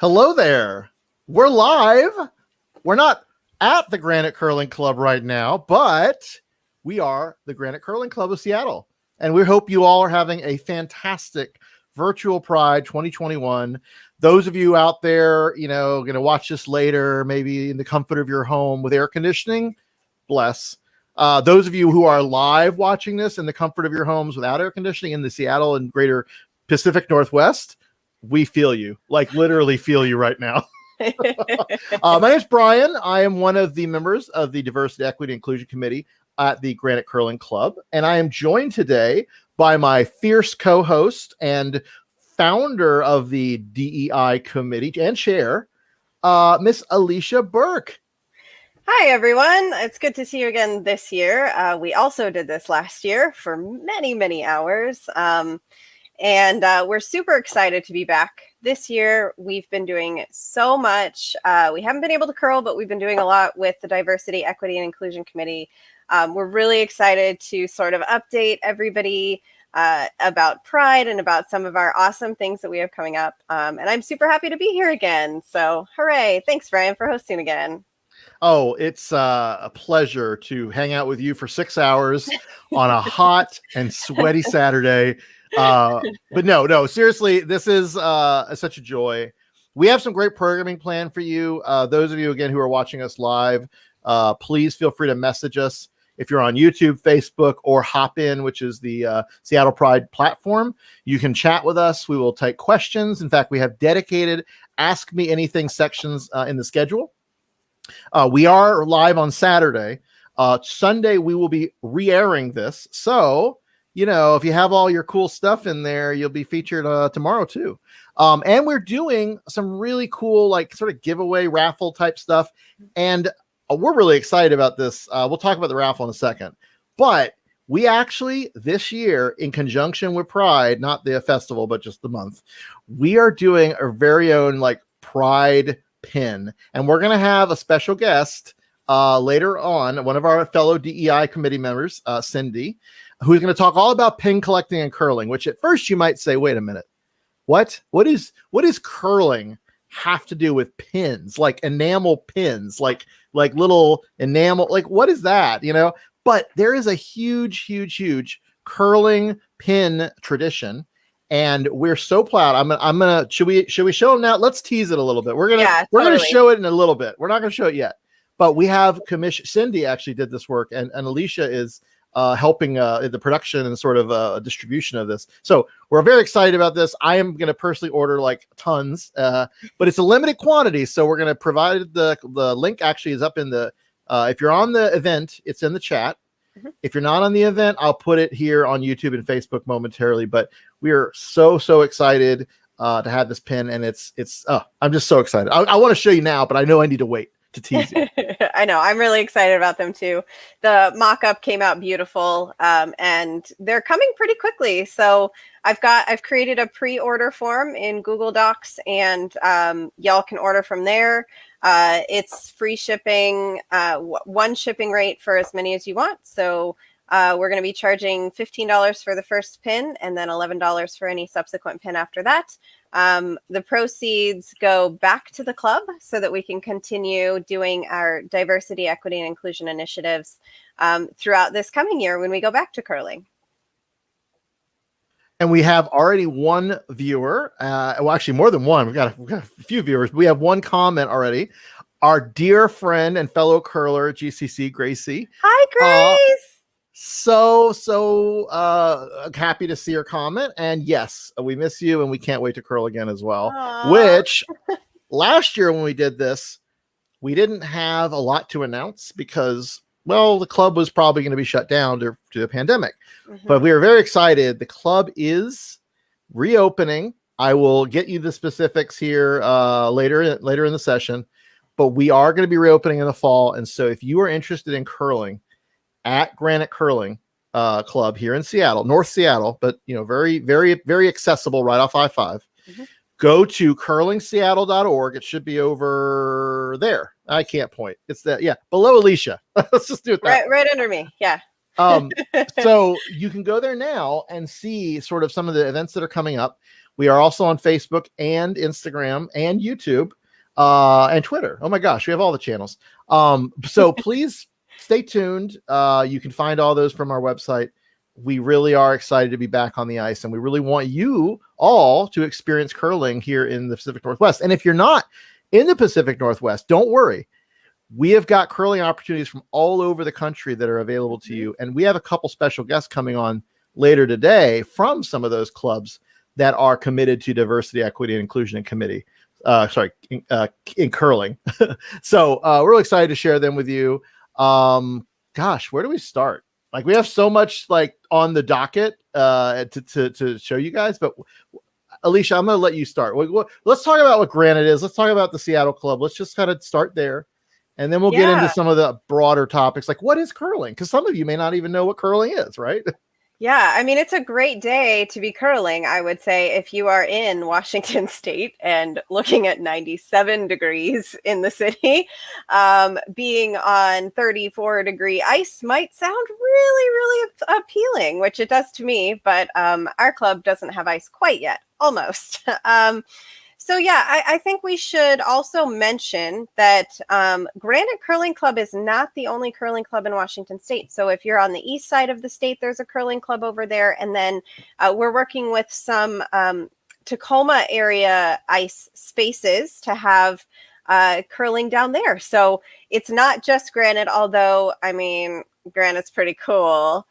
Hello there. We're live. We're not at the Granite Curling Club right now, but we are the Granite Curling Club of Seattle. And we hope you all are having a fantastic virtual Pride 2021. Those of you out there, going to watch this later, maybe in the comfort of your home with air conditioning, bless. Those of you who are live watching this in the comfort of your homes without air conditioning in the Seattle and greater Pacific Northwest, we feel you, like literally feel you right now. My name is Brian. I am one of the members of the Diversity, Equity, Inclusion Committee at the Granite Curling Club. And I am joined today by my fierce co-host and founder of the DEI committee and chair, Miss Alicia Burke. Hi, everyone. It's good to see you again this year. We also did this last year for many, many hours. And we're super excited to be back this year. We've been doing so much. We haven't been able to curl, but we've been doing a lot with the Diversity, Equity, and Inclusion Committee. We're really excited to sort of update everybody about Pride and about some of our awesome things that we have coming up. And I'm super happy to be here again. So hooray. Thanks, Brian, for hosting again. Oh, it's a pleasure to hang out with you for 6 hours on a hot and sweaty Saturday. But no, seriously, this is such a joy. We have some great programming planned for you. Those of you, again, who are watching us live, please feel free to message us if you're on YouTube, Facebook, or Hopin, which is the Seattle Pride platform. You can chat with us. We will take questions. In fact, we have dedicated Ask Me Anything sections in the schedule. We are live on Saturday. Sunday, we will be re-airing this. So, if you have all your cool stuff in there, you'll be featured tomorrow too. And we're doing some really cool, like sort of giveaway raffle type stuff. And we're really excited about this. We'll talk about the raffle in a second. But we actually, this year, in conjunction with Pride, not the festival, but just the month, we are doing our very own like Pride pin. And we're going to have a special guest later on, one of our fellow DEI committee members, Cindy, who's going to talk all about pin collecting and curling, which at first you might say, wait a minute, what is curling have to do with pins, like enamel pins, like little enamel, like what is that, But there is a huge curling pin tradition. And we're so proud. I'm gonna should we show them now? Let's tease it a little bit. We're gonna show it in a little bit. We're not gonna show it yet, but we have Cindy actually did this work, and Alicia is helping the production and sort of distribution of this. So we're very excited about this. I am gonna personally order like tons, but it's a limited quantity. So we're gonna provide the link. Actually, is up in the if you're on the event, it's in the chat. If you're not on the event, I'll put it here on YouTube and Facebook momentarily. But we are so excited to have this pin, and I'm just so excited. I want to show you now, but I know I need to wait to tease you. I know. I'm really excited about them too. The mock-up came out beautiful, and they're coming pretty quickly. So I've created a pre-order form in Google Docs, and y'all can order from there. It's free shipping, one shipping rate for as many as you want. So we're going to be charging $15 for the first pin and then $11 for any subsequent pin after that. The proceeds go back to the club so that we can continue doing our diversity, equity, and inclusion initiatives throughout this coming year when we go back to curling. And we have already one viewer. Well, actually more than one. We've got a few viewers. We have one comment already. Our dear friend and fellow curler, GCC, Gracie. Hi, Grace. So happy to see your comment. And yes, we miss you and we can't wait to curl again as well. Aww. Which last year when we did this, we didn't have a lot to announce because, well, the club was probably going to be shut down due to the pandemic. But we were very excited. The club is reopening. I will get you the specifics here later in the session. But we are going to be reopening in the fall. And so if you are interested in curling at Granite Curling Club here in Seattle, North Seattle, but very, very, very accessible right off I-5, go to curlingseattle.org. It should be over there. I can't point. It's that, below Alicia. Let's just do it that right under me. Yeah. So you can go there now and see sort of some of the events that are coming up. We are also on Facebook and Instagram and YouTube and Twitter. Oh my gosh, we have all the channels. So please stay tuned. You can find all those from our website. We really are excited to be back on the ice, and we really want you all to experience curling here in the Pacific Northwest. And if you're not in the Pacific Northwest, don't worry. We have got curling opportunities from all over the country that are available to you. And we have a couple special guests coming on later today from some of those clubs that are committed to diversity, equity, and inclusion in committee. In curling. So we're really excited to share them with you. Gosh, where do we start? Like, we have so much like on the docket to show you guys, but Alicia, I'm going to let you start. Let's talk about what Granite is. Let's talk about the Seattle club. Let's just kind of start there. And then we'll get into some of the broader topics, like what is curling? Because some of you may not even know what curling is, right? Yeah, I mean, it's a great day to be curling, I would say, if you are in Washington State and looking at 97 degrees in the city. Being on 34-degree ice might sound really, really appealing, which it does to me, but our club doesn't have ice quite yet, almost. So yeah, I think we should also mention that Granite Curling Club is not the only curling club in Washington State. So if you're on the east side of the state, there's a curling club over there. And then we're working with some Tacoma area ice spaces to have curling down there. So it's not just Granite, although, I mean, Granite's pretty cool.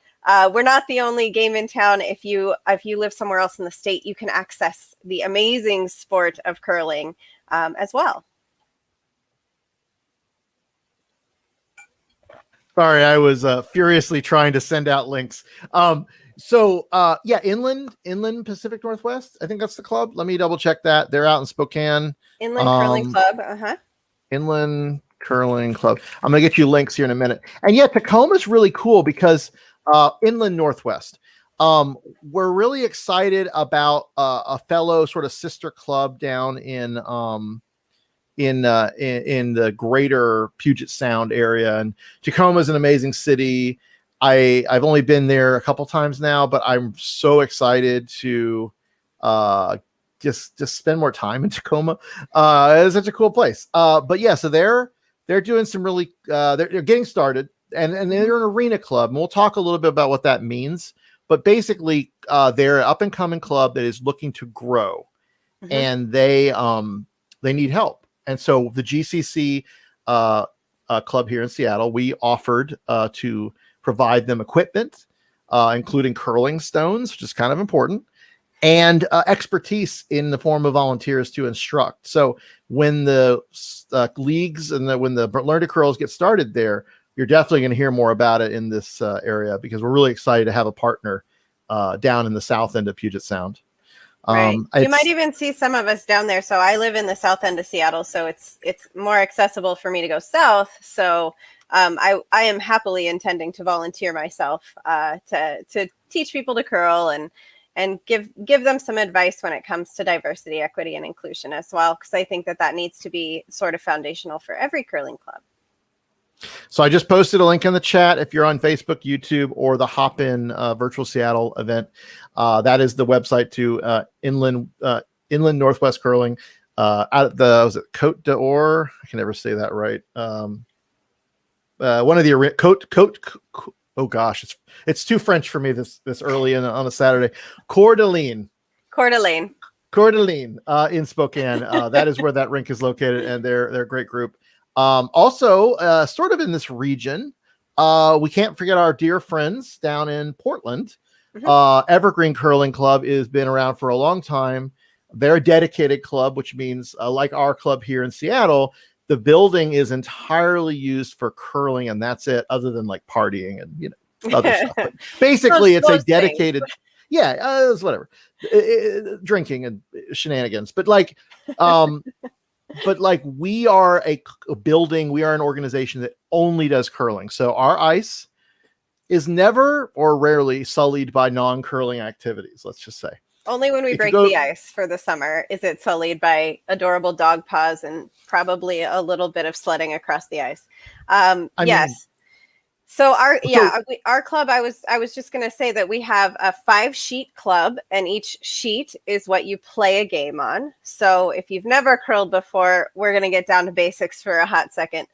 We're not the only game in town. If you live somewhere else in the state, you can access the amazing sport of curling as well. Sorry, I was furiously trying to send out links. Inland Pacific Northwest. I think that's the club. Let me double check that. They're out in Spokane. Inland Curling Club. Inland Curling Club. I'm gonna get you links here in a minute. And yeah, Tacoma's really cool because Inland Northwest. We're really excited about a fellow sort of sister club down in the greater Puget Sound area. And Tacoma is an amazing city. I've only been there a couple times now, but I'm so excited to just spend more time in Tacoma. It's such a cool place. But yeah, so they're doing some really they're getting started. And they're an arena club, and we'll talk a little bit about what that means. But basically, they're an up-and-coming club that is looking to grow, and they need help. And so the GCC club here in Seattle, we offered to provide them equipment, including curling stones, which is kind of important, and expertise in the form of volunteers to instruct. So when the leagues and when the Learn to Curls get started there, you're definitely going to hear more about it in this area, because we're really excited to have a partner down in the south end of Puget Sound. Right. You might even see some of us down there. So I live in the south end of Seattle, so it's more accessible for me to go south. So I am happily intending to volunteer myself to teach people to curl and give them some advice when it comes to diversity, equity, and inclusion as well, because I think that needs to be sort of foundational for every curling club. So I just posted a link in the chat. If you're on Facebook, YouTube, or the Hop In Virtual Seattle event, that is the website to Inland Northwest Curling at was it Côte d'Or? I can never say that right. One of the Côte. Oh gosh, it's too French for me this early on a Saturday. Coeur d'Alene in Spokane. That is where that rink is located, and they're a great group. Also, sort of in this region, we can't forget our dear friends down in Portland. Evergreen Curling Club has been around for a long time. They're a dedicated club, which means, like our club here in Seattle, the building is entirely used for curling, and that's it, other than like partying and other stuff. But basically, it's a dedicated. It's whatever, drinking and shenanigans. But like, we are a building, we are an organization that only does curling. So our ice is never or rarely sullied by non-curling activities, let's just say. Only when we break the ice for the summer is it sullied by adorable dog paws and probably a little bit of sledding across the ice. Yes. So So our club, I was just going to say that we have a 5-sheet club, and each sheet is what you play a game on. So if you've never curled before, we're going to get down to basics for a hot second.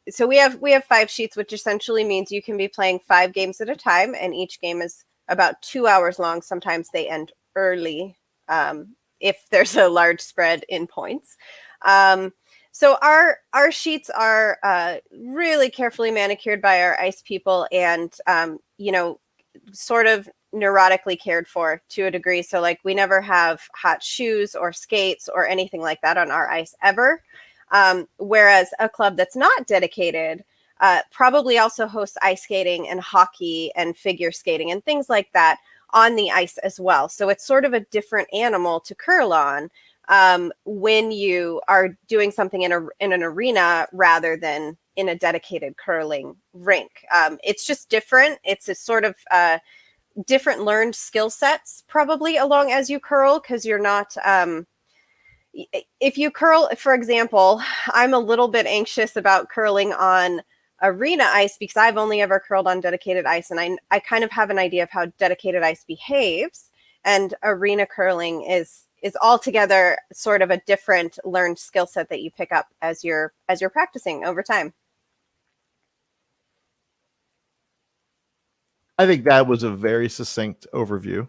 So we have 5 sheets, which essentially means you can be playing 5 games at a time, and each game is about 2 hours long. Sometimes they end early, if there's a large spread in points. So our sheets are really carefully manicured by our ice people, and sort of neurotically cared for to a degree. So like we never have hot shoes or skates or anything like that on our ice ever. Whereas a club that's not dedicated probably also hosts ice skating and hockey and figure skating and things like that on the ice as well. So it's sort of a different animal to curl on when you are doing something in an arena rather than in a dedicated curling rink. It's just different. It's a sort of different learned skill sets probably along as you curl, because you're not if you curl, for example, I'm a little bit anxious about curling on arena ice because I've only ever curled on dedicated ice, and I kind of have an idea of how dedicated ice behaves, and arena curling is altogether sort of a different learned skill set that you pick up as you're practicing over time. I think that was a very succinct overview.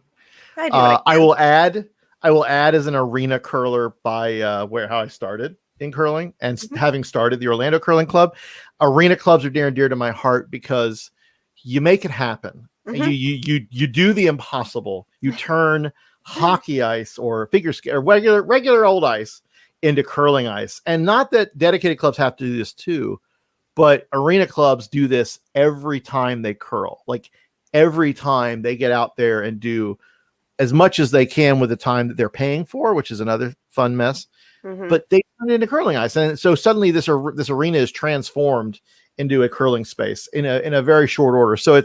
I do like I will add as an arena curler by how I started in curling, and having started the Orlando Curling Club. Arena clubs are near and dear to my heart because you make it happen. You do the impossible. You turn hockey ice or figure skate or regular old ice into curling ice. And not that dedicated clubs have to do this too, but arena clubs do this every time they curl. Like every time they get out there and do as much as they can with the time that they're paying for, which is another fun mess. But they turn it into curling ice, and so suddenly this arena is transformed into a curling space in a very short order. So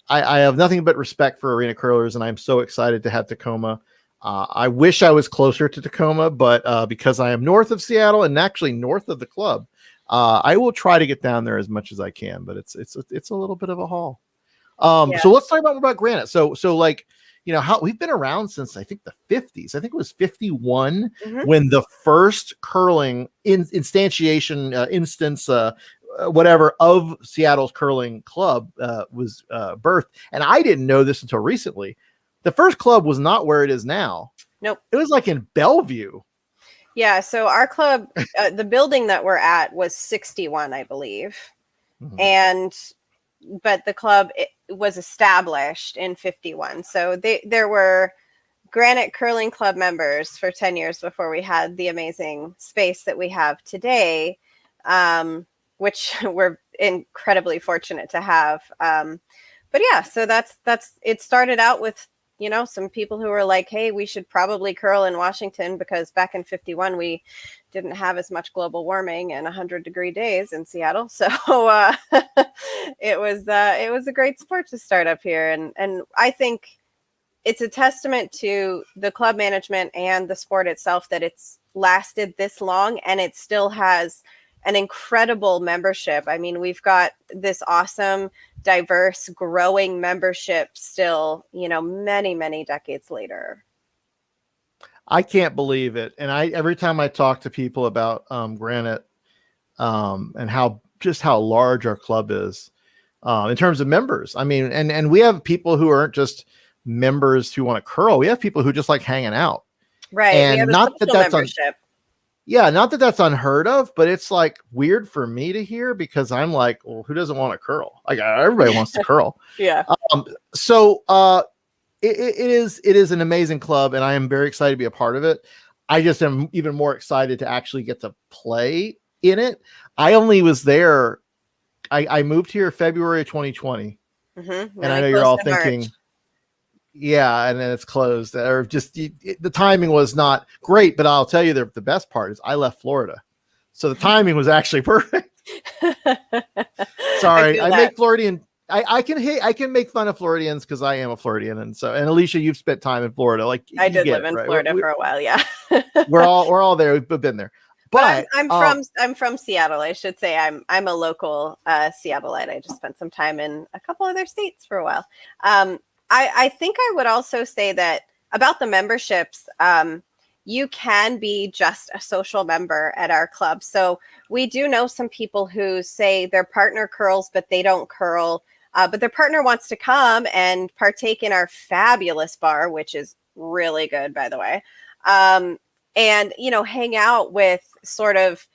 I have nothing but respect for arena curlers, and I'm so excited to have Tacoma. I wish I was closer to Tacoma, but because I am north of Seattle and actually north of the club, I will try to get down there as much as I can. But it's a little bit of a haul. So let's talk about Granite. So like, how we've been around since I think the 50s. I think it was 51 when the first curling instantiation instance, whatever, of Seattle's curling club was birthed. And I didn't know this until recently. The first club was not where it is now. Nope. It was like in Bellevue. Yeah. So our club, the building that we're at was 61, I believe. But the club was established in 51. So there were Granite Curling Club members for 10 years before we had the amazing space that we have today, which we're incredibly fortunate to have. But yeah, so that's it. Started out with, some people who were like, hey, we should probably curl in Washington because back in 51, we didn't have as much global warming and 100-degree days in Seattle. So it was a great sport to start up here. And I think it's a testament to the club management and the sport itself that it's lasted this long, and it still has an incredible membership. I mean, we've got this awesome, diverse, growing membership still, many, many decades later. I can't believe it. And every time I talk to people about Granite and how large our club is in terms of members. I mean, and we have people who aren't just members who want to curl. We have people who just like hanging out. Right. And not that that's membership. Not that that's unheard of, but it's like weird for me to hear because I'm like, well, who doesn't want to curl? Like everybody wants to curl. Yeah. It is an amazing club, and I am very excited to be a part of it. I just am even more excited to actually get to play in it. I only was there. I moved here February of 2020, and I know you're all thinking, March. Yeah, and then it's closed. Or just the timing was not great, but I'll tell you the best part is I left Florida, so the timing was actually perfect. Sorry, I make Floridian. I can make fun of Floridians because I am a Floridian, and Alicia, you've spent time in Florida. Like I did live in Florida for a while. Yeah, we're all there. We've been there, But But I'm from Seattle. I should say I'm a local Seattleite. I just spent some time in a couple other states for a while. I think I would also say that about the memberships. You can be just a social member at our club. So we do know some people who say their partner curls, but they don't curl. But their partner wants to come and partake in our fabulous bar, which is really good, by the way. And, you know, hang out with sort of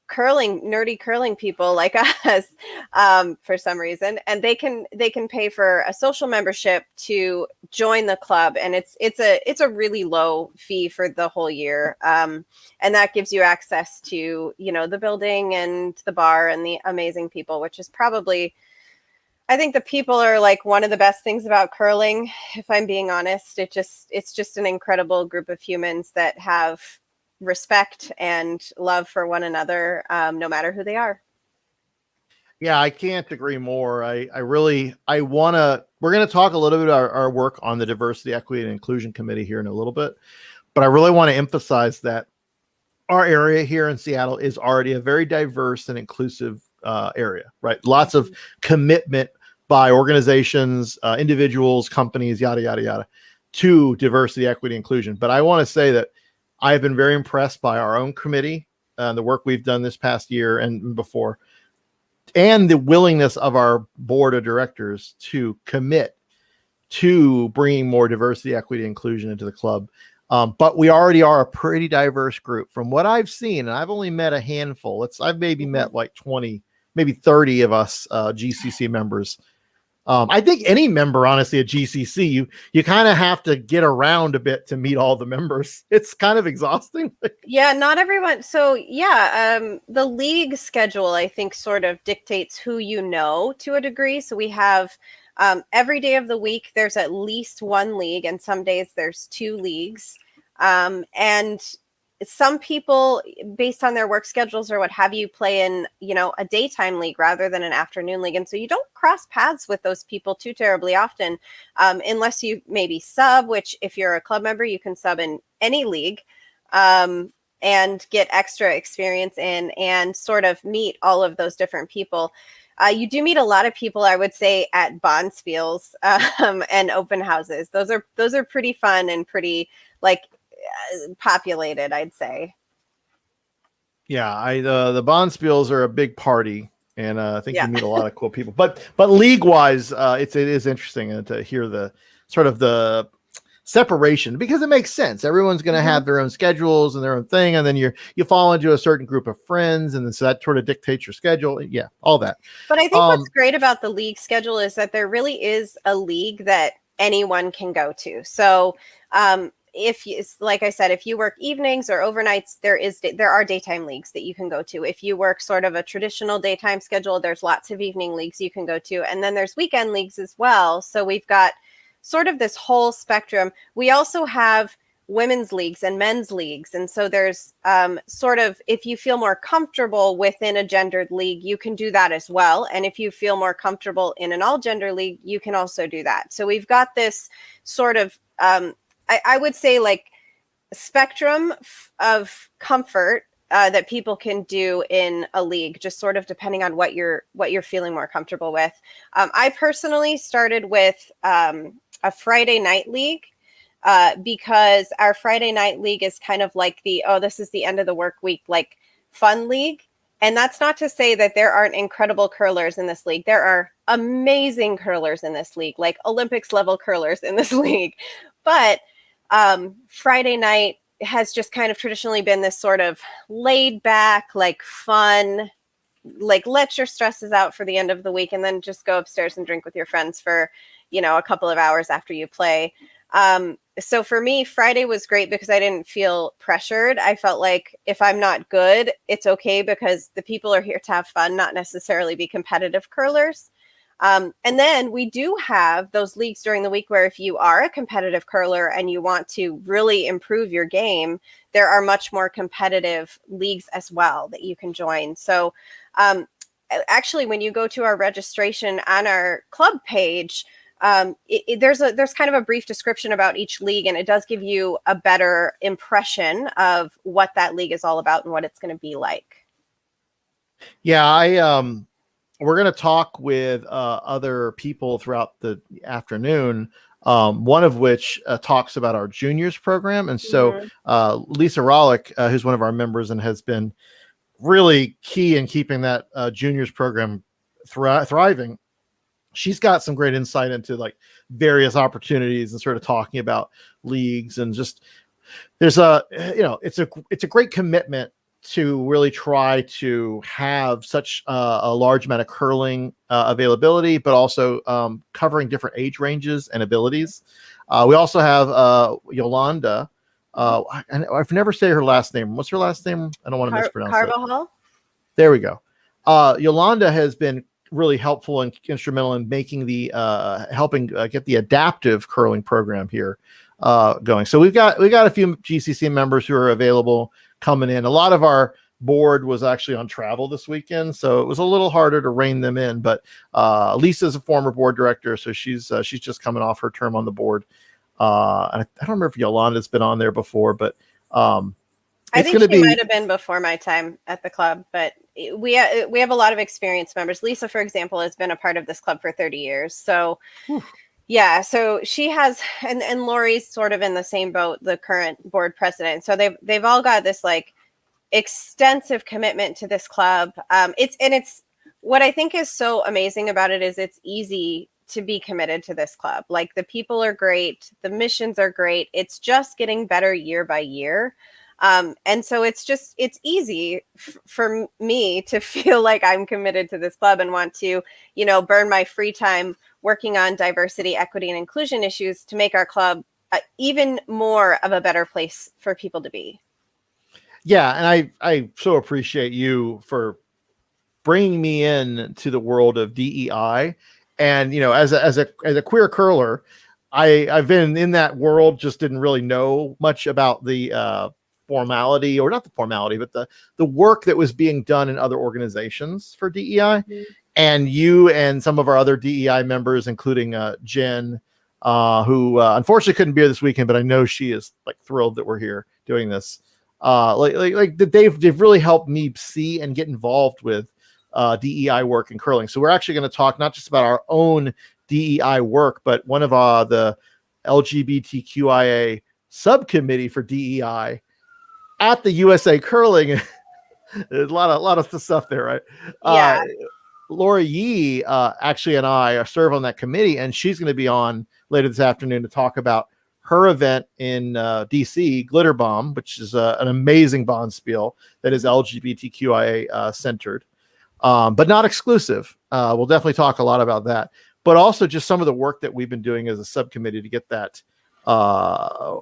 nerdy curling people like us for some reason, and they can pay for a social membership to join the club, and it's a really low fee for the whole year, and that gives you access to, you know, the building and the bar and the amazing people, which is probably, I think, the people are like one of the best things about curling. If I'm being honest, it's just an incredible group of humans that have respect and love for one another, no matter who they are. yeah, I can't agree more. I want to, we're going to talk a little bit about our work on the Diversity, Equity, and Inclusion Committee here in a little bit, but I really want to emphasize that our area here in Seattle is already a very diverse and inclusive area, right? Lots of commitment by organizations, individuals, companies, yada, yada, yada, to diversity, equity, inclusion. But I want to say that I have been very impressed by our own committee, the work we've done this past year and before, and the willingness of our board of directors to commit to bringing more diversity, equity, inclusion into the club. But we already are a pretty diverse group from what I've seen, and I've only met a handful. I've maybe met like 20, maybe 30 of us GCC members. I think any member, honestly, at GCC, you kind of have to get around a bit to meet all the members. It's kind of exhausting. Yeah, not everyone. So yeah, the league schedule, I think, sort of dictates who you know to a degree. So we have every day of the week, there's at least one league, and some days there's two leagues. And some people, based on their work schedules or what have you, play in, you know, a daytime league rather than an afternoon league. And so you don't cross paths with those people too terribly often, unless you maybe sub, which if you're a club member, you can sub in any league. And get extra experience in and sort of meet all of those different people. You do meet a lot of people, I would say, at bonspiels and open houses. Those are pretty fun and pretty like populated, I'd say. Yeah, the bonspiels are a big party, and I think Yeah. you meet a lot of cool people. But league wise, it is interesting to hear the sort of the separation, because it makes sense. Everyone's going to have their own schedules and their own thing, and then you fall into a certain group of friends, and then so that sort of dictates your schedule. Yeah, all that. But I think what's great about the league schedule is that there really is a league that anyone can go to. So if you, like I said, if you work evenings or overnights, there are daytime leagues that you can go to. If you work sort of a traditional daytime schedule, there's lots of evening leagues you can go to, and then there's weekend leagues as well. So we've got sort of this whole spectrum. We also have women's leagues and men's leagues. And so there's sort of, if you feel more comfortable within a gendered league, you can do that as well. And if you feel more comfortable in an all gender league, you can also do that. So we've got this sort of, I would say, like, spectrum of comfort that people can do in a league, just sort of depending on what you're feeling more comfortable with. I personally started with a Friday night league because our Friday night league is kind of like this is the end of the work week, like, fun league. And that's not to say that there aren't incredible curlers in this league. There are amazing curlers in this league, like Olympics level curlers in this league. But Friday night has just kind of traditionally been this sort of laid back, like, fun, like, let your stresses out for the end of the week and then just go upstairs and drink with your friends for, you know, a couple of hours after you play. So for me, Friday was great because I didn't feel pressured. I felt like if I'm not good, it's okay, because the people are here to have fun, not necessarily be competitive curlers. And then we do have those leagues during the week where if you are a competitive curler and you want to really improve your game, there are much more competitive leagues as well that you can join. So actually, when you go to our registration on our club page, there's kind of a brief description about each league, and it does give you a better impression of what that league is all about and what it's going to be like. Yeah, we're going to talk with other people throughout the afternoon, one of which talks about our juniors program. And so Lisa Rollick, who's one of our members and has been really key in keeping that juniors program thriving, she's got some great insight into like various opportunities and sort of talking about leagues, and just there's it's a great commitment to really try to have such a large amount of curling availability, but also covering different age ranges and abilities. We also have Yolanda. I've never said her last name. What's her last name? I don't want to mispronounce Carvajal? it. There we go. Yolanda has been really helpful and instrumental in making the helping get the adaptive curling program here going. So we've got a few GCC members who are available coming in. A lot of our board was actually on travel this weekend, so it was a little harder to rein them in. But Lisa's a former board director, so she's just coming off her term on the board. And I don't remember if Yolanda's been on there before, but I think she might have been before my time at the club. But we have a lot of experienced members. Lisa, for example, has been a part of this club for 30 years. So. Whew. Yeah, so she has, and Lori's sort of in the same boat, the current board president. So they've all got this like extensive commitment to this club. It's what I think is so amazing about it is it's easy to be committed to this club. Like the people are great, the missions are great. It's just getting better year by year. And so it's easy for me to feel like I'm committed to this club and want to, burn my free time working on diversity, equity, and inclusion issues to make our club even more of a better place for people to be. Yeah. And I so appreciate you for bringing me in to the world of DEI. And, as a queer curler, I've been in that world, just didn't really know much about the formality, or not the formality, but the work that was being done in other organizations for DEI. Mm-hmm. And you and some of our other DEI members, including Jen, who unfortunately couldn't be here this weekend, but I know she is like thrilled that we're here doing this. They've really helped me see and get involved with DEI work in curling. So we're actually going to talk not just about our own DEI work, but one of the LGBTQIA subcommittee for DEI at the USA Curling. There's a lot of stuff there, right? Yeah. Laura Yee actually and I serve on that committee, and she's going to be on later this afternoon to talk about her event in DC, Glitter Bomb, which is an amazing bonspiel that is LGBTQIA centered, but not exclusive. We'll definitely talk a lot about that, but also just some of the work that we've been doing as a subcommittee to get that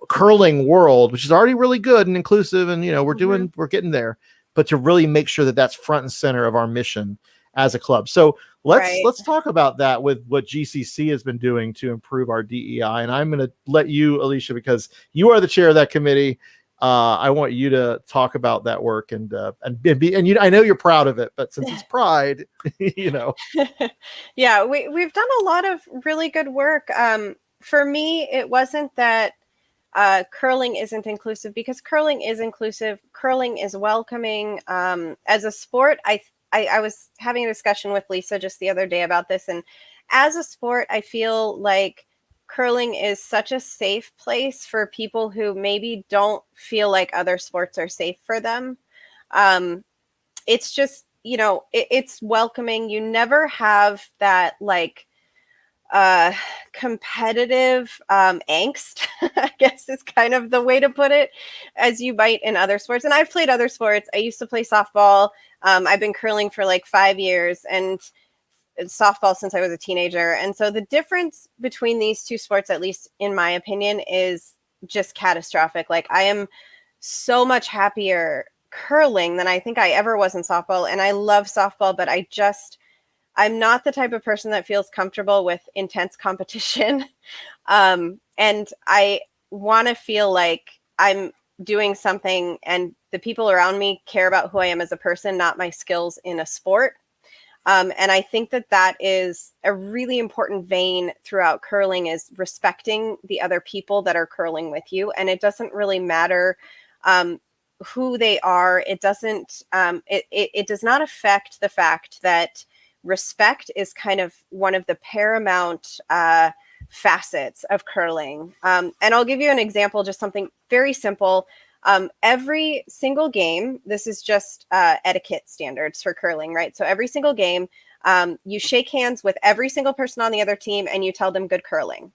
curling world, which is already really good and inclusive, and we're getting there, but to really make sure that that's front and center of our mission as a club. So let's talk about that with what GCC has been doing to improve our DEI. And I'm going to let you, Alicia, because you are the chair of that committee. I want you to talk about that work and I know you're proud of it, but since it's pride, Yeah, we've done a lot of really good work. For me, it wasn't that curling isn't inclusive, because curling is inclusive. Curling is welcoming. As a sport, I was having a discussion with Lisa just the other day about this. And as a sport, I feel like curling is such a safe place for people who maybe don't feel like other sports are safe for them. It's just, it's welcoming. You never have that like competitive angst, I guess is kind of the way to put it, as you might in other sports. And I've played other sports. I used to play softball. I've been curling for like 5 years, and softball since I was a teenager. And so the difference between these two sports, at least in my opinion, is just catastrophic. Like I am so much happier curling than I think I ever was in softball. And I love softball, but I'm not the type of person that feels comfortable with intense competition. And I want to feel like I'm doing something and the people around me care about who I am as a person, not my skills in a sport. And I think that that is a really important vein throughout curling, is respecting the other people that are curling with you. And it doesn't really matter who they are. It doesn't, it does not affect the fact that respect is kind of one of the paramount facets of curling. And I'll give you an example, just something very simple. Every single game, this is just etiquette standards for curling, right? So every single game, you shake hands with every single person on the other team and you tell them good curling.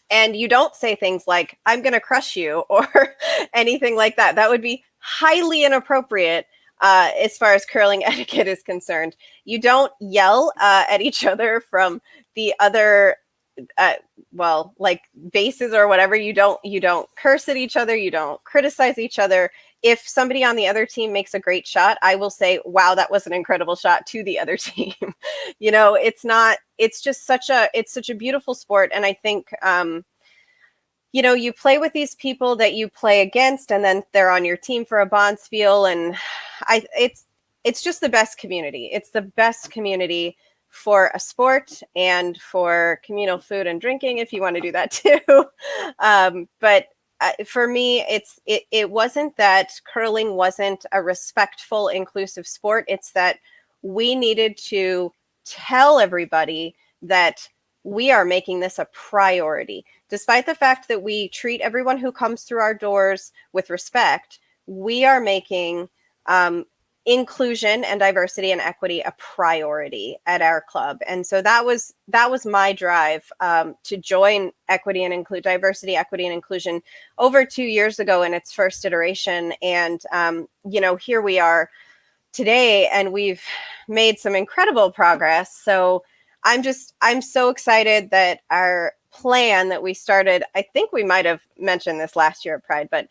And you don't say things like, I'm going to crush you, or anything like that. That would be highly inappropriate as far as curling etiquette is concerned. You don't yell at each other from the other like bases or whatever. You don't curse at each other. You don't criticize each other. If somebody on the other team makes a great shot, I will say, wow, that was an incredible shot, to the other team. It's such a beautiful sport. And I think, you play with these people that you play against, and then they're on your team for a bonspiel. And it's just the best community. It's the best community for a sport and for communal food and drinking, if you want to do that too. But for me, it wasn't that curling wasn't a respectful, inclusive sport. It's that we needed to tell everybody that we are making this a priority. Despite the fact that we treat everyone who comes through our doors with respect, we are making inclusion and diversity and equity a priority at our club. And so that was my drive to join diversity, equity, and inclusion over 2 years ago in its first iteration. And here we are today, and we've made some incredible progress. So I'm so excited that our plan that we started, I think we might have mentioned this last year at Pride, but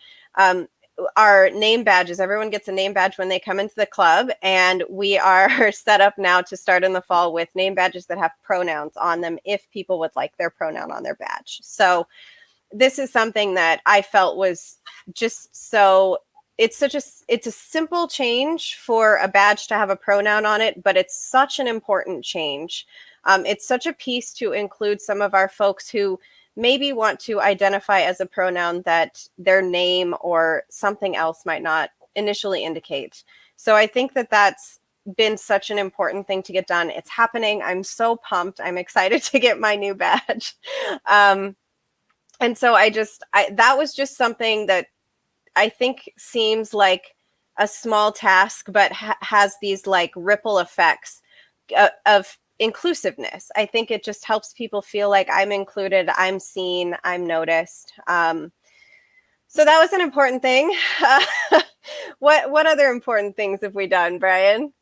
our name badges, everyone gets a name badge when they come into the club, and we are set up now to start in the fall with name badges that have pronouns on them if people would like their pronoun on their badge. So this is something that I felt was just so, it's a simple change for a badge to have a pronoun on it, but it's such an important change. It's such a piece to include some of our folks who maybe want to identify as a pronoun that their name or something else might not initially indicate. So I think that that's been such an important thing to get done. It's happening. I'm so pumped. I'm excited to get my new badge. And so that was just something that I think seems like a small task, but has these like ripple effects of inclusiveness. I think it just helps people feel like I'm included, I'm seen, I'm noticed. So that was an important thing. What other important things have we done, Brian?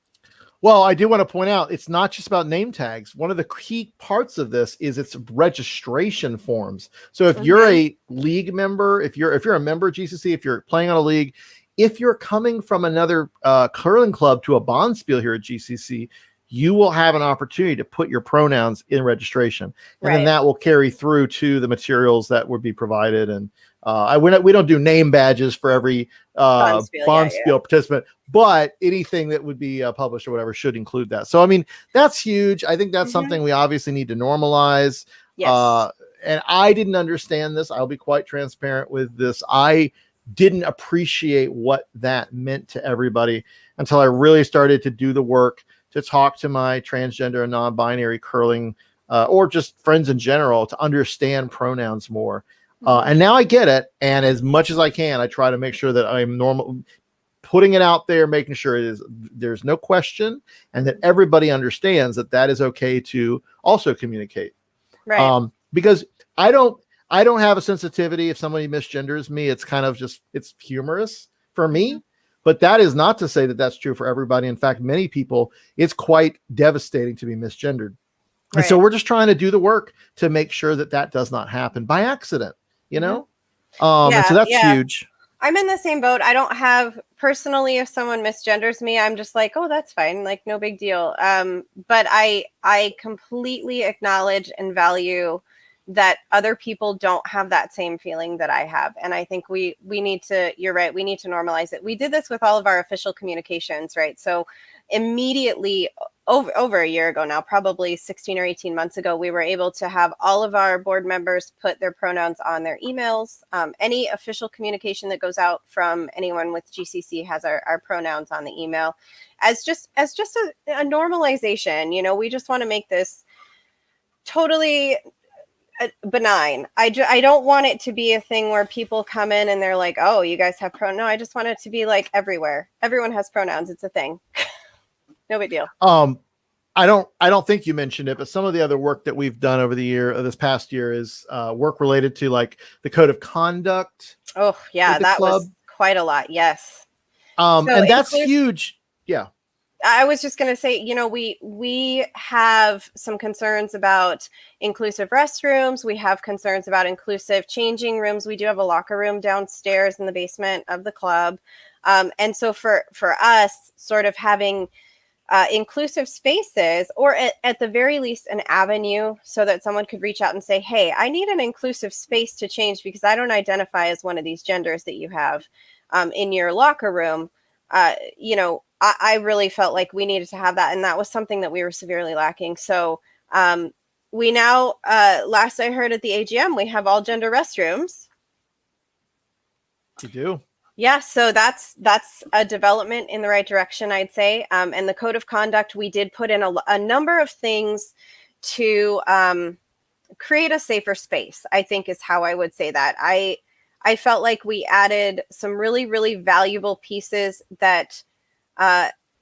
Well, I do want to point out, it's not just about name tags. One of the key parts of this is its registration forms. So if you're a league member, if you're a member of GCC, if you're playing on a league, if you're coming from another curling club to a bonspiel here at GCC, you will have an opportunity to put your pronouns in registration. And then that will carry through to the materials that would be provided. And we don't do name badges for every bonspiel participant, but anything that would be published or whatever should include that. So, I mean, that's huge. I think that's something we obviously need to normalize. Yes. And I didn't understand this. I'll be quite transparent with this. I didn't appreciate what that meant to everybody until I really started to do the work to talk to my transgender and non-binary curling or just friends in general to understand pronouns more. And now I get it. And as much as I can, I try to make sure that I'm normal, putting it out there, making sure there's no question, and that everybody understands that that is okay to also communicate. Right. Because I don't have a sensitivity if somebody misgenders me. It's kind of just, it's humorous for me. But that is not to say that that's true for everybody. In fact, many people, it's quite devastating to be misgendered. Right. And so we're just trying to do the work to make sure that that does not happen by accident, you know? And so that's huge. I'm in the same boat. I don't have, personally, if someone misgenders me, I'm just like, oh, that's fine. Like, no big deal. But I completely acknowledge and value that other people don't have that same feeling that I have. And I think we need to, you're right, we need to normalize it. We did this with all of our official communications, right? So immediately over a year ago now, probably 16 or 18 months ago, we were able to have all of our board members put their pronouns on their emails. Any official communication that goes out from anyone with GCC has our pronouns on the email as just a normalization. You know, we just want to make this totally benign. I don't want it to be a thing where people come in and they're like, oh, you guys have pronouns. No, I just want it to be like everywhere. Everyone has pronouns. It's a thing. No big deal. I don't think you mentioned it, but some of the other work that we've done over the year, this past year, is work related to like the code of conduct. Oh yeah, that was quite a lot. Yes. And that's huge. Yeah. I was just going to say, you know, we have some concerns about inclusive restrooms. We have concerns about inclusive changing rooms. We do have a locker room downstairs in the basement of the club. And so for us, sort of having inclusive spaces, or at the very least an avenue so that someone could reach out and say, hey, I need an inclusive space to change because I don't identify as one of these genders that you have in your locker room. You know, I really felt like we needed to have that. And that was something that we were severely lacking. So we now, last I heard at the AGM, we have all gender restrooms. You do? Yeah, so that's a development in the right direction, I'd say. And the code of conduct, we did put in a number of things to create a safer space, I think is how I would say that. I felt like we added some really, really valuable pieces that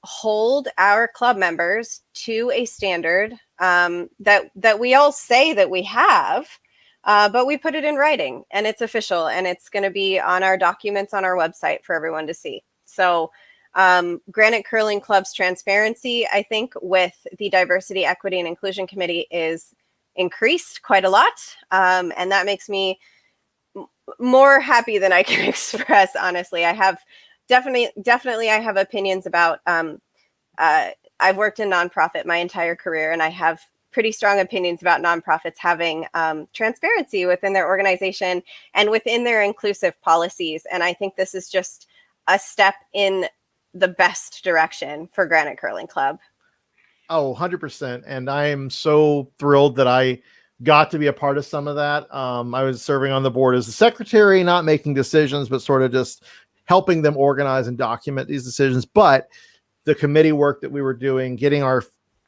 hold our club members to a standard that we all say that we have. But we put it in writing and it's official and it's going to be on our documents on our website for everyone to see. So Granite Curling Club's transparency, I think, with the Diversity, Equity, and Inclusion Committee is increased quite a lot. And that makes me more happy than I can express, honestly. I have definitely I have opinions about, I've worked in nonprofit my entire career, and I have pretty strong opinions about nonprofits having transparency within their organization and within their inclusive policies. And I think this is just a step in the best direction for Granite Curling Club. Oh, 100%. And I am so thrilled that I got to be a part of some of that. I was serving on the board as the secretary, not making decisions, but sort of just helping them organize and document these decisions. But the committee work that we were doing, getting our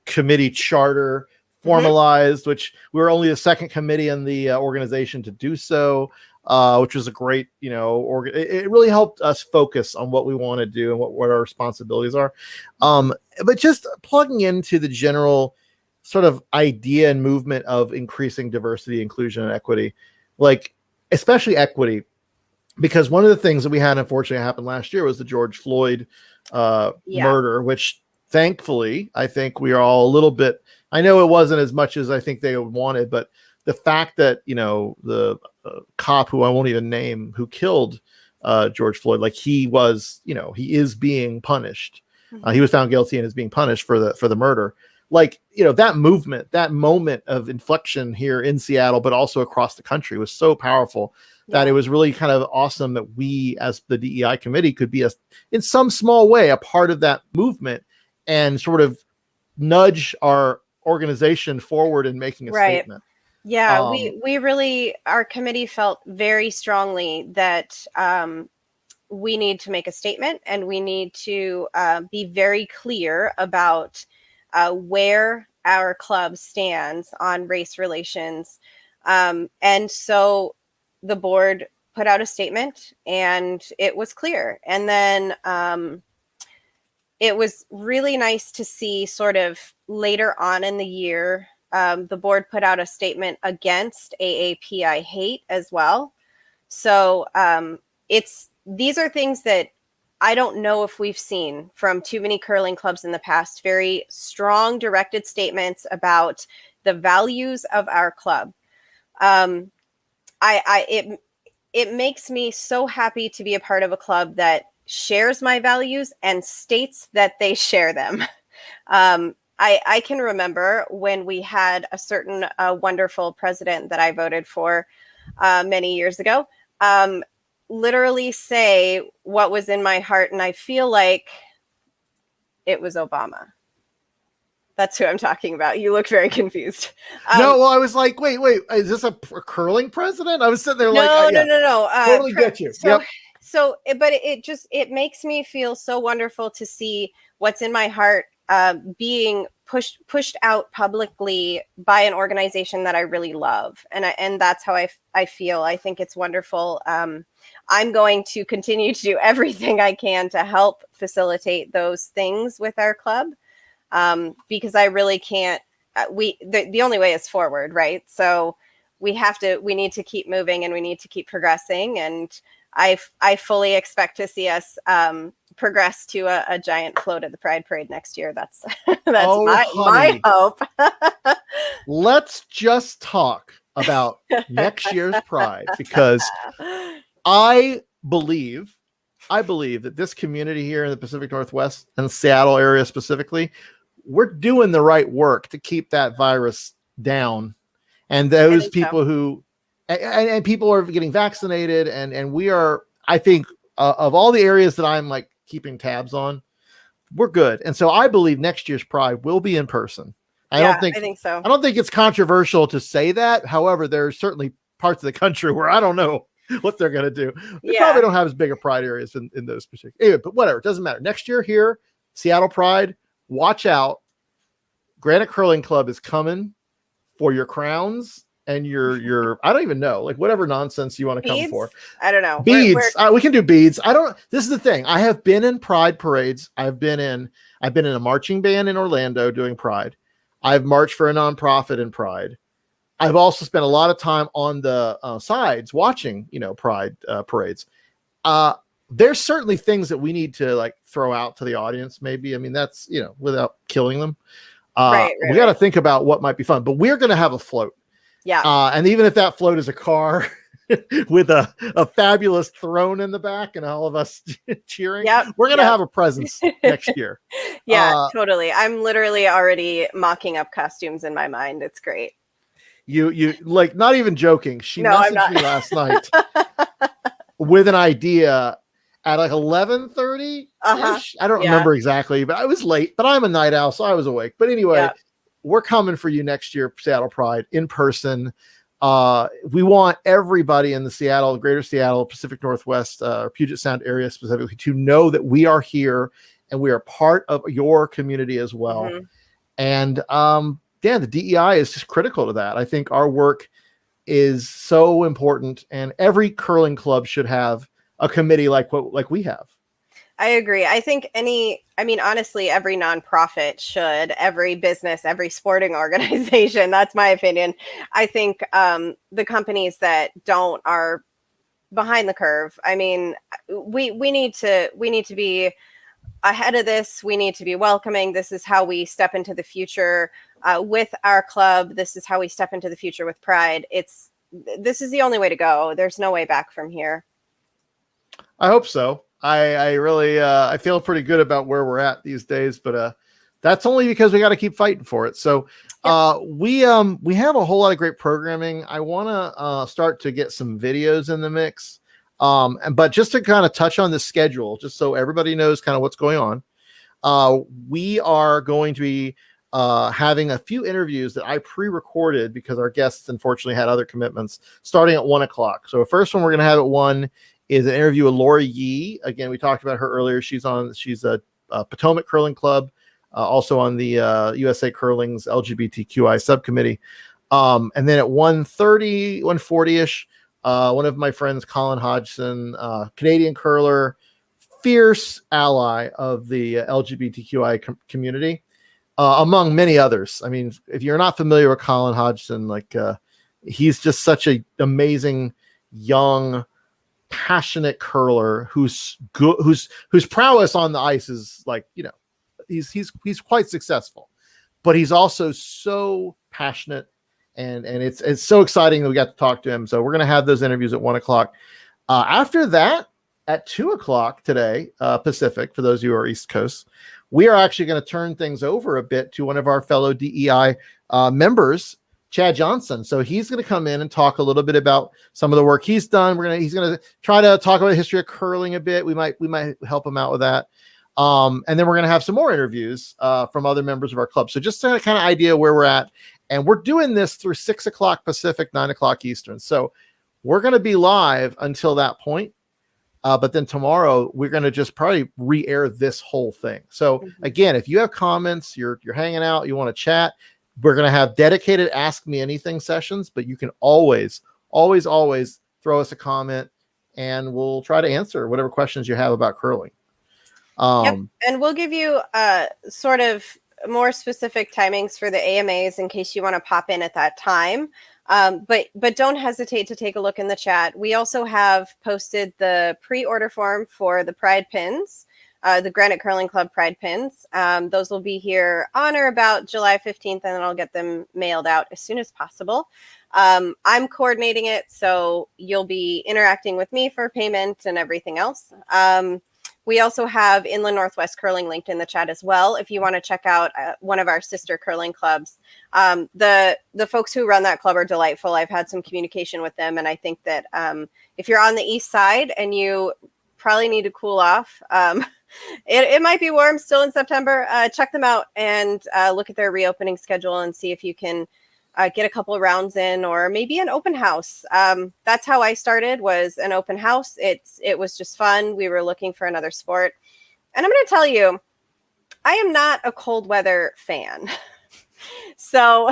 committee charter formalized, which we were only the second committee in the organization to do so, which was a great, you know, it really helped us focus on what we want to do and what our responsibilities are. But just plugging into the general sort of idea and movement of increasing diversity, inclusion, and equity, like especially equity, because one of the things that we had unfortunately happen last year was the George Floyd murder, which thankfully, I think we are all a little bit, I know it wasn't as much as I think they wanted, but the fact that, you know, the cop who I won't even name, who killed George Floyd, like he was, you know, he is being punished. He was found guilty and is being punished for the murder. Like, you know, that movement, that moment of inflection here in Seattle, but also across the country was so powerful that it was really kind of awesome that we as the DEI committee could be in some small way a part of that movement and sort of nudge our organization forward in making a statement. Yeah, we really, our committee felt very strongly that we need to make a statement and we need to be very clear about where our club stands on race relations. And so the board put out a statement and it was clear. And then it was really nice to see sort of later on in the year, the board put out a statement against AAPI hate as well. So these are things that I don't know if we've seen from too many curling clubs in the past. Very strong, directed statements about the values of our club. It makes me so happy to be a part of a club that shares my values and states that they share them. I can remember when we had a certain wonderful president that I voted for many years ago, literally say what was in my heart. And I feel like it was Obama. That's who I'm talking about. You look very confused. No, well, I was like, wait, is this a curling president? I was sitting there like, No, yeah, no. totally get you. So, Yep. but it makes me feel so wonderful to see what's in my heart being pushed out publicly by an organization that I really love, and that's how I feel. I think it's wonderful. I'm going to continue to do everything I can to help facilitate those things with our club, because I really can't. The only way is forward, right? So we need to keep moving, and we need to keep progressing, and I fully expect to see us progress to a giant float at the Pride Parade next year. That's my hope. Let's just talk about next year's Pride, because I believe that this community here in the Pacific Northwest and the Seattle area specifically, we're doing the right work to keep that virus down. And those people who and people are getting vaccinated, and we are, I think, of all the areas that I'm like keeping tabs on, we're good. And so I believe next year's Pride will be in person. I think so. I don't think it's controversial to say that. However, there's certainly parts of the country where I don't know what they're going to do. They probably don't have as big a Pride areas in those particular. Anyway, but whatever, it doesn't matter. Next year here, Seattle Pride, watch out. Granite Curling Club is coming for your crowns and your I don't even know, like whatever nonsense you want to come for. I don't know. Beads. We can do beads. This is the thing. I have been in Pride parades. I've been in a marching band in Orlando doing Pride. I've marched for a nonprofit in Pride. I've also spent a lot of time on the sides watching, Pride parades. There's certainly things that we need to like throw out to the audience. Maybe, I mean, that's, without killing them. We got to think about what might be fun, but we're going to have a float. Yeah. And even if that float is a car with a fabulous throne in the back and all of us cheering, we're going to have a presence next year. Yeah, totally. I'm literally already mocking up costumes in my mind. It's great. You like, not even joking. She messaged me last night with an idea at like 11:30. I don't remember exactly, but I was late, but I'm a night owl, so I was awake. But anyway, we're coming for you next year, Seattle Pride, in person. We want everybody in the greater Seattle, Pacific Northwest, Puget Sound area specifically to know that we are here and we are part of your community as well. Mm-hmm. And the DEI is just critical to that. I think our work is so important, and every curling club should have a committee like we have. I agree. I think honestly, every nonprofit should, every business, every sporting organization. That's my opinion. I think the companies that don't are behind the curve. I mean, we need to be ahead of this. We need to be welcoming. This is how we step into the future with our club. This is how we step into the future with Pride. This is the only way to go. There's no way back from here. I hope so. I really I feel pretty good about where we're at these days, but that's only because we got to keep fighting for it. So we have a whole lot of great programming. I want to start to get some videos in the mix. But just to kind of touch on the schedule, just so everybody knows kind of what's going on, we are going to be having a few interviews that I pre-recorded because our guests unfortunately had other commitments, starting at 1:00. So the first one we're going to have at 1 is an interview with Lori Yee. Again, we talked about her earlier. She's a Potomac Curling Club, also on the USA Curling's LGBTQI subcommittee. And then at 1:30, 1:40-ish, one of my friends, Colin Hodgson, Canadian curler, fierce ally of the LGBTQI community, among many others. I mean, if you're not familiar with Colin Hodgson, he's just such an amazing, young, passionate curler whose prowess on the ice is he's quite successful, but he's also so passionate, and it's so exciting that we got to talk to him. So we're going to have those interviews at 1:00. After that, at 2:00 today, Pacific, for those of you who are East Coast, we are actually going to turn things over a bit to one of our fellow DEI members, Chad Johnson. So he's going to come in and talk a little bit about some of the work he's done. He's going to try to talk about the history of curling a bit. We might help him out with that. And then we're going to have some more interviews from other members of our club. So just to kind of idea where we're at. And we're doing this through 6 o'clock Pacific, 9 o'clock Eastern. So we're going to be live until that point. But then tomorrow we're going to just probably re-air this whole thing. So again, if you have comments, you're hanging out, you want to chat, we're going to have dedicated Ask Me Anything sessions, but you can always throw us a comment and we'll try to answer whatever questions you have about curling. Yep. And we'll give you sort of more specific timings for the AMAs in case you want to pop in at that time. But don't hesitate to take a look in the chat. We also have posted the pre-order form for the Pride pins, the Granite Curling Club Pride pins. Those will be here on or about July 15th, and then I'll get them mailed out as soon as possible. I'm coordinating it, so you'll be interacting with me for payment and everything else. We also have Inland Northwest Curling linked in the chat as well. If you want to check out one of our sister curling clubs, the folks who run that club are delightful. I've had some communication with them, and I think that if you're on the east side and you probably need to cool off, it might be warm still in September. Check them out and look at their reopening schedule and see if you can get a couple of rounds in, or maybe an open house. That's how I started, was an open house. It was just fun. We were looking for another sport. And I'm going to tell you, I am not a cold weather fan. So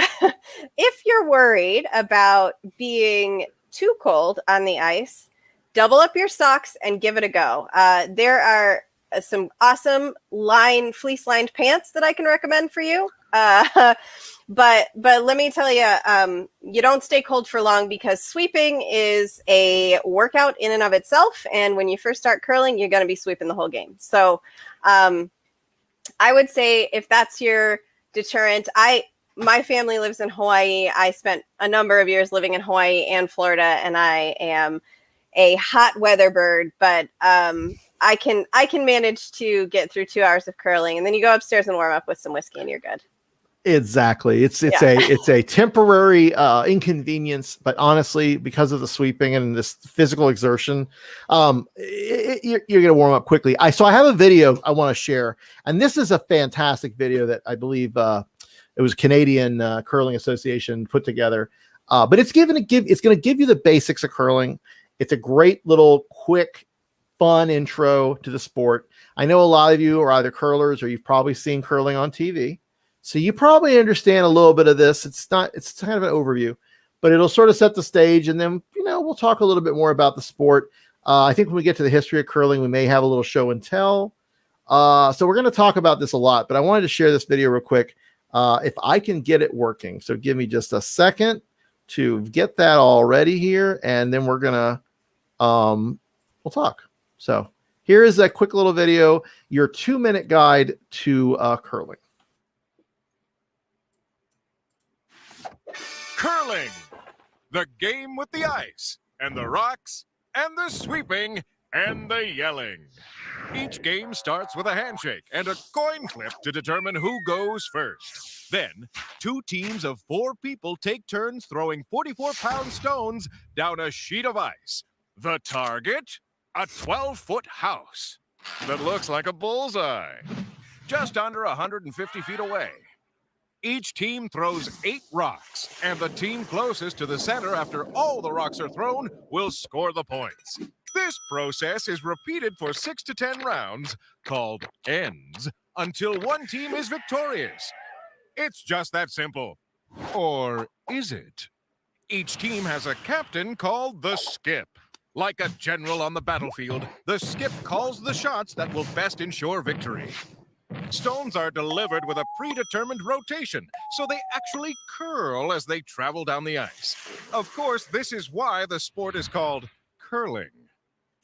if you're worried about being too cold on the ice, double up your socks and give it a go. There are some awesome fleece lined pants that I can recommend for you. But let me tell you, you don't stay cold for long, because sweeping is a workout in and of itself. And when you first start curling, you're going to be sweeping the whole game. So I would say if that's your deterrent, my family lives in Hawaii. I spent a number of years living in Hawaii and Florida, and I am a hot weather bird, but I can manage to get through 2 hours of curling, and then you go upstairs and warm up with some whiskey and you're good. Exactly. It's a temporary inconvenience, but honestly, because of the sweeping and this physical exertion, you're going to warm up quickly. So I have a video I want to share, and this is a fantastic video that I believe it was Canadian Curling Association put together. But it's going to give you the basics of curling. It's a great little quick, fun intro to the sport. I know a lot of you are either curlers or you've probably seen curling on TV. So you probably understand a little bit of this. It's kind of an overview, but it'll sort of set the stage, and then, we'll talk a little bit more about the sport. I think when we get to the history of curling, we may have a little show and tell. So we're going to talk about this a lot, but I wanted to share this video real quick. If I can get it working. So give me just a second to get that all ready here, and then we're going to, we'll talk. So here is a quick little video, your 2-minute guide to curling. Curling, the game with the ice and the rocks and the sweeping and the yelling. Each game starts with a handshake and a coin flip to determine who goes first. Then, 2 teams of 4 people take turns throwing 44-pound stones down a sheet of ice. The target? A 12-foot house that looks like a bullseye, just under 150 feet away. Each team throws 8 rocks, and the team closest to the center after all the rocks are thrown will score the points. This process is repeated for 6 to 10 rounds, called ends, until one team is victorious. It's just that simple. Or is it? Each team has a captain called the skip. Like a general on the battlefield, the skip calls the shots that will best ensure victory. Stones are delivered with a predetermined rotation, so they actually curl as they travel down the ice. Of course, this is why the sport is called curling.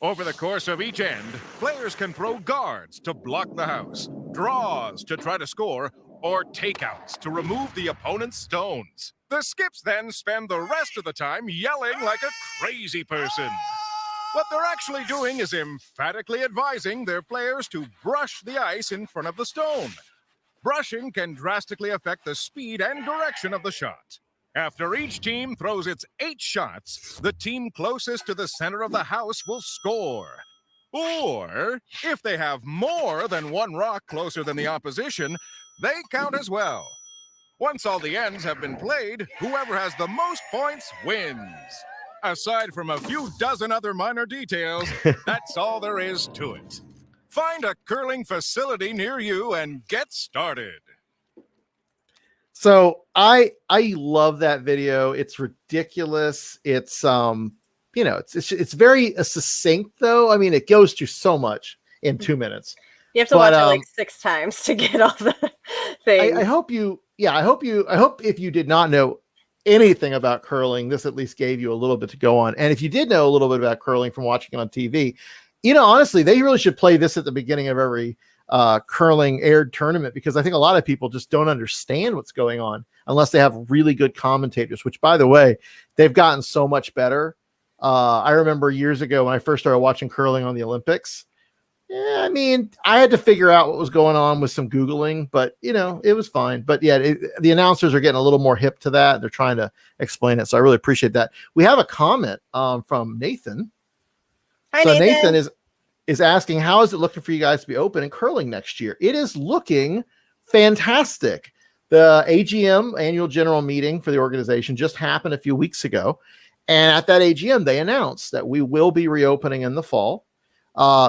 Over the course of each end, players can throw guards to block the house, draws to try to score, or takeouts to remove the opponent's stones. The skips then spend the rest of the time yelling like a crazy person. What they're actually doing is emphatically advising their players to brush the ice in front of the stone. Brushing can drastically affect the speed and direction of the shot. After each team throws its 8 shots, the team closest to the center of the house will score. Or, if they have more than one rock closer than the opposition, they count as well. Once all the ends have been played, whoever has the most points wins. Aside from a few dozen other minor details, that's all there is to it. Find a curling facility near you and get started. So I love that video. It's ridiculous. It's it's very succinct though. I mean, it goes through so much in 2 minutes. You have to watch it like 6 times to get all the things. I hope if you did not know anything about curling, this at least gave you a little bit to go on. And if you did know a little bit about curling from watching it on TV, honestly, they really should play this at the beginning of every curling aired tournament, because I think a lot of people just don't understand what's going on unless they have really good commentators, which, by the way, they've gotten so much better. I remember years ago when I first started watching curling on the Olympics. I mean, I had to figure out what was going on with some Googling, but it was fine. But yeah, the announcers are getting a little more hip to that. They're trying to explain it. So I really appreciate that. We have a comment from Nathan. Hi, so Nathan is asking, how is it looking for you guys to be open in curling next year? It is looking fantastic. The AGM, annual general meeting for the organization, just happened a few weeks ago. And at that AGM, they announced that we will be reopening in the fall.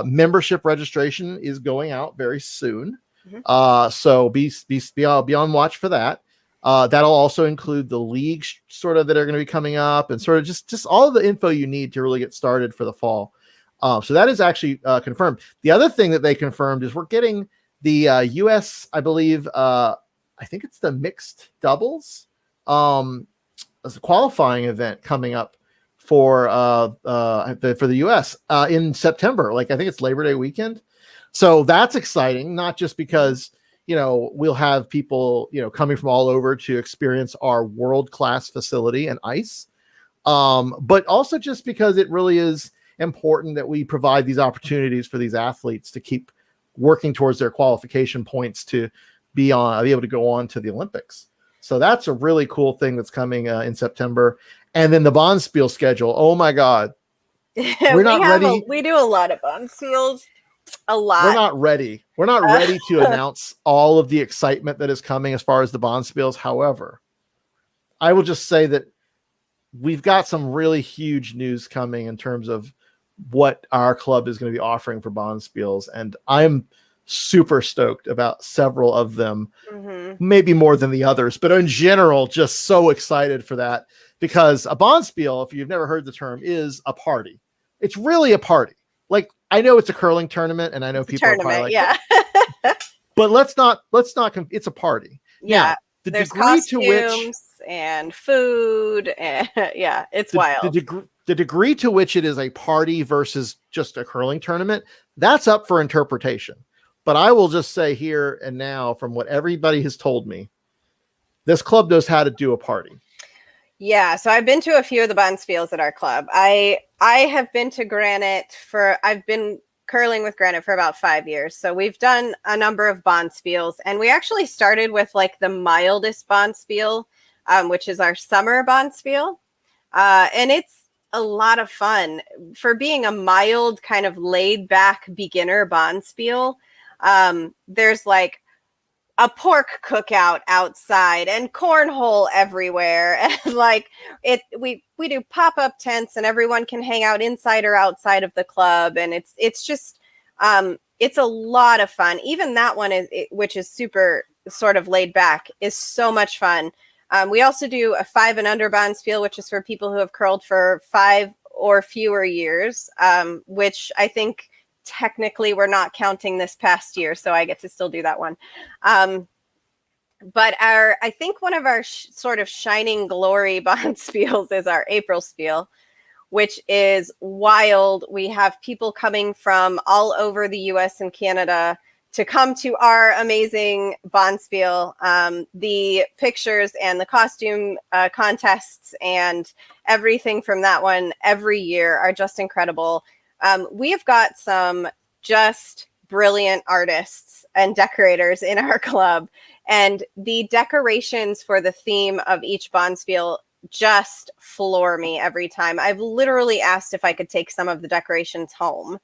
Membership registration is going out very soon. Mm-hmm. So be on watch for that. That'll also include the leagues sort of that are going to be coming up, and sort of just all of the info you need to really get started for the fall. So that is actually confirmed. The other thing that they confirmed is we're getting the US, I believe, I think it's the mixed doubles as a qualifying event coming up for the US in September. Like, I think it's Labor Day weekend. So that's exciting, not just because, we'll have people, coming from all over to experience our world-class facility and ice, but also just because it really is important that we provide these opportunities for these athletes to keep working towards their qualification points to be able to go on to the Olympics. So that's a really cool thing that's coming in September. And then the Bonspiel schedule. Oh my God. We're not ready. We do a lot of Bonspiels. A lot. We're not ready. We're not ready to announce all of the excitement that is coming as far as the Bonspiels. However, I will just say that we've got some really huge news coming in terms of what our club is going to be offering for Bonspiels. And I'm super stoked about several of them, maybe more than the others, but in general, just so excited for that, because a Bonspiel, if you've never heard the term, is a party. It's really a party. Like, I know it's a curling tournament, and I know people are probably like, yeah. But let's not, it's a party. Yeah. Now, the there's degree costumes to which and food, and yeah, it's wild. The degree to which it is a party versus just a curling tournament, that's up for interpretation. But I will just say here and now, from what everybody has told me, this club knows how to do a party. Yeah, so I've been to a few of the Bonspiels at our club. I have been to Granite I've been curling with Granite for about 5 years. So we've done a number of Bonspiels, and we actually started with like the mildest Bonspiel, which is our summer Bonspiel. And it's a lot of fun for being a mild, kind of laid back beginner Bonspiel. There's like a pork cookout outside and cornhole everywhere. And like we do pop-up tents, and everyone can hang out inside or outside of the club. And it's just, it's a lot of fun. Even that one which is super sort of laid back, is so much fun. We also do a 5 and under Bonspiel, which is for people who have curled for 5 or fewer years, which I think technically we're not counting this past year, so I get to still do that one. But I think one of our sort of shining glory Bonspiels is our April Spiel, which is wild. We have people coming from all over the US and Canada to come to our amazing Bonspiel. The pictures and the costume contests and everything from that one every year are just incredible. We have got some just brilliant artists and decorators in our club, and the decorations for the theme of each Bonspiel just floor me every time. I've literally asked if I could take some of the decorations home.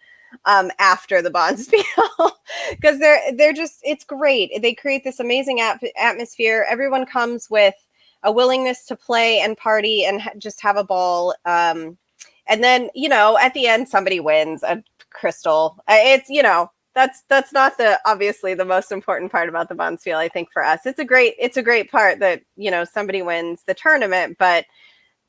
after the Bonspiel because they're just, it's great. They create this amazing atmosphere. Everyone comes with a willingness to play and party and just have a ball. And then, at the end, somebody wins a crystal. It's, that's not obviously the most important part about the Bonspiel. I think for us, it's a great part that, somebody wins the tournament, but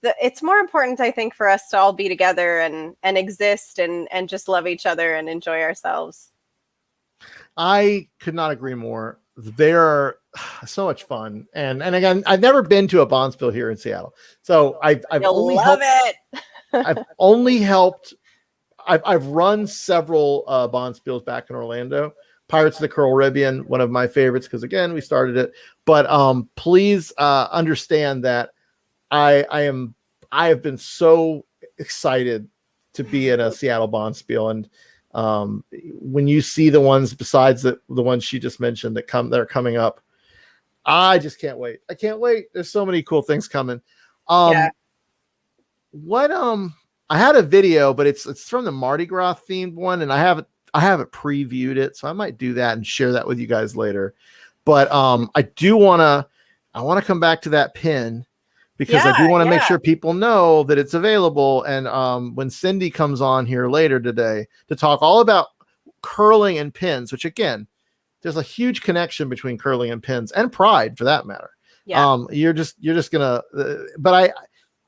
it's more important, I think, for us to all be together and exist and just love each other and enjoy ourselves. I could not agree more. They're so much fun. And again, I've never been to a Bonspiel here in Seattle. So I've only love it. I've only helped. I've run several Bonspiels back in Orlando. Pirates of the Caribbean, one of my favorites, because again, we started it. But please understand that I have been so excited to be at a Seattle Bonspiel, and when you see the ones besides the ones she just mentioned that are coming up, I just can't wait. I can't wait. There's so many cool things coming. Yeah. What I had a video, but it's from the Mardi Gras themed one, and I haven't previewed it, so I might do that and share that with you guys later. But I want to come back to that pin because I do want to make sure people know that it's available. And when Cindy comes on here later today to talk all about curling and pins, which again, there's a huge connection between curling and pins and pride for that matter. Yeah. You're just gonna, but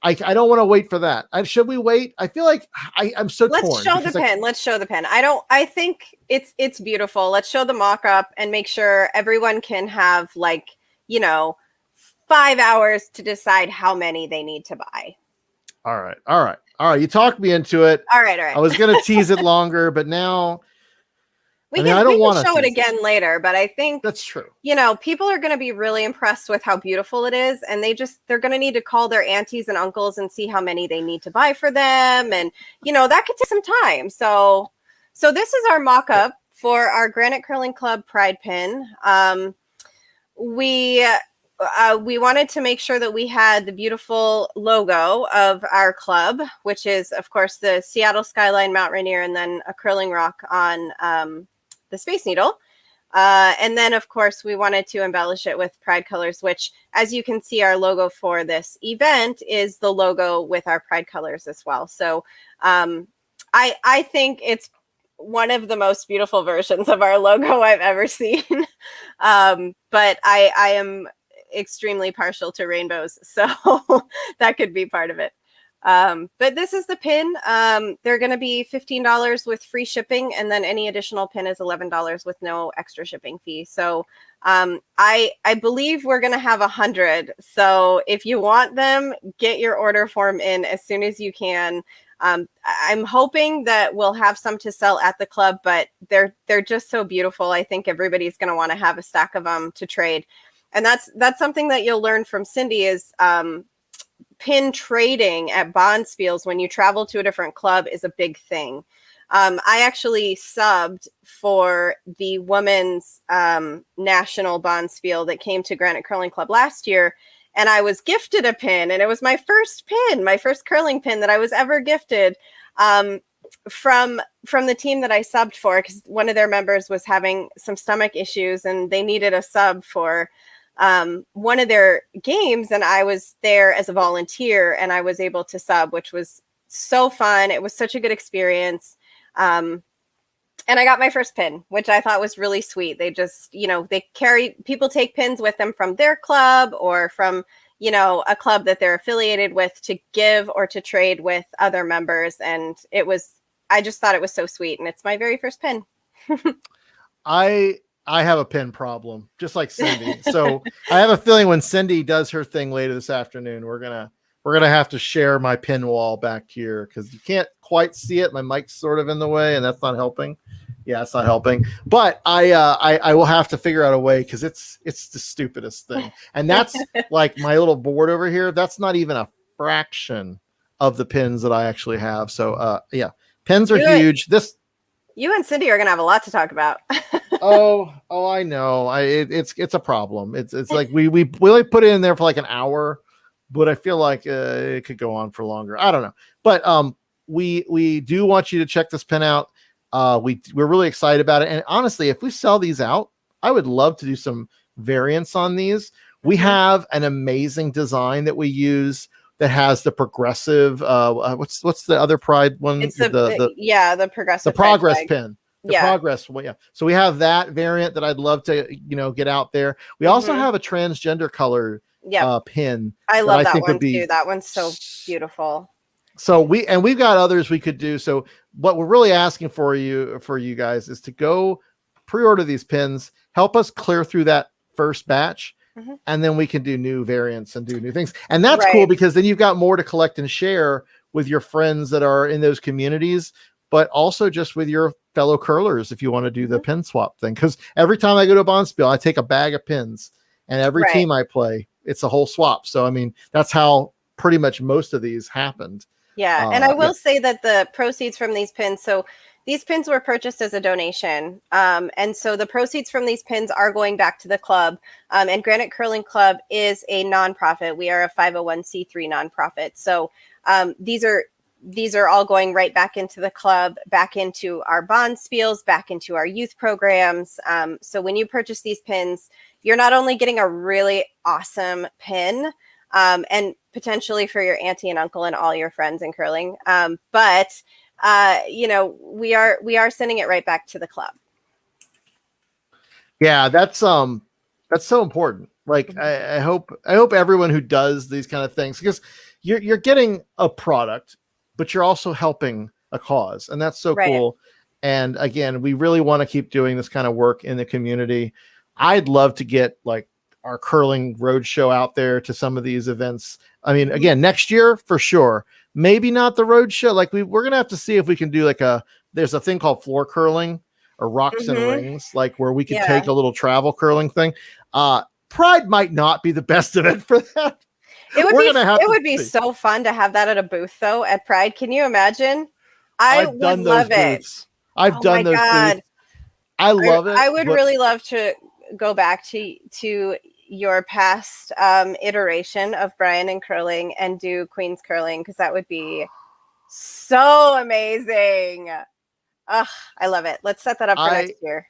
I don't want to wait for that. Should we wait? I feel like I'm so torn. Let's show the pin. I think it's beautiful. Let's show the mock-up and make sure everyone can have 5 hours to decide how many they need to buy. All right. You talked me into it. All right. I was going to tease it longer, but now we can show it again later, but I think that's true. People are going to be really impressed with how beautiful it is. And they're going to need to call their aunties and uncles and see how many they need to buy for them. And, that could take some time. So this is our mock-up for our Granite Curling Club Pride pin. We wanted to make sure that we had the beautiful logo of our club, which is, of course, the Seattle Skyline Mount Rainier, and then a curling rock on the Space Needle. And then, of course, we wanted to embellish it with Pride colors, which, as you can see, our logo for this event is the logo with our Pride colors as well. So I think it's one of the most beautiful versions of our logo I've ever seen. But I am extremely partial to rainbows, so that could be part of it. But this is the pin. They're going to be $15 with free shipping, and then any additional pin is $11 with no extra shipping fee. So I believe we're going to have 100. So if you want them, get your order form in as soon as you can. I'm hoping that we'll have some to sell at the club, but they're just so beautiful. I think everybody's going to want to have a stack of them to trade. And that's something that you'll learn from Cindy is pin trading at Bonspiels when you travel to a different club is a big thing. I actually subbed for the women's national Bonspiel that came to Granite Curling Club last year, and I was gifted a pin, and it was my first curling pin that I was ever gifted from the team that I subbed for, because one of their members was having some stomach issues and they needed a sub for one of their games, and I was there as a volunteer and I was able to sub, which was so fun. It was such a good experience. And I got my first pin, which I thought was really sweet. They just, people take pins with them from their club or from, a club that they're affiliated with to give or to trade with other members. And I just thought it was so sweet. And it's my very first pin. I have a pin problem, just like Cindy. So I have a feeling when Cindy does her thing later this afternoon, we're gonna have to share my pin wall back here because you can't quite see it. My mic's sort of in the way, and that's not helping. Yeah, it's not helping. But I will have to figure out a way because it's the stupidest thing. And that's like my little board over here. That's not even a fraction of the pins that I actually have. So yeah, pins are huge. You and Cindy are gonna have a lot to talk about. oh, I know. It's a problem. It's like we only put it in there for like an hour, but I feel like it could go on for longer. I don't know. But we do want you to check this pin out. We're really excited about it. And honestly, if we sell these out, I would love to do some variants on these. We have an amazing design that we use that has the progressive. What's the other Pride one? It's the The progressive pride progress flag. pin. The Yeah. progress. Well, yeah. So we have that variant that I'd love to, get out there. We also have a transgender color pin. I love that think one would be too. That one's so beautiful. So we've got others we could do. So what we're really asking for you guys is to go pre-order these pins, help us clear through that first batch, and then we can do new variants and do new things. And that's cool because then you've got more to collect and share with your friends that are in those communities, but also just with your fellow curlers if you want to do the pin swap thing. Because every time I go to a Bonspiel, I take a bag of pins, and every team I play, it's a whole swap. So I mean, that's how pretty much most of these happened. Yeah, and I will say that the proceeds from these pins, so these pins were purchased as a donation. And so the proceeds from these pins are going back to the club. And Granite Curling Club is a nonprofit. We are a 501c3 nonprofit. So these are all going right back into the club, back into our Bonspiels, back into our youth programs. So when you purchase these pins, you're not only getting a really awesome pin, and potentially for your auntie and uncle and all your friends in curling. But we are sending it right back to the club. Yeah, that's so important. Like I hope everyone who does these kind of things, because you're getting a product, but you're also helping a cause, and that's so cool. And again, we really want to keep doing this kind of work in the community. I'd love to get like our curling roadshow out there to some of these events. I mean, again, next year for sure. Maybe not the roadshow. Like we're gonna have to see if we can do like there's a thing called floor curling or rocks and rings, like where we could take a little travel curling thing. Pride might not be the best event for that. It would be so fun to have that at a booth though at Pride. Can you imagine? I would love it. I've done those booths. I love it. I would really love to go back to your past iteration of Brian and curling and do Queen's curling, because that would be so amazing. Ugh, I love it. Let's set that up for next year.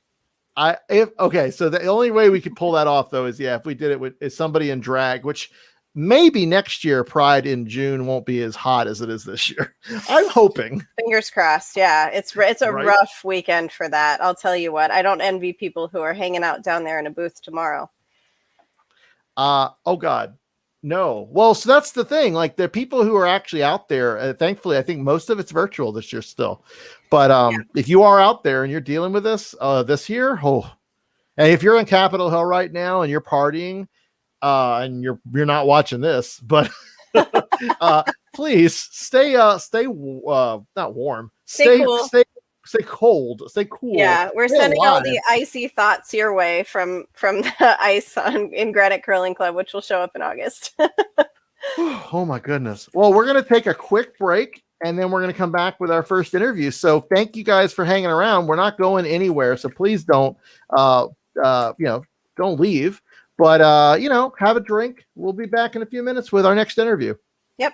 So the only way we could pull that off though is if we did it with somebody in drag, which maybe next year Pride in June won't be as hot as it is this year. I'm hoping. Fingers crossed. Yeah, it's a rough weekend for that. I'll tell you what. I don't envy people who are hanging out down there in a booth tomorrow. Oh God, no. Well, so that's the thing. Like the people who are actually out there, thankfully, I think most of it's virtual this year still. But if you are out there and you're dealing with this year, and if you're in Capitol Hill right now and you're partying, and you're not watching this, but please stay not warm, stay cool. Stay cold, stay cool. Yeah, we're sending all the icy thoughts your way from the ice in Granite Curling Club, which will show up in August. Oh my goodness. Well, we're going to take a quick break and then we're going to come back with our first interview. So thank you guys for hanging around. We're not going anywhere, so please don't don't leave. But have a drink. We'll be back in a few minutes with our next interview. Yep.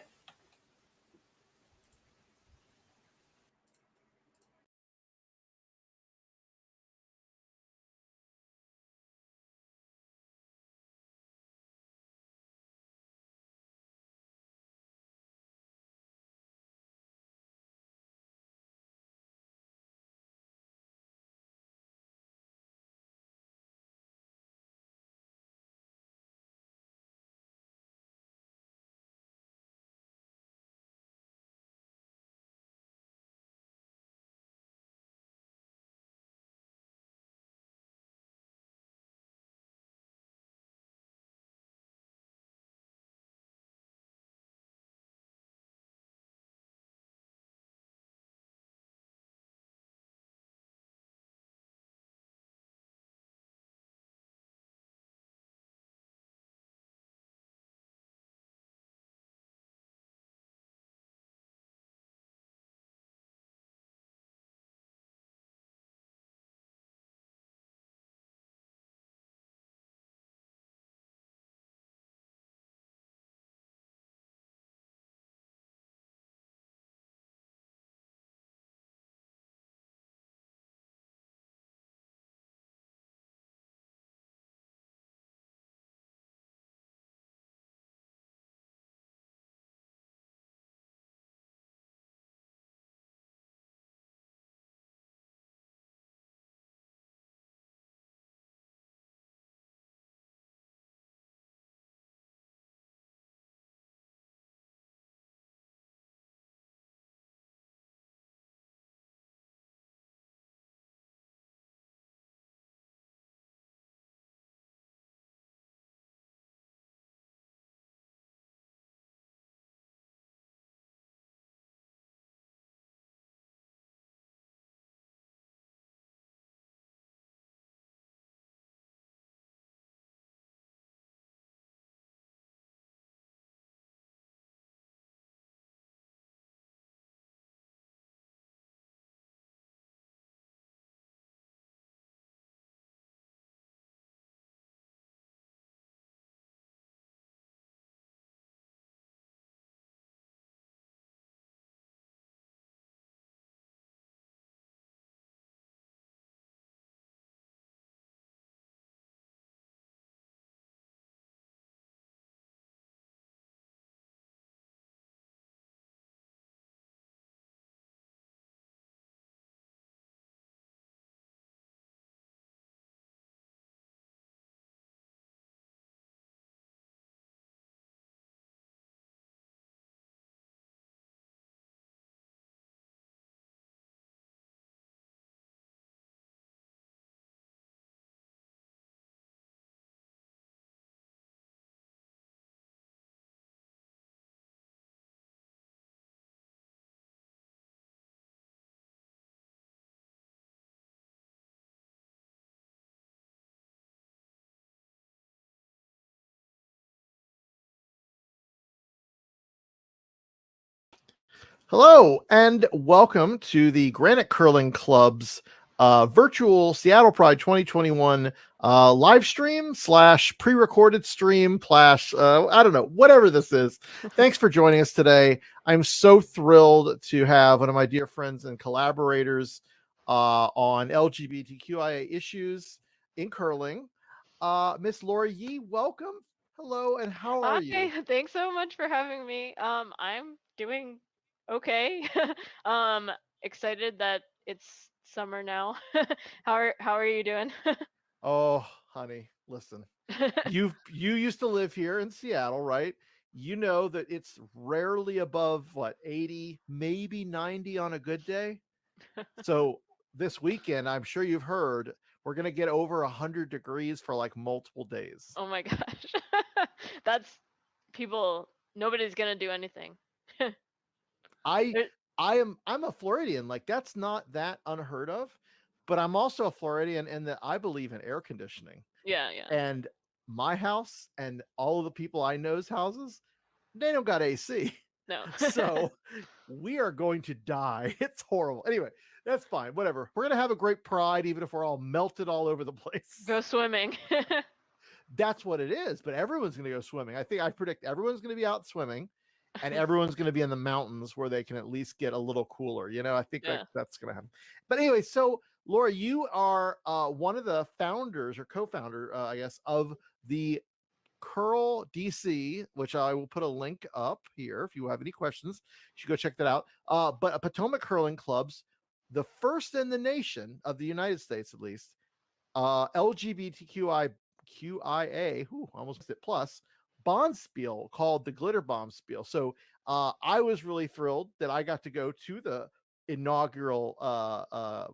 Hello, and welcome to the Granite Curling Club's virtual Seattle Pride 2021 live stream slash pre-recorded stream slash I don't know, whatever this is. Thanks for joining us today. I'm so thrilled to have one of my dear friends and collaborators on LGBTQIA issues in curling, Miss Laura Yee. Welcome. Hello, and how are Hi, you? thanks so much for having me. I'm doing okay. Um, Excited that it's summer now. How are you doing? Oh, honey, listen. You used to live here in Seattle, right? You know that it's rarely above what 80, maybe 90 on a good day. So this weekend, I'm sure you've heard we're gonna get over 100 degrees for like multiple days. Oh my gosh. That's people, nobody's gonna do anything. I There- I'm a Floridian, like that's not that unheard of, but I'm also a Floridian in that I believe in air conditioning. yeah, yeah. And my house and all of the people I know's houses, they don't got AC. No. So we are going to die. It's horrible. Anyway, that's fine. Whatever. We're gonna have a great pride, even if we're all melted all over the place. Go swimming. That's what it is. But everyone's gonna go swimming. I predict everyone's gonna be out swimming, and everyone's gonna be in the mountains where they can at least get a little cooler. I think like Yeah. that's gonna happen. But anyway, so Laura, you are one of the founders or co-founder, I guess, of the Curl DC, which I will put a link up here. If you have any questions, you should go check that out. But a Potomac Curling Club's the first in the nation of the United States, at least, LGBTQIA, almost missed it, plus bond spiel called the Glitter Bomb Spiel. So I was really thrilled that I got to go to the inaugural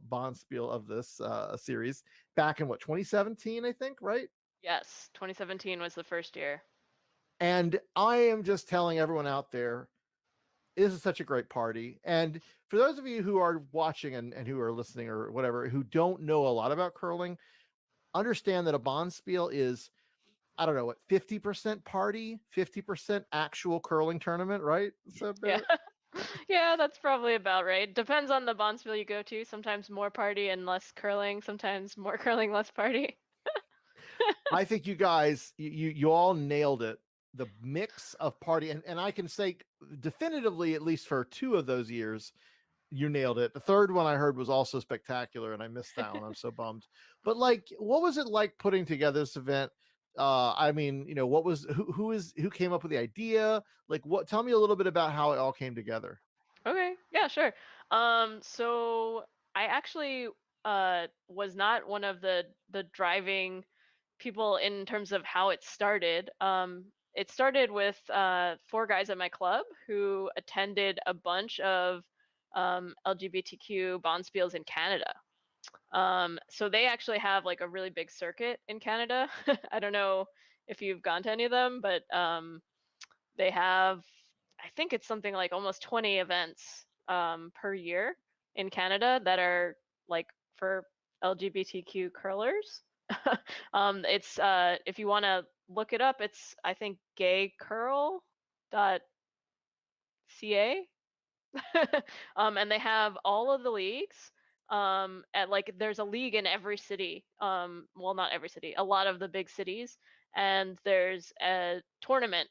bond spiel of this series back in what 2017, I think, right? Yes, 2017 was the first year. And I am just telling everyone out there, this is such a great party. And for those of you who are watching and who are listening or whatever, who don't know a lot about curling, understand that a Bonspiel is, I don't know, what, 50% party, 50% actual curling tournament, right? So Yeah. Yeah, that's probably about right. Depends on the bonspiel you go to. Sometimes more party and less curling, sometimes more curling, less party. I think you guys, you all nailed it. The mix of party, and I can say definitively, at least for 2 of those years, you nailed it. The third one I heard was also spectacular, and I missed that one. I'm so bummed. But like, what was it like putting together this event? I mean, what was who came up with the idea? Like, what? Tell me a little bit about how it all came together. Okay, yeah, sure. So I actually was not one of the driving people in terms of how it started. It started with four guys at my club who attended a bunch of LGBTQ bonspiels in Canada. So they actually have like a really big circuit in Canada. I don't know if you've gone to any of them, but they have, I think it's something like almost 20 events per year in Canada that are like for LGBTQ curlers. It's if you want to look it up, it's I think gaycurl.ca. And they have all of the leagues. At like there's a league in every city. Well, not every city, a lot of the big cities, and there's a tournament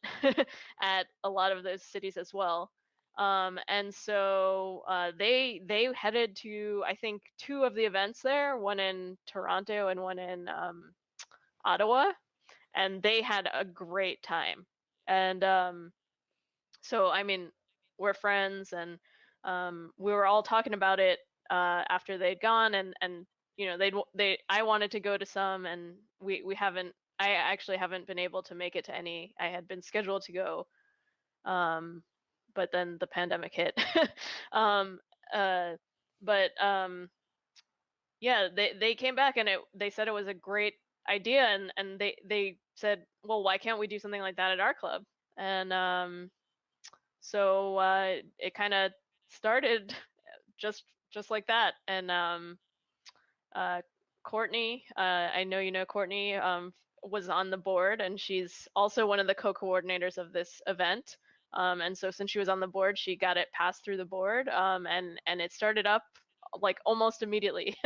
at a lot of those cities as well. And so they headed to I think two of the events there, one in Toronto and one in Ottawa, and they had a great time. And so I mean, we're friends, and we were all talking about it after they'd gone, and they I wanted to go to some, and we haven't. I actually haven't been able to make it to any. I had been scheduled to go, um, but then the pandemic hit. um, uh, but yeah, they came back, and they said it was a great idea, and they said, well, why can't we do something like that at our club? And so it kind of started just like that. And uh, Courtney, I know you know Courtney, was on the board, and she's also one of the co-coordinators of this event. And so since she was on the board, she got it passed through the board, and it started up like almost immediately.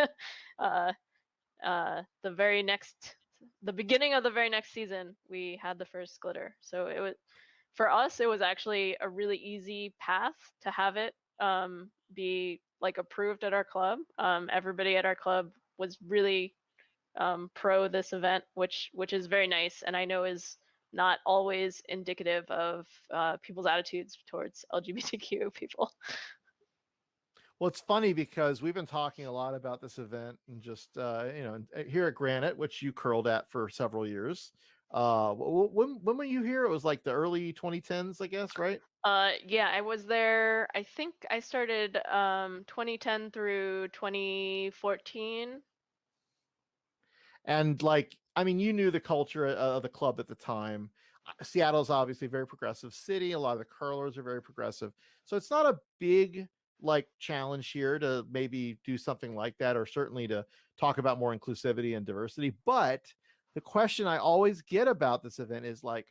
The beginning of the very next season, we had the first glitter. So it was, for us, it was actually a really easy path to have it be like approved at our club. Everybody at our club was really pro this event, which is very nice, and I know is not always indicative of people's attitudes towards LGBTQ people. Well, it's funny because we've been talking a lot about this event and just here at Granite, which you curled at for several years. When were you here? It was like the early 2010s, I guess, right? Yeah, I was there. I think I started 2010 through 2014. And like, I mean, you knew the culture of the club at the time. Seattle's obviously a very progressive city. A lot of the curlers are very progressive. So it's not a big like challenge here to maybe do something like that, or certainly to talk about more inclusivity and diversity. But the question I always get about this event is like,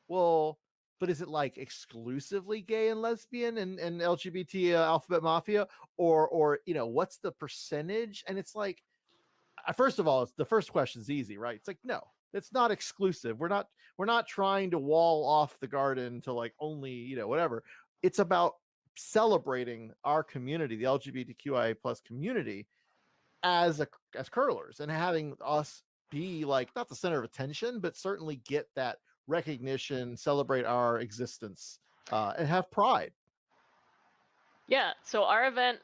well, but is it like exclusively gay and lesbian and LGBT alphabet mafia, or what's the percentage? And it's like, first of all, it's the first question is easy, right? It's like, no, it's not exclusive. We're not trying to wall off the garden to like only, whatever. It's about celebrating our community, the LGBTQIA plus community, as curlers, and having us be like not the center of attention, but certainly get that recognition, celebrate our existence, and have pride. Yeah, so our event,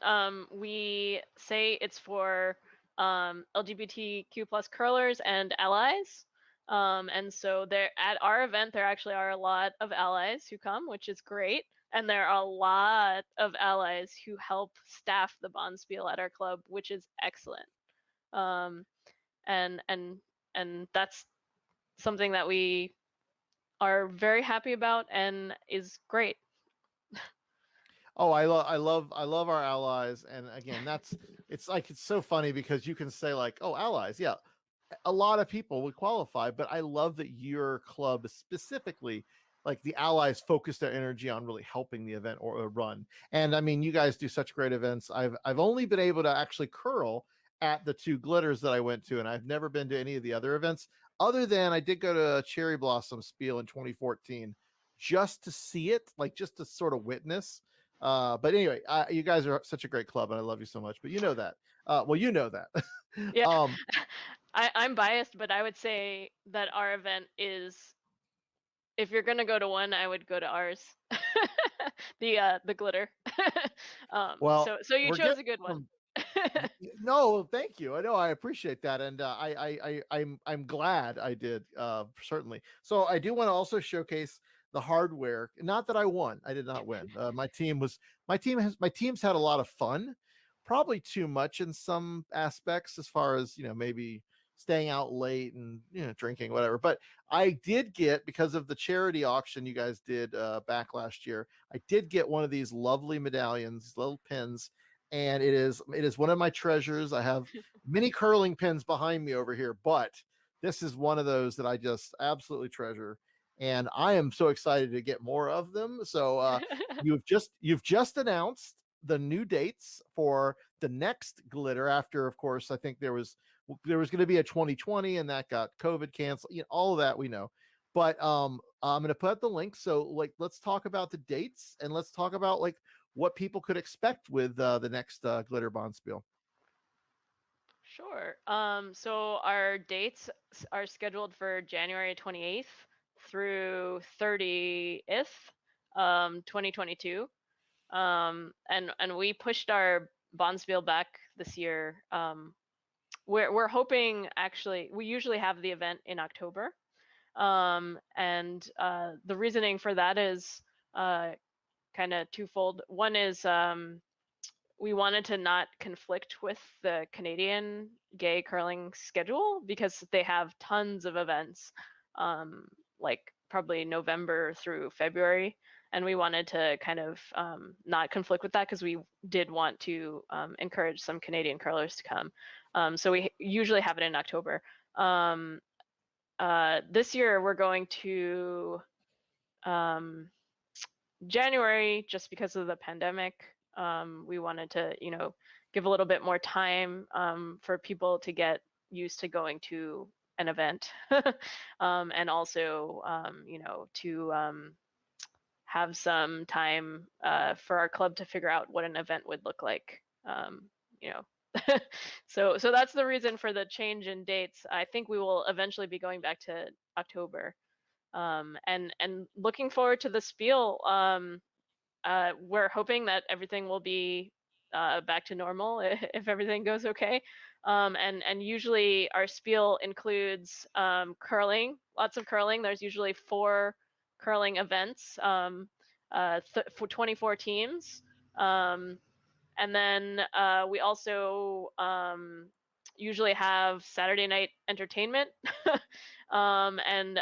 we say it's for LGBTQ plus curlers and allies. And so there at our event, there actually are a lot of allies who come, which is great. And there are a lot of allies who help staff the Bonspiel at our club, which is excellent. And that's something that we are very happy about and is great. Oh, I love our allies, and again, it's so funny because you can say like, oh, allies, yeah, a lot of people would qualify, but I love that your club specifically, like the allies, focus their energy on really helping the event or run. And I mean, you guys do such great events. I've only been able to actually curl at the 2 glitters that I went to, and I've never been to any of the other events, other than I did go to Cherry Blossom Spiel in 2014 just to see it, like just to sort of witness. But anyway, you guys are such a great club, and I love you so much. But you know that. Well, you know that. Yeah. I'm biased, but I would say that our event is, if you're gonna go to one, I would go to ours. The glitter. Well, so you chose a good one. No, thank you. I know, I appreciate that, and I'm glad I did. Certainly. So I do want to also showcase the hardware. Not that I won. I did not win. My team's had a lot of fun. Probably too much in some aspects, as far as maybe staying out late and drinking, whatever. But I did get, because of the charity auction you guys did back last year, I did get one of these lovely medallions, these little pins, and it is one of my treasures. I have many curling pins behind me over here, but this is one of those that I just absolutely treasure, and I am so excited to get more of them. So you've just announced the new dates for the next glitter, after, of course, I think there was going to be a 2020, and that got COVID canceled. All of that we know. But I'm going to put up the link. So like, let's talk about the dates, and let's talk about like what people could expect with the next glitter Bonspiel. Sure. So our dates are scheduled for January 28th through 30th, 2022. And we pushed our Bonspiel back this year. We're hoping, actually, we usually have the event in October. And the reasoning for that is kind of twofold. One is we wanted to not conflict with the Canadian gay curling schedule, because they have tons of events, like probably November through February. And we wanted to kind of not conflict with that, because we did want to encourage some Canadian curlers to come. So we usually have it in October. This year we're going to January, just because of the pandemic, we wanted to, give a little bit more time for people to get used to going to an event, and also, to have some time for our club to figure out what an event would look like. You know, so that's the reason for the change in dates. I think we will eventually be going back to October, and looking forward to the spiel. We're hoping that everything will be back to normal if everything goes okay. And usually our spiel includes curling, lots of curling. There's usually 4 curling events for 24 teams. And then we also usually have Saturday night entertainment and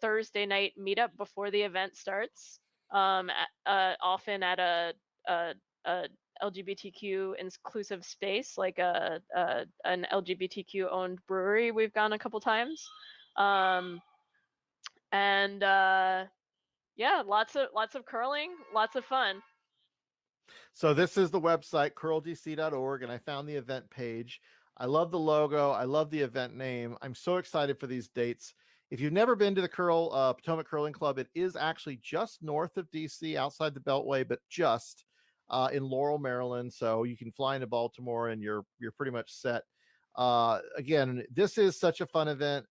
Thursday night meetup before the event starts, often at a LGBTQ inclusive space, like an LGBTQ owned brewery. We've gone a couple times, and yeah, lots of curling, lots of fun. So this is the website, curldc.org, and I found the event page. I love the logo. I love the event name. I'm so excited for these dates. If you've never been to the Potomac Curling Club, it is actually just north of DC, outside the Beltway, but just in Laurel, Maryland. So you can fly into Baltimore and you're pretty much set. Again, this is such a fun event.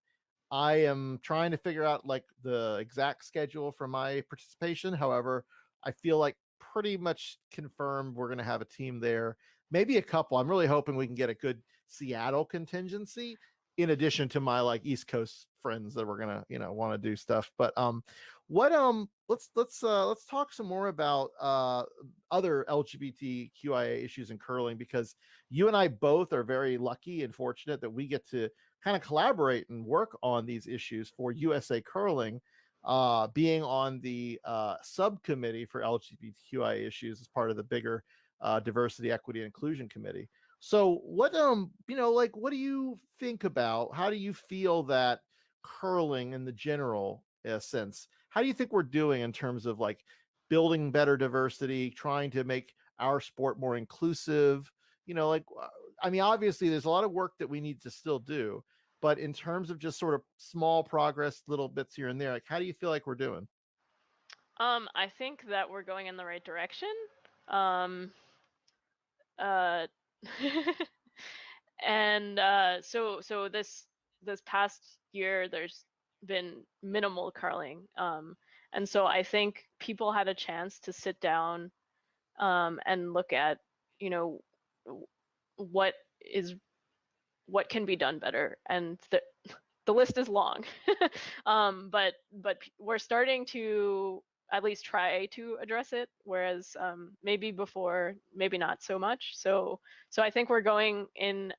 I am trying to figure out like the exact schedule for my participation. However, I feel like pretty much confirmed we're going to have a team there, maybe a couple. I'm really hoping we can get a good Seattle contingency in addition to my like East Coast friends that we're going to, want to do stuff. But let's talk some more about other LGBTQIA issues in curling, because you and I both are very lucky and fortunate that we get to kind of collaborate and work on these issues for USA Curling, being on the subcommittee for LGBTQI issues as part of the bigger diversity, equity, and inclusion committee. So what, what do you think about, how do you feel that curling in the general sense, how do you think we're doing in terms of like building better diversity, trying to make our sport more inclusive? I mean, obviously there's a lot of work that we need to still do, but in terms of just sort of small progress, little bits here and there, like how do you feel like we're doing? I think that we're going in the right direction. Uh, and so this past year, there's been minimal curling, and so I think people had a chance to sit down and look at, what can be done better, and the list is long. But we're starting to at least try to address it, whereas maybe before, maybe not so much. So I think we're going in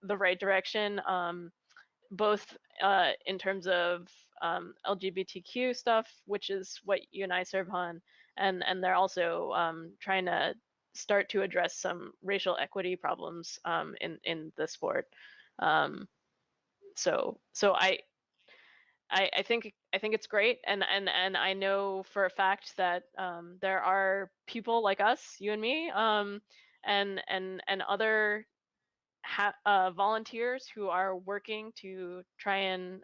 the right direction, both in terms of LGBTQ stuff, which is what you and I serve on, and they're also trying to start to address some racial equity problems in the sport. So I think it's great, and I know for a fact that there are people like us, you and me, and other volunteers who are working to try and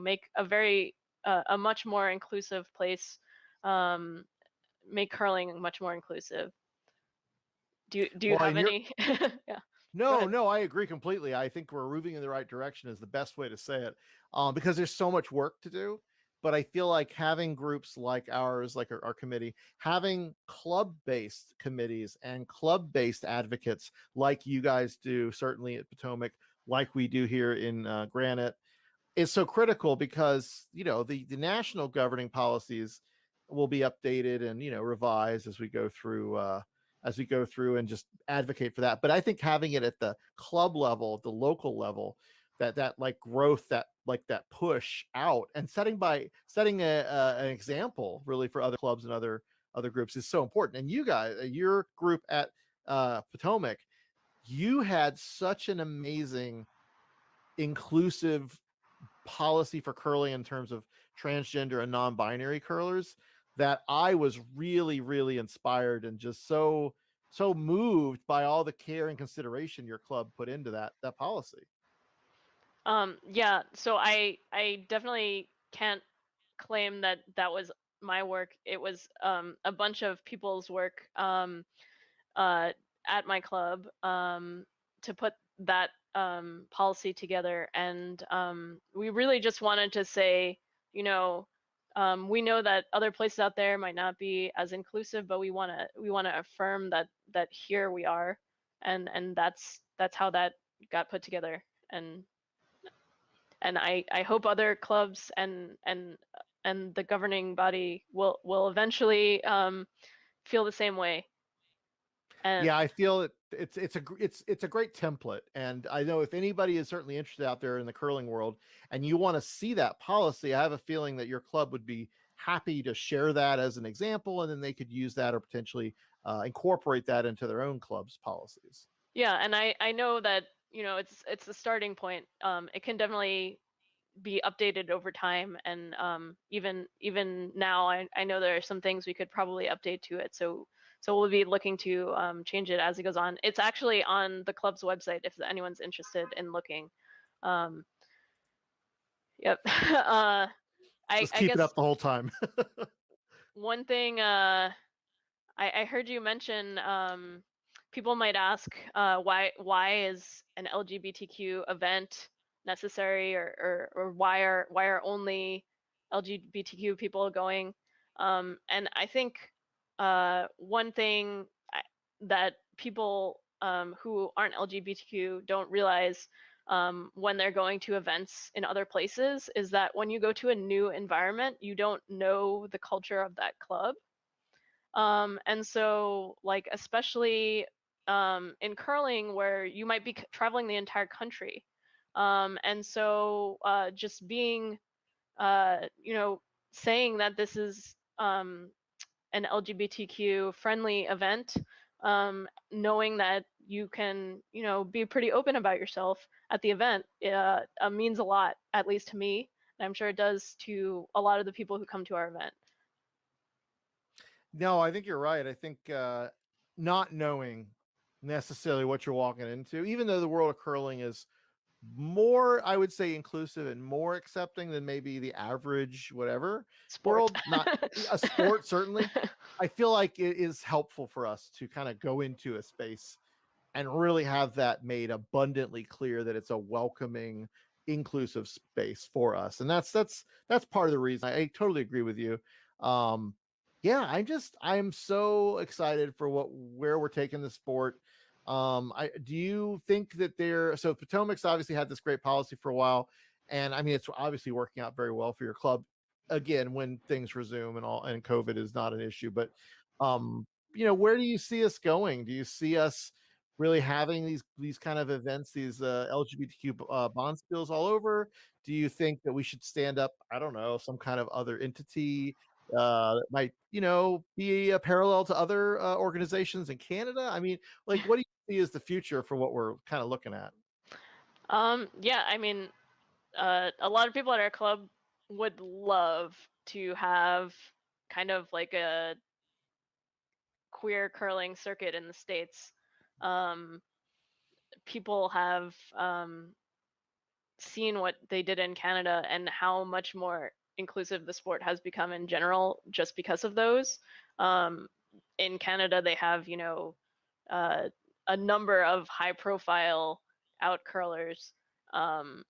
make a much more inclusive place, make curling much more inclusive. Do you Well, have any? Yeah. No, I agree completely. I think we're moving in the right direction is the best way to say it, because there's so much work to do. But I feel like having groups like ours, like our committee, having club-based committees and club-based advocates like you guys do, certainly at Potomac, like we do here in Granite, is so critical, because the national governing policies will be updated and revised as we go through and just advocate for that. But I think having it at the club level, the local level, that like growth, that like that push out, and setting an example really for other clubs and other groups is so important. And you guys, your group at Potomac, you had such an amazing inclusive policy for curling in terms of transgender and non-binary curlers that I was really, really inspired and just so moved by all the care and consideration your club put into that policy. Yeah, so I definitely can't claim that that was my work. It was a bunch of people's work uh, at my club to put that policy together, and we really just wanted to say, you know, we know that other places out there might not be as inclusive, but we want to affirm that here we are, and that's how that got put together, and I hope other clubs and the governing body will eventually feel the same way. And Yeah, I feel it's a great template, and I know if anybody is certainly interested out there in the curling world, and you want to see that policy, I have a feeling that your club would be happy to share that as an example, and then they could use that or potentially incorporate that into their own club's policies. yeah, and I know that it's the starting point. It can definitely be updated over time, and even now I know there are some things we could probably update to it. So we'll be looking to change it as it goes on. It's actually on the club's website if anyone's interested in looking. Um, yep. Just I keep it guess up the whole time. one thing I heard you mention, people might ask, why is an LGBTQ event necessary, or why are only LGBTQ people going? And I think one thing that people who aren't LGBTQ don't realize when they're going to events in other places is that when you go to a new environment, you don't know the culture of that club. And so, like, especially in curling, where you might be traveling the entire country. And so, just being, saying that this is an LGBTQ friendly event, knowing that you can, be pretty open about yourself at the event, means a lot, at least to me. And I'm sure it does to a lot of the people who come to our event. No, I think you're right. I think not knowing necessarily what you're walking into, even though the world of curling is more, I would say, inclusive and more accepting than maybe the average whatever Sport. world, not a sport, certainly. I feel like it is helpful for us to kind of go into a space and really have that made abundantly clear that it's a welcoming, inclusive space for us. And that's part of the reason. I totally agree with you. Um, yeah, I'm so excited for where we're taking the sport. I do you think that so Potomac's obviously had this great policy for a while, and I mean it's obviously working out very well for your club. Again, when things resume and COVID is not an issue, but um, where do you see us going? Do you see us really having these kind of events, these LGBTQ bond spills all over? Do you think that we should stand up, I don't know, some kind of other entity that might, be a parallel to other organizations in Canada? I mean, like, what do you see as the future for what we're kind of looking at? Yeah, I mean, a lot of people at our club would love to have kind of like a queer curling circuit in the States. Um, People have seen what they did in Canada and how much more inclusive the sport has become in general just because of those. Um, in Canada, they have, uh, a number of high profile out curlers. Um,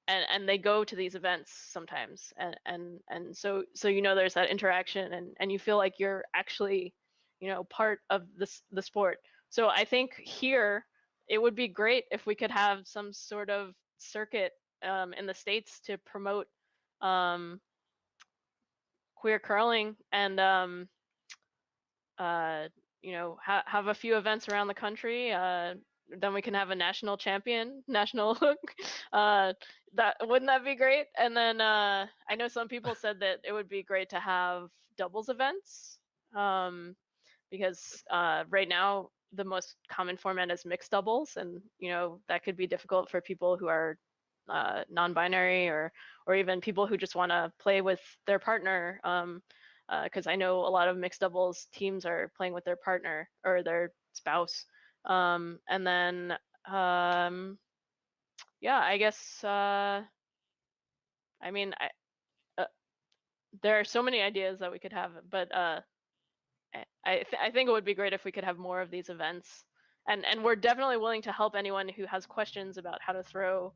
and they go to these events sometimes, and so there's that interaction, and you feel like you're actually part of the sport. So I think here it would be great if we could have some sort of circuit in the States to promote um, queer curling, and uh, have a few events around the country. Then we can have a national champion, national. That wouldn't that be great? And then I know some people said that it would be great to have doubles events, because right now the most common format is mixed doubles, and that could be difficult for people who are non-binary, or even people who just want to play with their partner. because I know a lot of mixed doubles teams are playing with their partner or their spouse. And then yeah, I guess I mean uh, there are so many ideas that we could have, but I think it would be great if we could have more of these events. And we're definitely willing to help anyone who has questions about how to throw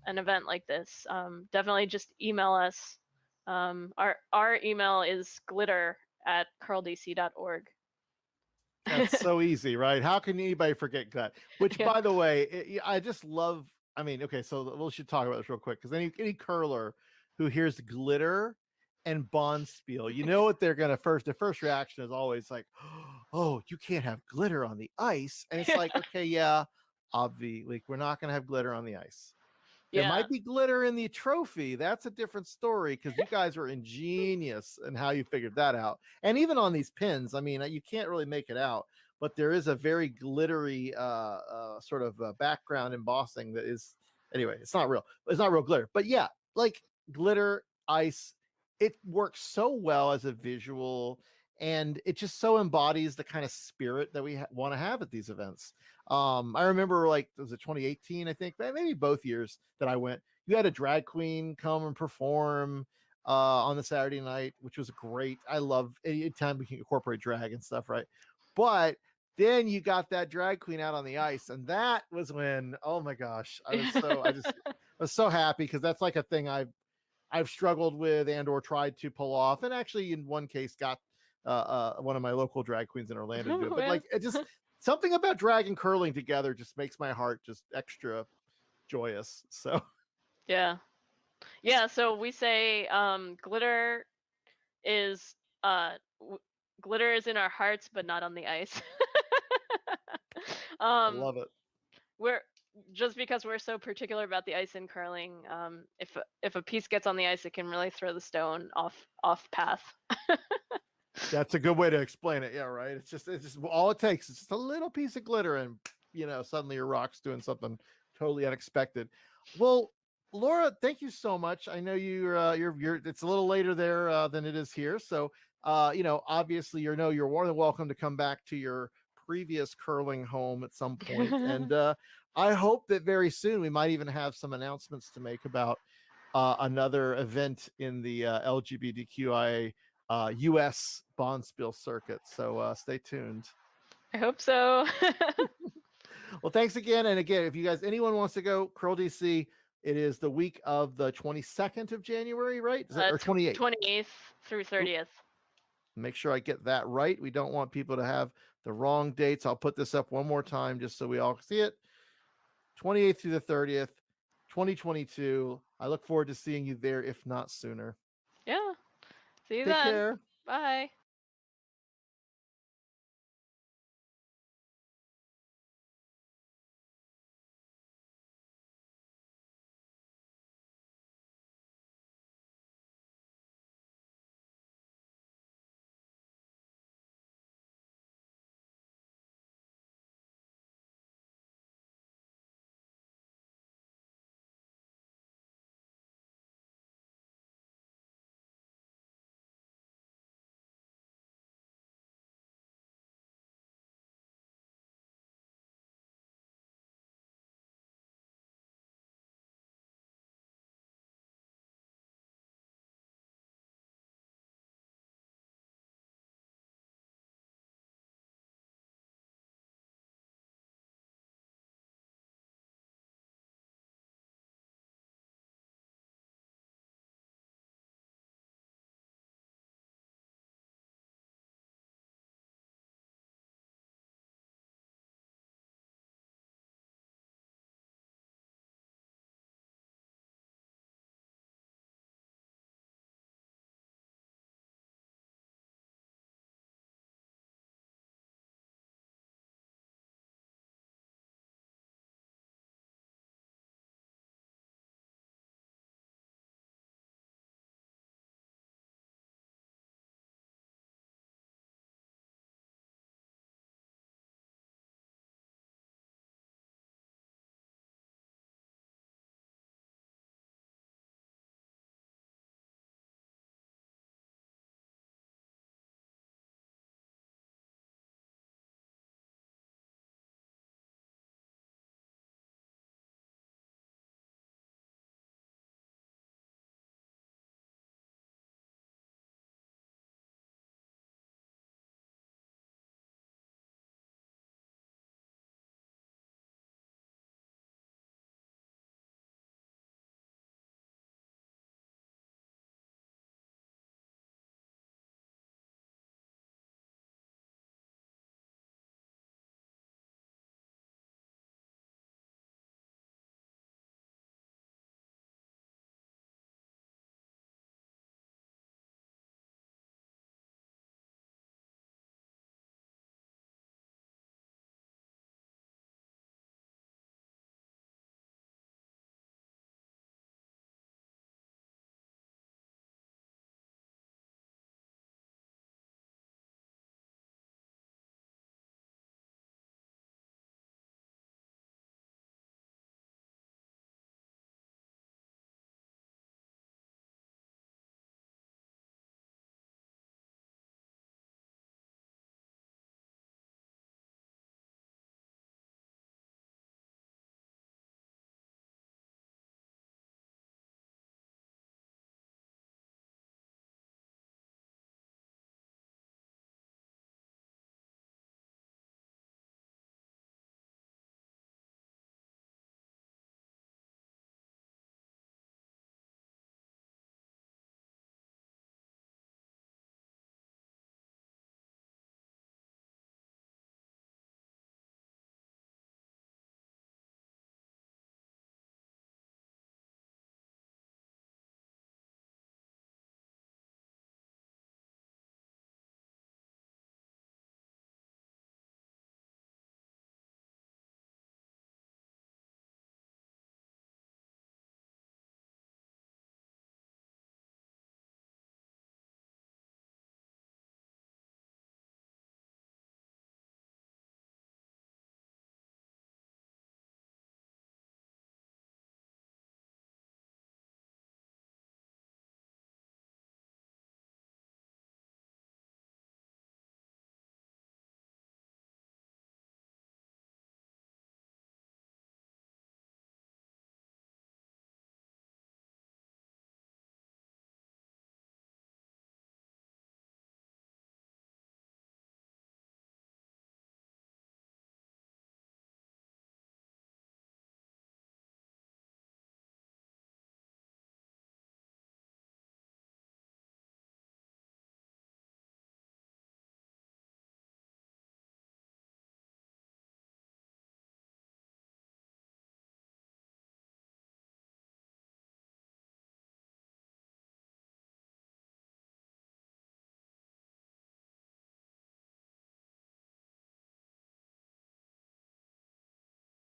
an event like this. Definitely just email us. Our email is glitter@curldc.org. That's so easy, right? How can anybody forget gut? Which, Yeah. by the way, I just love. I mean, okay, so we should talk about this real quick because any curler who hears glitter and bonspiel, you know what they're gonna first. The first reaction is always like, "Oh, you can't have glitter on the ice," and it's like, okay, yeah, obviously, like we're not gonna have glitter on the ice. There Yeah. might be glitter in the trophy. That's a different story because you guys are ingenious in how you figured that out. And even on these pins, I mean, you can't really make it out, but there is a very glittery sort of background embossing that is, anyway, it's not real. It's not real glitter. But yeah, like glitter, ice, it works so well as a visual and it just so embodies the kind of spirit that we want to have at these events. I remember like was it 2018, I think, maybe both years that I went. You had a drag queen come and perform on the Saturday night, which was great. I love anytime we can incorporate drag and stuff, right? But then you got that drag queen out on the ice, and that was when, oh my gosh, I was so happy because that's like a thing I've struggled with and or tried to pull off, and actually in one case got one of my local drag queens in Orlando to do it. But like it just something about drag and curling together just makes my heart just extra joyous. So Yeah. Yeah, so we say glitter is glitter is in our hearts but not on the ice. I um love it. we're just because we're so particular about the ice in curling. If a piece gets on the ice, it can really throw the stone off path. That's a good way to explain it. Yeah, right. It's just all it takes. It's just a little piece of glitter, and suddenly your rock's doing something totally unexpected. Well, Laura, thank you so much. I know you're it's a little later there than it is here. So obviously you're more than welcome to come back to your previous curling home at some point. And I hope that very soon we might even have some announcements to make about another event in the LGBTQIA US Bonspiel circuit. So stay tuned. I hope so. Well, thanks again. And again, if you guys, anyone wants to go, Curl DC, it is the week of the 22nd of January, right? Is it, or 28th? 28th through 30th. Make sure I get that right. We don't want people to have the wrong dates. I'll put this up one more time just so we all see it. 28th through the 30th, 2022. I look forward to seeing you there, if not sooner. Yeah. See you Take then. care. Bye.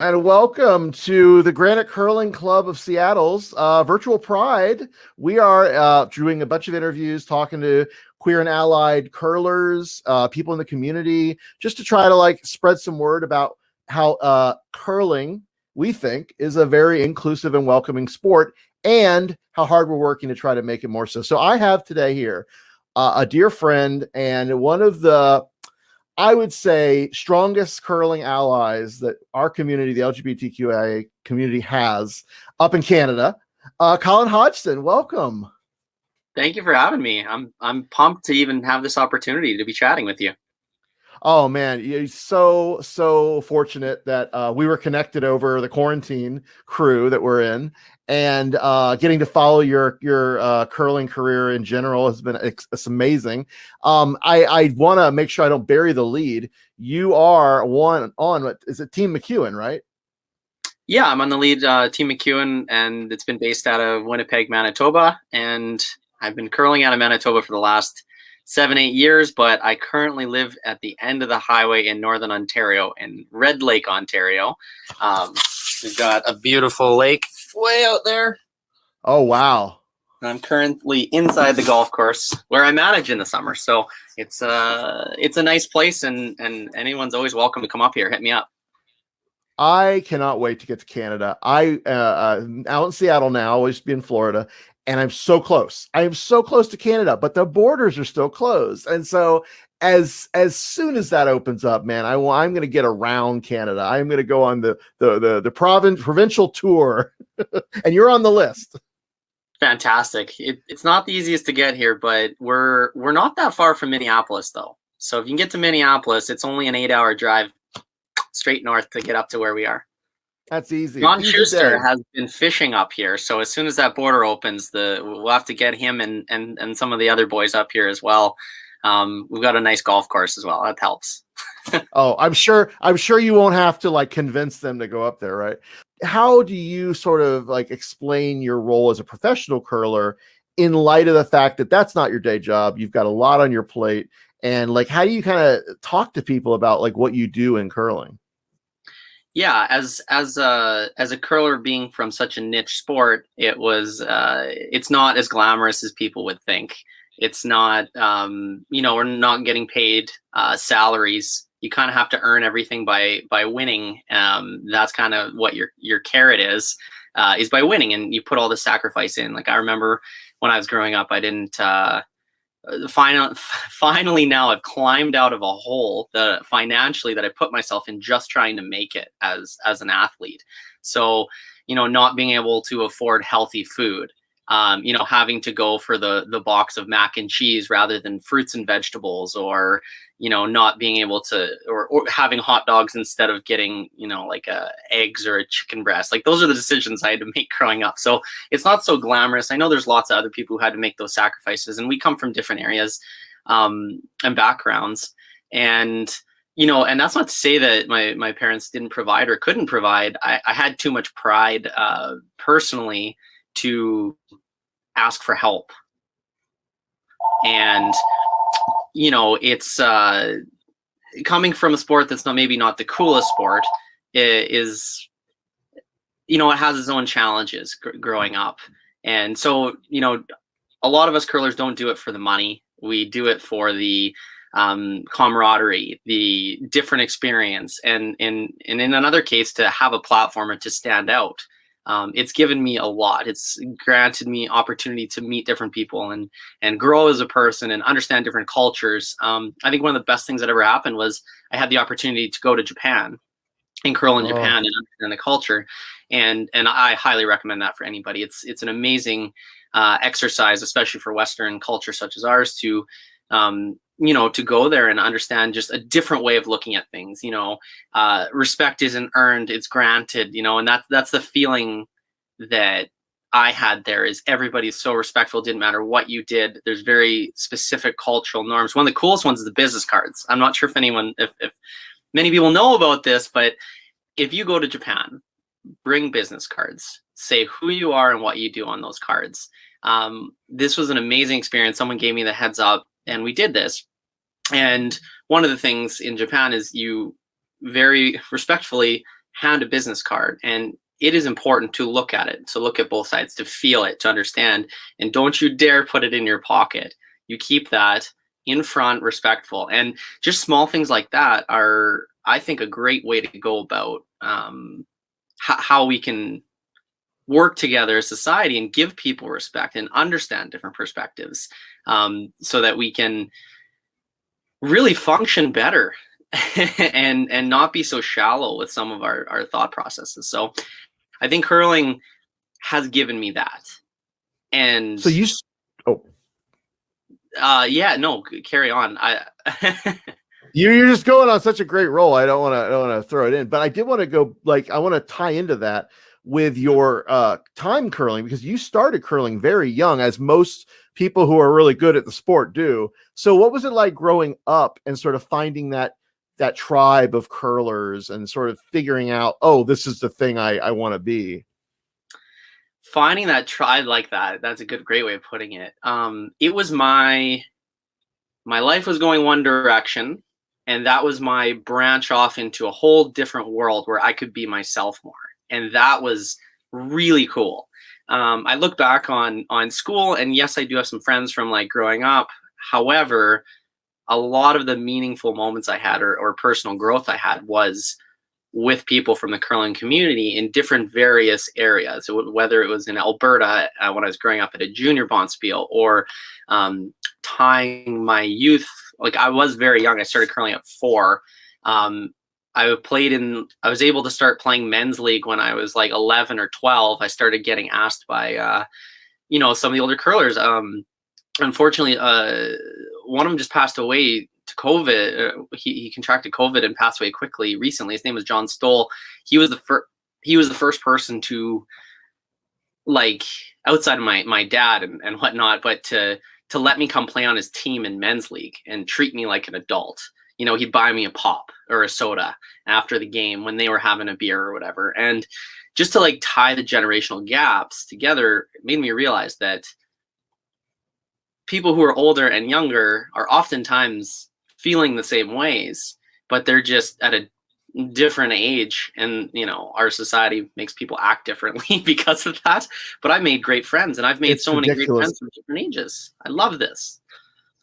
And welcome to the Granite Curling Club of Seattle's virtual Pride. We are doing a bunch of interviews, talking to queer and allied curlers, people in the community, just to try to like spread some word about how curling, we think, is a very inclusive and welcoming sport, and how hard we're working to try to make it more so. So I have today here a dear friend and one of the, I would say, strongest curling allies that our community, the LGBTQIA community, has up in Canada. Colin Hodgson, welcome. Thank you for having me. I'm pumped to even have this opportunity to be chatting with you. Oh man, you're so fortunate that we were connected over the quarantine crew that we're in, and getting to follow your curling career in general has been it's amazing. I want to make sure I don't bury the lead. You are one on what is it, Team McEwen, right? Yeah, I'm on the lead Team McEwen, and it's been based out of Winnipeg, Manitoba, and I've been curling out of Manitoba for the last 7-8 years, but I currently live at the end of the highway in Northern Ontario, in Red Lake, Ontario. We've got a beautiful lake way out there. Oh wow. I'm currently inside the golf course where I manage in the summer, so it's a nice place, and anyone's always welcome to come up here. Hit me up. I cannot wait to get to Canada. I'm out in Seattle now. I used to be in Florida, and I'm so close. I am so close to Canada, but the borders are still closed. And so, as soon as that opens up, man, I'm going to get around Canada. I'm going to go on the provincial tour, and you're on the list. Fantastic. It's not the easiest to get here, but we're not that far from Minneapolis, though. So if you can get to Minneapolis, it's only an 8-hour drive straight north to get up to where we are. That's easy. John Easy Schuster day. has been fishing up here, so as soon as that border opens, we'll have to get him and some of the other boys up here as well. We've got a nice golf course as well. That helps. Oh, I'm sure you won't have to like convince them to go up there, right? How do you sort of like explain your role as a professional curler in light of the fact that that's not your day job? You've got a lot on your plate, and like, how do you kind of talk to people about like what you do in curling? Yeah, as a curler, being from such a niche sport, it's not as glamorous as people would think. It's not, we're not getting paid salaries. You kind of have to earn everything by winning. That's kind of what your carrot is by winning, and you put all the sacrifice in. Like I remember when I was growing up, I didn't. Finally now I've climbed out of a hole financially that I put myself in just trying to make it as an athlete. So, not being able to afford healthy food, having to go for the box of mac and cheese rather than fruits and vegetables, or not being able to, or having hot dogs instead of getting like eggs or a chicken breast. Like those are the decisions I had to make growing up. So it's not so glamorous. I know there's lots of other people who had to make those sacrifices, and we come from different areas and backgrounds, and and that's not to say that my parents didn't provide or couldn't provide. I had too much pride personally to ask for help, and it's coming from a sport that's maybe not the coolest sport, it has its own challenges growing up. And so a lot of us curlers don't do it for the money. We do it for the camaraderie, the different experience, and in another case, to have a platform or to stand out. It's given me a lot. It's granted me opportunity to meet different people and grow as a person and understand different cultures. I think one of the best things that ever happened was I had the opportunity to go to Japan and curl in Japan and understand the culture. And I highly recommend that for anybody. It's an amazing exercise, especially for Western culture such as ours, to to go there and understand just a different way of looking at things. Respect isn't earned, it's granted, and that's the feeling that I had there. Is everybody's so respectful, didn't matter what you did. There's very specific cultural norms. One of the coolest ones is the business cards. I'm not sure if many people know about this, but if you go to Japan, bring business cards, say who you are and what you do on those cards. This was an amazing experience. Someone gave me the heads up, and we did this. And one of the things in Japan is you very respectfully hand a business card, and it is important to look at it, to look at both sides, to feel it, to understand, and don't you dare put it in your pocket. You keep that in front, respectful, and just small things like that are, I think, a great way to go about how we can work together as society and give people respect and understand different perspectives, so that we can really function better and not be so shallow with some of our thought processes. So I think curling has given me that. And So oh, yeah, no, carry on. you're just going on such a great roll. I don't want to throw it in, but I did want to go, like, I want to tie into that with your time curling, because you started curling very young, as most people who are really good at the sport do. So what was it like growing up and sort of finding that tribe of curlers and sort of figuring out, oh, this is the thing I want to be? Finding that tribe like that, that's a great way of putting it. It was my life was going one direction, and that was my branch off into a whole different world where I could be myself more. And that was really cool. I look back on school, and yes, I do have some friends from like growing up. However, a lot of the meaningful moments I had, or personal growth I had, was with people from the curling community in different various areas. So whether it was in Alberta when I was growing up at a junior bonspiel, or tying my youth, like I was very young. I started curling at 4. I was able to start playing men's league when I was like 11 or 12. I started getting asked by, some of the older curlers. Unfortunately, one of them just passed away to COVID. He contracted COVID and passed away quickly recently. His name was John Stoll. He was the first person to, like, outside of my dad and whatnot, but to let me come play on his team in men's league and treat me like an adult. He'd buy me a pop or a soda after the game when they were having a beer or whatever. And just to like tie the generational gaps together, it made me realize that people who are older and younger are oftentimes feeling the same ways, but they're just at a different age. And, our society makes people act differently because of that. But I made great friends, and I've made so many great friends from different ages. I love this.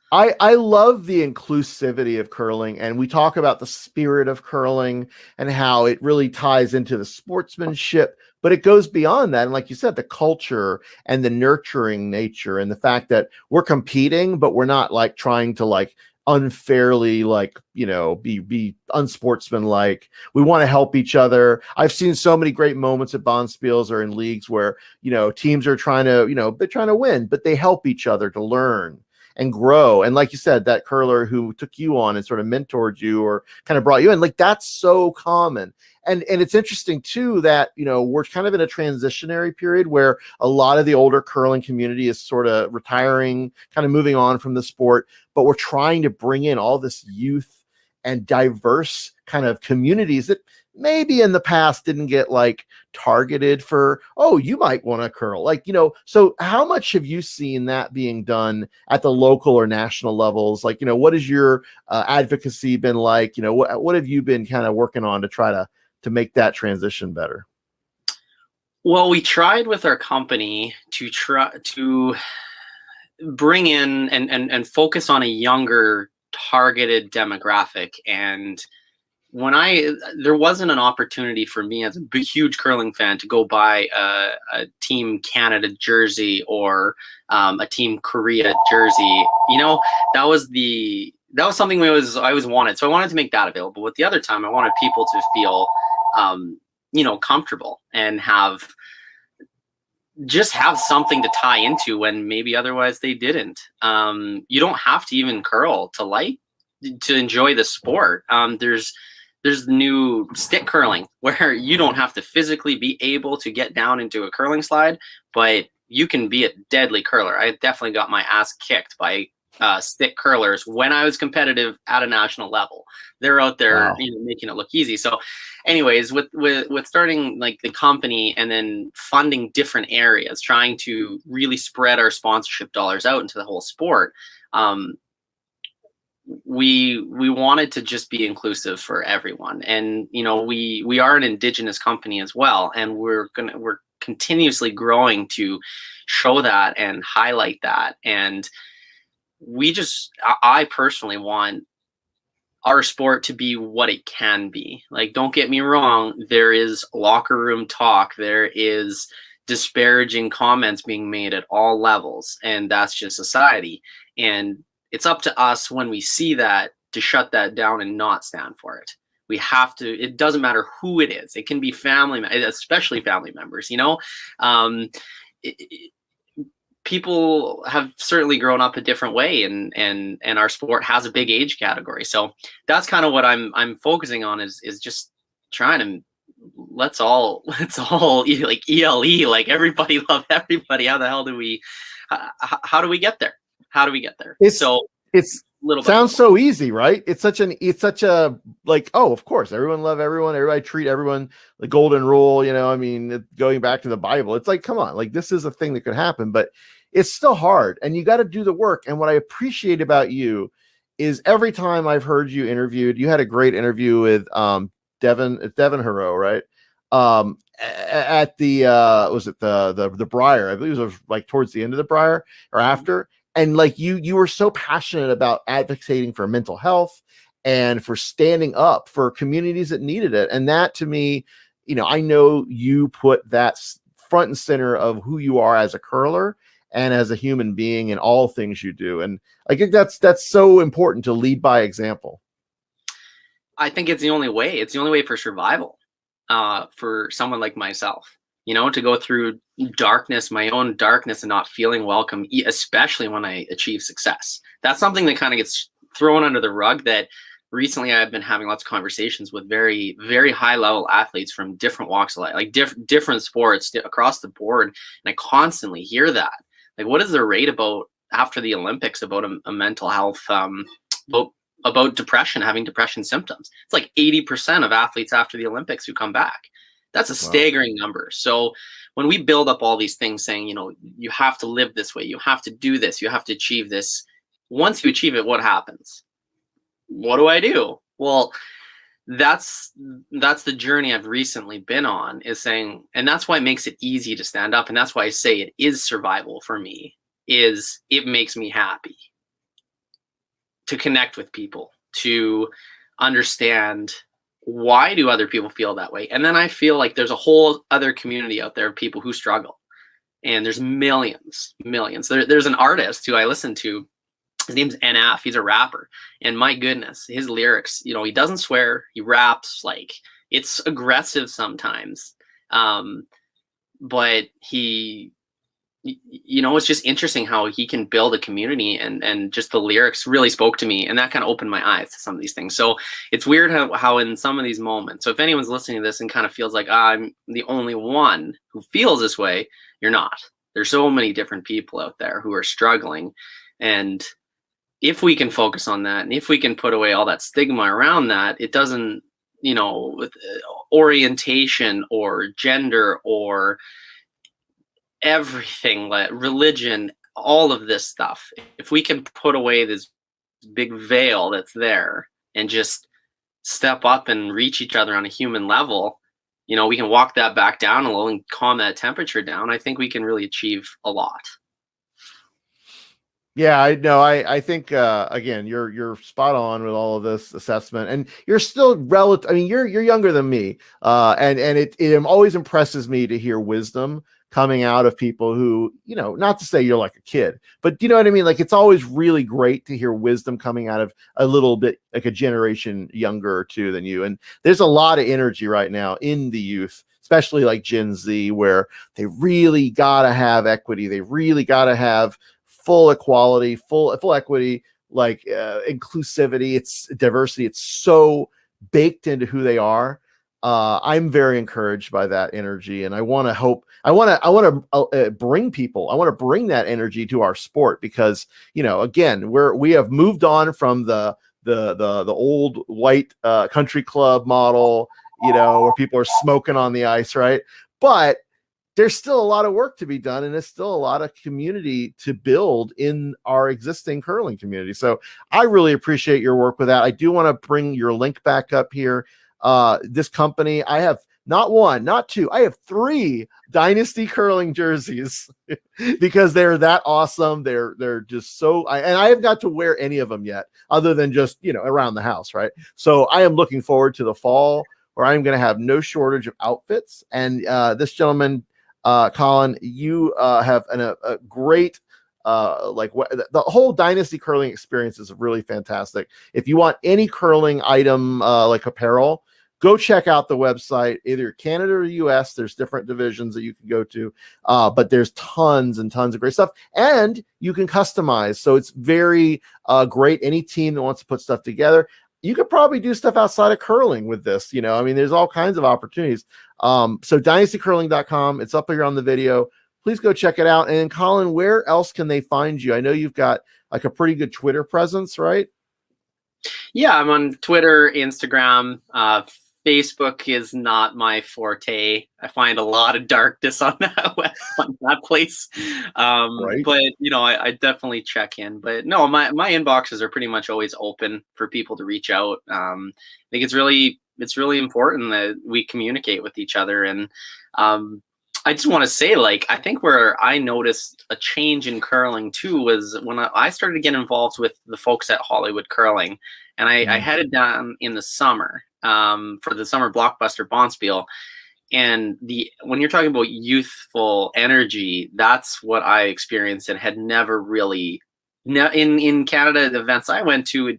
I love the inclusivity of curling, and we talk about the spirit of curling and how it really ties into the sportsmanship, but it goes beyond that. And like you said, the culture and the nurturing nature, and the fact that we're competing, but we're not like trying to like unfairly, like, be unsportsmanlike. We want to help each other. I've seen so many great moments at bonspiels or in leagues where, teams are trying to, they're trying to win, but they help each other to learn and grow. And like you said, that curler who took you on and sort of mentored you or kind of brought you in, like, that's so common. And it's interesting too that, we're kind of in a transitionary period where a lot of the older curling community is sort of retiring, kind of moving on from the sport, but we're trying to bring in all this youth and diverse kind of communities that maybe in the past didn't get like targeted for, oh, you might want to curl, like, so how much have you seen that being done at the local or national levels? Like, what has your advocacy been like? What have you been kind of working on to try to make that transition better? Well, we tried with our company to try to bring in and focus on a younger targeted demographic. And there wasn't an opportunity for me as a big, huge curling fan to go buy a Team Canada jersey or a Team Korea jersey. That was something I always wanted. So I wanted to make that available. But the other time, I wanted people to feel, comfortable and have something to tie into when maybe otherwise they didn't. You don't have to even curl to enjoy the sport. There's new stick curling where you don't have to physically be able to get down into a curling slide, but you can be a deadly curler. I definitely got my ass kicked by stick curlers when I was competitive at a national level. They're out there, Wow, making it look easy. So anyways, with starting like the company and then funding different areas, trying to really spread our sponsorship dollars out into the whole sport, we wanted to just be inclusive for everyone. And we are an Indigenous company as well, and we're continuously growing to show that and highlight that. And I personally want our sport to be what it can be. Like, don't get me wrong, there is locker room talk, there is disparaging comments being made at all levels, and that's just society. And it's up to us, when we see that, to shut that down and not stand for it. We have to. It doesn't matter who it is. It can be family, especially family members. People have certainly grown up a different way, and our sport has a big age category. So that's kind of what I'm focusing on, is just trying to let's all like ELE, like everybody love everybody. How the hell do we how do we get there? How do we get there? It's little sounds so easy, right? It's such a like, oh, of course, everyone love everyone, everybody treat everyone, the golden rule, I mean, going back to the Bible, it's like, come on, like, this is a thing that could happen, but it's still hard, and you got to do the work. And what I appreciate about you is every time I've heard you interviewed, you had a great interview with Devin Hero, right? At the was it the Briar? I believe it was like towards the end of the Briar or after. And like you were so passionate about advocating for mental health and for standing up for communities that needed it. And that, to me, I know you put that front and center of who you are as a curler and as a human being in all things you do. And I think that's so important, to lead by example. I think it's the only way. It's the only way for survival, for someone like myself. To go through darkness, my own darkness, and not feeling welcome, especially when I achieve success. That's something that kind of gets thrown under the rug, that recently I've been having lots of conversations with very, very high level athletes from different walks of life, like different sports across the board. And I constantly hear that. Like, what is the rate about after the Olympics about a mental health, about depression, having depression symptoms? It's like 80% of athletes after the Olympics who come back. That's a staggering number. So when we build up all these things saying, you have to live this way, you have to do this, you have to achieve this. Once you achieve it, what happens? What do I do? Well, that's the journey I've recently been on, is saying, and that's why it makes it easy to stand up. And that's why I say it is survival for me, is it makes me happy to connect with people, to understand, why do other people feel that way? And then I feel like there's a whole other community out there of people who struggle. And there's millions. There's an artist who I listen to. His name's NF. He's a rapper. And my goodness, his lyrics, he doesn't swear. He raps, like, it's aggressive sometimes. But he, it's just interesting how he can build a community, and just the lyrics really spoke to me, and that kind of opened my eyes to some of these things. So it's weird how in some of these moments, so if anyone's listening to this and kind of feels like, I'm the only one who feels this way, you're not. There's so many different people out there who are struggling. And if we can focus on that, and if we can put away all that stigma around that, it doesn't, with orientation or gender or everything, like religion, all of this stuff, if we can put away this big veil that's there and just step up and reach each other on a human level, we can walk that back down a little and calm that temperature down. I think we can really achieve a lot. Yeah, I know. I think again, you're spot on with all of this assessment, and you're still relative. I mean, you're younger than me, and it always impresses me to hear wisdom coming out of people who, not to say you're like a kid, but you know what I mean? Like, it's always really great to hear wisdom coming out of a little bit like a generation younger or two than you. And there's a lot of energy right now in the youth, especially like Gen Z, where they really got to have equity. They really got to have full equality, full equity, like inclusivity, it's diversity. It's so baked into who they are. I'm very encouraged by that energy, and I want to bring people. I want to bring that energy to our sport, because again, we have moved on from the old white country club model, where people are smoking on the ice, right? But there's still a lot of work to be done, and there's still a lot of community to build in our existing curling community. So I really appreciate your work with that. I do want to bring your link back up here. This company, I have not one, not two, I have 3 Dynasty curling jerseys because they're that awesome. They're just so, and I haven't got to wear any of them yet, other than just, you know, around the house, right? So I am looking forward to the fall, where I'm going to have no shortage of outfits. And this gentleman, Colin, you have a great, the whole Dynasty curling experience is really fantastic. If you want any curling item, like apparel, go check out the website, either Canada or US. There's different divisions that you can go to, but there's tons and tons of great stuff, and you can customize. So it's very great. Any team that wants to put stuff together, you could probably do stuff outside of curling with this. You know, I mean, there's all kinds of opportunities. So dynastycurling.com, it's up here on the video. Please go check it out. And Colin, where else can they find you? I know you've got like a pretty good Twitter presence, right? Yeah, I'm on Twitter, Instagram. Facebook is not my forte. I find a lot of darkness on that place. Right. But you know, I definitely check in. But no, my inboxes are pretty much always open for people to reach out. I think it's really important that we communicate with each other. And I just want to say, like, I think where I noticed a change in curling too was when I started to get involved with the folks at Hollywood Curling, and I headed down in the summer for the summer blockbuster Bonspiel. And when you're talking about youthful energy, that's what I experienced and had never really in Canada. The events I went to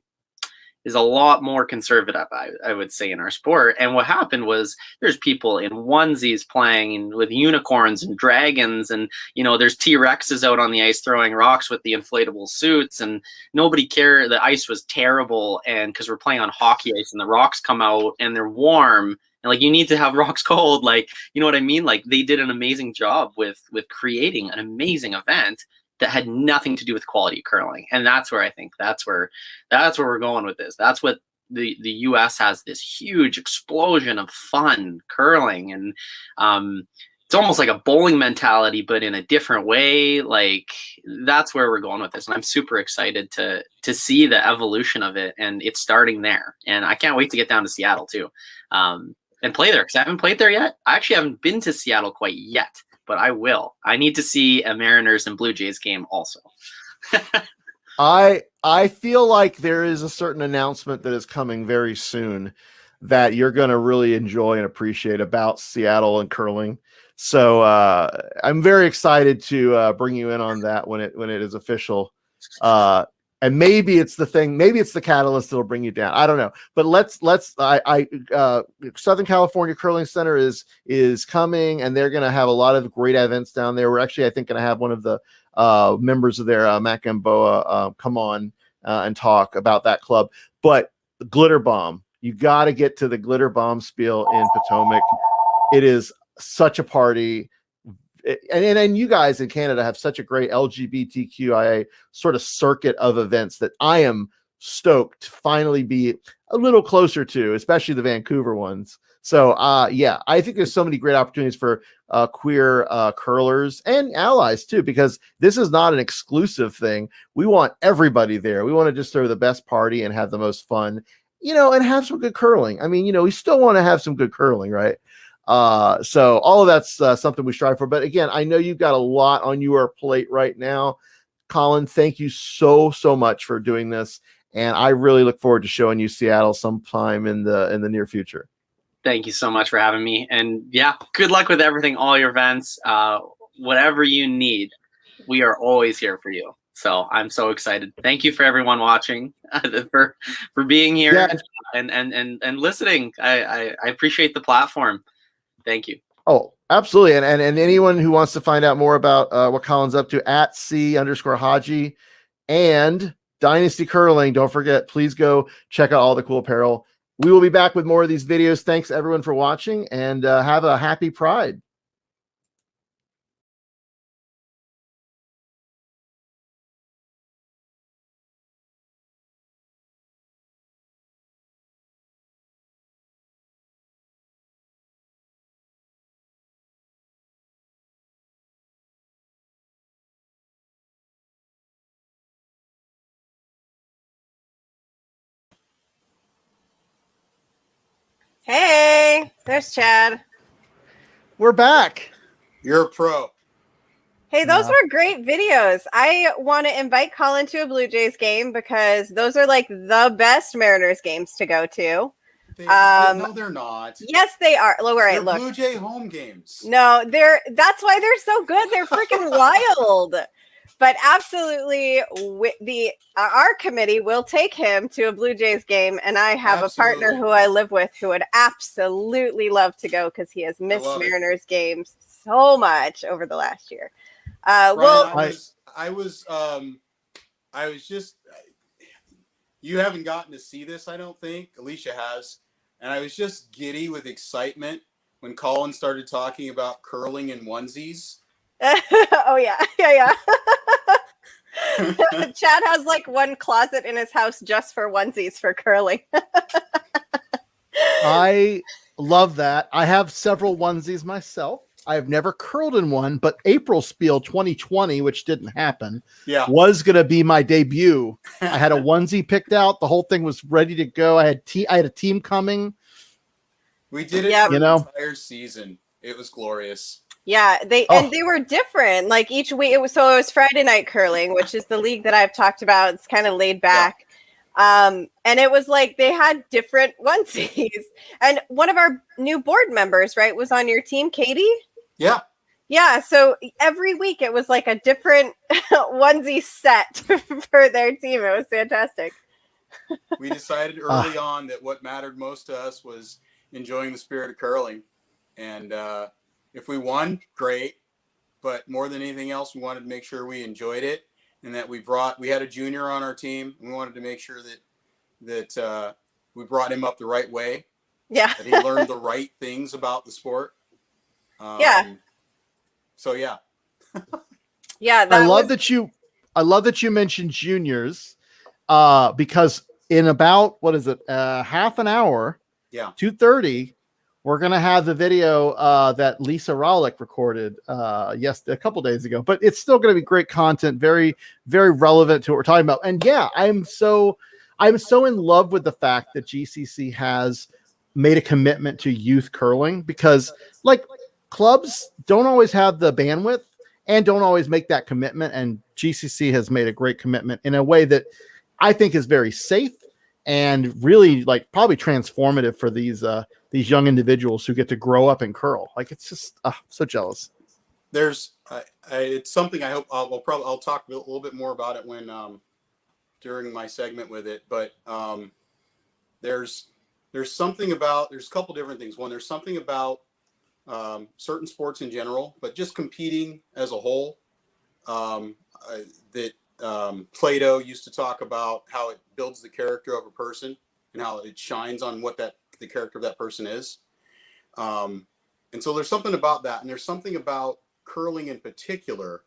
is a lot more conservative, I would say, in our sport. And what happened was there's people in onesies playing with unicorns and dragons, and you know, there's T-Rexes out on the ice throwing rocks with the inflatable suits, and nobody cared. The ice was terrible, and because we're playing on hockey ice and the rocks come out and they're warm, and like you need to have rocks cold, like, you know what I mean? Like they did an amazing job with creating an amazing event that had nothing to do with quality curling. And that's where I think that's where we're going with this. That's what the US has, this huge explosion of fun curling. And it's almost like a bowling mentality, but in a different way. Like that's where we're going with this. And I'm super excited to see the evolution of it. And it's starting there. And I can't wait to get down to Seattle too. And play there, because I haven't played there yet. I actually haven't been to Seattle quite yet, but I will. I need to see a Mariners and Blue Jays game also. I feel like there is a certain announcement that is coming very soon that you're going to really enjoy and appreciate about Seattle and curling. So I'm very excited to bring you in on that when it is official. And maybe it's the thing, maybe it's the catalyst that'll bring you down. I don't know, but Southern California Curling Center is coming, and they're going to have a lot of great events down there. We're actually, I think, going to have one of the members of their Matt Gamboa come on and talk about that club. But Glitter Bomb, you got to get to the Glitter Bomb Spiel in Potomac. It is such a party. And you guys in Canada have such a great LGBTQIA sort of circuit of events that I am stoked to finally be a little closer to, especially the Vancouver ones. So yeah, I think there's so many great opportunities for queer curlers and allies too, because this is not an exclusive thing. We want everybody there. We want to just throw the best party and have the most fun, you know, and have some good curling. I mean, you know, we still want to have some good curling, right? So all of that's something we strive for. But again, I know you've got a lot on your plate right now. Colin, thank you so much for doing this. And I really look forward to showing you Seattle sometime in the near future. Thank you so much for having me. And yeah, good luck with everything, all your events, whatever you need. We are always here for you. So I'm so excited. Thank you for everyone watching, for being here, Yeah. and listening. I appreciate the platform. Thank you. Oh, absolutely. And anyone who wants to find out more about what Colin's up to, at C_Haji and Dynasty Curling, don't forget, please go check out all the cool apparel. We will be back with more of these videos. Thanks everyone for watching, and have a happy Pride. Hey, there's Chad. We're back. You're a pro. Hey, those Yeah. were great videos. I want to invite Colin to a Blue Jays game because those are like the best Mariners games to go to. No, they're not. Yes, they are. Look, all right, They're look. Blue Jay home games. No, that's why they're so good. They're freaking wild. But absolutely, our committee will take him to a Blue Jays game, and I have a partner who I live with who would absolutely love to go because he has missed Mariners games so much over the last year. Brian, I was just. You haven't gotten to see this, I don't think. Alicia has, and I was just giddy with excitement when Colin started talking about curling in onesies. Oh yeah. Chad has like one closet in his house just for onesies for curling. I love that. I have several onesies myself. I have never curled in one, but April Spiel 2020, which didn't happen, was going to be my debut. I had a onesie picked out. The whole thing was ready to go. I had a team coming. We did it for the entire season. It was glorious. Yeah, and they were different. Like each week, it was Friday night curling, which is the league that I've talked about. It's kind of laid back. And it was like they had different onesies. And one of our new board members, right, was on your team, Katie. Yeah. Yeah. So every week it was like a different onesie set for their team. It was fantastic. We decided early on that what mattered most to us was enjoying the spirit of curling. And if we won, great. But more than anything else, we wanted to make sure we enjoyed it and that we had a junior on our team. We wanted to make sure that we brought him up the right way. Yeah. That he learned the right things about the sport. So yeah. Yeah. I love that you mentioned juniors because in about, half an hour, 2:30, we're going to have the video that Lisa Rowlick recorded a couple days ago, but it's still going to be great content, very, very relevant to what we're talking about. And yeah, I'm so in love with the fact that GCC has made a commitment to youth curling because like clubs don't always have the bandwidth and don't always make that commitment. And GCC has made a great commitment in a way that I think is very safe and really like probably transformative for these young individuals who get to grow up and curl. Like it's just so jealous. It's something I hope I'll talk a little bit more about it when during my segment with it. But there's something about there's a couple different things. One, there's something about certain sports in general, but just competing as a whole. That Plato used to talk about how it builds the character of a person and how it shines on what the character of that person is. And so there's something about that. And there's something about curling in particular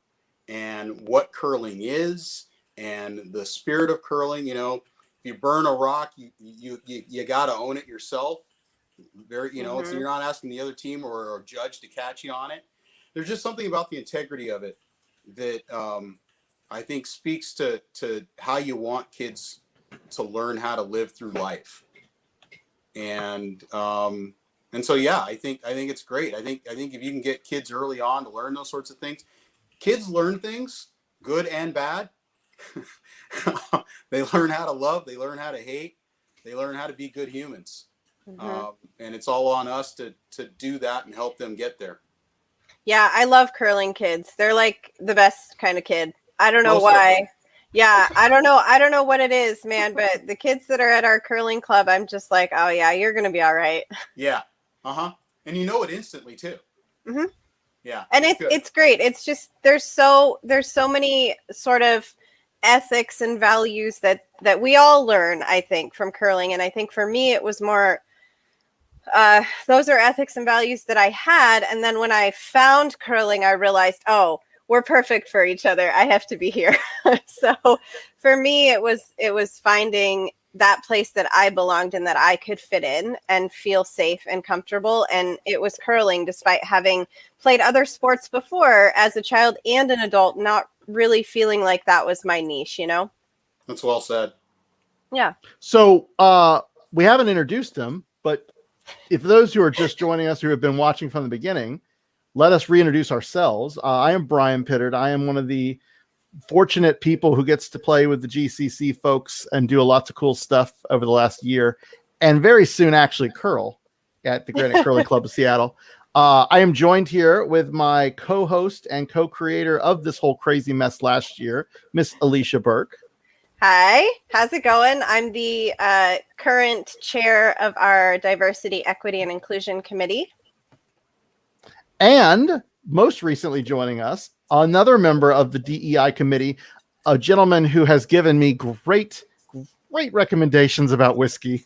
and what curling is and the spirit of curling. You know, if you burn a rock, you got to own it yourself. So you're not asking the other team or a judge to catch you on it. There's just something about the integrity of it that I think speaks to how you want kids to learn how to live through life. And so yeah, I think it's great. I think if you can get kids early on to learn those sorts of things, kids learn things, good and bad. They learn how to love, they learn how to hate, they learn how to be good humans. And it's all on us to do that and help them get there. Yeah, I love curling kids. They're like the best kind of kid. I don't know why. Yeah, I don't know what it is, man, but the kids that are at our curling club, I'm just like, oh yeah, you're going to be all right. Yeah. And you know it instantly too. Yeah. And it's great. It's just there's so many sort of ethics and values that we all learn, I think, from curling. And I think for me it was more those are ethics and values that I had. And then when I found curling, I realized, oh, we're perfect for each other. I have to be here. So for me, it was finding that place that I belonged in, that I could fit in and feel safe and comfortable. And it was curling, despite having played other sports before as a child and an adult, not really feeling like that was my niche, you know? That's well said. Yeah. So we haven't introduced him, but if those who are just joining us, who have been watching from the beginning, let us reintroduce ourselves. I am Brian Pittard. I am one of the fortunate people who gets to play with the GCC folks and do lots of cool stuff over the last year, and very soon actually curl at the Granite Curling Club of Seattle. I am joined here with my co-host and co-creator of this whole crazy mess last year, Miss Alicia Burke. Hi, how's it going? I'm the current chair of our Diversity, Equity, and Inclusion Committee. And most recently joining us, another member of the DEI committee, a gentleman who has given me great recommendations about whiskey.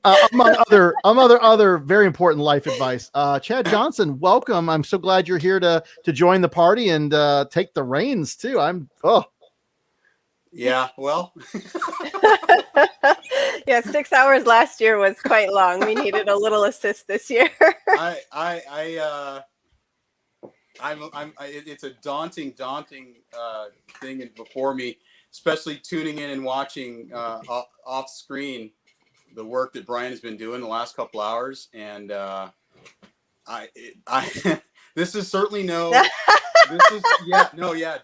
Among other very important life advice. Chad Johnson, welcome. I'm so glad you're here to join the party and take the reins too. Yeah, well. Yeah, 6 hours last year was quite long. We needed a little assist this year. It's a daunting thing before me, especially tuning in and watching off screen the work that Brian has been doing the last couple hours. And this is certainly do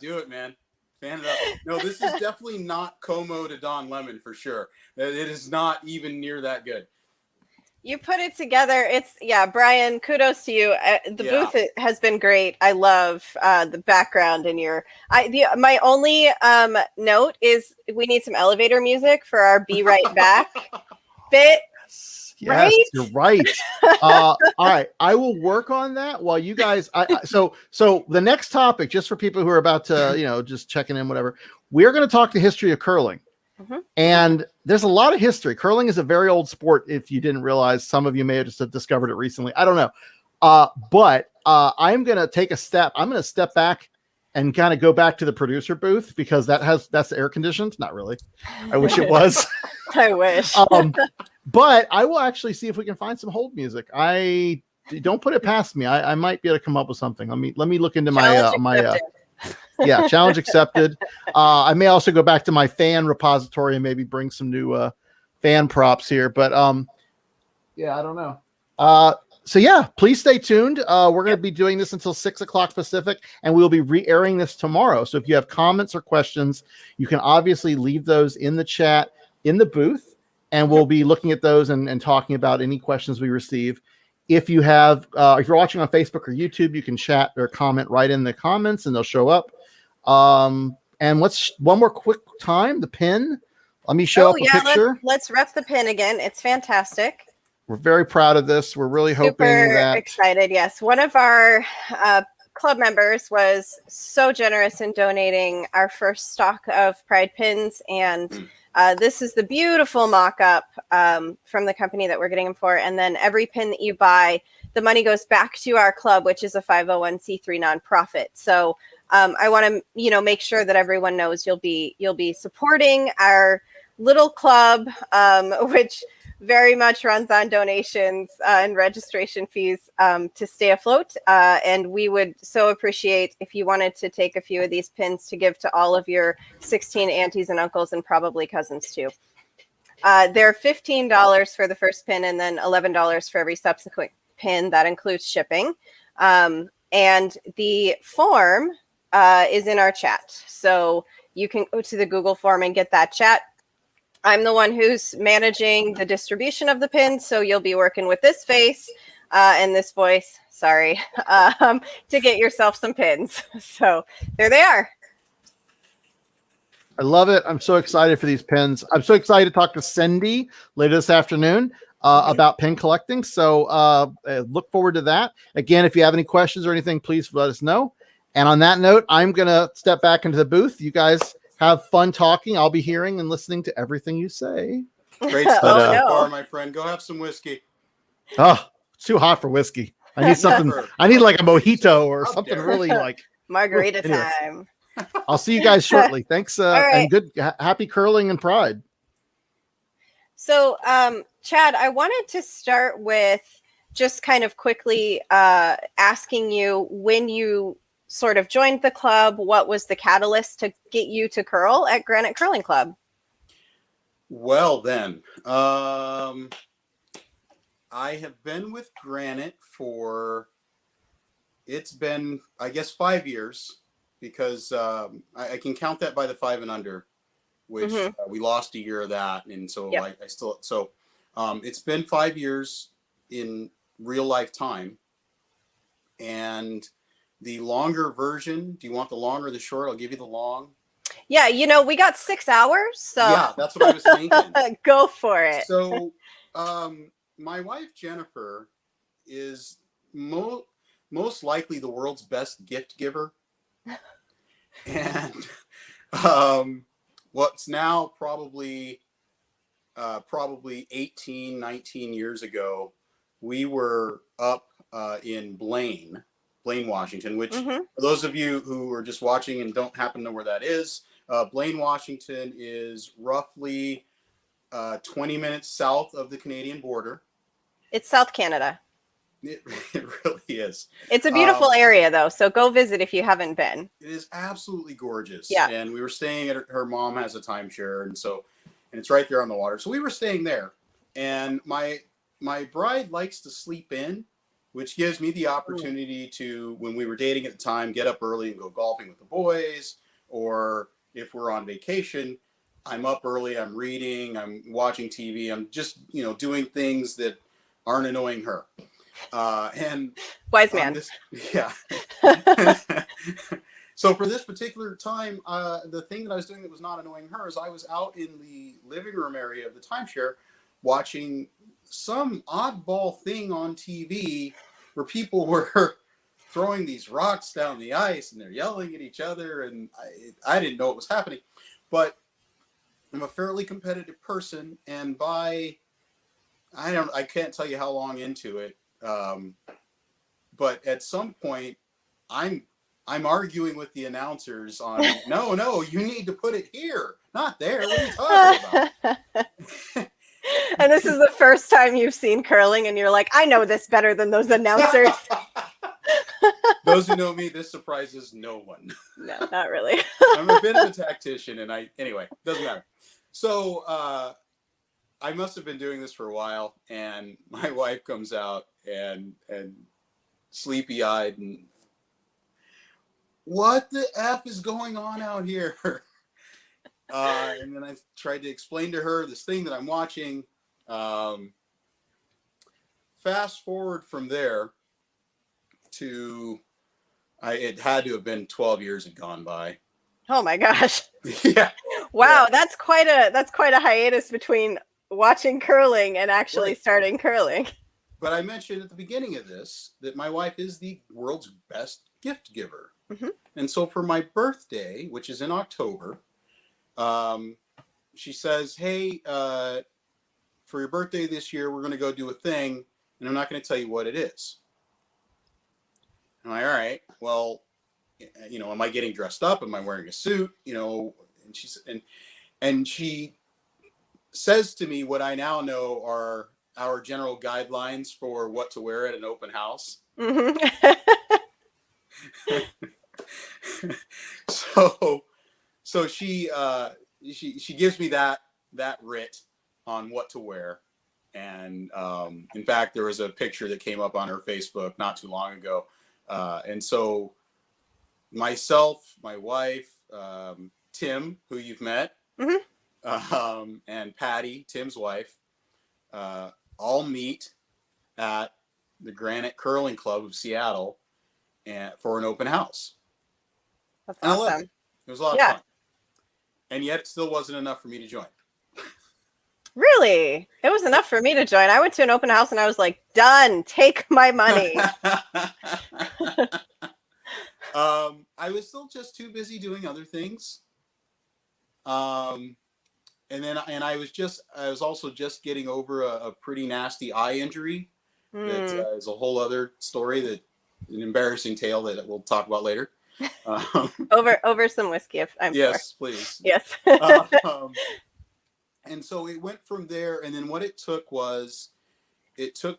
it, man. Fan it up. No, this is definitely not Como to Don Lemon for sure. It is not even near that good. You put it together. Brian, kudos to you. The booth has been great. I love the background in my only note is we need some elevator music for our Be Right Back bit. Yes, right? You're right. All right, I will work on that while you guys. So the next topic, just for people who are about to, just checking in, whatever, we are going to talk the history of curling. Mm-hmm. And there's a lot of history. Curling is a very old sport. If you didn't realize, some of you may have just discovered it recently. I don't know. But I'm going to take a step. I'm going to step back and kind of go back to the producer booth because that's air conditioned. Not really. I wish it was. I wish. But I will actually see if we can find some hold music. I don't put it past me. I might be able to come up with something. Let me look into challenge accepted. I may also go back to my fan repository and maybe bring some new fan props here. But I don't know. So please stay tuned. We're going to be doing this until 6 o'clock Pacific, and we'll be re-airing this tomorrow. So if you have comments or questions, you can obviously leave those in the chat in the booth, and we'll be looking at those and talking about any questions we receive. If you have, if you're watching on Facebook or YouTube, you can chat or comment right in the comments, and they'll show up. And what's one more quick time? The pin. Let me show up a picture. Let's rep the pin again. It's fantastic. We're very proud of this. We're really hoping that. Excited. Yes. One of our club members was so generous in donating our first stock of Pride pins. And this is the beautiful mock-up from the company that we're getting them for. And then every pin that you buy, the money goes back to our club, which is a 501c3 nonprofit. So I want to, make sure that everyone knows you'll be supporting our little club, which very much runs on donations and registration fees to stay afloat. And we would so appreciate if you wanted to take a few of these pins to give to all of your 16 aunties and uncles and probably cousins too. They're $15 for the first pin and then $11 for every subsequent pin. That includes shipping. And the form is in our chat. So you can go to the Google form and get that chat. I'm the one who's managing the distribution of the pins, so you'll be working with this face and this voice, to get yourself some pins. So there they are. I love it. I'm so excited for these pins. I'm so excited to talk to Cindy later this afternoon about pin collecting. So look forward to that. Again, if you have any questions or anything, please let us know. And on that note, I'm going to step back into the booth. You guys have fun talking. I'll be hearing and listening to everything you say. Great stuff so far, my friend. Go have some whiskey. Oh, it's too hot for whiskey. I need something. I need like a mojito or something really like margarita time. I'll see you guys shortly. Thanks, and good, happy curling and pride. So, Chad, I wanted to start with just kind of quickly asking you when you sort of joined the club, what was the catalyst to get you to curl at Granite Curling Club? Well, then, I have been with Granite for, it's been, I guess, 5 years, because I can count that by the 5 and under, which we lost a year of that. And so Yep. I still, so it's been 5 years in real life time. And the longer version, do you want the long or the short? I'll give you the long. Yeah, we got 6 hours, so Yeah, that's what I was thinking. go for it. So my wife, Jennifer, is most likely the world's best gift giver. And what's now probably 18, 19 years ago, we were up in Blaine, Washington, which for those of you who are just watching and don't happen to know where that is, Blaine, Washington is roughly 20 minutes south of the Canadian border. It's South Canada. It really is. It's a beautiful area, though, so go visit if you haven't been. It is absolutely gorgeous. Yeah. And we were staying at her mom has a timeshare, and it's right there on the water. So we were staying there, and my bride likes to sleep in, which gives me the opportunity to, when we were dating at the time, get up early and go golfing with the boys, or if we're on vacation, I'm up early, I'm reading, I'm watching TV, I'm just, doing things that aren't annoying her. And wise man. Yeah. So for this particular time, the thing that I was doing that was not annoying her is I was out in the living room area of the timeshare watching some oddball thing on TV where people were throwing these rocks down the ice and they're yelling at each other, and I didn't know what was happening. But I'm a fairly competitive person, and I can't tell you how long into it, but at some point I'm arguing with the announcers on no, you need to put it here, not there. What are you talking about? And this is the first time you've seen curling, and you're like, I know this better than those announcers. Those who know me, this surprises no one. No, not really. I'm a bit of a tactician, and anyway, doesn't matter. So I must have been doing this for a while, and my wife comes out and sleepy-eyed, and what the F is going on out here? And then I tried to explain to her this thing that I'm watching. Fast forward from there to, it had to have been 12 years had gone by. Oh my gosh. Yeah. Wow, Yeah. that's quite a hiatus between watching curling and actually starting curling. But I mentioned at the beginning of this that my wife is the world's best gift giver. And so for my birthday, which is in October, she says, hey, for your birthday this year, we're going to go do a thing, and I'm not going to tell you what it is. I'm like, all right, well, am I getting dressed up? Am I wearing a suit? And she says to me what I now know are our general guidelines for what to wear at an open house. So she gives me that writ on what to wear. And in fact, there was a picture that came up on her Facebook not too long ago. And so myself, my wife, Tim, who you've met, and Patty, Tim's wife, all meet at the Granite Curling Club of Seattle for an open house. That's and awesome. I loved it. It was a lot of fun. And yet it still wasn't enough for me to join. Really? It was enough for me to join. I went to an open house and I was like, done, take my money. I was still just too busy doing other things. And I was also just getting over a pretty nasty eye injury. That is a whole other story, an embarrassing tale that we'll talk about later. Over some whiskey, if I'm yes, sure. please. Yes. And so it went from there, and then what it took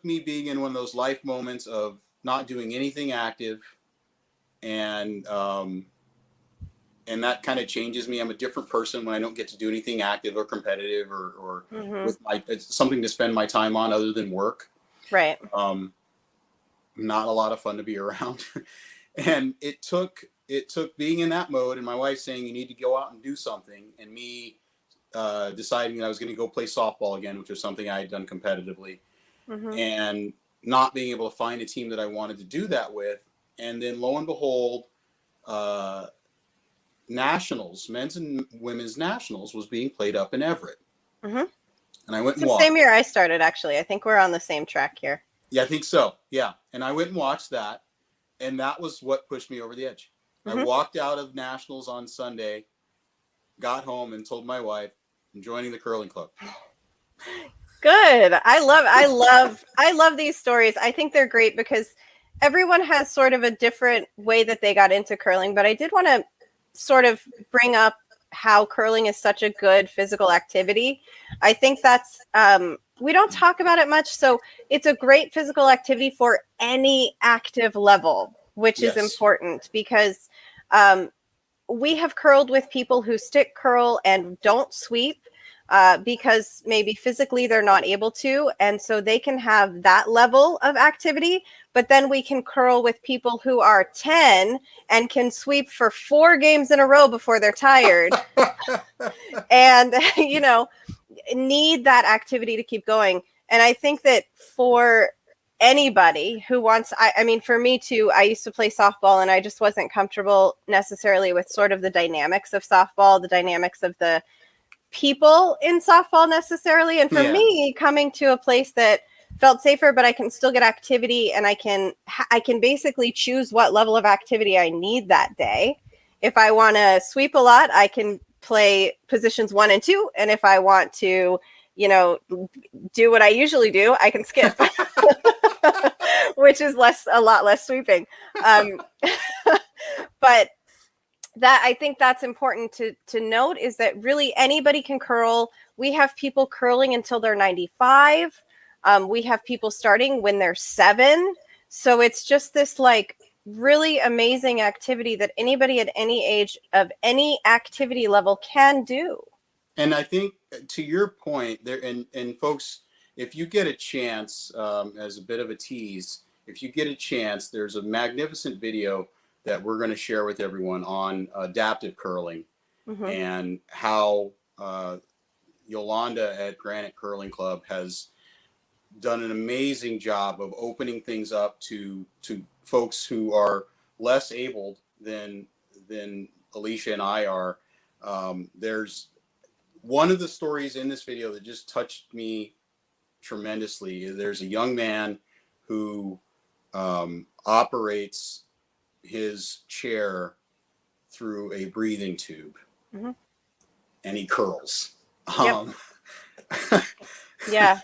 me being in one of those life moments of not doing anything active, and that kind of changes me. I'm a different person when I don't get to do anything active or competitive or with something to spend my time on other than work. Right. Not a lot of fun to be around. And it took being in that mode and my wife saying you need to go out and do something, and me deciding that I was going to go play softball again, which was something I had done competitively, and not being able to find a team that I wanted to do that with. And then lo and behold, nationals, men's and women's nationals, was being played up in Everett. And I went and It's the watched. same year I started, actually. I think we're on the same track here. Yeah, I think so. Yeah. And I went and watched that. And that was what pushed me over the edge. I walked out of nationals on Sunday, got home and told my wife, I'm joining the curling club. Good. I love these stories. I think they're great because everyone has sort of a different way that they got into curling, but I did want to sort of bring up how curling is such a good physical activity. I think that's we don't talk about it much, so it's a great physical activity for any active level, which is important because we have curled with people who stick curl and don't sweep because maybe physically they're not able to. And so they can have that level of activity. But then we can curl with people who are 10 and can sweep for 4 games in a row before they're tired. And, you know, need that activity to keep going. And I think that for anybody who wants, I mean, for me too, I used to play softball and I just wasn't comfortable necessarily with sort of the dynamics of softball, the dynamics of the people in softball necessarily. And for me, coming to a place that felt safer, but I can still get activity and I can basically choose what level of activity I need that day. If I want to sweep a lot, I can play positions 1 and 2. And if I want to, you know, do what I usually do, I can skip, which is a lot less sweeping. But that, I think that's important to note, is that really anybody can curl. We have people curling until they're 95. We have people starting when they're 7. So it's just this like really amazing activity that anybody at any age of any activity level can do. And I think to your point there, and folks, if you get a chance, as a bit of a tease, if you get a chance, there's a magnificent video that we're going to share with everyone on adaptive curling and how Yolanda at Granite Curling Club has done an amazing job of opening things up to folks who are less able than Alicia and I are. There's one of the stories in this video that just touched me tremendously. There's a young man who operates his chair through a breathing tube and he curls. Yeah,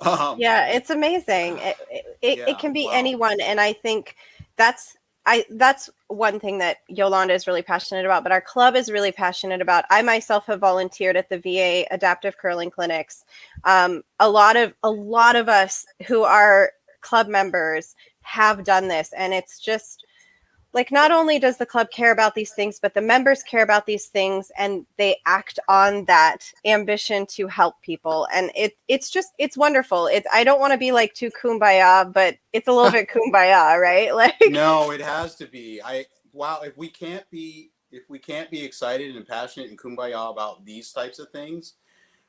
it's amazing. It can be anyone. And I think that's one thing that Yolanda is really passionate about, but our club is really passionate about. I myself have volunteered at the VA adaptive curling clinics. A lot of us who are club members have done this, and it's just like, not only does the club care about these things, but the members care about these things, and they act on that ambition to help people. And it's wonderful. I don't want to be like too kumbaya, but it's a little bit kumbaya, right? Like, no, it has to be. If we can't be excited and passionate and kumbaya about these types of things,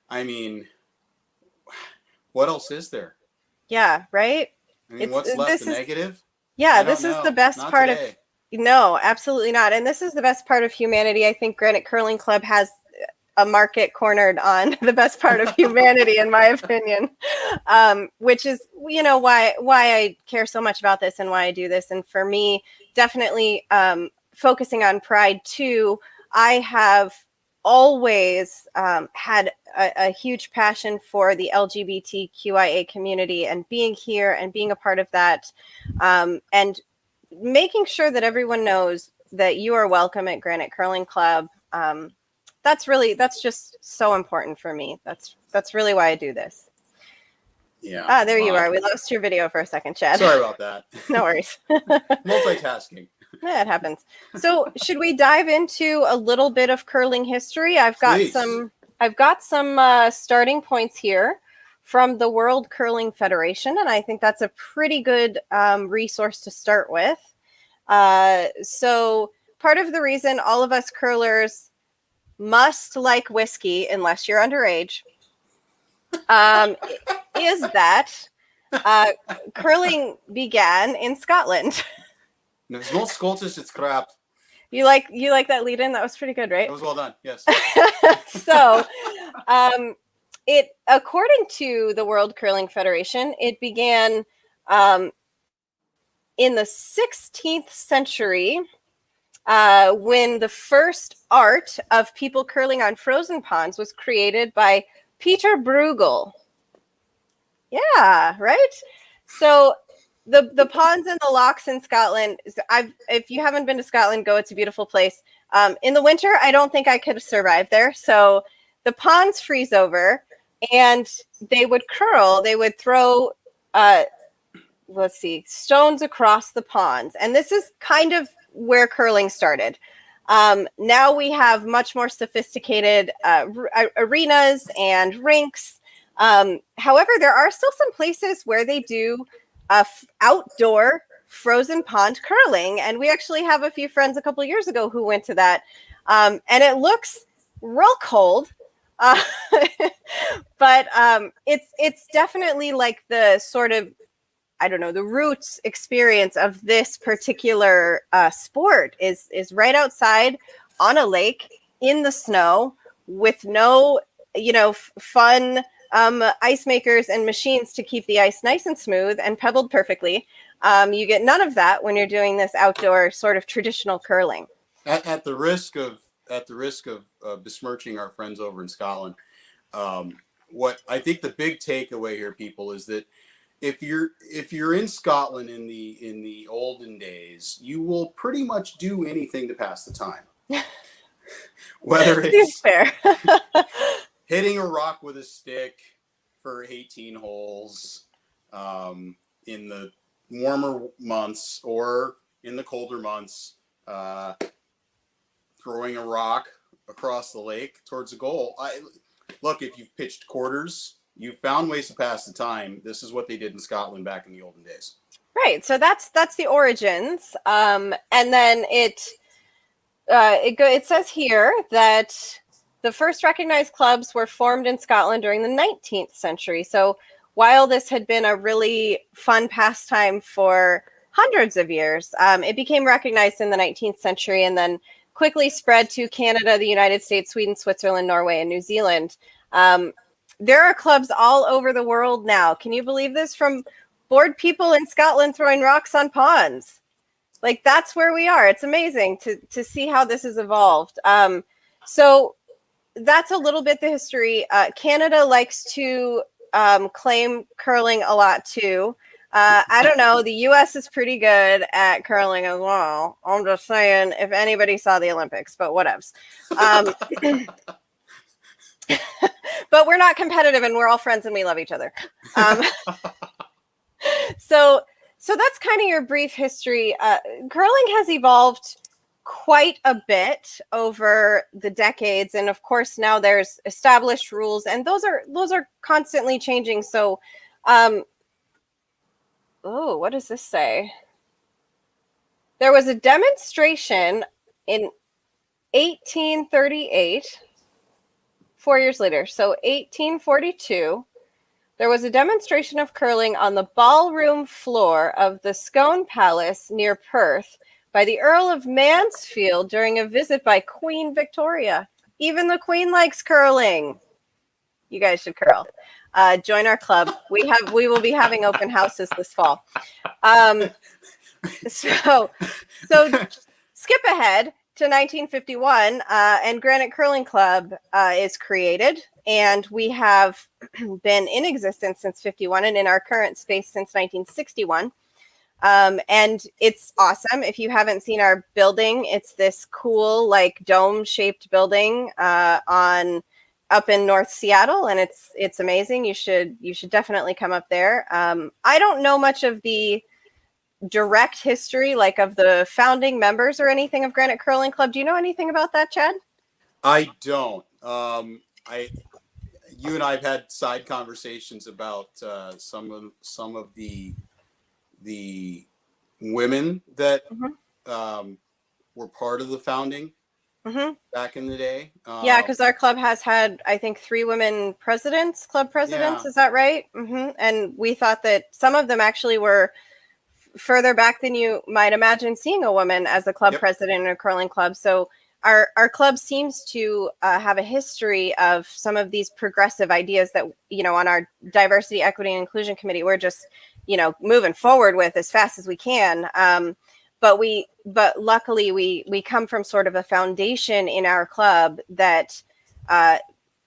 I mean, what else is there? Yeah, right. I mean, what's left? The negative? Yeah, this is the best part of. No, absolutely not. And this is the best part of humanity. I think Granite Curling Club has a market cornered on the best part of humanity, in my opinion, which is, you know, why I care so much about this and why I do this. And for me, definitely focusing on pride too, I have always had a huge passion for the LGBTQIA community and being here and being a part of that, and making sure that everyone knows that you are welcome at Granite Curling Club. That's just so important for me. That's really why I do this. Yeah. There you are. We lost your video for a second, Chad. Sorry about that. No worries. Multitasking. Yeah, it happens. So should we dive into a little bit of curling history? I've got some starting points here from the World Curling Federation, and I think that's a pretty good resource to start with. So part of the reason all of us curlers must like whiskey, unless you're underage, is that curling began in Scotland. No, it's not Scottish, it's crap. You like that lead in? That was pretty good, right? That was well done, yes. So, it, according to the World Curling Federation, it began in the 16th century when the first art of people curling on frozen ponds was created by Peter Bruegel. Yeah, right? So the ponds and the locks in Scotland, if you haven't been to Scotland, go. It's a beautiful place. In the winter, I don't think I could survive there. So the ponds freeze over, and they would curl. They would throw, stones across the ponds. And this is kind of where curling started. Now we have much more sophisticated arenas and rinks. However, there are still some places where they do outdoor frozen pond curling, and we actually have a few friends a couple of years ago who went to that, and it looks real cold, but it's definitely like the sort of, I don't know, the roots experience of this particular sport is right outside on a lake in the snow with no, fun ice makers and machines to keep the ice nice and smooth and pebbled perfectly. You get none of that when you're doing this outdoor sort of traditional curling. At the risk of besmirching our friends over in Scotland, what I think the big takeaway here, people, is that if you're in Scotland in the olden days, you will pretty much do anything to pass the time. Whether it's fair. hitting a rock with a stick for 18 holes in the warmer months, or in the colder months, throwing a rock across the lake towards a goal. Look, if you've pitched quarters, you've found ways to pass the time. This is what they did in Scotland back in the olden days. Right. So that's the origins. And then it says here that the first recognized clubs were formed in Scotland during the 19th century. So while this had been a really fun pastime for hundreds of years, it became recognized in the 19th century and then quickly spread to Canada, the United States, Sweden, Switzerland, Norway, and New Zealand. There are clubs all over the world now. Can you believe this? From bored people in Scotland throwing rocks on ponds. Like, that's where we are. It's amazing to see how this has evolved. So that's a little bit the history. Canada likes to claim curling a lot too. I don't know. The U.S. is pretty good at curling as well. I'm just saying, if anybody saw the Olympics, but whatevs. But we're not competitive, and we're all friends, and we love each other. So that's kind of your brief history. Curling has evolved quite a bit over the decades, and of course now there's established rules, and those are constantly changing. So, what does this say? There was a demonstration in 1838. 4 years later, so 1842. There was a demonstration of curling on the ballroom floor of the Scone Palace near Perth by the Earl of Mansfield during a visit by Queen Victoria. Even the Queen likes curling. You guys should curl. Join our club. We will be having open houses this fall. So skip ahead to 1951, and Granite Curling Club is created, and we have been in existence since 51 and in our current space since 1961. And it's awesome. If you haven't seen our building, it's this cool, like, dome-shaped building up in North Seattle, and it's amazing. You should definitely come up there. I don't know much of the direct history, like of the founding members or anything of Granite Curling Club. Do you know anything about that, Chad? I don't. you and I have had side conversations about some of the women that were part of the founding back in the day. Yeah, because our club has had, I think, 3 women presidents, club presidents. Yeah. Is that right? And we thought that some of them actually were further back than you might imagine seeing a woman as a club president in a curling club. So our club seems to have a history of some of these progressive ideas that, on our diversity, equity, and inclusion committee, we're just, moving forward with as fast as we can. But luckily we come from sort of a foundation in our club that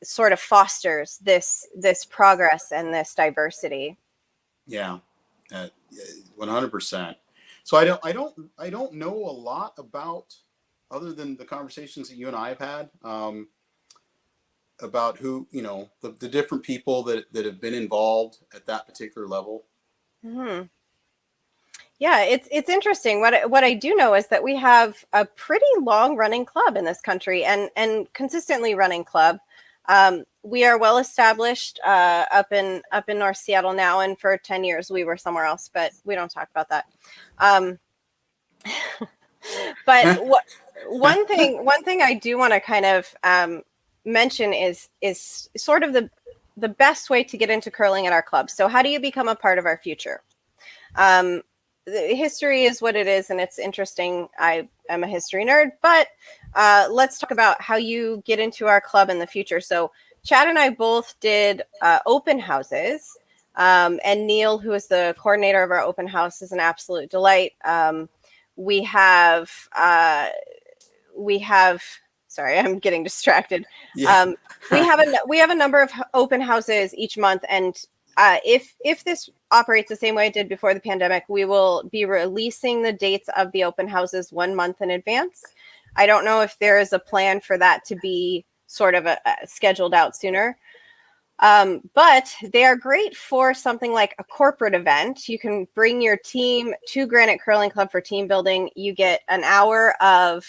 sort of fosters this progress and this diversity. Yeah, 100%. So I don't know a lot about, other than the conversations that you and I have had, about who, the different people that have been involved at that particular level. Yeah, it's interesting. What I do know is that we have a pretty long running club in this country, and consistently running club. We are well established up in North Seattle now, and for 10 years we were somewhere else, but we don't talk about that. But one thing I do want to kind of mention is sort of the best way to get into curling at our club. So how do you become a part of our future? The history is what it is, and it's interesting. I am a history nerd, but let's talk about how you get into our club in the future. So Chad and I both did open houses, and Neil, who is the coordinator of our open house, is an absolute delight. We have, sorry, I'm getting distracted. Yeah. We have a number of open houses each month, and if this operates the same way it did before the pandemic, we will be releasing the dates of the open houses 1 month in advance. I don't know if there is a plan for that to be sort of scheduled out sooner. But they are great for something like a corporate event. You can bring your team to Granite Curling Club for team building. You get an hour of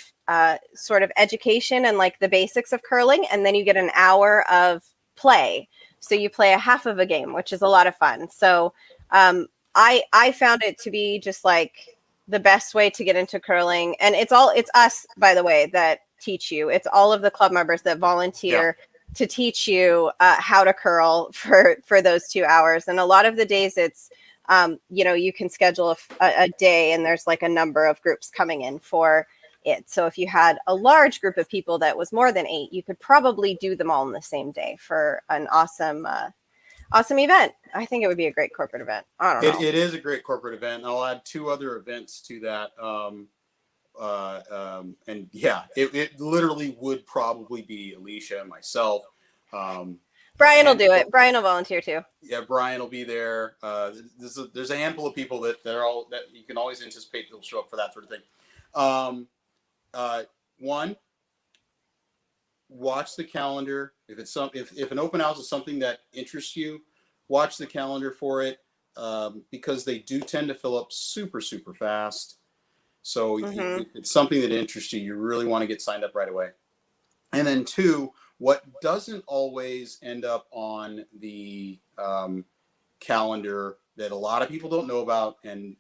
sort of education and like the basics of curling, and then you get an hour of play. So you play a half of a game, which is a lot of fun. So I found it to be just like the best way to get into curling. And it's us, by the way, that teach you. It's all of the club members that volunteer to teach you how to curl for those 2 hours. And a lot of the days it's, you can schedule a day and there's like a number of groups coming in for it. So if you had a large group of people that was more than 8, you could probably do them all in the same day for an awesome event. I think it would be a great corporate event. I don't know. It is a great corporate event. I'll add 2 other events to that. And yeah, it literally would probably be Alicia and myself. Brian will do it. Brian will volunteer too. Yeah, Brian will be there. There's a handful of people that you can always anticipate they'll show up for that sort of thing. One, watch the calendar. If an open house is something that interests you, watch the calendar for it, because they do tend to fill up super, super fast. So if it's something that interests you, you really want to get signed up right away. And then 2, what doesn't always end up on the calendar that a lot of people don't know about and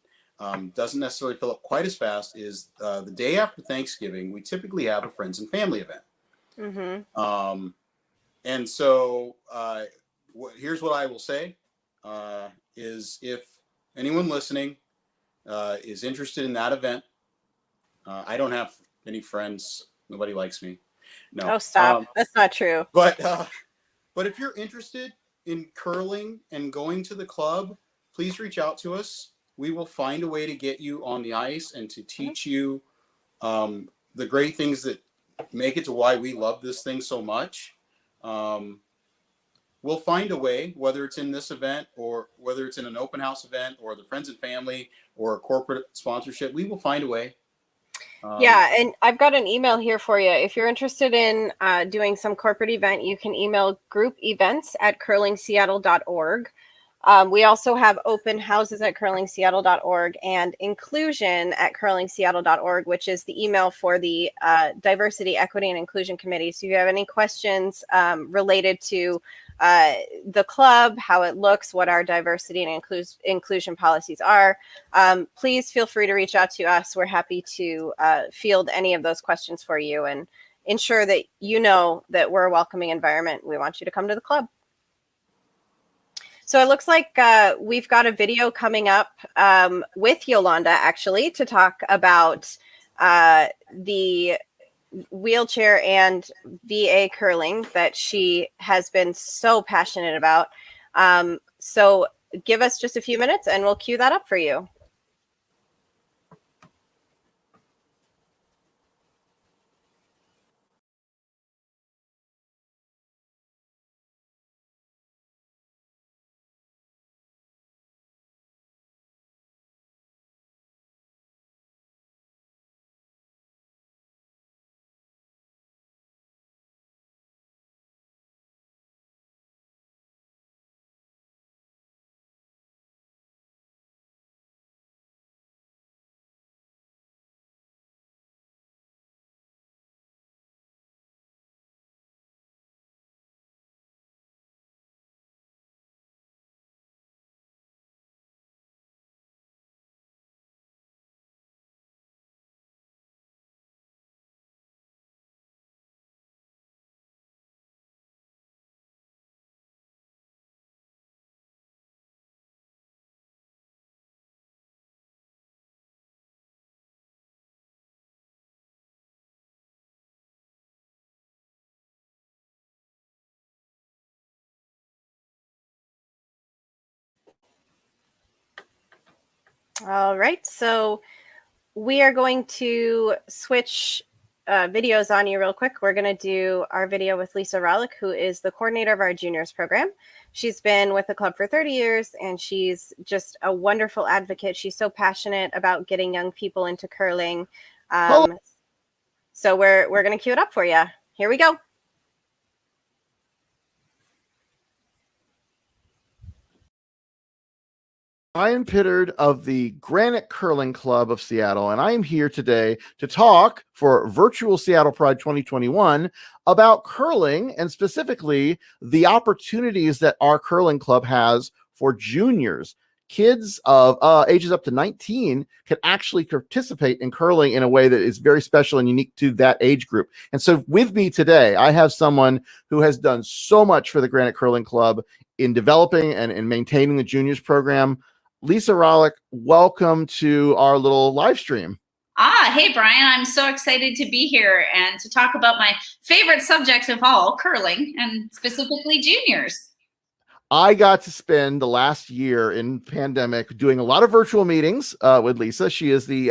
doesn't necessarily fill up quite as fast is the day after Thanksgiving, we typically have a friends and family event. And so here's what I will say is if anyone listening is interested in that event, I don't have any friends. Nobody likes me. No. Oh, stop. That's not true. But if you're interested in curling and going to the club, please reach out to us. We will find a way to get you on the ice and to teach you the great things that make it to why we love this thing so much. We'll find a way, whether it's in this event or whether it's in an open house event or the friends and family or a corporate sponsorship, we will find a way. Yeah, and I've got an email here for you. If you're interested in doing some corporate event, you can email groupevents@curlingseattle.org. We also have open houses at curlingseattle.org and inclusion@curlingseattle.org, which is the email for the Diversity, Equity, and Inclusion Committee. So if you have any questions related to the club, how it looks, what our diversity and inclusion policies are, please feel free to reach out to us. We're happy to field any of those questions for you and ensure that you know that we're a welcoming environment. We want you to come to the club. So it looks like we've got a video coming up with Yolanda, actually, to talk about the wheelchair and VA curling that she has been so passionate about. So give us just a few minutes and we'll cue that up for you. All right, so we are going to switch videos on you real quick. We're going to do our video with Lisa Rollick, who is the coordinator of our juniors program. She's been with the club for 30 years, and she's just a wonderful advocate. She's so passionate about getting young people into curling. So we're going to cue it up for you. Here we go. Brian Pittard of the Granite Curling Club of Seattle, and I am here today to talk for Virtual Seattle Pride 2021 about curling, and specifically the opportunities that our curling club has for juniors. Kids of ages up to 19 can actually participate in curling in a way that is very special and unique to that age group. And so with me today, I have someone who has done so much for the Granite Curling Club in developing and maintaining the juniors program. Lisa Rollick, welcome to our little live stream. Hey, Brian, I'm so excited to be here and to talk about my favorite subject of all, curling, and specifically juniors. I got to spend the last year in pandemic doing a lot of virtual meetings with Lisa. She is the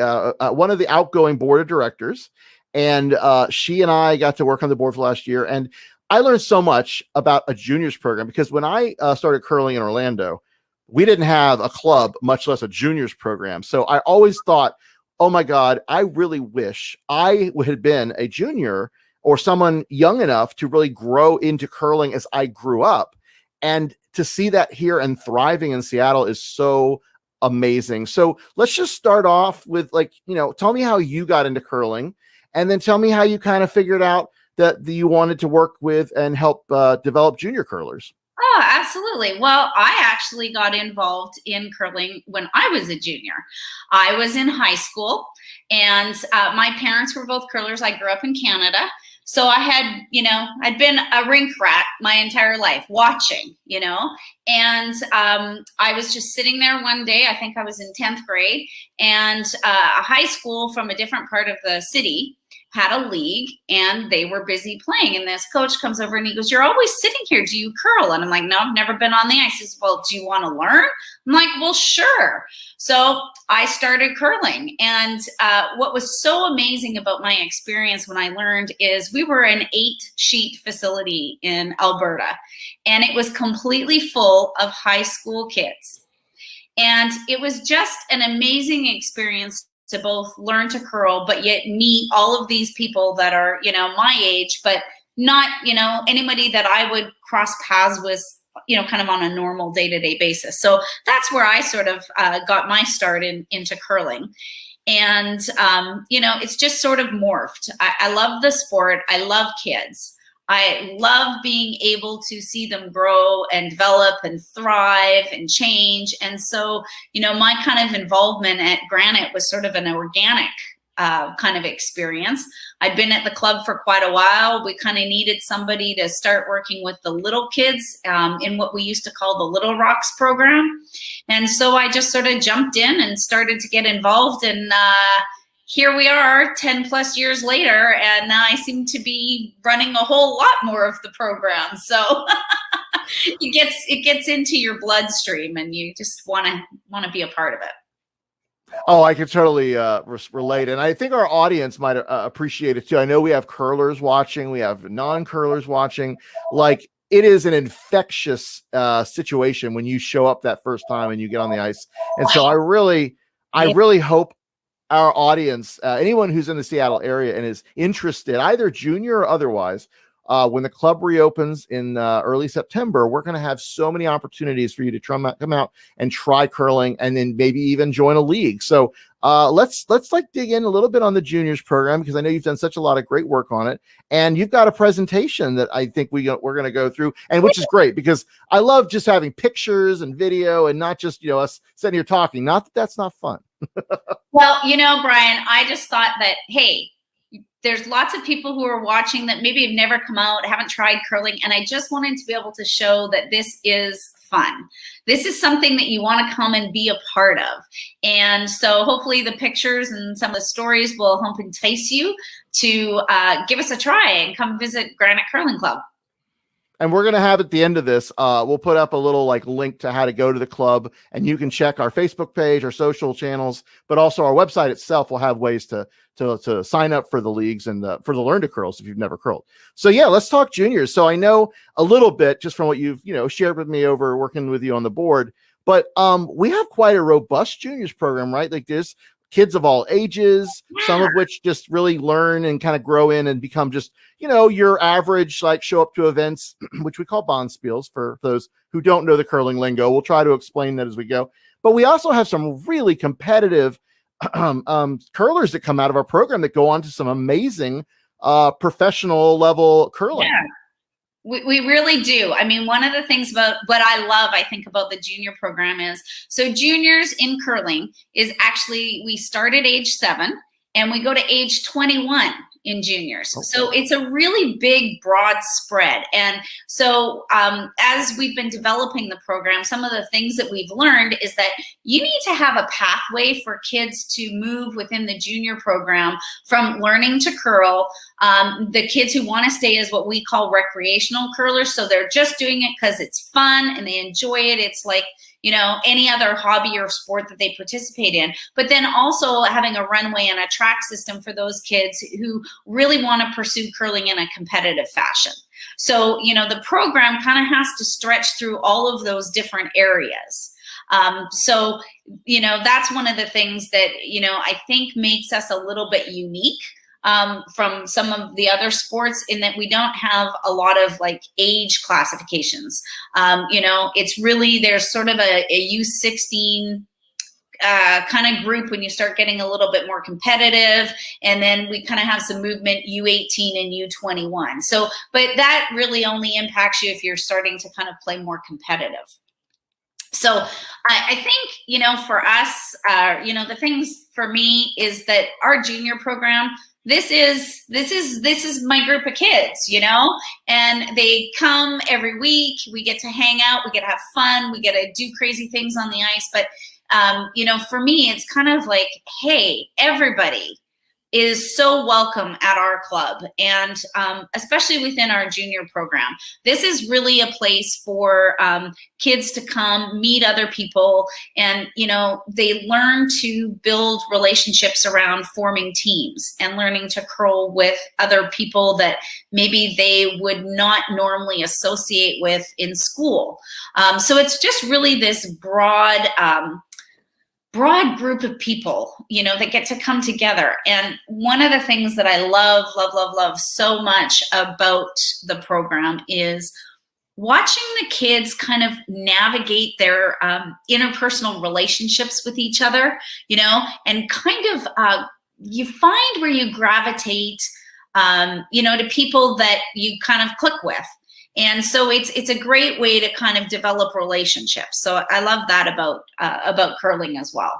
one of the outgoing board of directors, and she and I got to work on the board for last year. And I learned so much about a juniors program because when I started curling in Orlando, we didn't have a club, much less a juniors program. So I always thought, oh my God, I really wish I had been a junior or someone young enough to really grow into curling as I grew up. And to see that here and thriving in Seattle is so amazing. So let's just start off with, like, tell me how you got into curling, and then tell me how you kind of figured out that you wanted to work with and help develop junior curlers. Oh, absolutely. Well, I actually got involved in curling when I was a junior. I was in high school, and my parents were both curlers. I grew up in Canada. So I had, I'd been a rink rat my entire life watching, and I was just sitting there one day. I think I was in 10th grade, and a high school from a different part of the city had a league, and they were busy playing. And this coach comes over and he goes, "You're always sitting here. Do you curl?" And I'm like, "No, I've never been on the ice." He says, "Well, do you want to learn?" I'm like, "Well, sure." So I started curling. And what was so amazing about my experience when I learned is we were an 8-sheet facility in Alberta, and it was completely full of high school kids. And it was just an amazing experience to both learn to curl, but yet meet all of these people that are, my age, but not, anybody that I would cross paths with, kind of on a normal day-to-day basis. So that's where I sort of got my start into curling. And, it's just sort of morphed. I love the sport. I love kids. I love being able to see them grow and develop and thrive and change. And so, my kind of involvement at Granite was sort of an organic kind of experience. I'd been at the club for quite a while. We kind of needed somebody to start working with the little kids in what we used to call the Little Rocks program. And so I just sort of jumped in and started to get involved, and here we are 10 plus years later, and now I seem to be running a whole lot more of the program. So it gets into your bloodstream, and you just want to be a part of it. Oh, I can totally relate. And I think our audience might appreciate it too. I know we have curlers watching, we have non-curlers watching. Like, it is an infectious situation when you show up that first time and you get on the ice. And so I really hope our audience, anyone who's in the Seattle area and is interested, either junior or otherwise, when the club reopens in early September, we're going to have so many opportunities for you to come out and try curling, and then maybe even join a league. So let's like dig in a little bit on the juniors program, because I know you've done such a lot of great work on it, and you've got a presentation that I think we're going to go through, and which is great, because I love just having pictures and video and not just us sitting here talking. Not that that's not fun. Well, Brian, I just thought that, hey, there's lots of people who are watching that maybe have never come out, haven't tried curling, and I just wanted to be able to show that this is fun. This is something that you want to come and be a part of. And so hopefully the pictures and some of the stories will help entice you to give us a try and come visit Granite Curling Club. And we're going to have at the end of this, we'll put up a little link to how to go to the club, and you can check our Facebook page, our social channels, but also our website itself will have ways to sign up for the leagues and for the Learn to Curls if you've never curled. So yeah, let's talk juniors. So I know a little bit just from what you've, shared with me over working with you on the board, but we have quite a robust juniors program, right? Like, there's kids of all ages, some of which just really learn and kind of grow in and become just, your average, show up to events, which we call bonspiels for those who don't know the curling lingo. We'll try to explain that as we go. But we also have some really competitive curlers that come out of our program that go on to some amazing professional level curling. Yeah. We really do. I mean, one of the things about what I love, I think, about the junior program is, so juniors in curling is actually, we start at age 7 and we go to age 21 in juniors. Okay. So it's a really big, broad spread. And so as we've been developing the program, some of the things that we've learned is that you need to have a pathway for kids to move within the junior program from learning to curl. The kids who want to stay is what we call recreational curlers. So they're just doing it because it's fun and they enjoy it. It's like, any other hobby or sport that they participate in, but then also having a runway and a track system for those kids who really want to pursue curling in a competitive fashion. So, the program kind of has to stretch through all of those different areas. So, that's one of the things that, I think makes us a little bit unique from some of the other sports, in that we don't have a lot of age classifications. It's really, there's sort of a U16 kind of group when you start getting a little bit more competitive, and then we kind of have some movement U18 and U21. So, but that really only impacts you if you're starting to kind of play more competitive. So I think, for us, the things for me is that our junior program, this is my group of kids, and they come every week. We get to hang out, we get to have fun, we get to do crazy things on the ice. But, for me, it's kind of like, hey, everybody is so welcome at our club, and especially within our junior program. This is really a place for kids to come meet other people, and they learn to build relationships around forming teams and learning to curl with other people that maybe they would not normally associate with in school. So it's just really this broad group of people, that get to come together. And one of the things that I love so much about the program is watching the kids kind of navigate their interpersonal relationships with each other, and kind of you find where you gravitate to people that you kind of click with. And so it's a great way to kind of develop relationships. So I love that about curling as well.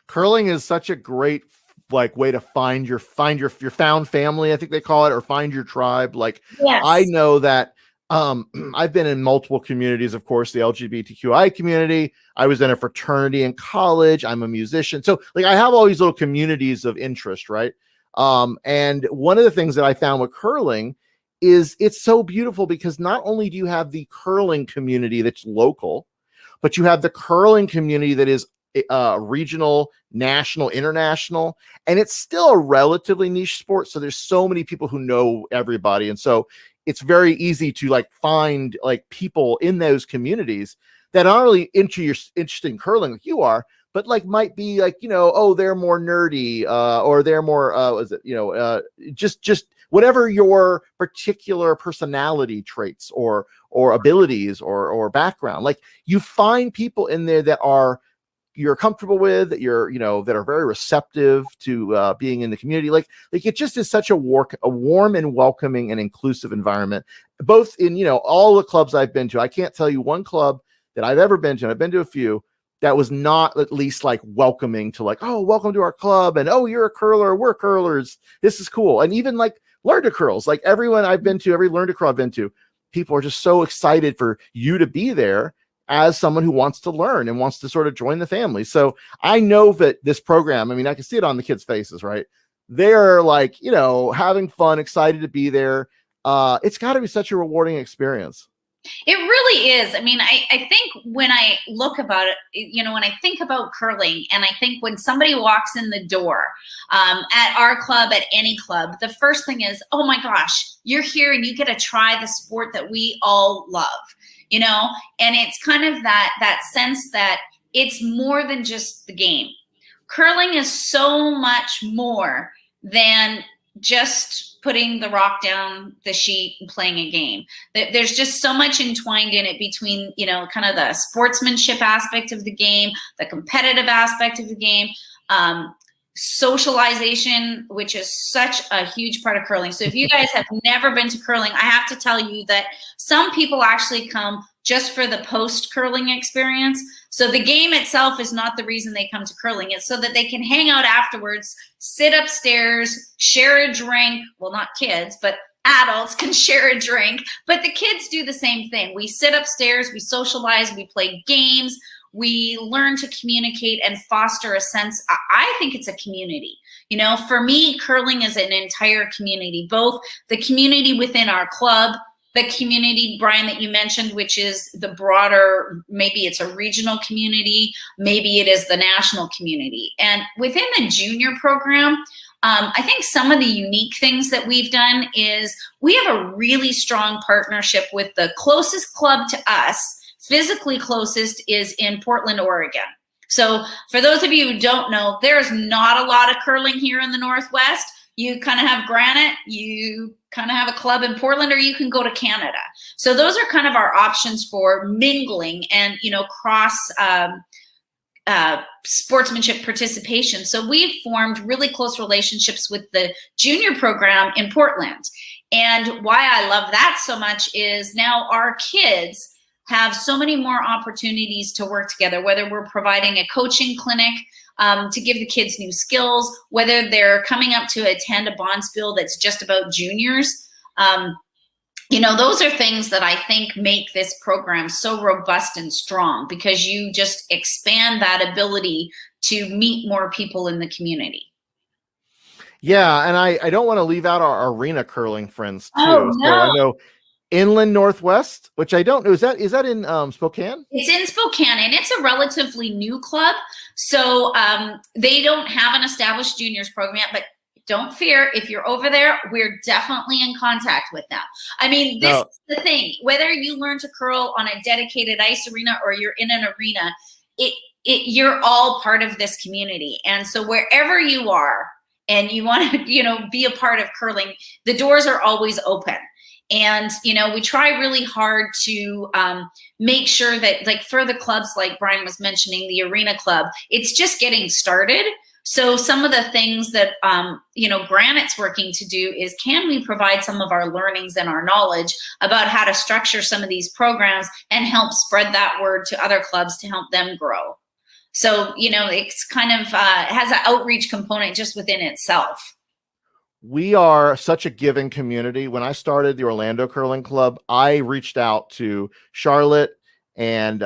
Curling is such a great way to find your found family, I think they call it, or find your tribe. Like, yes. I know that I've been in multiple communities, of course, the LGBTQI community. I was in a fraternity in college. I'm a musician. So like I have all these little communities of interest, right? And one of the things that I found with curling is it's so beautiful because not only do you have the curling community that's local, but you have the curling community that is regional, national, international, and it's still a relatively niche sport. So there's so many people who know everybody. And so it's very easy to like find like people in those communities that aren't really interested in curling like you are, but like might be like, oh, they're more nerdy, or they're more, just whatever your particular personality traits or abilities or background. Like you find people in there that you're comfortable with, that that are very receptive to being in the community. Like it just is such a warm and welcoming and inclusive environment, both in, all the clubs I've been to. I can't tell you one club that I've ever been to, and I've been to a few, that was not at least like welcoming to like, oh, welcome to our club. And oh, you're a curler. We're curlers. This is cool. And even like Learn to Curls, like everyone I've been to, every Learn to Curl I've been to, people are just so excited for you to be there as someone who wants to learn and wants to sort of join the family. So I know that this program, I mean, I can see it on the kids' faces, right? They're like, having fun, excited to be there. It's got to be such a rewarding experience. It really is. I mean, I think when I look about it, when I think about curling, and I think when somebody walks in the door at our club, at any club, the first thing is, oh my gosh, you're here and you get to try the sport that we all love. And it's kind of that sense that it's more than just the game. Curling is so much more than just putting the rock down the sheet and playing a game. There's just so much entwined in it between, kind of the sportsmanship aspect of the game, the competitive aspect of the game, socialization, which is such a huge part of curling. So if you guys have never been to curling, I have to tell you that some people actually come just for the post curling experience. So the game itself is not the reason they come to curling. It's so that they can hang out afterwards, sit upstairs, share a drink. Well, not kids, but adults can share a drink, but the kids do the same thing. We sit upstairs, we socialize, we play games, we learn to communicate and foster a sense. I think it's a community. For me, curling is an entire community, both the community within our club, the community, Brian, that you mentioned, which is the broader, maybe it's a regional community, maybe it is the national community. And within the junior program, I think some of the unique things that we've done is we have a really strong partnership with the closest club to us. Physically closest is in Portland, Oregon. So for those of you who don't know, there's not a lot of curling here in the Northwest. You kind of have Granite, you kind of have a club in Portland, or you can go to Canada. So those are kind of our options for mingling and, cross sportsmanship participation. So we've formed really close relationships with the junior program in Portland. And why I love that so much is now our kids have so many more opportunities to work together, whether we're providing a coaching clinic to give the kids new skills, whether they're coming up to attend a bonspiel that's just about juniors. Those are things that I think make this program so robust and strong, because you just expand that ability to meet more people in the community. Yeah, and I don't want to leave out our arena curling friends too. Oh, no. So I know Inland Northwest, which I don't know, is that in Spokane? It's in Spokane, and it's a relatively new club. So they don't have an established juniors program yet, but don't fear. If you're over there, we're definitely in contact with them. I mean, this is the thing. Whether you learn to curl on a dedicated ice arena or you're in an arena, you're all part of this community. And so wherever you are and you want to, be a part of curling, the doors are always open. And, we try really hard to make sure that, like, for the clubs, like Brian was mentioning, the Arena Club, it's just getting started. So some of the things that Granite's working to do is, can we provide some of our learnings and our knowledge about how to structure some of these programs and help spread that word to other clubs to help them grow. So it's kind of has an outreach component just within itself. We are such a giving community. When I started the Orlando Curling Club, I reached out to Charlotte and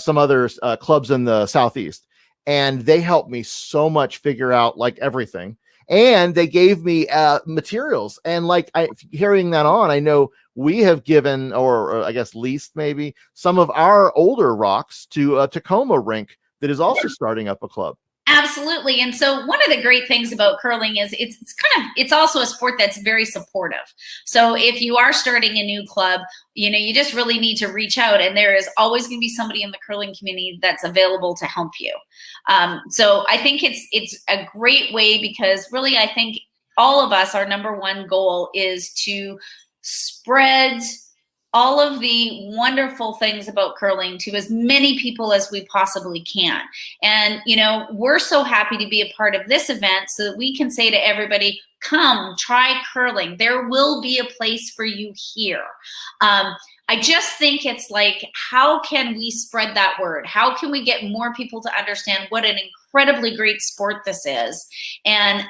some other clubs in the Southeast, and they helped me so much figure out like everything. And they gave me materials. And like hearing that on, I know we have given, or I guess leased maybe, some of our older rocks to a Tacoma rink that is also starting up a club. Absolutely. And so one of the great things about curling is it's also a sport that's very supportive. So if you are starting a new club, you just really need to reach out, and there is always going to be somebody in the curling community that's available to help you. So I think it's a great way, because really I think all of us, our number one goal is to spread all of the wonderful things about curling to as many people as we possibly can. And, we're so happy to be a part of this event so that we can say to everybody, come try curling. There will be a place for you here. I just think it's like, how can we spread that word? How can we get more people to understand what an incredibly great sport this is? And,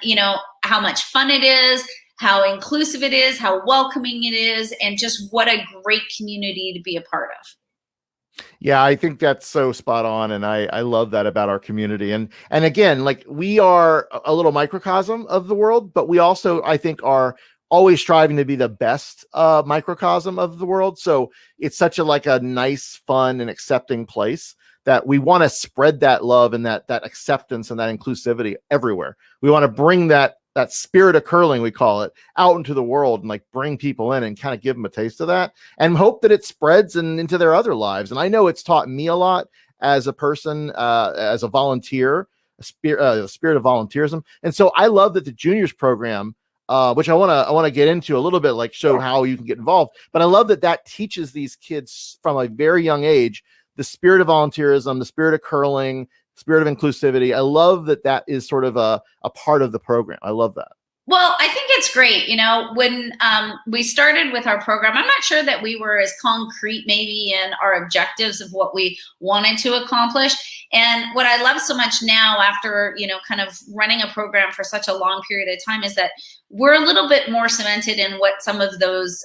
how much fun it is, how inclusive it is, how welcoming it is, and just what a great community to be a part of. Yeah, I think that's so spot on. And I love that about our community. And again, like, we are a little microcosm of the world, but we also, I think, are always striving to be the best microcosm of the world. So it's such a nice, fun, and accepting place that we want to spread that love and that acceptance and that inclusivity everywhere. We want to bring that spirit of curling, we call it, out into the world, and bring people in and kind of give them a taste of that, and hope that it spreads into their other lives. And I know it's taught me a lot as a person, as a volunteer, a spirit of volunteerism. And so I love that the juniors program, which I want to get into a little bit, show how you can get involved. But I love that teaches these kids from a very young age the spirit of volunteerism, the spirit of curling, spirit of inclusivity. I love that is sort of a part of the program. I love that. Well, I think it's great. When we started with our program, I'm not sure that we were as concrete maybe in our objectives of what we wanted to accomplish. And what I love so much now, after, kind of running a program for such a long period of time, is that we're a little bit more cemented in what some of those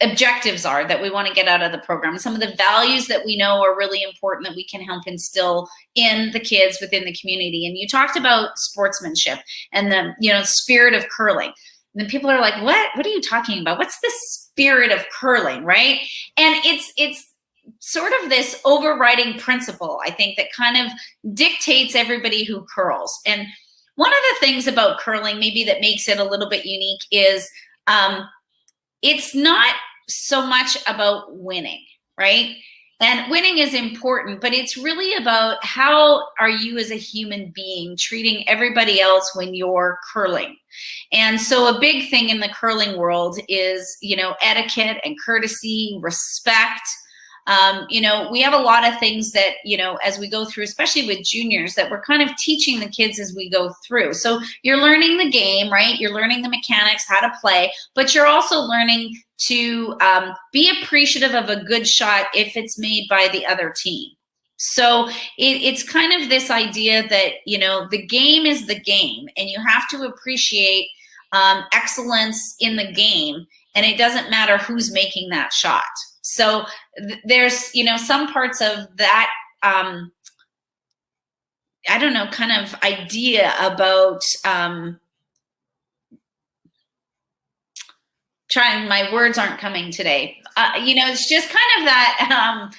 objectives are that we want to get out of the program. Some of the values that we know are really important that we can help instill in the kids within the community. And you talked about sportsmanship and the spirit of curling. And then people are like, what are you talking about? What's the spirit of curling, right? And it's sort of this overriding principle, I think, that kind of dictates everybody who curls. And one of the things about curling maybe that makes it a little bit unique is it's not so much about winning, right? And winning is important, but it's really about how are you as a human being treating everybody else when you're curling. And so a big thing in the curling world is, etiquette and courtesy, respect. We have a lot of things that, as we go through, especially with juniors, that we're kind of teaching the kids as we go through. So you're learning the game, right? You're learning the mechanics, how to play, but you're also learning to be appreciative of a good shot if it's made by the other team. So it's kind of this idea that, the game is the game, and you have to appreciate excellence in the game, and it doesn't matter who's making that shot. So there's, some parts of that, I don't know, kind of idea about my words aren't coming today. It's just kind of that,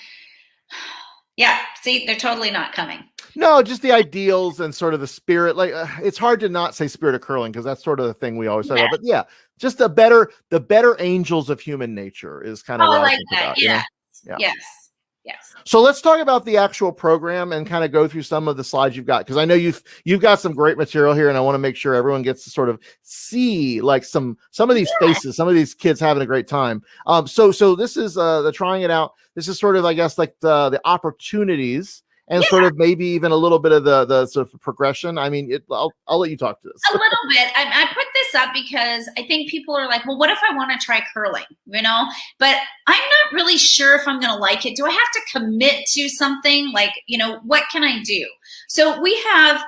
yeah, see, they're totally not coming. No, just the ideals and sort of the spirit. It's hard to not say spirit of curling, because that's sort of the thing we always talk about. But yeah, just the better angels of human nature is kind of what I think about. Yeah. Yeah. Yes. So So let's talk about the actual program and kind of go through some of the slides you've got, because I know you've got some great material here, and I want to make sure everyone gets to sort of see some of these faces, some of these kids having a great time. So this is the trying it out. This is sort of, I guess, the opportunities and Yeah. sort of maybe even a little bit of the sort of progression? I mean, I'll let you talk to this. A little bit. I put this up because I think people are like, well, what if I want to try curling, you know? But I'm not really sure if I'm going to like it. Do I have to commit to something? Like, you know, what can I do? So we have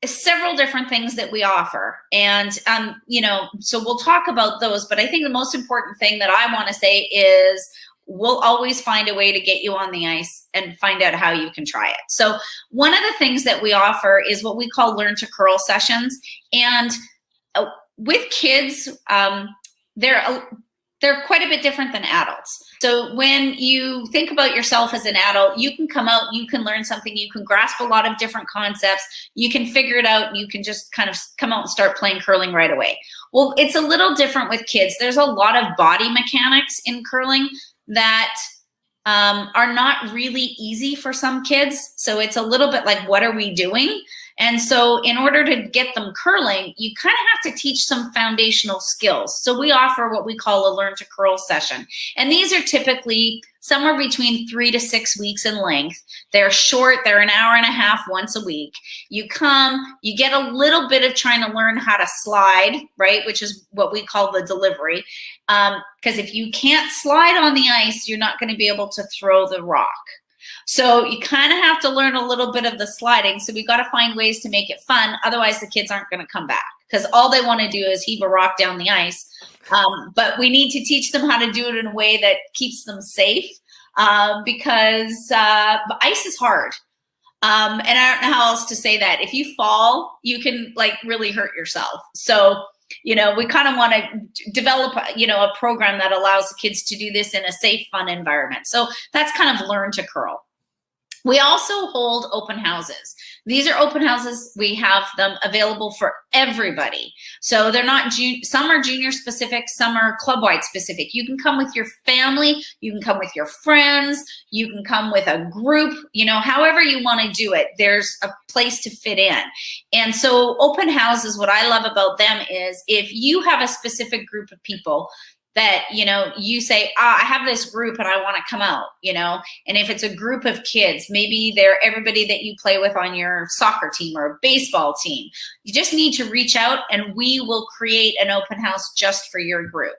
several different things that we offer, and you know, so we'll talk about those, but I think the most important thing that I want to say is we'll always find a way to get you on the ice and find out how you can try it. So one of the things that we offer is what we call learn to curl sessions, and with kids, they're quite a bit different than adults. So when you think about yourself as an adult, you can come out, you can learn something, you can grasp a lot of different concepts, you can figure it out, and you can just kind of come out and start playing curling right away. Well, it's a little different with kids. There's a lot of body mechanics in curling that are not really easy for some kids. So it's a little bit like, what are we doing? And so in order to get them curling, you kind of have to teach some foundational skills. So we offer what we call a learn to curl session. And these are typically somewhere between 3 to 6 weeks in length. They're short, they're an hour and a half once a week. You come, you get a little bit of trying to learn how to slide, right? Which is what we call the delivery. Because if you can't slide on the ice, you're not going to be able to throw the rock. So you kind of have to learn a little bit of the sliding. So we got to find ways to make it fun. Otherwise, the kids aren't going to come back because all they want to do is heave a rock down the ice. But we need to teach them how to do it in a way that keeps them safe because ice is hard. And I don't know how else to say that. If you fall, you can like really hurt yourself. So, you know, we kind of want to develop, you know, a program that allows the kids to do this in a safe, fun environment. So that's kind of learn to curl. We also hold open houses. These are open houses. We have them available for everybody. So they're not, some are junior specific, some are club-wide specific. You can come with your family, you can come with your friends, you can come with a group, you know, however you want to do it, there's a place to fit in. And so open houses, what I love about them is if you have a specific group of people that, you know, you say, I have this group and I want to come out, you know, and if it's a group of kids, maybe they're everybody that you play with on your soccer team or baseball team, you just need to reach out and we will create an open house just for your group.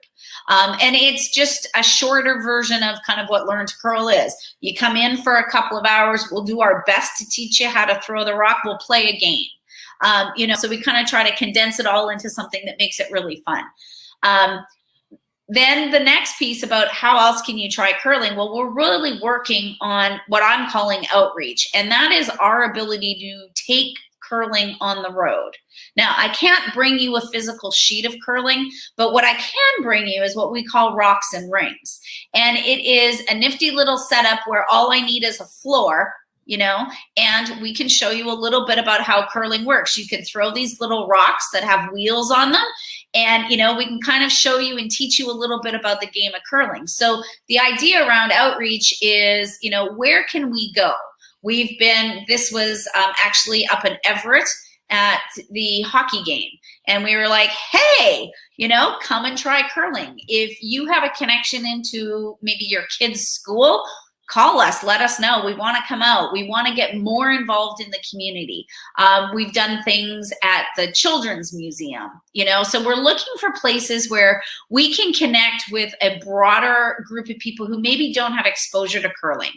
And it's just a shorter version of kind of what Learn to Curl is. You come in for a couple of hours, we'll do our best to teach you how to throw the rock, we'll play a game. You know, so we kind of try to condense it all into something that makes it really fun. Then the next piece about how else can you try curling? Well, we're really working on what I'm calling outreach, and that is our ability to take curling on the road. Now, I can't bring you a physical sheet of curling, but what I can bring you is what we call rocks and rings. And it is a nifty little setup where all I need is a floor, you know, and we can show you a little bit about how curling works. You can throw these little rocks that have wheels on them, and, you know, we can kind of show you and teach you a little bit about the game of curling. So the idea around outreach is, you know, where can we go? We've been, this was actually up in Everett at the hockey game. And we were like, hey, you know, come and try curling. If you have a connection into maybe your kid's school, call us, let us know. We want to come out. We want to get more involved in the community. We've done things at the Children's Museum, you know, so we're looking for places where we can connect with a broader group of people who maybe don't have exposure to curling,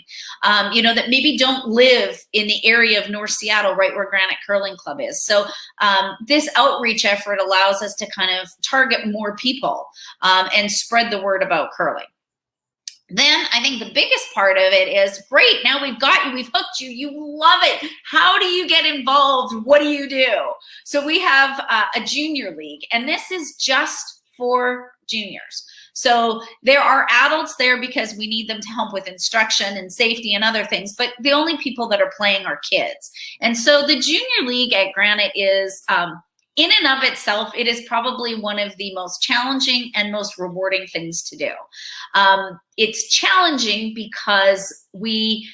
you know, that maybe don't live in the area of North Seattle, right where Granite Curling Club is. So this outreach effort allows us to kind of target more people and spread the word about curling. Then I think the biggest part of it is, great, now we've got you, we've hooked you, you love it. How do you get involved? What do you do? So we have a junior league, and this is just for juniors. So there are adults there because we need them to help with instruction and safety and other things, but the only people that are playing are kids. And so the junior league at Granite is, in and of itself, it is probably one of the most challenging and most rewarding things to do. It's challenging because we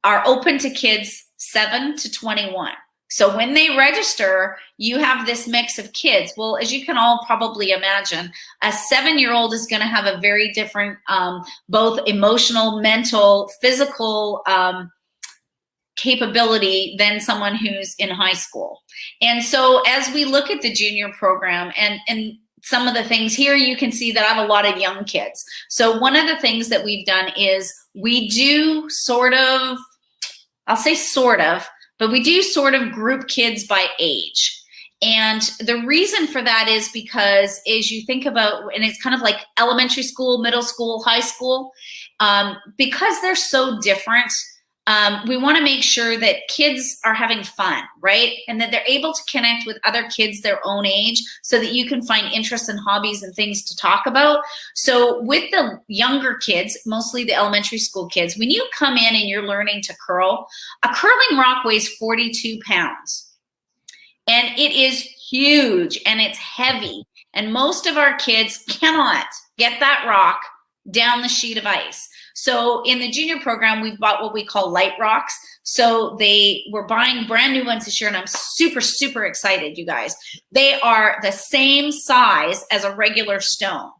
are open to kids 7 to 21. So when they register, you have this mix of kids. Well, as you can all probably imagine, a 7-year-old is going to have a very different, both emotional, mental, physical capability than someone who's in high school. And so as we look at the junior program and some of the things here, you can see that I have a lot of young kids. So one of the things that we've done is we do sort of, I'll say sort of, but we do sort of group kids by age. And the reason for that is because as you think about, and it's kind of like elementary school, middle school, high school, because they're so different, we want to make sure that kids are having fun, right? And that they're able to connect with other kids their own age so that you can find interests and hobbies and things to talk about. So with the younger kids, mostly the elementary school kids, when you come in and you're learning to curl, a curling rock weighs 42 pounds. And it is huge and it's heavy. And most of our kids cannot get that rock down the sheet of ice. So in the junior program, we've bought what we call light rocks. So we're buying brand new ones this year, and I'm super, super excited, you guys. They are the same size as a regular stone.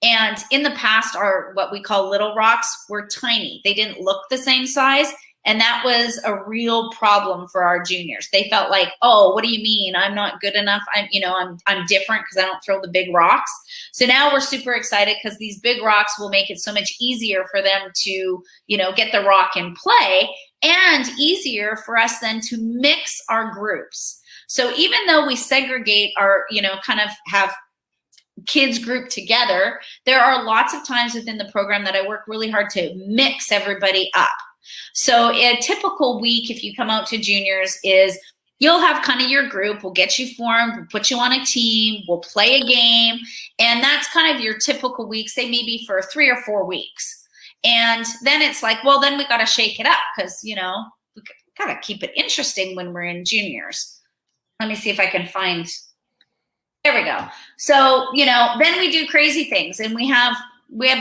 And in the past, our what we call little rocks were tiny. They didn't look the same size. And that was a real problem for our juniors. They felt like, oh, what do you mean? I'm not good enough. I'm different because I don't throw the big rocks. So now we're super excited because these big rocks will make it so much easier for them to, get the rock in play, and easier for us then to mix our groups. So even though we segregate our, kind of have kids grouped together, there are lots of times within the program that I work really hard to mix everybody up. So a typical week, if you come out to juniors, is you'll have kind of your group. We'll get you formed. We'll put you on a team. We'll play a game. And that's kind of your typical weeks. They may be for 3 or 4 weeks. And then it's like, well, then we got to shake it up because, we got to keep it interesting when we're in juniors. Let me see if I can find. There we go. So, then we do crazy things, and we have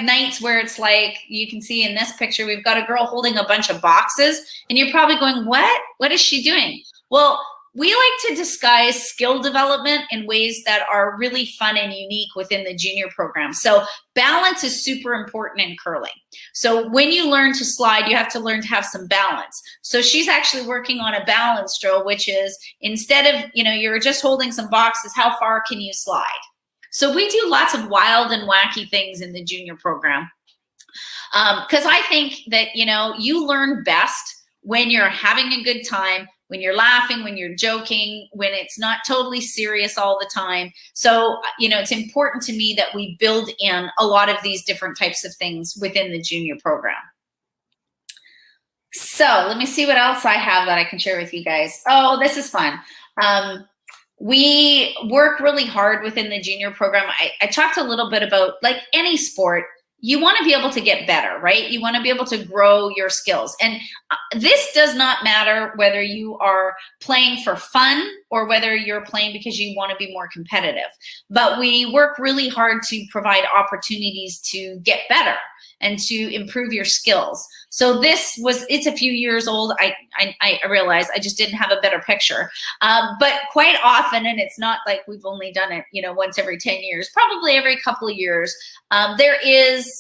nights where it's like, you can see in this picture, we've got a girl holding a bunch of boxes, and you're probably going, what is she doing? Well, we like to disguise skill development in ways that are really fun and unique within the junior program. So balance is super important in curling. So when you learn to slide, you have to learn to have some balance. So she's actually working on a balance drill, which is instead of, you're just holding some boxes, how far can you slide? So we do lots of wild and wacky things in the junior program. Because I think that, you learn best when you're having a good time, when you're laughing, when you're joking, when it's not totally serious all the time. So, it's important to me that we build in a lot of these different types of things within the junior program. So let me see what else I have that I can share with you guys. Oh, this is fun. We work really hard within the junior program. I talked a little bit about, like any sport, you want to be able to get better, right? You want to be able to grow your skills. And this does not matter whether you are playing for fun or whether you're playing because you want to be more competitive. But we work really hard to provide opportunities to get better and to improve your skills. So it's a few years old. I realize I just didn't have a better picture. But quite often, and it's not like we've only done it, once every 10 years, probably every couple of years, there is,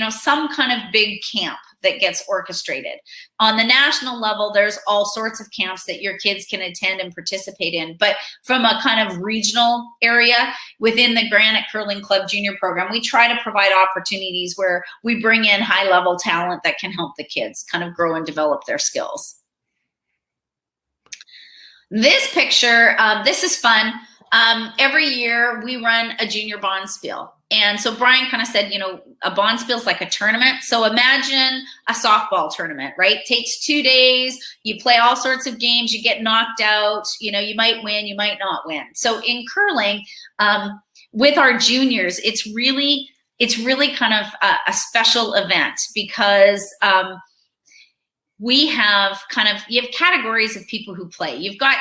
some kind of big camp that gets orchestrated. On the national level, there's all sorts of camps that your kids can attend and participate in. But from a kind of regional area within the Granite Curling Club Junior Program, we try to provide opportunities where we bring in high-level talent that can help the kids kind of grow and develop their skills. This picture, this is fun. Every year we run a junior bonspiel. And so Brian kind of said, a bonspiel is like a tournament. So imagine a softball tournament, right? Takes 2 days. You play all sorts of games. You get knocked out. You might win, you might not win. So in curling, with our juniors, it's really kind of a special event because you have categories of people who play. You've got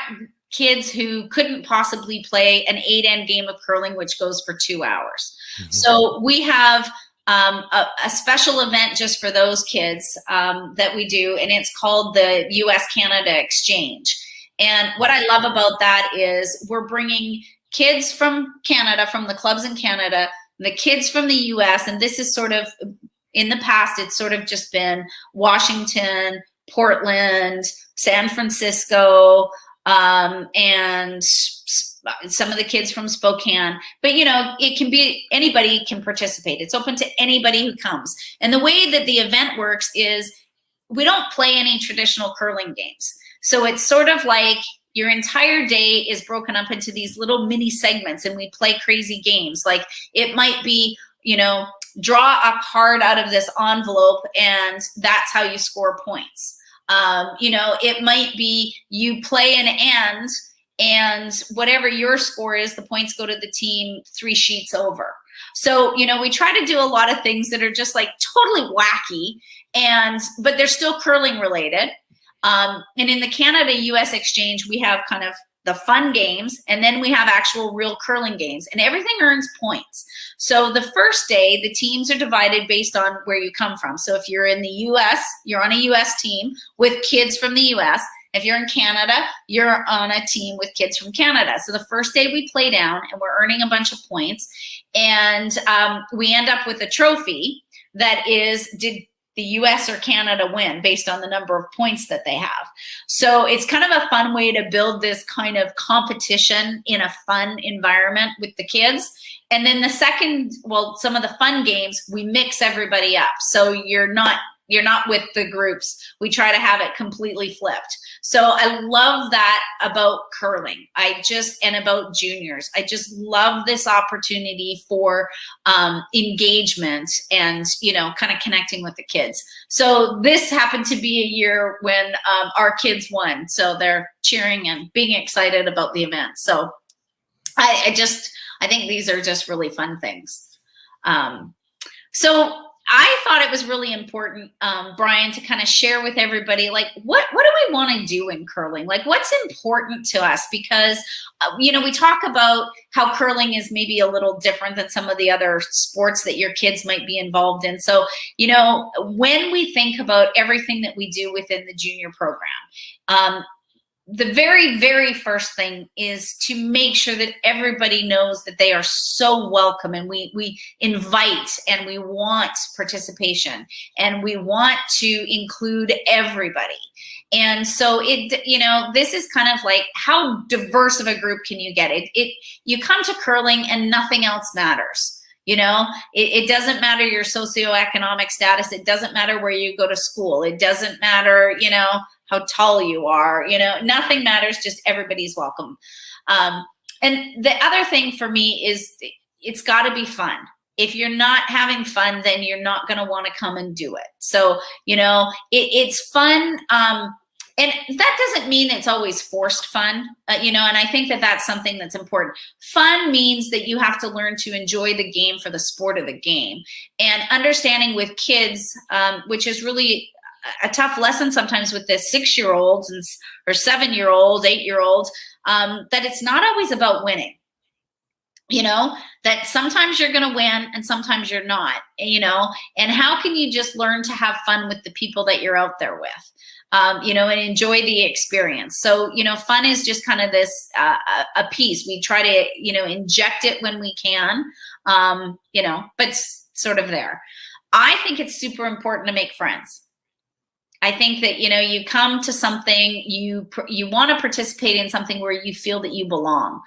kids who couldn't possibly play an 8-end game of curling, which goes for 2 hours. Mm-hmm. So we have a special event just for those kids that we do, and it's called the US-Canada Exchange. And what I love about that is we're bringing kids from Canada, from the clubs in Canada, the kids from the US, and this is sort of, in the past, it's sort of just been Washington, Portland, San Francisco, and some of the kids from Spokane. But, you know, it can be, anybody can participate. It's open to anybody who comes. And the way that the event works is we don't play any traditional curling games. So it's sort of like your entire day is broken up into these little mini segments, and we play crazy games. Like it might be, you know, draw a card out of this envelope and that's how you score points. You know, it might be you play an and whatever your score is, the points go to the team 3 sheets over. So, you know, we try to do a lot of things that are just like totally wacky, but they're still curling related. And in the Canada-US exchange, we have kind of the fun games, and then we have actual real curling games, and everything earns points. So the first day, the teams are divided based on where you come from. So if you're in the US, you're on a US team with kids from the US. If you're in Canada, you're on a team with kids from Canada. So the first day we play down, and we're earning a bunch of points, and we end up with a trophy that is, did the US or Canada win based on the number of points that they have. So it's kind of a fun way to build this kind of competition in a fun environment with the kids. And then the second, well, some of the fun games, we mix everybody up. So you're not with the groups. We try to have it completely flipped. So I love that about curling. And about juniors. I just love this opportunity for engagement and, you know, kind of connecting with the kids. So this happened to be a year when our kids won. So they're cheering and being excited about the event. So I think these are just really fun things. So I thought it was really important, Brian, to kind of share with everybody, like, what do we want to do in curling? Like, what's important to us? Because, you know, we talk about how curling is maybe a little different than some of the other sports that your kids might be involved in. So, you know, when we think about everything that we do within the junior program, the very, very first thing is to make sure that everybody knows that they are so welcome, and we invite and we want participation, and we want to include everybody. And so you know, this is kind of like, how diverse of a group can you get? You come to curling and nothing else matters. You know, it doesn't matter your socioeconomic status. It doesn't matter where you go to school. It doesn't matter, you know, how tall you are, you know, nothing matters, just everybody's welcome. And the other thing for me is it's got to be fun. If you're not having fun, then you're not going to want to come and do it. So, you know, it's fun. And that doesn't mean it's always forced fun, you know, and I think that that's something that's important. Fun means that you have to learn to enjoy the game for the sport of the game, and understanding with kids, which is really a tough lesson sometimes with the 6-year-olds or 7-year-olds, 8-year-olds, that it's not always about winning. You know, that sometimes you're going to win and sometimes you're not, you know, and how can you just learn to have fun with the people that you're out there with, you know, and enjoy the experience. So, you know, fun is just kind of this, a piece. We try to, you know, inject it when we can, you know, but it's sort of there. I think it's super important to make friends. I think that, you know, you come to something, you want to participate in something where you feel that you belong,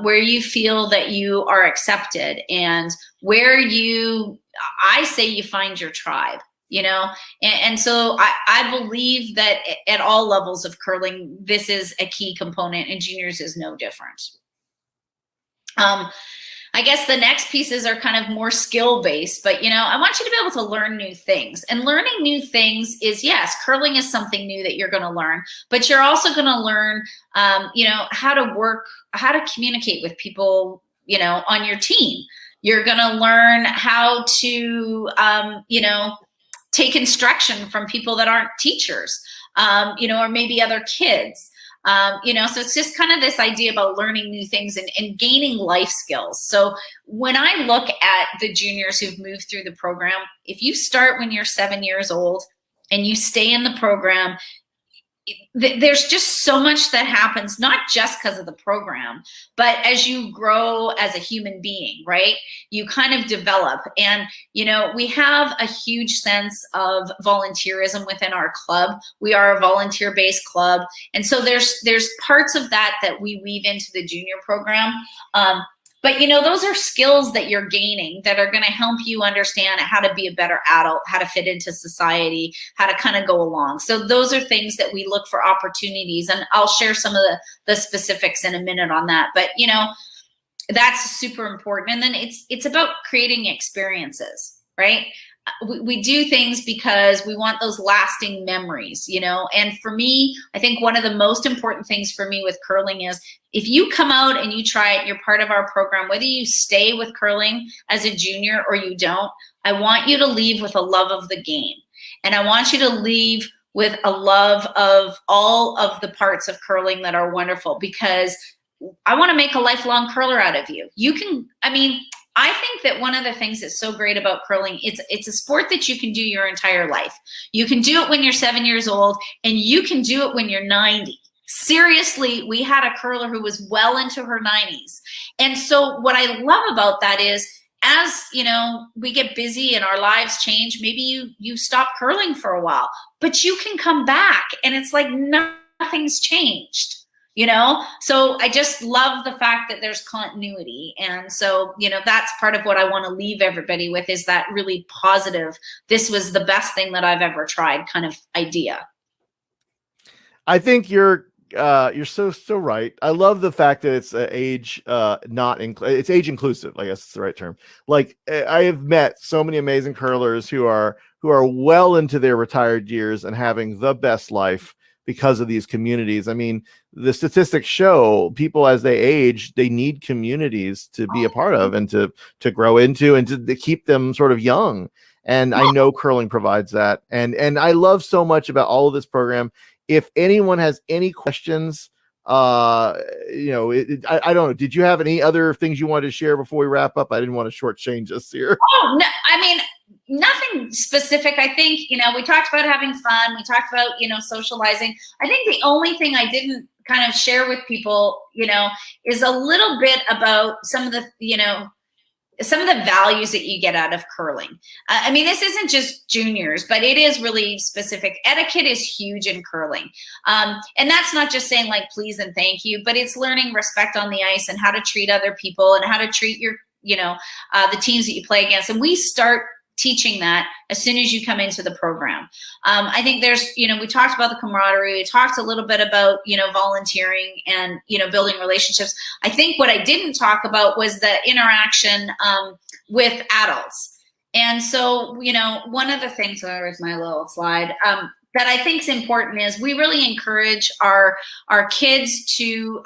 where you feel that you are accepted, and where I say you find your tribe, you know, and so I believe that at all levels of curling, this is a key component, and juniors is no different. I guess the next pieces are kind of more skill-based, but, you know, I want you to be able to learn new things. And learning new things is, yes, curling is something new that you're going to learn, but you're also going to learn, you know, how to communicate with people, you know, on your team. You're going to learn how to, you know, take instruction from people that aren't teachers, you know, or maybe other kids. You know, so it's just kind of this idea about learning new things and gaining life skills. So when I look at the juniors who've moved through the program, if you start when you're 7 years old and you stay in the program, there's just so much that happens, not just because of the program, but as you grow as a human being, right? You kind of develop. And, you know, we have a huge sense of volunteerism within our club. We are a volunteer-based club. And so there's parts of that we weave into the junior program. But, you know, those are skills that you're gaining that are going to help you understand how to be a better adult, how to fit into society, how to kind of go along. So those are things that we look for opportunities. And I'll share some of the specifics in a minute on that. But, you know, that's super important. And then it's about creating experiences, right? We do things because we want those lasting memories, you know? And for me, I think one of the most important things for me with curling is if you come out and you try it, you're part of our program, whether you stay with curling as a junior or you don't, I want you to leave with a love of the game. And I want you to leave with a love of all of the parts of curling that are wonderful, because I want to make a lifelong curler out of you. You can, I mean, I think that one of the things that's so great about curling, it's a sport that you can do your entire life. You can do it when you're 7 years old, and you can do it when you're 90. Seriously, we had a curler who was well into her 90s. And so what I love about that is, as you know, we get busy and our lives change, maybe you stop curling for a while, but you can come back and it's like nothing's changed. You know, so I just love the fact that there's continuity. And so, you know, that's part of what I want to leave everybody with, is that really positive, this was the best thing that I've ever tried kind of idea. I think you're so right. I love the fact that it's age it's age inclusive. I guess it's the right term. Like, I have met so many amazing curlers who are well into their retired years and having the best life because of these communities. I mean, the statistics show people as they age, they need communities to be a part of and to grow into and to keep them sort of young. And I know curling provides that. And I love so much about all of this program. If anyone has any questions, you know, I don't know. Did you have any other things you wanted to share before we wrap up? I didn't want to shortchange us here. Oh, no, I mean, nothing specific. I think, you know, we talked about having fun. We talked about, you know, socializing. I think the only thing I didn't kind of share with people, you know, is a little bit about some of the, you know, some of the values that you get out of curling. I mean, this isn't just juniors, but it is really specific. Etiquette is huge in curling. And that's not just saying like, please and thank you, but it's learning respect on the ice and how to treat other people and how to treat your, you know, the teams that you play against. And we start teaching that as soon as you come into the program. I think there's, you know, we talked about the camaraderie. We talked a little bit about, you know, volunteering and, you know, building relationships. I think what I didn't talk about was the interaction with adults. And so, you know, one of the things, where's my little slide, that I think is important is we really encourage our kids to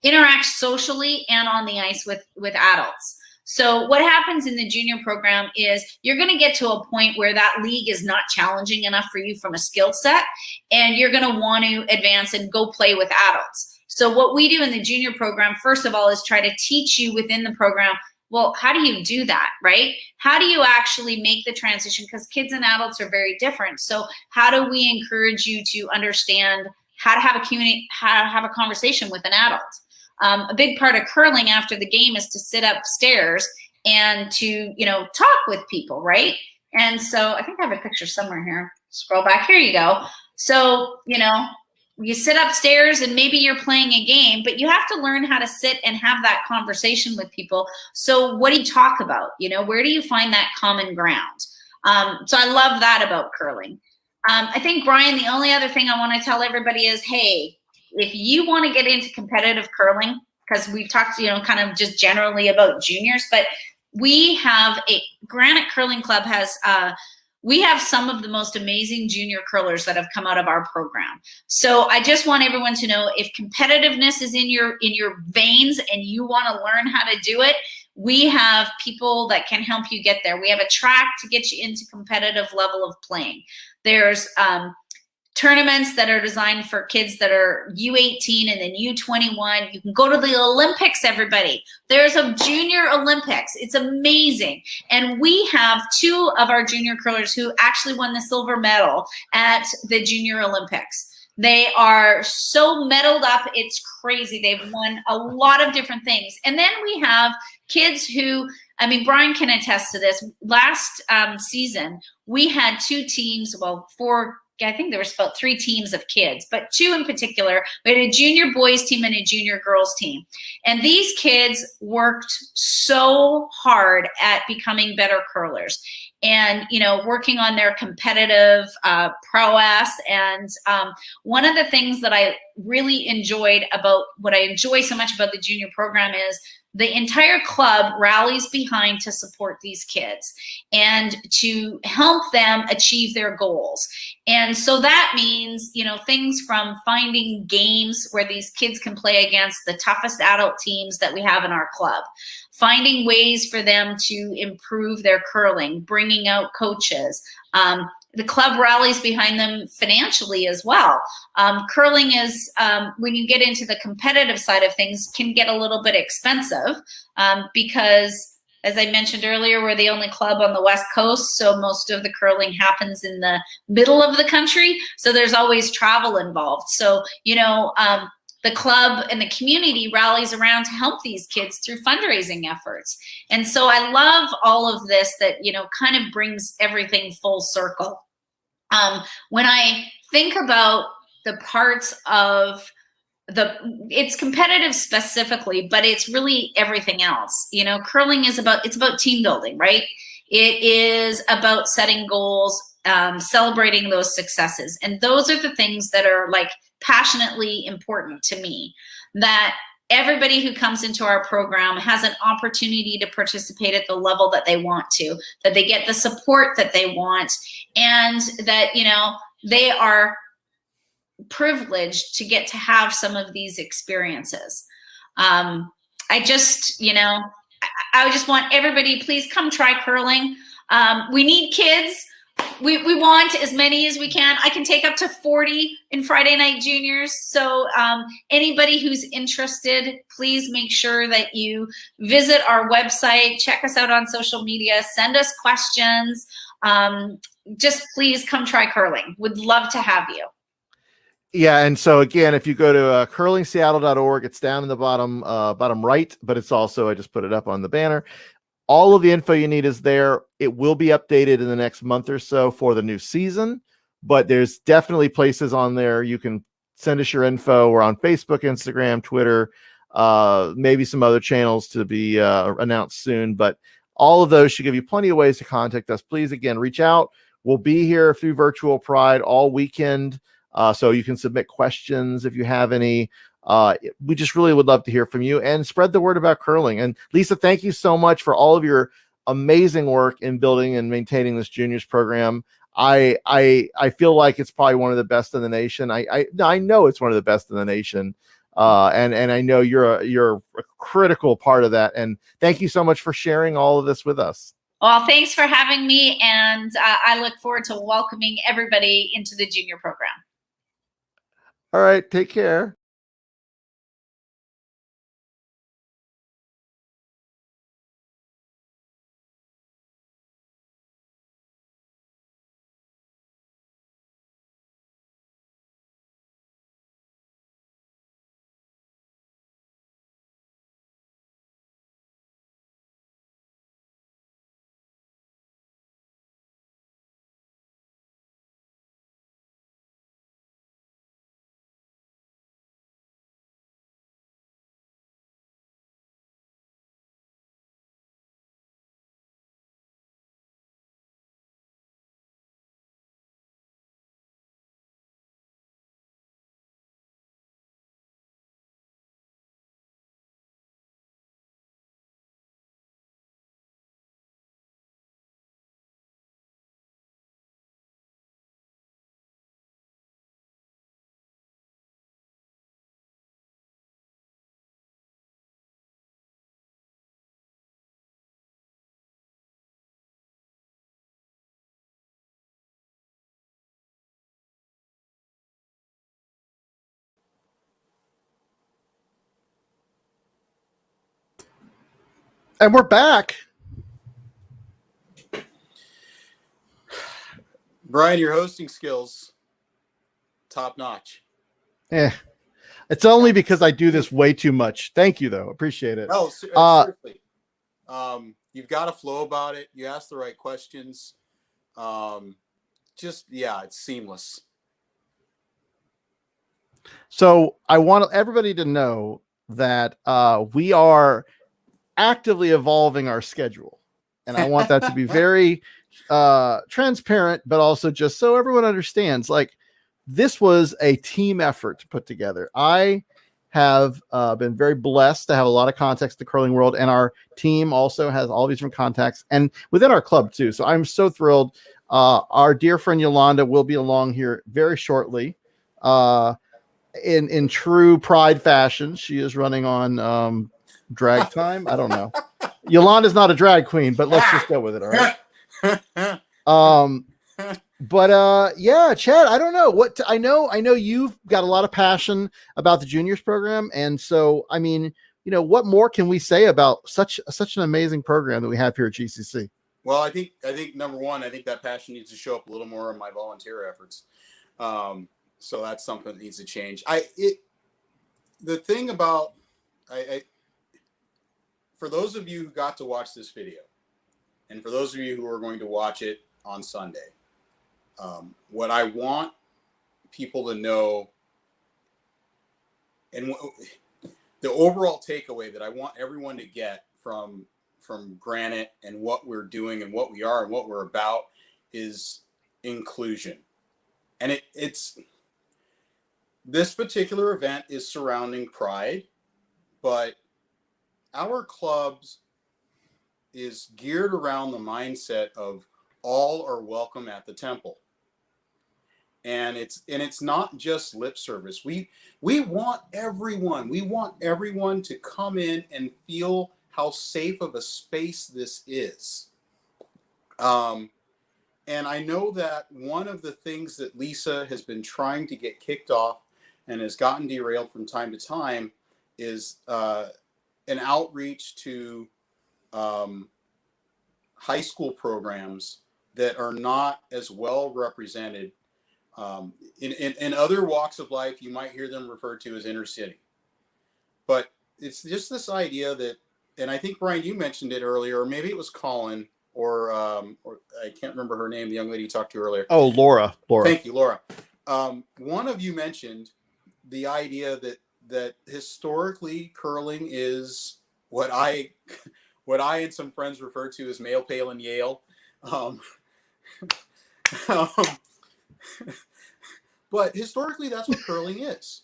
interact socially and on the ice with adults. So what happens in the junior program is you're going to get to a point where that league is not challenging enough for you from a skill set, and you're going to want to advance and go play with adults. So what we do in the junior program, first of all, is try to teach you within the program, well, how do you do that, right? How do you actually make the transition? Because kids and adults are very different. So how do we encourage you to understand how to have a community, how to have a conversation with an adult? A big part of curling after the game is to sit upstairs and to, you know, talk with people, right? And so I think I have a picture somewhere here. Scroll back. Here you go. So, you know, you sit upstairs and maybe you're playing a game, but you have to learn how to sit and have that conversation with people. So what do you talk about? You know, where do you find that common ground? So I love that about curling. I think, Brian, the only other thing I want to tell everybody is, hey, if you want to get into competitive curling, because we've talked, you know, kind of just generally about juniors, but we have Granite Curling Club has, we have some of the most amazing junior curlers that have come out of our program. So I just want everyone to know, if competitiveness is in your veins and you want to learn how to do it, we have people that can help you get there. We have a track to get you into competitive level of playing. There's tournaments that are designed for kids that are U18 and then U21. You can go to the Olympics, everybody. There's a junior Olympics. It's amazing. And we have 2 of our junior curlers who actually won the silver medal at the junior Olympics. They are so mettled up, it's crazy. They've won a lot of different things. And then we have kids who, I mean, Brian can attest to this. Last season, we had 2 teams, well, 4, I think there was about 3 teams of kids, but 2 in particular. We had a junior boys team and a junior girls team. And these kids worked so hard at becoming better curlers and, you know, working on their competitive prowess. And one of the things that I really enjoyed about what I enjoy so much about the junior program is the entire club rallies behind to support these kids and to help them achieve their goals. And so that means, you know, things from finding games where these kids can play against the toughest adult teams that we have in our club, finding ways for them to improve their curling, bringing out coaches. The club rallies behind them financially as well. Curling is, when you get into the competitive side of things, can get a little bit expensive because, as I mentioned earlier, we're the only club on the West Coast, so most of the curling happens in the middle of the country, so there's always travel involved. So, you know, the club and the community rallies around to help these kids through fundraising efforts. And so I love all of this that, you know, kind of brings everything full circle. When I think about the parts of it's competitive specifically, but it's really everything else. You know, curling is it's about team building, right? It is about setting goals, celebrating those successes. And those are the things that are like passionately important to me, that everybody who comes into our program has an opportunity to participate at the level that they want to, that they get the support that they want, and that, you know, they are privileged to get to have some of these experiences. I just, you know, I just want everybody, please come try curling. We need kids. We want as many as we can. I can take up to 40 in Friday Night Juniors. So anybody who's interested, please make sure that you visit our website, check us out on social media, send us questions. Just please come try curling. Would love to have you. Yeah, and so again, if you go to curlingseattle.org, it's down in the bottom right, but it's also, I just put it up on the banner. All of the info you need is there. It will be updated in the next month or so for the new season, but there's definitely places on there you can send us your info. We're on Facebook, Instagram, Twitter, maybe some other channels to be announced soon, but all of those should give you plenty of ways to contact us. Please, again, reach out. We'll be here through Virtual Pride all weekend, so you can submit questions if you have any. We just really would love to hear from you and spread the word about curling. And Lisa, thank you so much for all of your amazing work in building and maintaining this juniors program. I feel like it's probably one of the best in the nation. I know it's one of the best in the nation. And I know you're a critical part of that. And thank you so much for sharing all of this with us. Well, thanks for having me. And I look forward to welcoming everybody into the junior program. All right. Take care. And we're back. Brian, your hosting skills, top notch. Eh, it's only because I do this way too much. Thank you, though. Appreciate it. No, seriously. You've got a flow about it. You ask the right questions. It's seamless. So I want everybody to know that we are actively evolving our schedule, and I want that to be very transparent, but also just so everyone understands, like, this was a team effort to put together. I have been very blessed to have a lot of contacts in the curling world, and our team also has all these different contacts, and within our club too. So I'm so thrilled. Our dear friend Yolanda will be along here very shortly. In true Pride fashion, she is running on drag time. I don't know. Yolanda's not a drag queen, but let's just go with it. All right. Yeah, Chad, I don't know what I know you've got a lot of passion about the juniors program, and so I mean, what more can we say about such an amazing program that we have here at GCC? Well, I think number one, I think that passion needs to show up a little more in my volunteer efforts. So that's something that needs to change. The thing about for those of you who got to watch this video, and for those of you who are going to watch it on Sunday, what I want people to know, and the overall takeaway that I want everyone to get from Granite and what we're doing and what we are and what we're about is inclusion. And it's this particular event is surrounding Pride, but our clubs is geared around the mindset of all are welcome at the temple. And it's not just lip service. We want everyone to come in and feel how safe of a space this is. And I know that one of the things that Lisa has been trying to get kicked off and has gotten derailed from time to time is an outreach to high school programs that are not as well represented. In other walks of life, you might hear them referred to as inner city. But it's just this idea that, and I think, Brian, you mentioned it earlier, or maybe it was Colin, or I can't remember her name, the young lady you talked to earlier. Oh, Laura. Thank you, Laura. One of you mentioned the idea that historically curling is what I and some friends refer to as male, pale, and Yale. But historically, that's what curling is.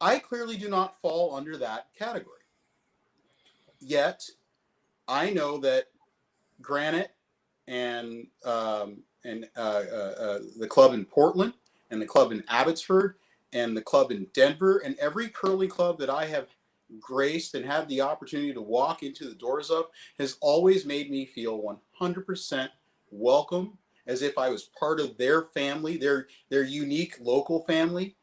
I clearly do not fall under that category. Yet, I know that Granite and the club in Portland and the club in Abbotsford and the club in Denver and every curling club that I have graced and had the opportunity to walk into the doors of has always made me feel 100% welcome, as if I was part of their family, their unique local family.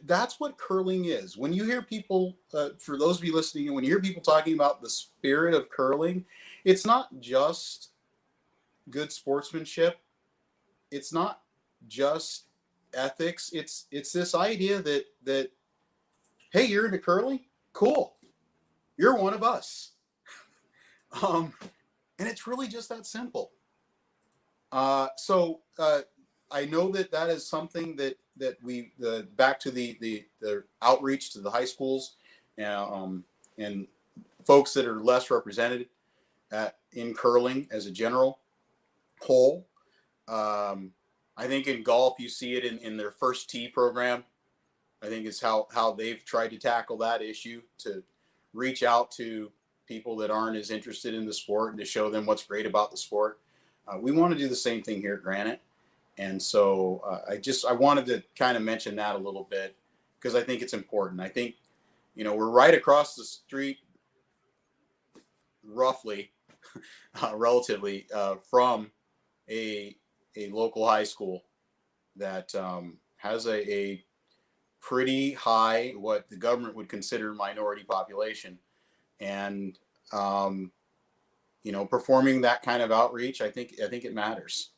That's what curling is. When you hear people, for those of you listening, when you hear people talking about the spirit of curling, it's not just good sportsmanship. It's not just ethics. It's this idea that hey, you're into curling? Cool. You're one of us. And it's really just that simple. So I know that is something that we back to the outreach to the high schools and folks that are less represented in curling as a general whole. I think in golf you see it in their first tee program. I think is how they've tried to tackle that issue, to reach out to people that aren't as interested in the sport and to show them what's great about the sport. We want to do the same thing here at Granite. And so I wanted to kind of mention that a little bit because I think it's important. I think, we're right across the street, roughly, relatively, from a local high school that has a pretty high, what the government would consider, minority population. And, performing that kind of outreach, I think it matters.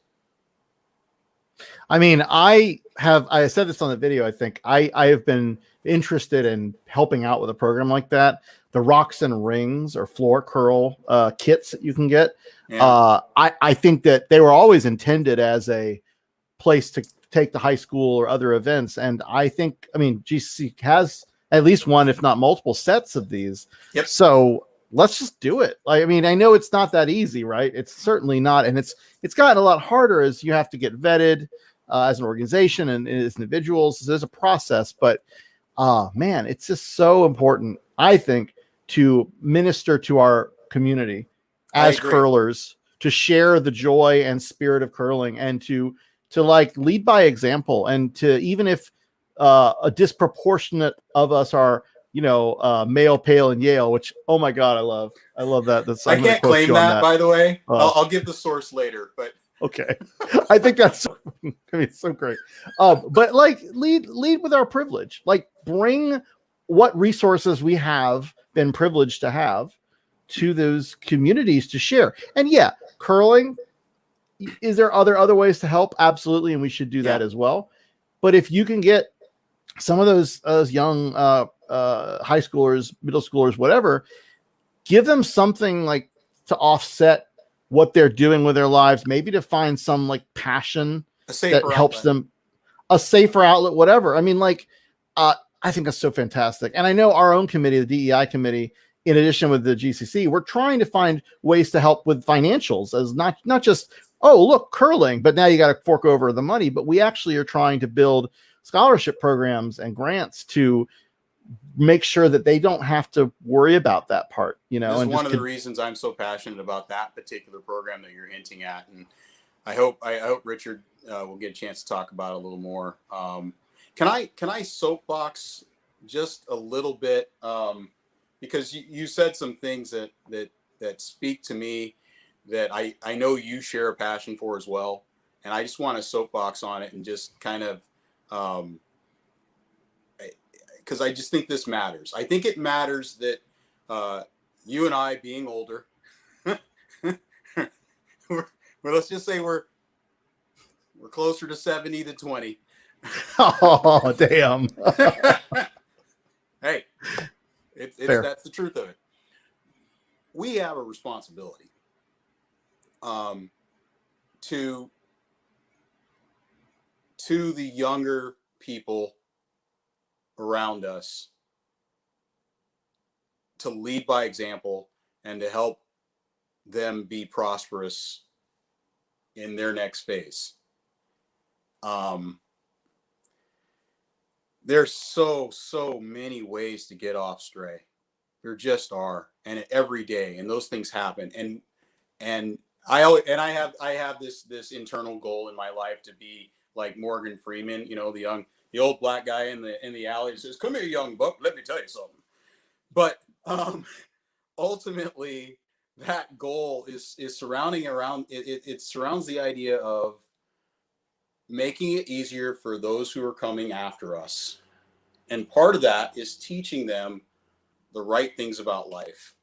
I mean, I said this on the video. I think I have been interested in helping out with a program like that. The rocks and rings or floor curl kits that you can get. Yeah. I think that they were always intended as a place to take to high school or other events. And I think, I mean, GC has at least one, if not multiple sets of these. Yep. So let's just do it. I mean, I know it's not that easy, right? It's certainly not. And it's gotten a lot harder as you have to get vetted as an organization and as individuals. There's a process, but man, it's just so important, I think, to minister to our community as curlers, to share the joy and spirit of curling, and to like lead by example, and to, even if a disproportionate of us are, male, pale, and Yale, which, oh my God, I love that. I can't claim that, by the way. I'll give the source later, but okay. I think that's so great. But like lead with our privilege, like bring what resources we have been privileged to have to those communities to share. And yeah, curling, is there other ways to help? Absolutely. And we should do that as well. But if you can get some of those young high schoolers, middle schoolers, whatever, give them something like to offset what they're doing with their lives, maybe to find some like passion that helps them, a safer outlet, whatever. I mean, like, I think that's so fantastic. And I know our own committee, the DEI committee, in addition with the GCC, we're trying to find ways to help with financials, as not just, oh, look, curling, but now you got to fork over the money. But we actually are trying to build scholarship programs and grants to make sure that they don't have to worry about that part, This is one of the reasons I'm so passionate about that particular program that you're hinting at. And I hope Richard will get a chance to talk about it a little more. Can I soapbox just a little bit? Because you said some things that speak to me that I know you share a passion for as well. And I just want to soapbox on it and just kind of, because I just think this matters. I think it matters that you and I, being older, let's just say we're closer to 70 than 20. Oh, damn. Hey, that's the truth of it. We have a responsibility to the younger people around us to lead by example and to help them be prosperous in their next phase. There's so many ways to get off stray. There just are, and every day, and those things happen. And I have this internal goal in my life to be like Morgan Freeman, the old black guy in the alley that says, "Come here, young buck, let me tell you something." But ultimately, that goal is surrounding around it surrounds the idea of making it easier for those who are coming after us. And part of that is teaching them the right things about life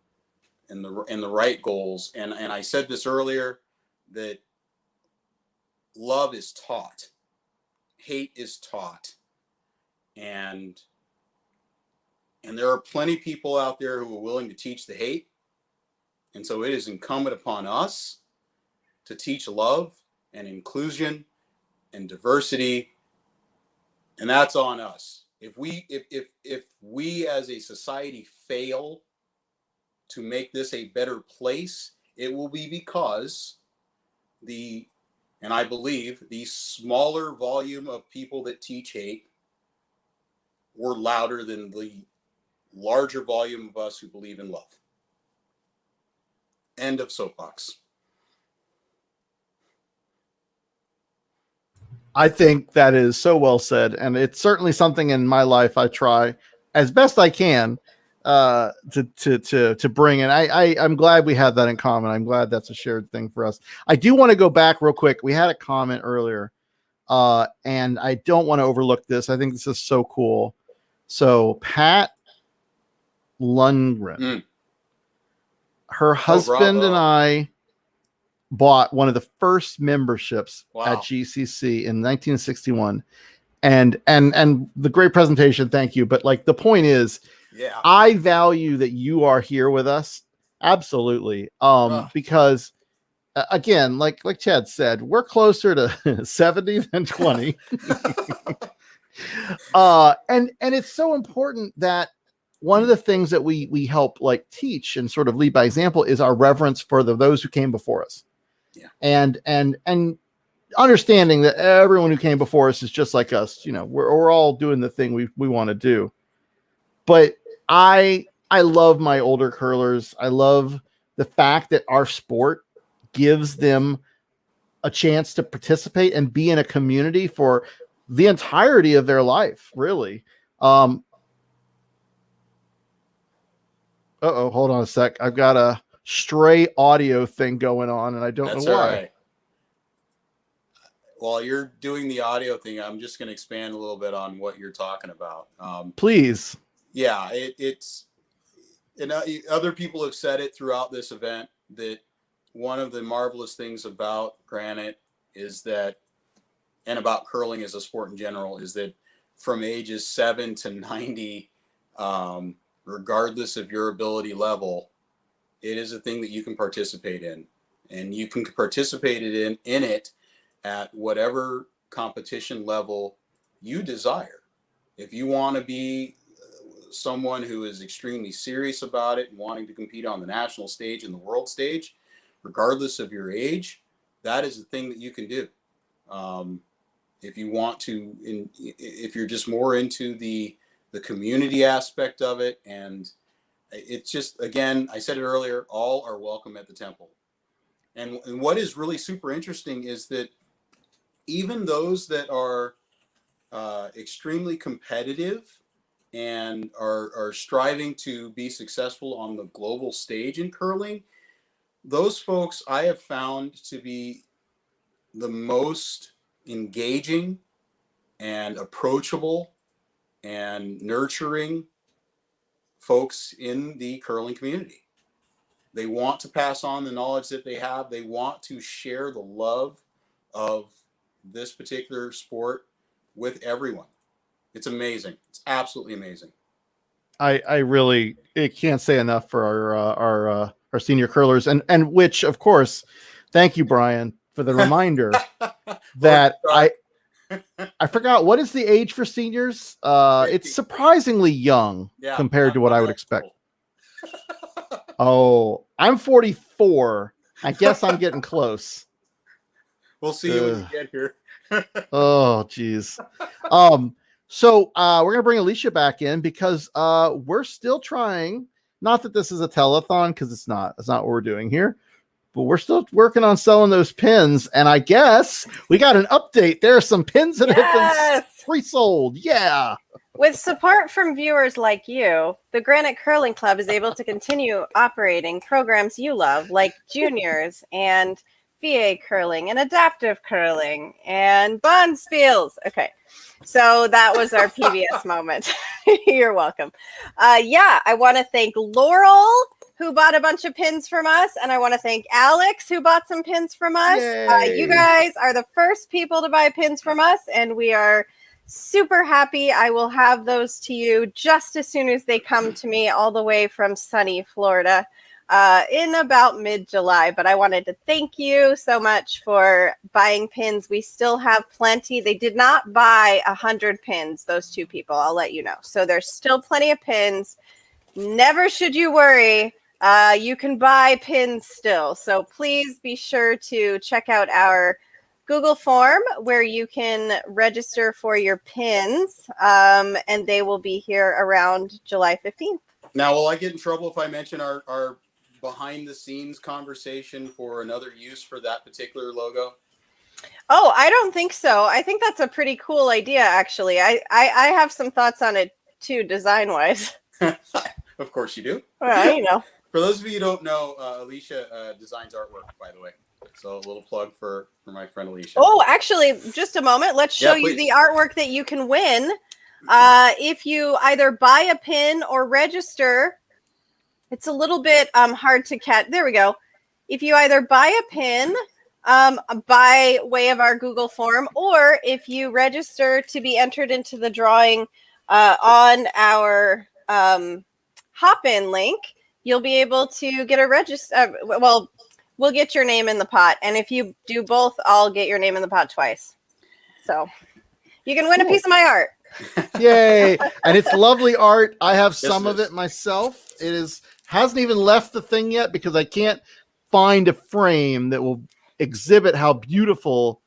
and the right goals. And I said this earlier, that love is taught, hate is taught. And there are plenty of people out there who are willing to teach the hate. And so it is incumbent upon us to teach love and inclusion and diversity. And that's on us. If we as a society fail to make this a better place, it will be because and I believe the smaller volume of people that teach hate were louder than the larger volume of us who believe in love. End of soapbox. I think that is so well said, and it's certainly something in my life I try as best I can to bring. And I'm glad we have that in common. I'm glad that's a shared thing for us. I do want to go back real quick. We had a comment earlier, and I don't want to overlook this. I think this is so cool. So Pat Lundgren, her husband and I bought one of the first memberships Wow. at GCC in 1961. And the great presentation, thank you. But like the point is, Yeah. I value that you are here with us. Absolutely. Because again, like Chad said, we're closer to 70 than 20. And it's so important that one of the things that we help like teach and sort of lead by example is our reverence for those who came before us. Yeah. And understanding that everyone who came before us is just like us, you know, we're all doing the thing we want to do. But I love my older curlers. I love the fact that our sport gives them a chance to participate and be in a community for the entirety of their life, really. Uh-oh, hold on a sec. I've got a stray audio thing going on, and I don't know why. Right. While you're doing the audio thing, I'm just going to expand a little bit on what you're talking about. Please. Yeah, it's and other people have said it throughout this event that one of the marvelous things about Granite is that, and about curling as a sport in general, is that from ages 7 to 90, regardless of your ability level, it is a thing that you can participate in, and you can participate in it at whatever competition level you desire. If you want to be someone who is extremely serious about it and wanting to compete on the national stage and the world stage, regardless of your age, that is the thing that you can do. If you want to, if you're just more into the community aspect of it, and it's just, again, I said it earlier, all are welcome at the temple. And what is really super interesting is that even those that are extremely competitive and are striving to be successful on the global stage in curling, those folks I have found to be the most engaging and approachable and nurturing folks in the curling community. They want to pass on the knowledge that they have. They want to share the love of this particular sport with everyone. It's amazing. It's absolutely amazing. I really can't say enough for our senior curlers, and which of course, thank you, Brian, for the reminder that I forgot what is the age for seniors. It's surprisingly young compared to what I would expect. Oh, I'm 44. I guess I'm getting close. We'll see you when you get here. Oh, geez. So we're gonna bring Alicia back in because we're still trying. Not that this is a telethon, because it's not. That's not what we're doing here. But we're still working on selling those pins, and I guess we got an update. There are some pins that have been pre-sold. Yeah. With support from viewers like you, the Granite Curling Club is able to continue operating programs you love, like juniors and VA curling and adaptive curling and bonspiels. Okay, so that was our PBS moment. You're welcome. I want to thank Laurel, who bought a bunch of pins from us, and I want to thank Alex, who bought some pins from us. You guys are the first people to buy pins from us, and we are super happy. I will have those to you just as soon as they come to me all the way from sunny Florida in about mid-July. But I wanted to thank you so much for buying pins. We still have plenty. They did not buy 100 pins, those two people, I'll let you know. So there's still plenty of pins. Never should you worry. You can buy pins still. So please be sure to check out our Google form where you can register for your pins, and they will be here around July 15th. Now, will I get in trouble if I mention our behind the scenes conversation for another use for that particular logo? Oh, I don't think so. I think that's a pretty cool idea, actually. I have some thoughts on it too, design wise. Of course you do. Well, you know. For those of you who don't know, Alicia designs artwork, by the way. So a little plug for my friend Alicia. Oh, actually, just a moment. Let's show you the artwork that you can win. If you either buy a pin or register, it's a little bit hard to catch. There we go. if you either buy a pin by way of our Google form, or if you register to be entered into the drawing on our hop-in link, you'll be able to get a register. Well, we'll get your name in the pot, and if you do both, I'll get your name in the pot twice. So you can win a piece of my art. Yay! And it's lovely art. I have Yes, some it of is. it myself. It hasn't even left the thing yet because I can't find a frame that will exhibit how beautiful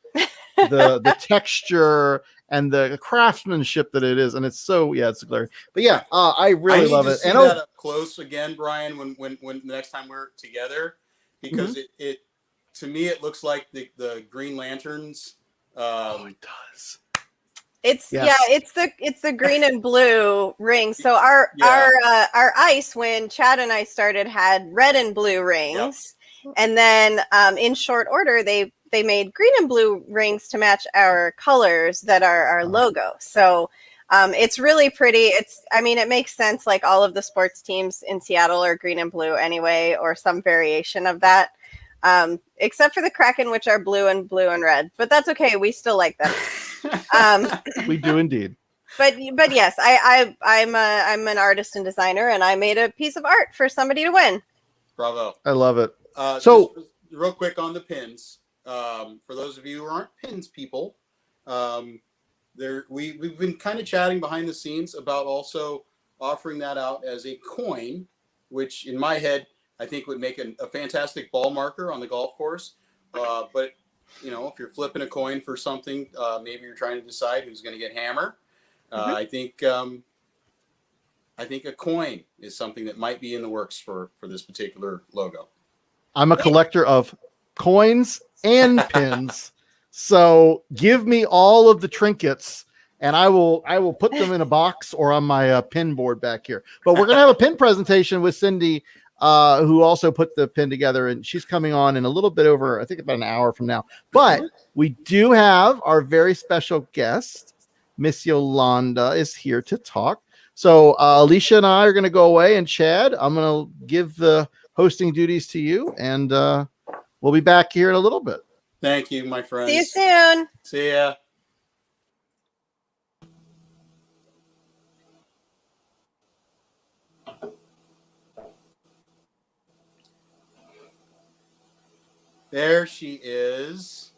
the texture and the craftsmanship that it is. And it's it's glorious. But yeah, I really I need love to it. see And that up close again, Brian, when the next time we're together, because it to me it looks like the Green Lanterns. it does. It's Yes. it's the green and blue ring. So our ice, when Chad and I started, had red and blue rings, and then in short order they made green and blue rings to match our colors that are our logo. So it's really pretty. It makes sense. Like all of the sports teams in Seattle are green and blue anyway, or some variation of that. Except for the Kraken, which are blue and red, but that's okay. We still like them. We do indeed. But yes, I'm an artist and designer, and I made a piece of art for somebody to win. Bravo! I love it. So just real quick on the pins. For those of you who aren't pins people, we've been kind of chatting behind the scenes about also offering that out as a coin, which in my head I think would make a fantastic ball marker on the golf course. But if you're flipping a coin for something, maybe you're trying to decide who's going to get hammer. I think a coin is something that might be in the works for this particular logo. I'm a collector of coins and pins, so give me all of the trinkets, and I will put them in a box or on my pin board back here. But we're gonna have a pin presentation with Cindy, who also put the pin together, and she's coming on in a little bit over, I think, about an hour from now. But we do have our very special guest, Miss Yolanda, is here to talk. So Alicia and I are going to go away, and Chad, I'm going to give the hosting duties to you, and we'll be back here in a little bit. Thank you, my friends. See you soon. See ya. There she is.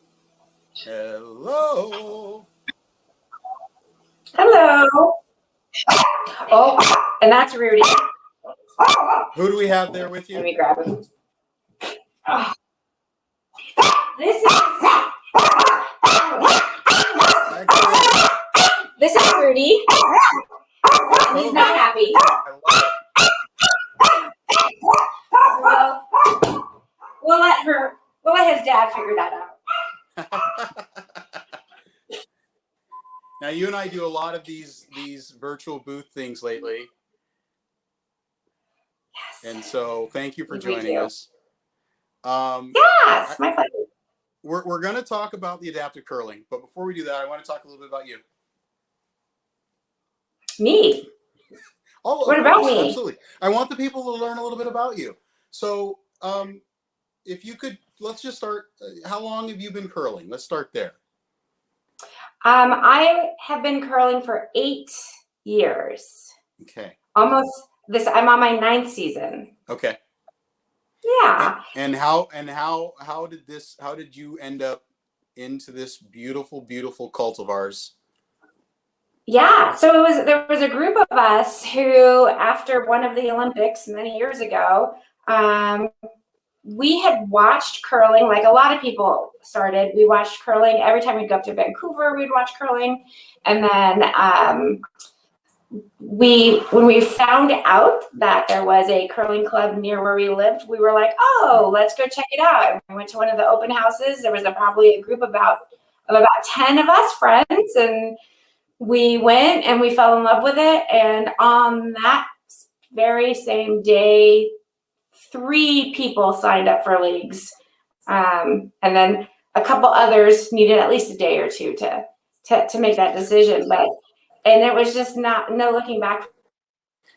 Hello. Hello. Oh, and that's Rudy. Who do we have there with you? Let me grab him. Oh. This is Rudy. He's not happy. We'll let his dad figure that out. Now, you and I do a lot of these virtual booth things lately. Yes. And so thank you for joining us. Yes, my pleasure. We're going to talk about the adaptive curling, but before we do that, I want to talk a little bit about you. Me? What about me? Absolutely. I want the people to learn a little bit about you. So if you could, let's just start. How long have you been curling? Let's start there. I have been curling for 8 years. Okay. Almost this. I'm on my 9th season. Okay. Yeah. And how did you end up into this beautiful cult of ours? Yeah. So there was a group of us who, after one of the Olympics many years ago, we had watched curling like a lot of people started. We watched curling every time we'd go up to Vancouver, we'd watch curling. And then when we found out that there was a curling club near where we lived, we were like, oh, let's go check it out. And we went to one of the open houses. There was probably a group of about 10 of us friends, and we went and we fell in love with it. And on that very same day, 3 people signed up for leagues. And then a couple others needed at least a day or two to make that decision. And it was just no looking back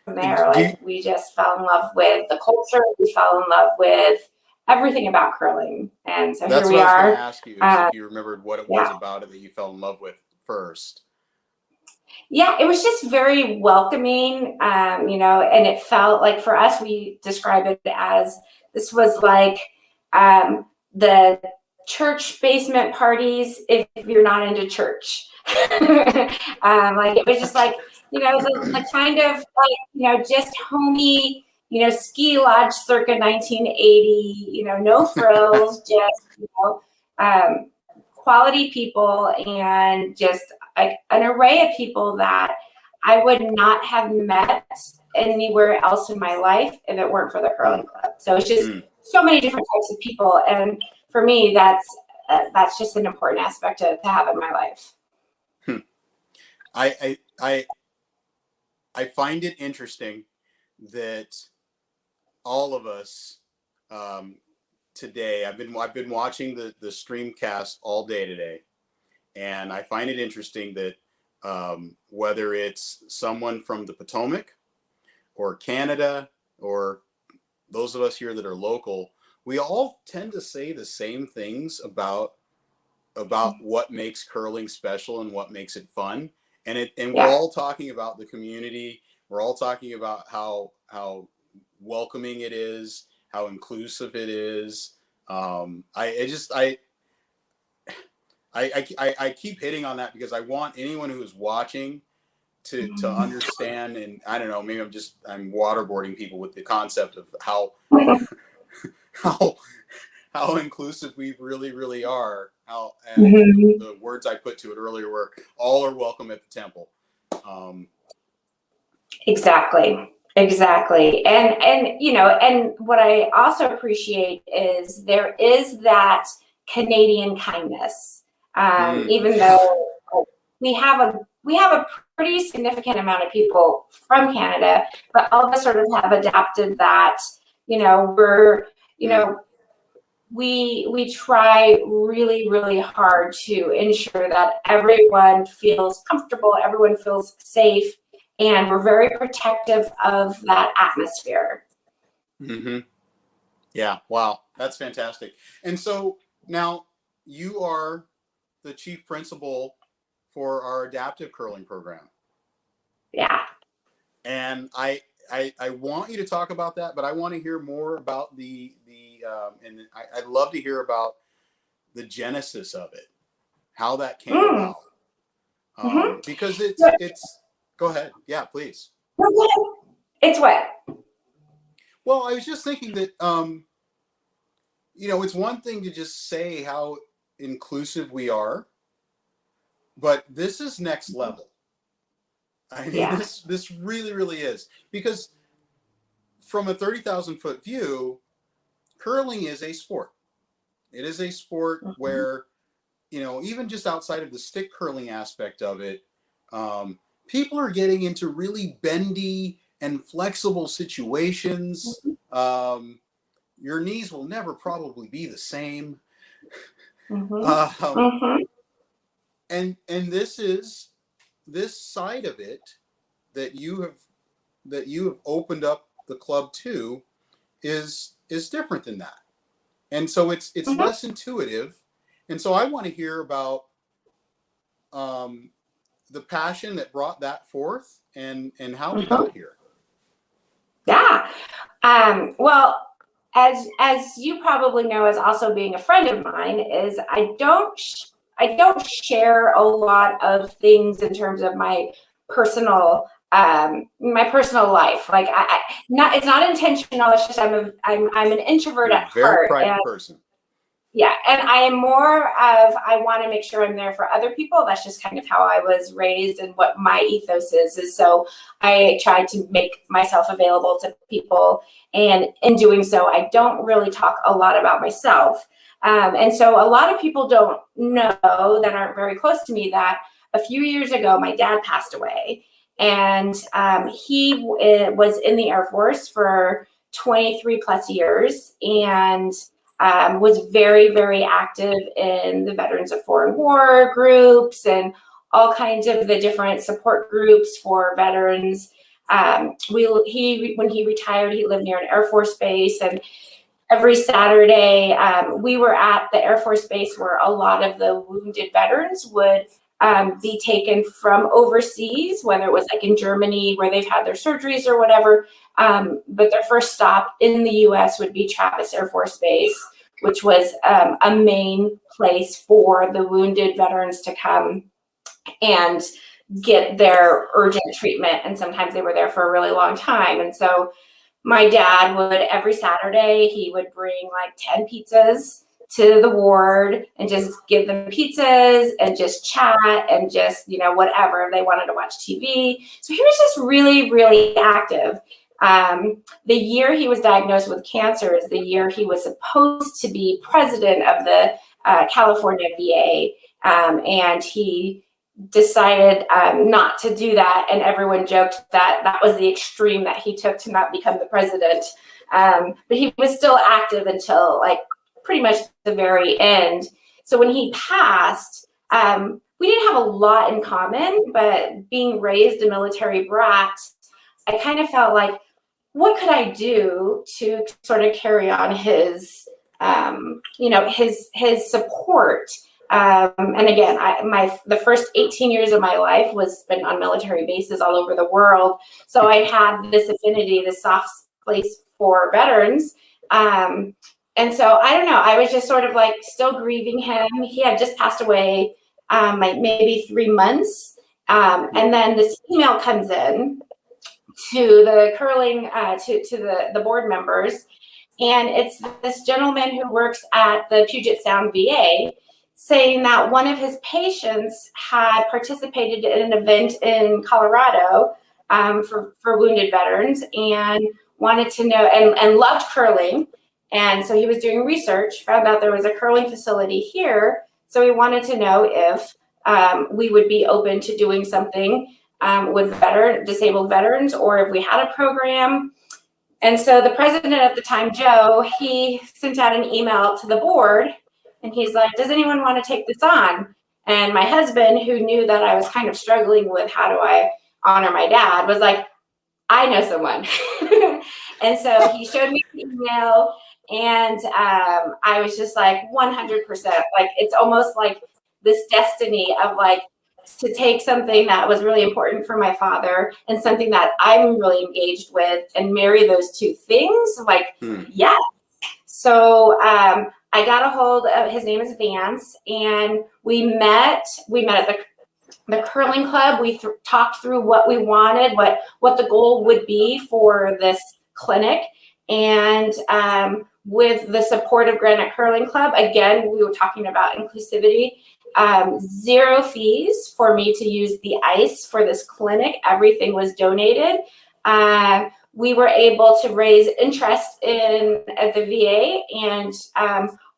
from there. Like, we just fell in love with the culture. We fell in love with everything about curling. And so That's here we what I was are. going to ask you, is if you remembered what it was Yeah. about it that you fell in love with first. Yeah, it was just very welcoming, and it felt like, for us, we describe it as, this was like the church basement parties if you're not into church. Like, it was just like, the kind of like, just homey, ski lodge circa 1980, no frills, just, quality people, and just like an array of people that I would not have met anywhere else in my life if it weren't for the curling club. So it's just so many different types of people, and for me, that's just an important aspect to have in my life. I find it interesting that all of us today, I've been watching the streamcast all day today, and I find it interesting that whether it's someone from the Potomac or Canada or those of us here that are local, we all tend to say the same things about what makes curling special and what makes it fun. And we're all talking about the community. We're all talking about how welcoming it is, how inclusive it is. I keep hitting on that because I want anyone who is watching to understand. And I don't know, maybe I'm waterboarding people with the concept of how inclusive we really, really are. The words I put to it earlier were, all are welcome at the temple. Exactly. And what I also appreciate is there is that Canadian kindness, even though we have a pretty significant amount of people from Canada, but all of us sort of have adapted that, we try really, really hard to ensure that everyone feels comfortable, everyone feels safe, and we're very protective of that atmosphere. Yeah, wow, that's fantastic. And so now you are the chief principal for our adaptive curling program. Yeah. And I want you to talk about that, but I want to hear more about and I'd love to hear about the genesis of it, how that came about. Because it's, go ahead. Yeah, please. It's what? Well, I was just thinking that, it's one thing to just say how inclusive we are, but this is next level. I mean, this really, really is, because from a 30,000 foot view, curling is a sport. It is a sport where, even just outside of the stick curling aspect of it, people are getting into really bendy and flexible situations. Your knees will never probably be the same. And this side of it that you have opened up the club to is different than that. And so it's less intuitive. And so I want to hear about the passion that brought that forth and how we got here. Yeah. Well, as you probably know, as also being a friend of mine, is I don't share a lot of things in terms of my personal life. Like it's not intentional. It's just I'm an introvert at heart. Very private person. Yeah, and I am more of, I want to make sure I'm there for other people. That's just kind of how I was raised and what my ethos is so I try to make myself available to people, and in doing so, I don't really talk a lot about myself. And so a lot of people don't know, that aren't very close to me, that a few years ago, my dad passed away, and he was in the Air Force for 23 plus years, and was very, very active in the Veterans of Foreign War groups and all kinds of the different support groups for veterans. When he retired, he lived near an Air Force base, and every Saturday, we were at the Air Force Base where a lot of the wounded veterans would be taken from overseas, whether it was like in Germany where they've had their surgeries or whatever. But their first stop in the US would be Travis Air Force Base, which was a main place for the wounded veterans to come and get their urgent treatment. And sometimes they were there for a really long time. And so my dad would, every Saturday, he would bring like 10 pizzas to the ward and just give them pizzas and just chat and just, you know, whatever. They wanted to watch TV. So he was just really, really active. The year he was diagnosed with cancer is the year he was supposed to be president of the California VA. And he decided not to do that, and everyone joked that that was the extreme that he took to not become the president. But he was still active until like pretty much the very end. So when he passed, we didn't have a lot in common, but being raised a military brat, I kind of felt like, what could I do to sort of carry on his, his support? And again, the first 18 years of my life was spent on military bases all over the world. So I had this affinity, this soft place for veterans. And so I don't know, I was just sort of like still grieving him. He had just passed away like maybe 3 months. And then this email comes in to the curling, to the board members. And it's this gentleman who works at the Puget Sound VA saying that one of his patients had participated in an event in Colorado for wounded veterans and wanted to know and loved curling. And so he was doing research, found out there was a curling facility here. So he wanted to know if we would be open to doing something with disabled veterans, or if we had a program. And so the president at the time, Joe, he sent out an email to the board. And he's like, does anyone want to take this on? And my husband, who knew that I was kind of struggling with how do I honor my dad, was like, I know someone. And so he showed me the email, and I was just like 100%. Like, it's almost like this destiny of like to take something that was really important for my father and something that I'm really engaged with and marry those two things. Like, yeah. So I got a hold of, his name is Vance, and we met at the curling club. We talked through what we wanted, what the goal would be for this clinic. And with the support of Granite Curling Club, again, we were talking about inclusivity, 0 fees for me to use the ice for this clinic. Everything was donated. We were able to raise interest at the VA, and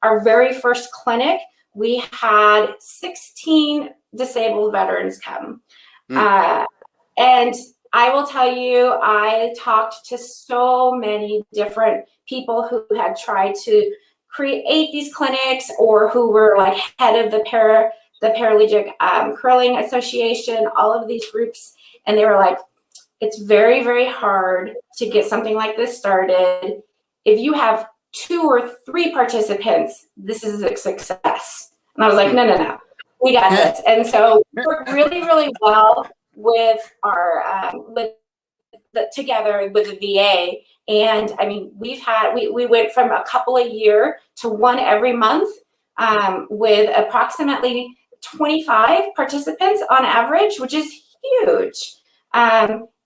our very first clinic, we had 16 disabled veterans come. And I will tell you, I talked to so many different people who had tried to create these clinics or who were like head of the Paraplegic Curling Association, all of these groups, and they were like, it's very, very hard to get something like this started. If you have 2 or 3 participants, this is a success. And I was like, no, we got this. And so we worked really, really well with our together with the VA. And I mean, we went from a couple a year to 1 every month with approximately 25 participants on average, which is huge.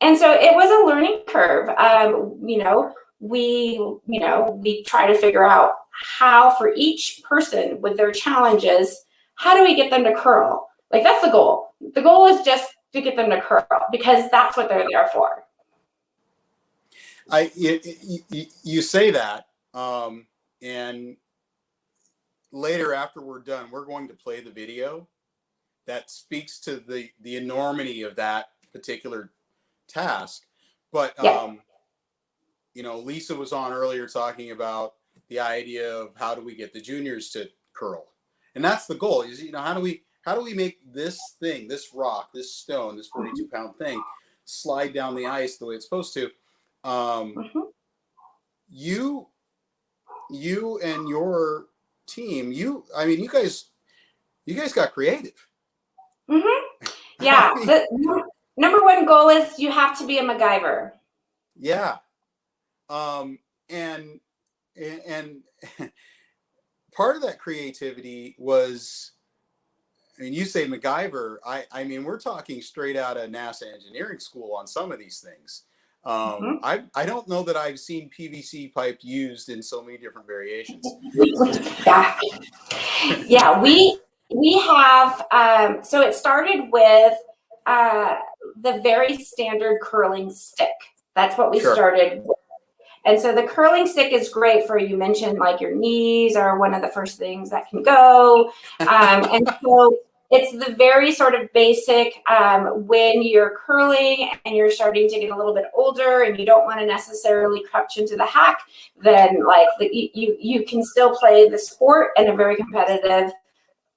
And so it was a learning curve. We try to figure out how for each person with their challenges, how do we get them to curl? Like, that's the goal. The goal is just to get them to curl because that's what they're there for. You say that, and later after we're done, we're going to play the video that speaks to the enormity of that particular task. But Lisa was on earlier talking about the idea of how do we get the juniors to curl, and that's the goal. Is how do we make this thing, this rock, this stone, this 42-pound thing, slide down the ice the way it's supposed to? You you and your team, I mean, you guys got creative. Mm-hmm. Yeah. The number one goal is you have to be a MacGyver. Yeah. And part of that creativity was, I mean, you say MacGyver. I mean, we're talking straight out of NASA engineering school on some of these things. I don't know that I've seen PVC pipe used in so many different variations. Yeah. Yeah, we have, so it started with the very standard curling stick. That's what we started with. And so the curling stick is great for, you mentioned like your knees are one of the first things that can go. And so it's the very sort of basic, when you're curling and you're starting to get a little bit older and you don't want to necessarily crouch into the hack, then like you can still play the sport in a very competitive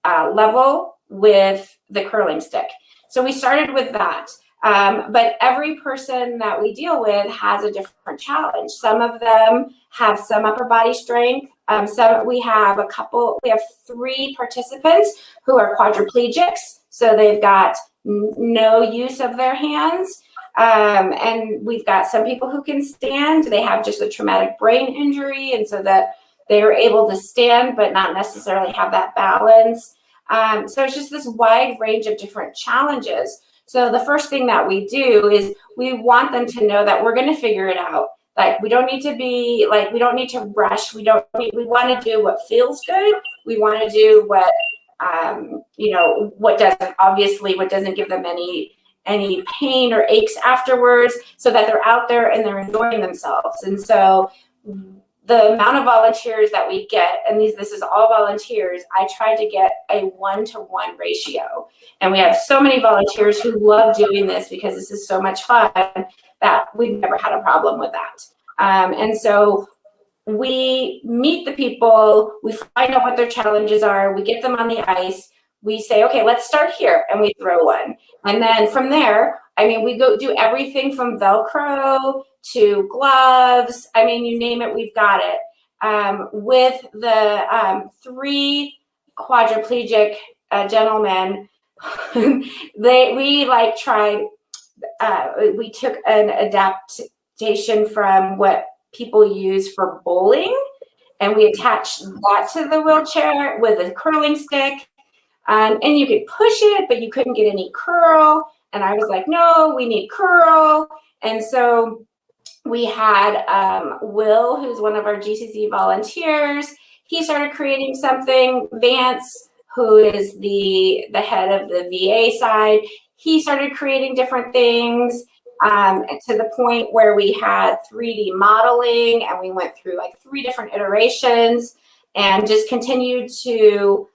level with the curling stick. So we started with that. But every person that we deal with has a different challenge. Some of them have some upper body strength. We have 3 participants who are quadriplegics. So they've got no use of their hands. And we've got some people who can stand. They have just a traumatic brain injury. And so that they are able to stand, but not necessarily have that balance. So it's just this wide range of different challenges. So the first thing that we do is we want them to know that we're going to figure it out. Like, we don't need to be like, we don't need to rush. We want to do what feels good. We want to do what, what doesn't give them any pain or aches afterwards, so that they're out there and they're enjoying themselves. And so the amount of volunteers that we get, and this is all volunteers, I try to get a 1-to-1 ratio. And we have so many volunteers who love doing this because this is so much fun that we've never had a problem with that. And so we meet the people, we find out what their challenges are, we get them on the ice, we say, okay, let's start here, and we throw one. And then from there, I mean, we go do everything from Velcro to gloves. I mean, you name it, we've got it. With the 3 quadriplegic gentlemen, we took an adaptation from what people use for bowling, and we attached that to the wheelchair with a curling stick. And you could push it, but you couldn't get any curl. And I was like, no, we need curl. And so we had Will, who's one of our GCC volunteers. He started creating something. Vance, who is the head of the VA side, he started creating different things, to the point where we had 3D modeling, and we went through like 3 different iterations and just continued to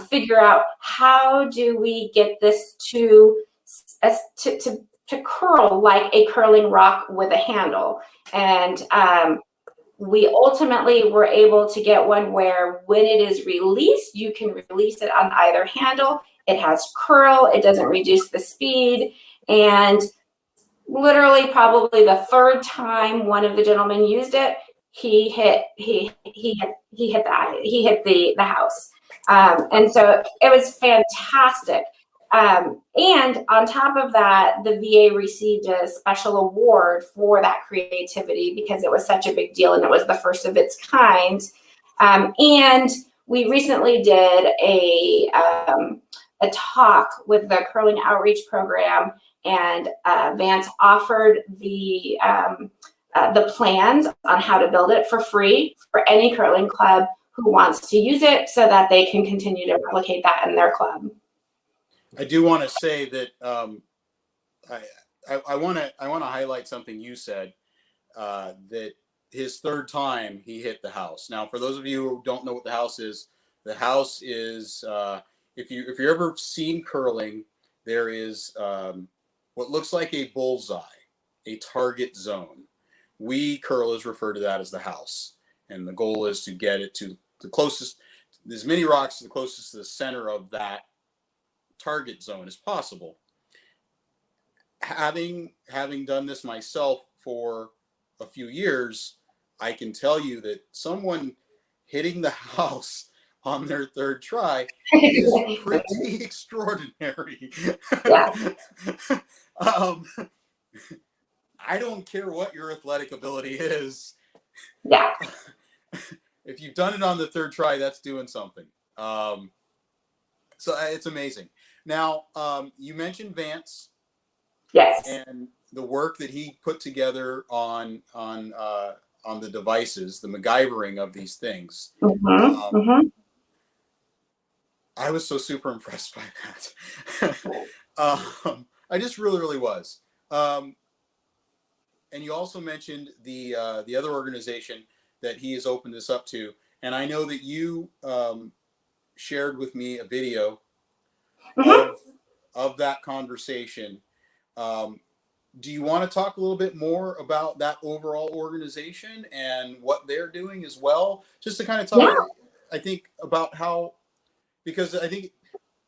figure out how do we get this to curl like a curling rock with a handle. And we ultimately were able to get one where when it is released, you can release it on either handle. It has curl, it doesn't reduce the speed. And literally probably the 3rd time one of the gentlemen used it, he hit the house. And so it was fantastic. And on top of that, the VA received a special award for that creativity because it was such a big deal and it was the first of its kind. And we recently did a talk with the Curling Outreach Program, and Vance offered the plans on how to build it for free for any curling club who wants to use it, so that they can continue to replicate that in their club. I do want to say that I want to highlight something you said, that his 3rd time he hit the house. Now, for those of you who don't know what the house is if you've ever seen curling, there is what looks like a bullseye, a target zone. We curlers refer to that as the house, and the goal is to get it to the closest, as many rocks to the closest to the center of that target zone as possible. Having done this myself for a few years, I can tell you that someone hitting the house on their third try is pretty extraordinary. Yeah. I don't care what your athletic ability is. Yeah. If you've done it on the third try, that's doing something. So it's amazing. Now, you mentioned Vance. Yes. And the work that he put together on the devices, the MacGyvering of these things. I was so super impressed by that. I just really, really was. And you also mentioned the other organization that he has opened this up to, and I know that you shared with me a video of that conversation. Do you want to talk a little bit more about that overall organization and what they're doing as well? Just to kind of talk, I think, about how, because I think,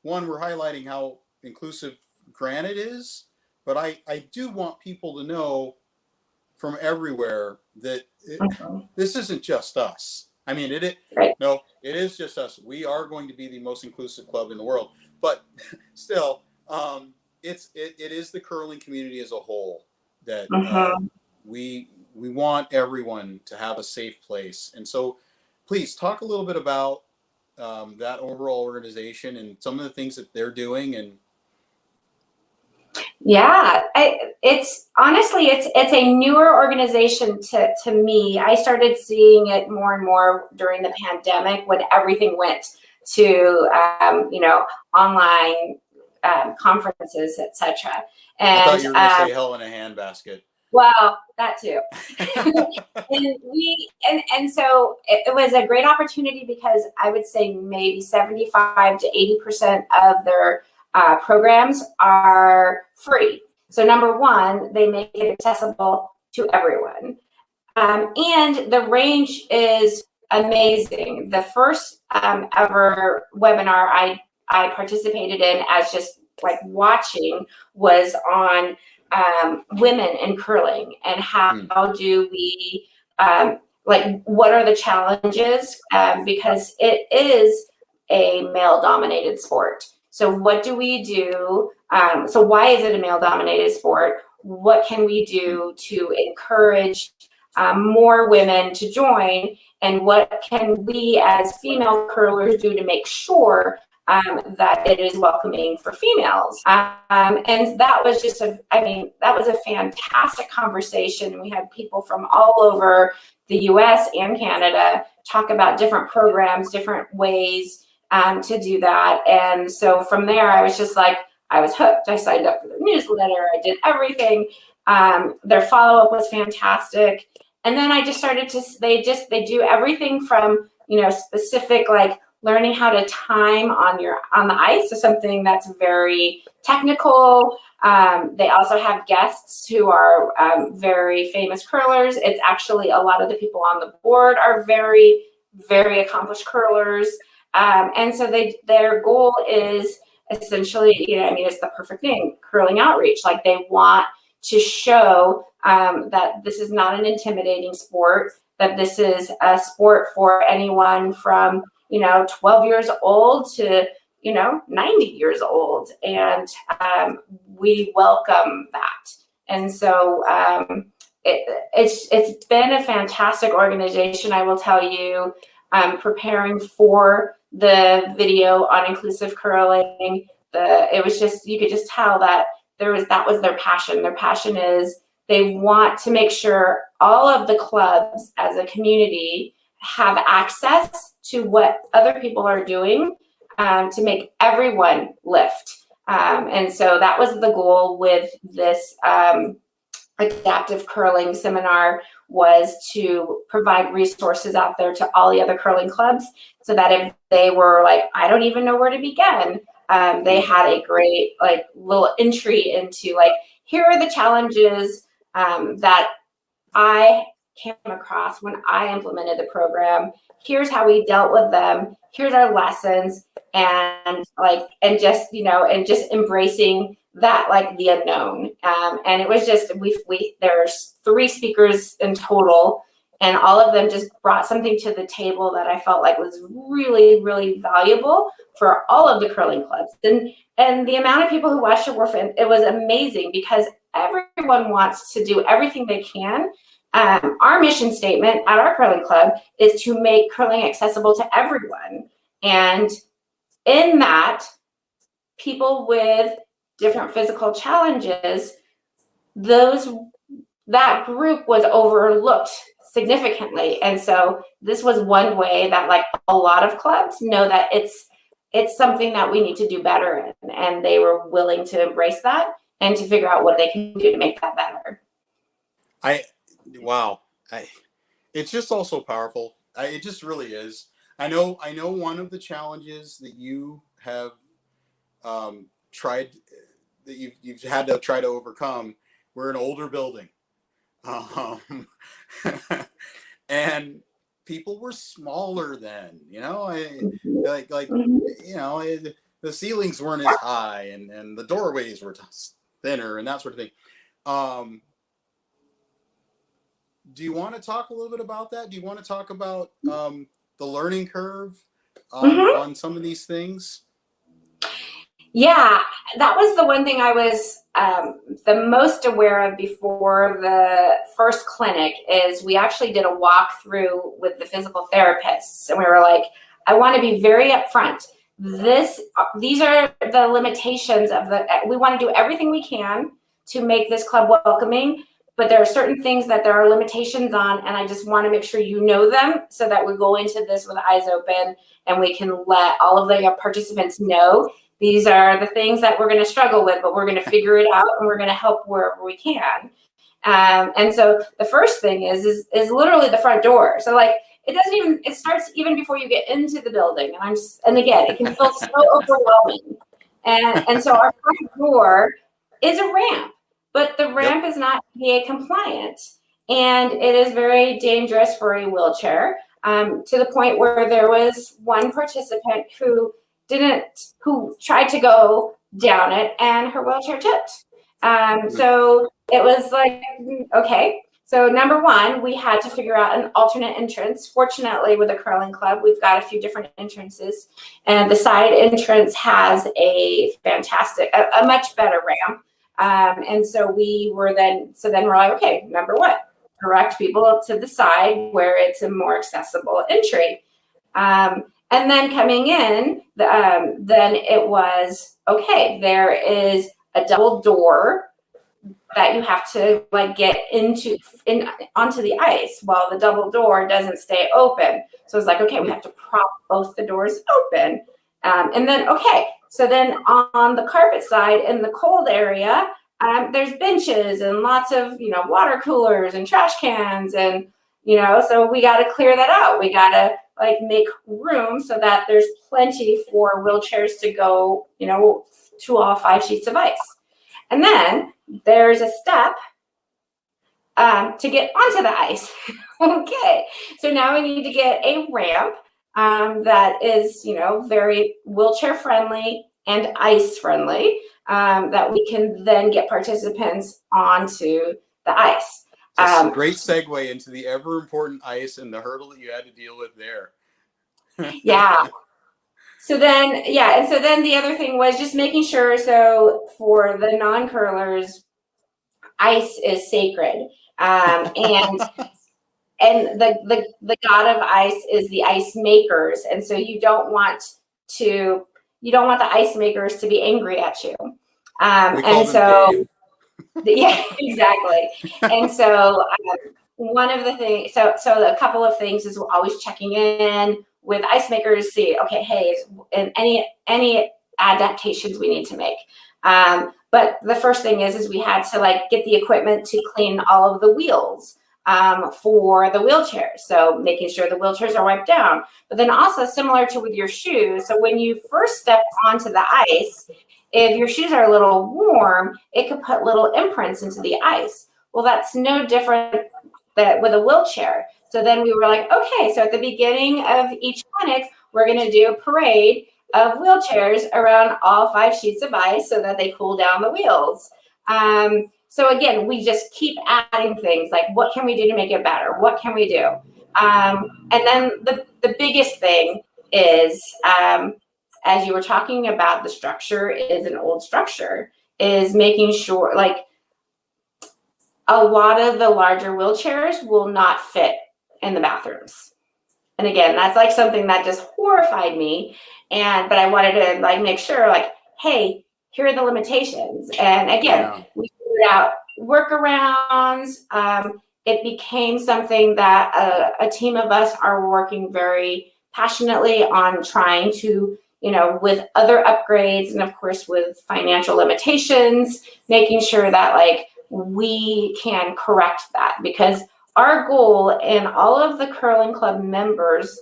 one, we're highlighting how inclusive Granite is, but I do want people to know from everywhere that this isn't just us. I mean, it is just us. We are going to be the most inclusive club in the world, but still, it is the curling community as a whole that we want everyone to have a safe place. And so please talk a little bit about that overall organization and some of the things that they're doing. And yeah, it's honestly, it's a newer organization to me. I started seeing it more and more during the pandemic when everything went to online conferences, etc. And I thought you were going to say hell in a handbasket. Well, that too. and so it was a great opportunity because I would say maybe 75 to 80% of their programs are free. So number one, they make it accessible to everyone. And the range is amazing. The first ever webinar I participated in as just like watching was on women in curling and how do we what are the challenges, because it is a male dominated sport. So what do we do? So why is it a male dominated sport? What can we do to encourage more women to join? And what can we as female curlers do to make sure that it is welcoming for females? And that was just that was a fantastic conversation. We had people from all over the US and Canada talk about different programs, different ways to do that. And so from there, I was just like, I was hooked. I signed up for the newsletter. I did everything. Their follow-up was fantastic. And then I just started to, they do everything from, specific, like learning how to time on the ice is something that's very technical. They also have guests who are very famous curlers. It's actually a lot of the people on the board are very, very accomplished curlers. And so their goal is essentially, it's the perfect name, curling outreach. Like they want to show that this is not an intimidating sport, that this is a sport for anyone from 12 years old to 90 years old, and we welcome that. And so it's been a fantastic organization. I will tell you, preparing for the video on inclusive curling, it was just, you could just tell that that was their passion. Their passion is they want to make sure all of the clubs as a community have access to what other people are doing to make everyone lift. And so that was the goal with this adaptive curling seminar, was to provide resources out there to all the other curling clubs so that if they were like, I don't even know where to begin, they had a great little entry into here are the challenges that I came across when I implemented the program. Here's how we dealt with them. Here's our lessons, and just embracing that, the unknown. And it was just, there's 3 speakers in total, And all of them just brought something to the table that I felt like was really, really valuable for all of the curling clubs. And the amount of people who watched it was amazing because everyone wants to do everything they can. Our mission statement at our curling club is to make curling accessible to everyone. And in that, people with different physical challenges, that group was overlooked significantly. And so this was one way that like a lot of clubs know that it's something that we need to do better in. And they were willing to embrace that and to figure out what they can do to make that better. Wow. It's just all so powerful. It just really is. I know one of the challenges that you have tried, that you've had to try to overcome. We're an older building. And people were smaller then, the ceilings weren't as high and the doorways were thinner and that sort of thing. Do you want to talk a little bit about that? Do you want to talk about the learning curve on some of these things? Yeah, that was the one thing I was the most aware of before the first clinic is we actually did a walkthrough with the physical therapists. And we were like, I want to be very upfront. These are the limitations of we want to do everything we can to make this club welcoming, but there are certain things that there are limitations on, and I just want to make sure you know them so that we go into this with eyes open and we can let all of the participants know these are the things that we're going to struggle with, but we're going to figure it out and we're going to help wherever we can. And so the first thing is literally the front door. So like it starts even before you get into the building. And again, it can feel so overwhelming. And so our front door is a ramp, but the ramp is not ADA compliant. And it is very dangerous for a wheelchair, to the point where there was one participant who tried to go down it and her wheelchair tipped. So it was like, okay. So number one, we had to figure out an alternate entrance. Fortunately, with the curling club, we've got a few different entrances, and the side entrance has a much better ramp. And so we're like, okay, number one, direct people to the side where it's a more accessible entry. And then coming in, then it was, okay, there is a double door that you have to like get onto the ice. Well, the double door doesn't stay open. So it's like, okay, we have to prop both the doors open. And then, okay, so then on the carpet side in the cold area, there's benches and lots of, water coolers and trash cans. And, so we got to clear that out. We got to like make room so that there's plenty for wheelchairs to go, to all 5 sheets of ice. And then there's a step to get onto the ice. Okay, so now we need to get a ramp that is, very wheelchair friendly and ice friendly, that we can then get participants onto the ice. That's a great segue into the ever important ice and the hurdle that you had to deal with there. Yeah. So then the other thing was just making sure. So for the non-curlers, ice is sacred, and the god of ice is the ice makers, and so you don't want the ice makers to be angry at you. And so. Yeah, exactly. And so one of the things, so a couple of things is we're always checking in with ice makers, see, okay, hey, and any adaptations we need to make. But the first thing is we had to like get the equipment to clean all of the wheels for the wheelchairs. So making sure the wheelchairs are wiped down, but then also similar to with your shoes. So when you first step onto the ice, if your shoes are a little warm, it could put little imprints into the ice. Well, that's no different with a wheelchair. So then we were like, okay, so at the beginning of each clinic, we're going to do a parade of wheelchairs around all 5 sheets of ice so that they cool down the wheels. So again, we just keep adding things like, what can we do to make it better? What can we do? And then the biggest thing is, as you were talking about, the structure is an old structure, is making sure, like, a lot of the larger wheelchairs will not fit in the bathrooms. And again, that's like something that just horrified me. But I wanted to like make sure, like, hey, here are the limitations. And again, we figured out workarounds. It became something that a team of us are working very passionately on trying to, with other upgrades and of course with financial limitations, making sure that like we can correct that, because our goal and all of the curling club members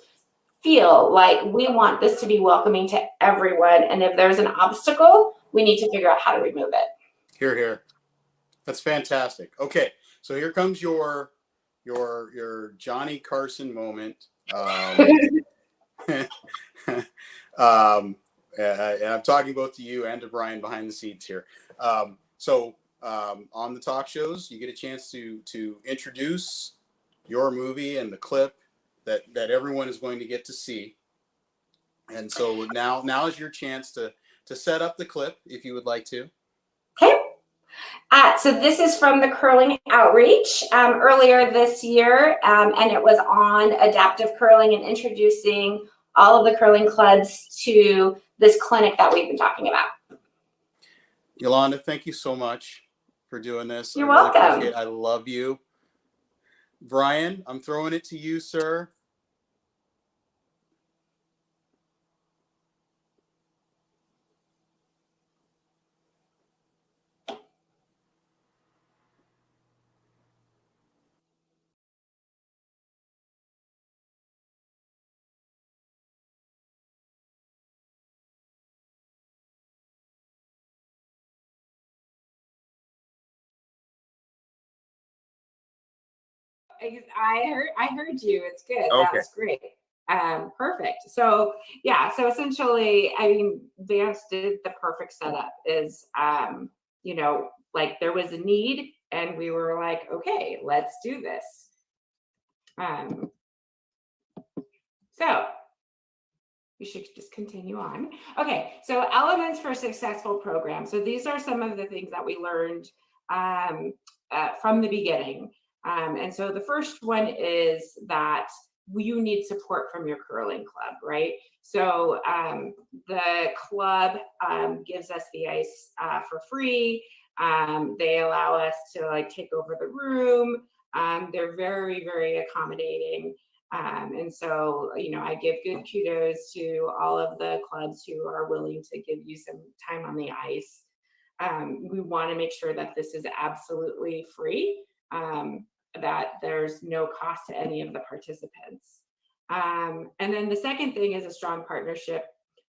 feel like we want this to be welcoming to everyone. And if there's an obstacle, we need to figure out how to remove it. Here, here. That's fantastic. Okay, so here comes your Johnny Carson moment. And I'm talking both to you and to Brian behind the scenes here. On the talk shows, you get a chance to introduce your movie and the clip that everyone is going to get to see. And so now is your chance to set up the clip if you would like to. Okay. So this is from the Curling Outreach earlier this year, and it was on adaptive curling and introducing all of the curling clubs to this clinic that we've been talking about. Yolanda, thank you so much for doing this. You're really welcome. Appreciate it. I love you. Brian, I'm throwing it to you, sir. I heard you. It's good. Okay. That's great. Perfect. So yeah, so essentially, I mean, Vance did the perfect setup. Is like there was a need, and we were like, okay, let's do this. So we should just continue on. Okay, so elements for a successful program. So these are some of the things that we learned from the beginning. And so the first one is that you need support from your curling club, right? So the club gives us the ice for free. They allow us to like take over the room. They're very, very accommodating. And so, I give good kudos to all of the clubs who are willing to give you some time on the ice. We want to make sure that this is absolutely free, that there's no cost to any of the participants. And then the second thing is a strong partnership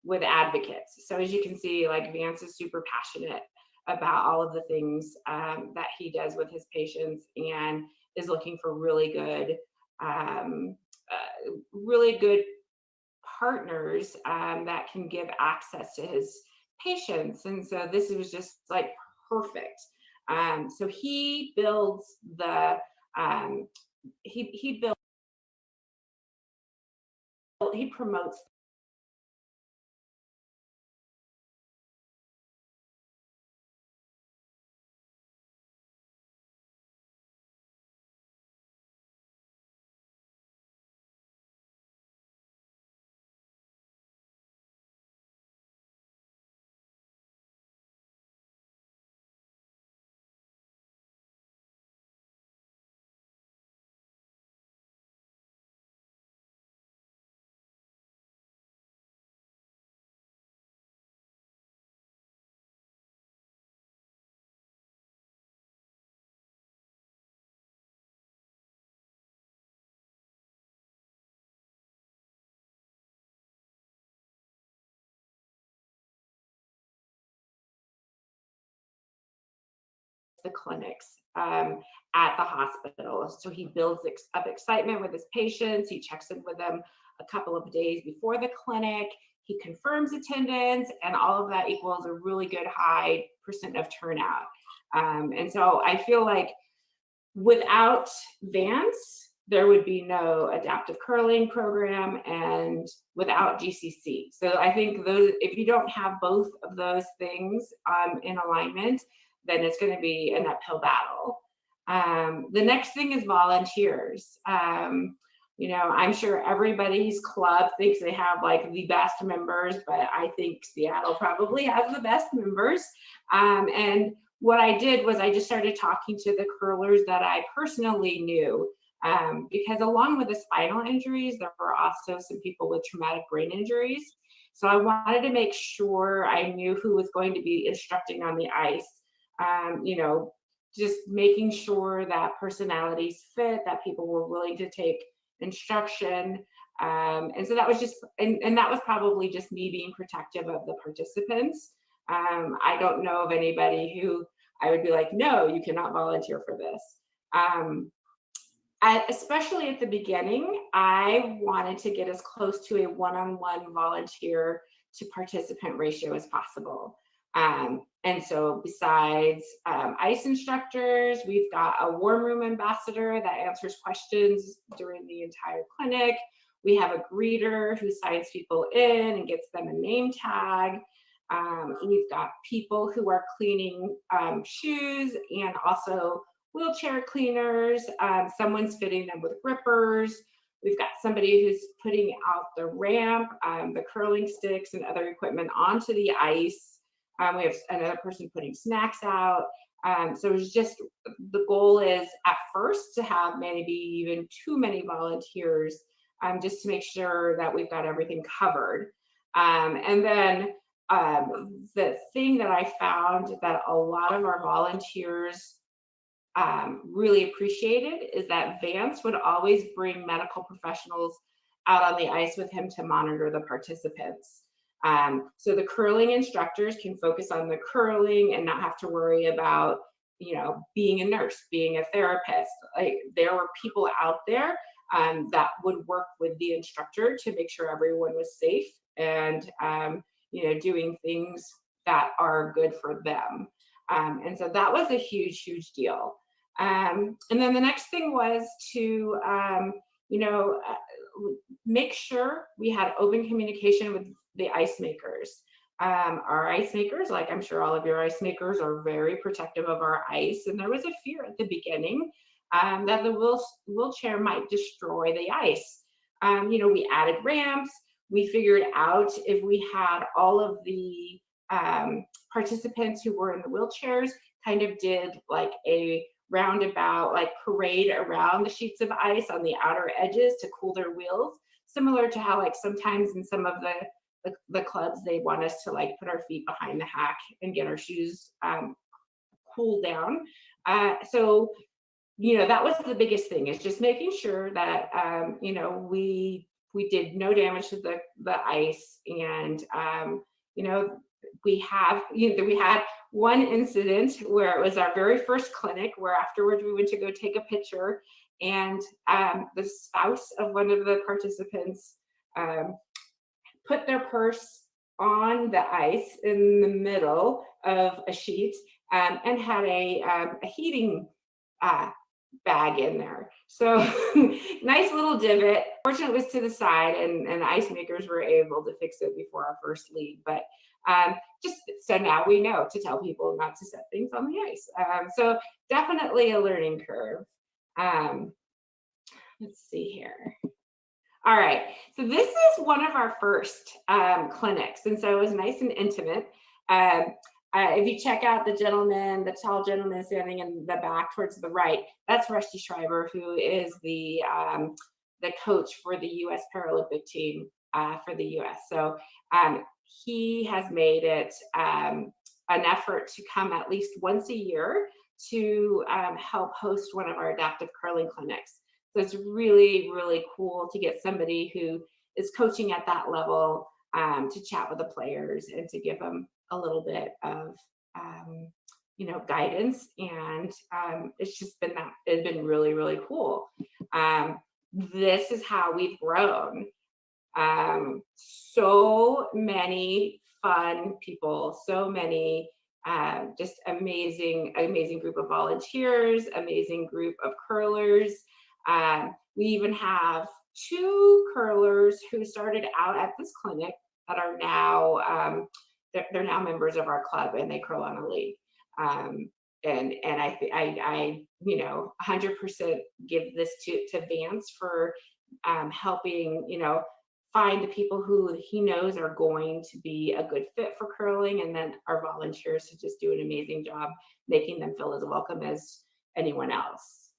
with advocates. So as you can see, like Vance is super passionate about all of the things that he does with his patients, and is looking for really good partners that can give access to his patients. And so this was just like perfect. So he builds the he promotes the clinics at the hospital. So he builds up excitement with his patients. He checks in with them a couple of days before the clinic. he confirms attendance, and all of that equals a really good high % of turnout. And so I feel like without Vance, there would be no adaptive curling program, and without GCC. So I think those, if you don't have both of those things in alignment, then it's going to be an uphill battle. The next thing is volunteers. You know, I'm sure everybody's club thinks they have like the best members, but I think Seattle probably has the best members. And what I did was I just started talking to the curlers that I personally knew, because along with the spinal injuries, there were also some people with traumatic brain injuries. So I wanted to make sure I knew who was going to be instructing on the ice. You know, just making sure that personalities fit, that people were willing to take instruction. And so that was just, and that was probably just me being protective of the participants. I don't know of anybody who I would be like, no, you cannot volunteer for this. Especially at the beginning, I wanted to get as close to a one-on-one volunteer to participant ratio as possible. And so besides ice instructors, we've got a warm room ambassador that answers questions during the entire clinic. We have a greeter who signs people in and gets them a name tag. We've got people who are cleaning shoes and also wheelchair cleaners. Someone's fitting them with grippers. We've got somebody who's putting out the ramp, the curling sticks and other equipment onto the ice. We have another person putting snacks out. So it's just, the goal is at first to have maybe even too many volunteers, just to make sure that we've got everything covered. And then the thing that I found that a lot of our volunteers really appreciated is that Vance would always bring medical professionals out on the ice with him to monitor the participants. So the curling instructors can focus on the curling and not have to worry about, you know, being a nurse, being a therapist. Like, there were people out there that would work with the instructor to make sure everyone was safe and, you know, doing things that are good for them. And so that was a huge, huge deal. And then the next thing was to, you know, make sure we had open communication with the ice makers. Our ice makers, like I'm sure all of your ice makers, are very protective of our ice. And there was a fear at the beginning that the wheelchair might destroy the ice. You know, we added ramps. We figured out if we had all of the participants who were in the wheelchairs kind of did like a roundabout, like parade around the sheets of ice on the outer edges to cool their wheels, similar to how like sometimes in some of the clubs they want us to like put our feet behind the hack and get our shoes cooled down. So, you know, that was the biggest thing, is just making sure that you know, we did no damage to the ice. And you know, we had one incident where it was our very first clinic, where afterwards we went to go take a picture, and the spouse of one of the participants put their purse on the ice in the middle of a sheet, and had a heating bag in there. So nice little divot. Fortunately, it was to the side, and the ice makers were able to fix it before our first league. But just so now we know to tell people not to set things on the ice. So definitely a learning curve. Let's see here. All right, so this is one of our first clinics, and so it was nice and intimate. If you check out the gentleman, the tall gentleman standing in the back towards the right, that's Rusty Schreiber, who is the coach for the U.S. Paralympic team for the U.S. So he has made it an effort to come at least once a year to help host one of our adaptive curling clinics. So it's really, really cool to get somebody who is coaching at that level to chat with the players and to give them a little bit of you know, guidance. And it's just been it's been really, really cool. This is how we've grown. So many fun people, so many just amazing group of volunteers, amazing group of curlers. We even have 2 curlers who started out at this clinic that are now they're now members of our club, and they curl on a league. And I 100% give this to Vance for helping find the people who he knows are going to be a good fit for curling, and then our volunteers to just do an amazing job making them feel as welcome as anyone else.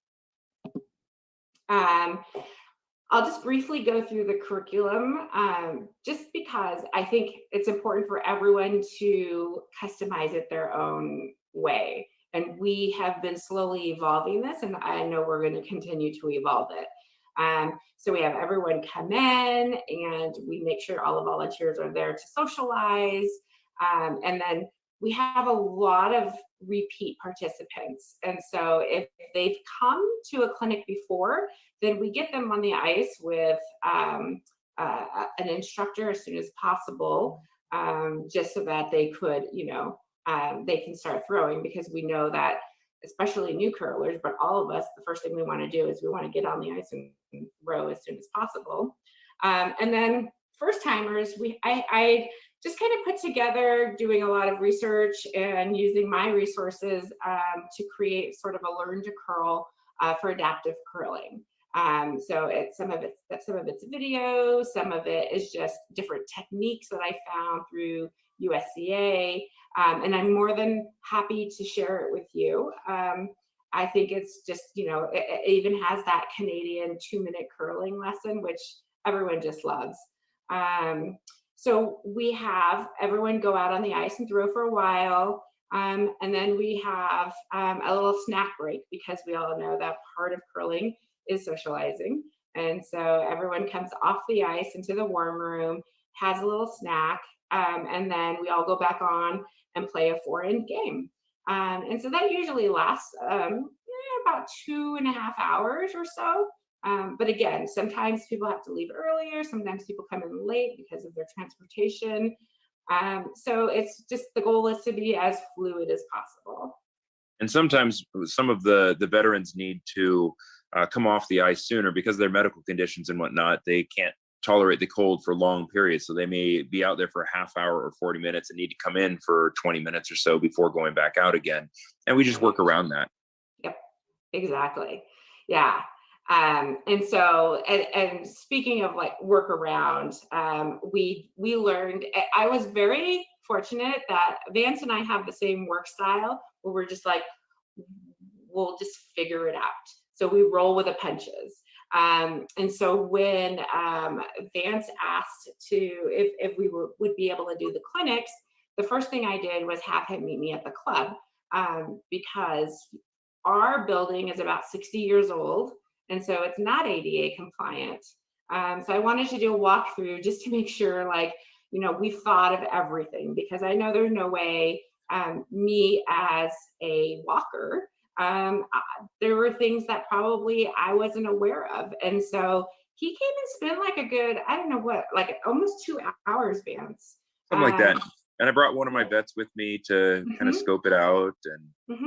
I'll just briefly go through the curriculum, just because I think it's important for everyone to customize it their own way. And we have been slowly evolving this, and I know we're going to continue to evolve it. So we have everyone come in, and we make sure all the volunteers are there to socialize. And then we have a lot of repeat participants. And so if they've come to a clinic before, then we get them on the ice with an instructor as soon as possible, just so that they could, they can start throwing, because we know that, especially new curlers, but all of us, the first thing we want to do is we want to get on the ice and throw as soon as possible. And then first timers, I just kind of put together, doing a lot of research and using my resources to create sort of a learn to curl for adaptive curling. So some of it's video, some of it is just different techniques that I found through USCA, and I'm more than happy to share it with you. I think it's just, it even has that Canadian 2-minute curling lesson, which everyone just loves. So we have everyone go out on the ice and throw for a while. And then we have a little snack break, because we all know that part of curling is socializing. And so everyone comes off the ice into the warm room, has a little snack, and then we all go back on and play a 4-end game. And so that usually lasts about 2.5 hours or so. But again, sometimes people have to leave earlier, sometimes people come in late because of their transportation. So it's just, the goal is to be as fluid as possible. And sometimes some of the veterans need to come off the ice sooner because of their medical conditions and whatnot. They can't tolerate the cold for long periods. So they may be out there for a half hour or 40 minutes and need to come in for 20 minutes or so before going back out again. And we just work around that. Yep, exactly. Yeah. And so, and speaking of like workaround, we learned, I was very fortunate that Vance and I have the same work style, where we're just like, we'll just figure it out. So we roll with the punches. And so when Vance asked if we would be able to do the clinics, the first thing I did was have him meet me at the club, because our building is about 60 years old. And so it's not ADA compliant. So I wanted to do a walkthrough just to make sure, we've thought of everything, because I know there's no way me as a walker, there were things that probably I wasn't aware of. And so he came and spent like a good, I don't know what, like almost 2 hours, Vance. Something like that. And I brought one of my vets with me to kind of scope it out. And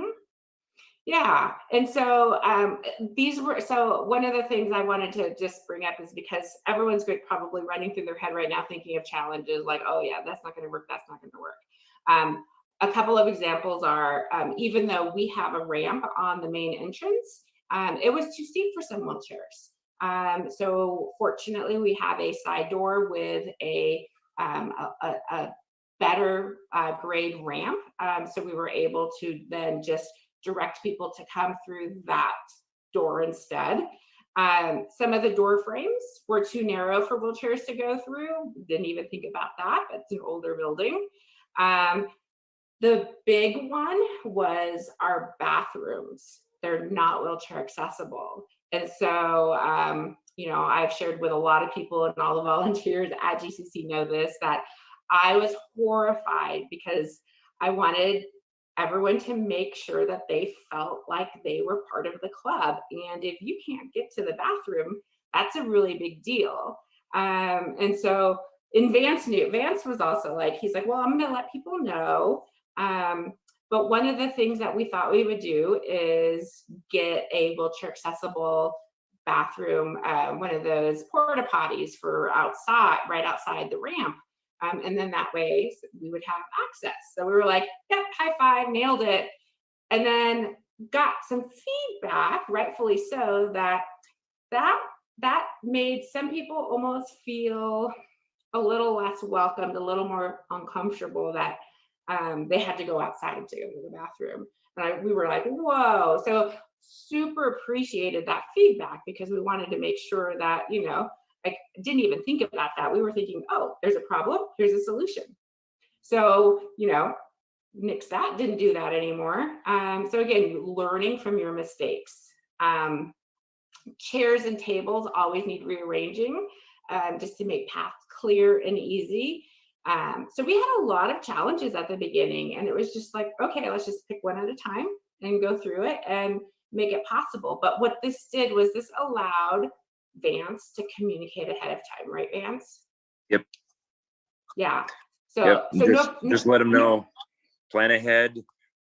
yeah. And so so one of the things I wanted to just bring up is, because everyone's probably running through their head right now thinking of challenges like, oh yeah, that's not going to work, that's not going to work. A couple of examples are, even though we have a ramp on the main entrance, it was too steep for some wheelchairs. So fortunately, we have a side door with a better grade ramp. So we were able to then just direct people to come through that door instead. Some of the door frames were too narrow for wheelchairs to go through. Didn't even think about that. It's an older building. The big one was our bathrooms. They're not wheelchair accessible. And so, I've shared with a lot of people, and all the volunteers at GCC know this, that I was horrified, because I wanted everyone to make sure that they felt like they were part of the club. And if you can't get to the bathroom, that's a really big deal. And so in Vance was also like, he's like, well, I'm going to let people know. But one of the things that we thought we would do is get a wheelchair accessible bathroom, one of those porta potties for outside, right outside the ramp. And then that way we would have access. So we were like, yep, high five, nailed it. And then got some feedback, rightfully so, that made some people almost feel a little less welcomed, a little more uncomfortable, that they had to go outside to go to the bathroom. And we were like, whoa. So super appreciated that feedback, because we wanted to make sure that, I didn't even think about that. We were thinking, oh, there's a problem, here's a solution. So, nix that, didn't do that anymore. So again, learning from your mistakes. Chairs and tables always need rearranging, just to make paths clear and easy. So we had a lot of challenges at the beginning, and it was just like, okay, let's just pick one at a time and go through it and make it possible. But what this did was this allowed Vance to communicate ahead of time, right, Vance? Yep. Yeah. So, yep. so just let them know, plan ahead,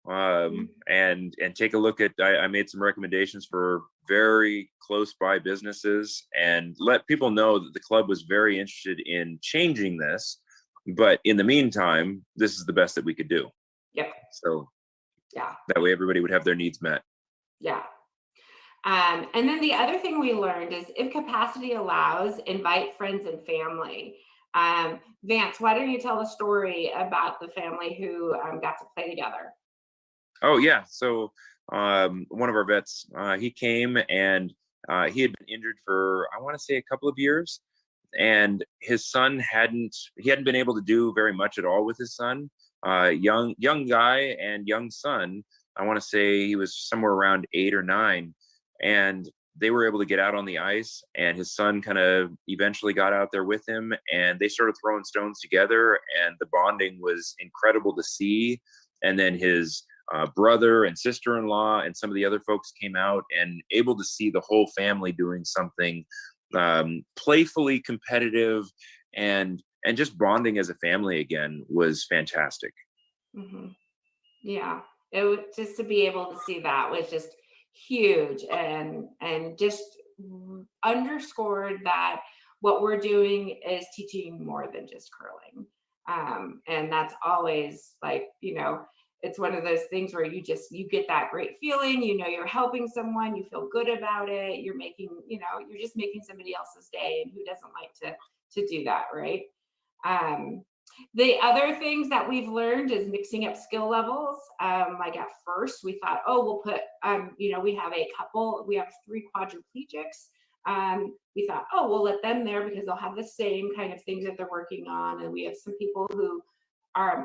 and take a look at, I made some recommendations for very close by businesses, and let people know that the club was very interested in changing this, but in the meantime, this is the best that we could do. Yep. So yeah, that way everybody would have their needs met. Yeah. And then the other thing we learned is, if capacity allows, invite friends and family. Vance, why don't you tell the story about the family who got to play together? Oh yeah, so one of our vets, he came, and he had been injured for, I want to say, a couple of years, and his son hadn't been able to do very much at all with his son. Young guy and young son, I want to say he was somewhere around 8 or 9, and they were able to get out on the ice, and his son kind of eventually got out there with him, and they started throwing stones together, and the bonding was incredible to see. And then his brother and sister-in-law and some of the other folks came out, and able to see the whole family doing something playfully competitive, and just bonding as a family again was fantastic. Mm-hmm. Yeah, it was, just to be able to see that was just huge, and just underscored that what we're doing is teaching more than just curling. And that's always like, it's one of those things where you get that great feeling, you're helping someone, you feel good about it, you're making, you're just making somebody else's day, and who doesn't like to do that, right? The other things that we've learned is mixing up skill levels. Like at first we thought, oh, we'll put, we have 3 quadriplegics. We thought, oh, we'll let them there because they'll have the same kind of things that they're working on. And we have some people who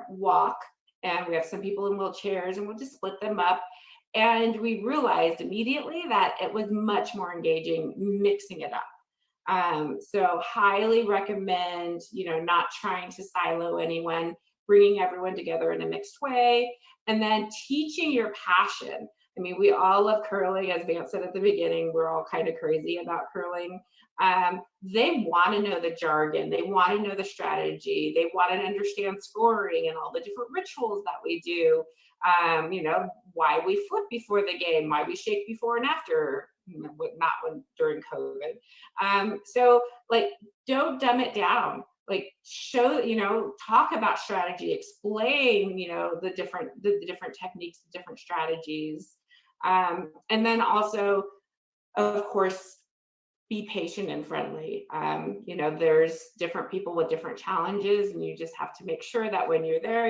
walk, and we have some people in wheelchairs, and we'll just split them up. And we realized immediately that it was much more engaging mixing it up. So highly recommend, not trying to silo anyone, bringing everyone together in a mixed way, and then teaching your passion. I mean, we all love curling, as Vance said at the beginning, we're all kind of crazy about curling. They want to know the jargon, they want to know the strategy, they want to understand scoring and all the different rituals that we do. Why we flip before the game, why we shake before and after, not during COVID. So like, don't dumb it down. Like, show, talk about strategy, explain, the different techniques, the different strategies. And then also, of course, be patient and friendly. There's different people with different challenges, and you just have to make sure that when you're there,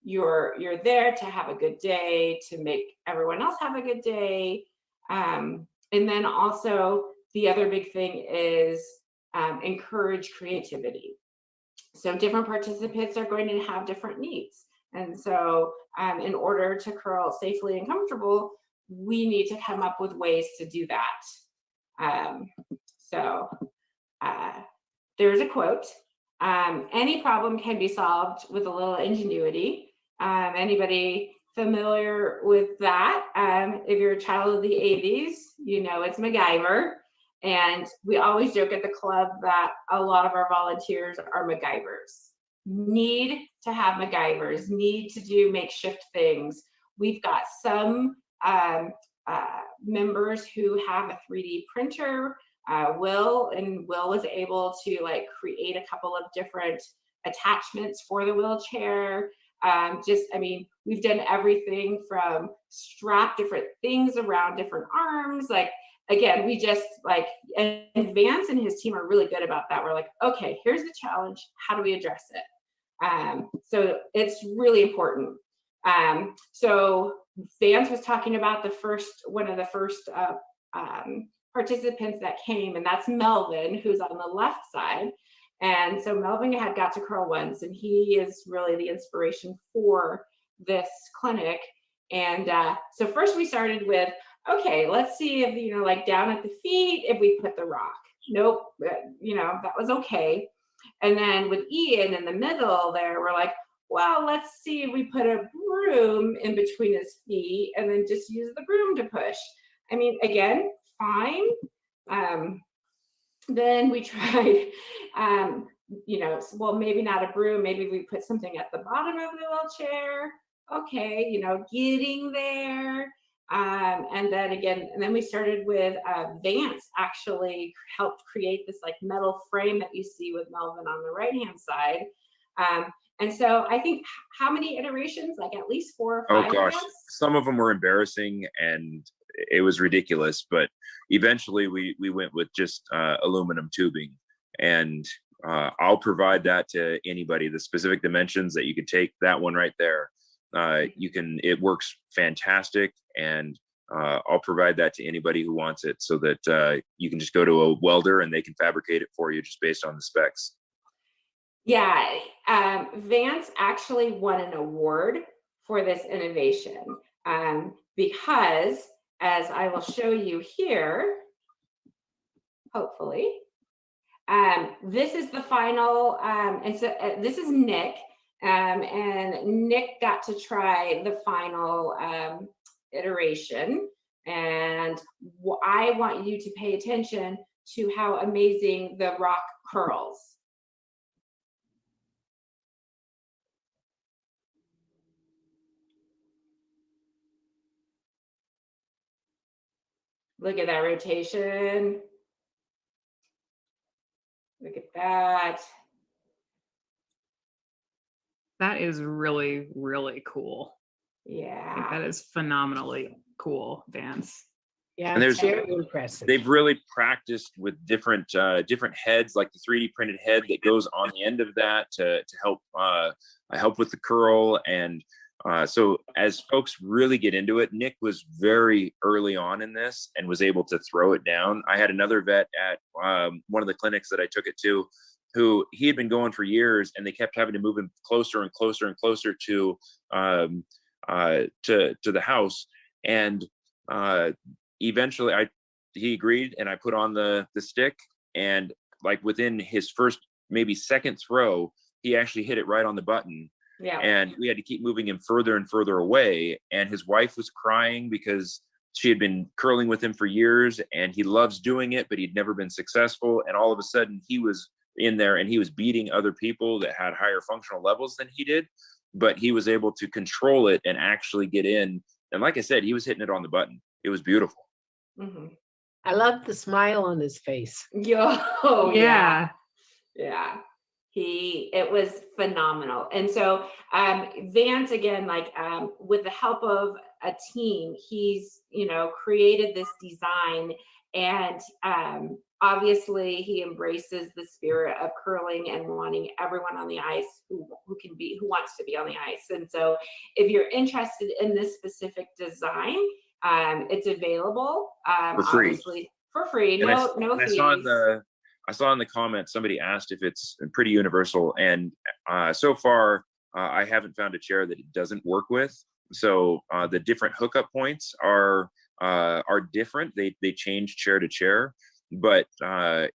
you're there to have a good day, to make everyone else have a good day. And then also the other big thing is encourage creativity. So different participants are going to have different needs. And so in order to curl safely and comfortable, we need to come up with ways to do that. There's a quote, any problem can be solved with a little ingenuity. Anybody familiar with that? If you're a child of the 80s, it's MacGyver. And we always joke at the club that a lot of our volunteers are MacGyvers. Need to have MacGyvers, need to do makeshift things. We've got some members who have a 3D printer. Will was able to like create a couple of different attachments for the wheelchair. I mean, we've done everything from strap different things around different arms. Like, again, we just like, and Vance and his team are really good about that. We're like, okay, here's the challenge. How do we address it? So it's really important. So Vance was talking about one of the first participants that came, and that's Melvin, who's on the left side. And so Melvin had got to curl once, and he is really the inspiration for this clinic. And so first we started with, okay, let's see if, you know, like down at the feet, if we put the rock. Nope, you know, that was okay. And then with Ian in the middle there, we're like, well, let's see if we put a broom in between his feet and then just use the broom to push. I mean, again, fine. Then we tried, you know, well, maybe not a broom, maybe we put something at the bottom of the wheelchair. Okay, you know, getting there. And then we started with Vance actually helped create this like metal frame that you see with Melvin on the right-hand side. And so I think how many iterations? Like at least 4 or 5. Oh gosh, some of them were embarrassing and it was ridiculous, but eventually we went with just aluminum tubing, and I'll provide that to anybody. The specific dimensions that you could take, that one right there, it works fantastic, and I'll provide that to anybody who wants it, so that you can just go to a welder and they can fabricate it for you just based on the specs. Yeah, Vance actually won an award for this innovation because, as I will show you here, hopefully, this is the final, and so this is Nick, and Nick got to try the final iteration, and I want you to pay attention to how amazing the rock curls. Look at that rotation. Look at that. That is really, really cool. Yeah. Like, that is phenomenally cool, Vance. Yeah, And it's very impressive. They've really practiced with different heads, like the 3D printed head that goes on the end of that to help with the curl. And so as folks really get into it, Nick was very early on in this and was able to throw it down. I had another vet at one of the clinics that I took it to, who he had been going for years, and they kept having to move him closer and closer and closer to the house. And eventually he agreed, and I put on the stick, and like within his first maybe second throw, he actually hit it right on the button. Yeah. And we had to keep moving him further and further away. And his wife was crying because she had been curling with him for years and he loves doing it, but he'd never been successful. And all of a sudden he was in there and he was beating other people that had higher functional levels than he did, but he was able to control it and actually get in. And like I said, he was hitting it on the button. It was beautiful. Mm-hmm. I love the smile on his face. Yo, Yeah. Yeah. It was phenomenal. And so Vance, again, like with the help of a team, he's, you know, created this design, and obviously he embraces the spirit of curling and wanting everyone on the ice who wants to be on the ice. And so if you're interested in this specific design, it's available For free. obviously for free. And No fees. I saw in the comments somebody asked if it's pretty universal, and so far I haven't found a chair that it doesn't work with. So the different hookup points are different. They change chair to chair, but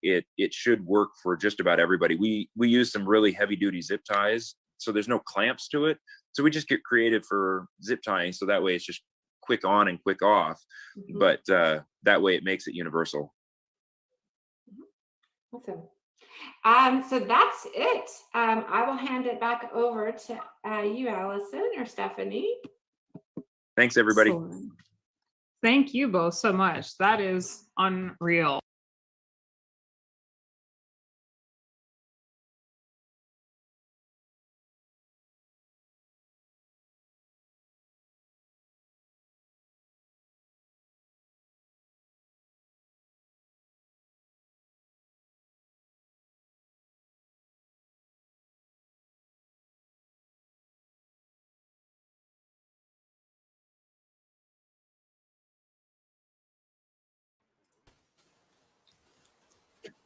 it should work for just about everybody. We use some really heavy duty zip ties, so there's no clamps to it. So we just get creative for zip tying, so that way it's just quick on and quick off. Mm-hmm. But that way it makes it universal. Awesome. So that's it. I will hand it back over to you, Allison or Stephanie. Thanks, everybody. Excellent. Thank you both so much. That is unreal.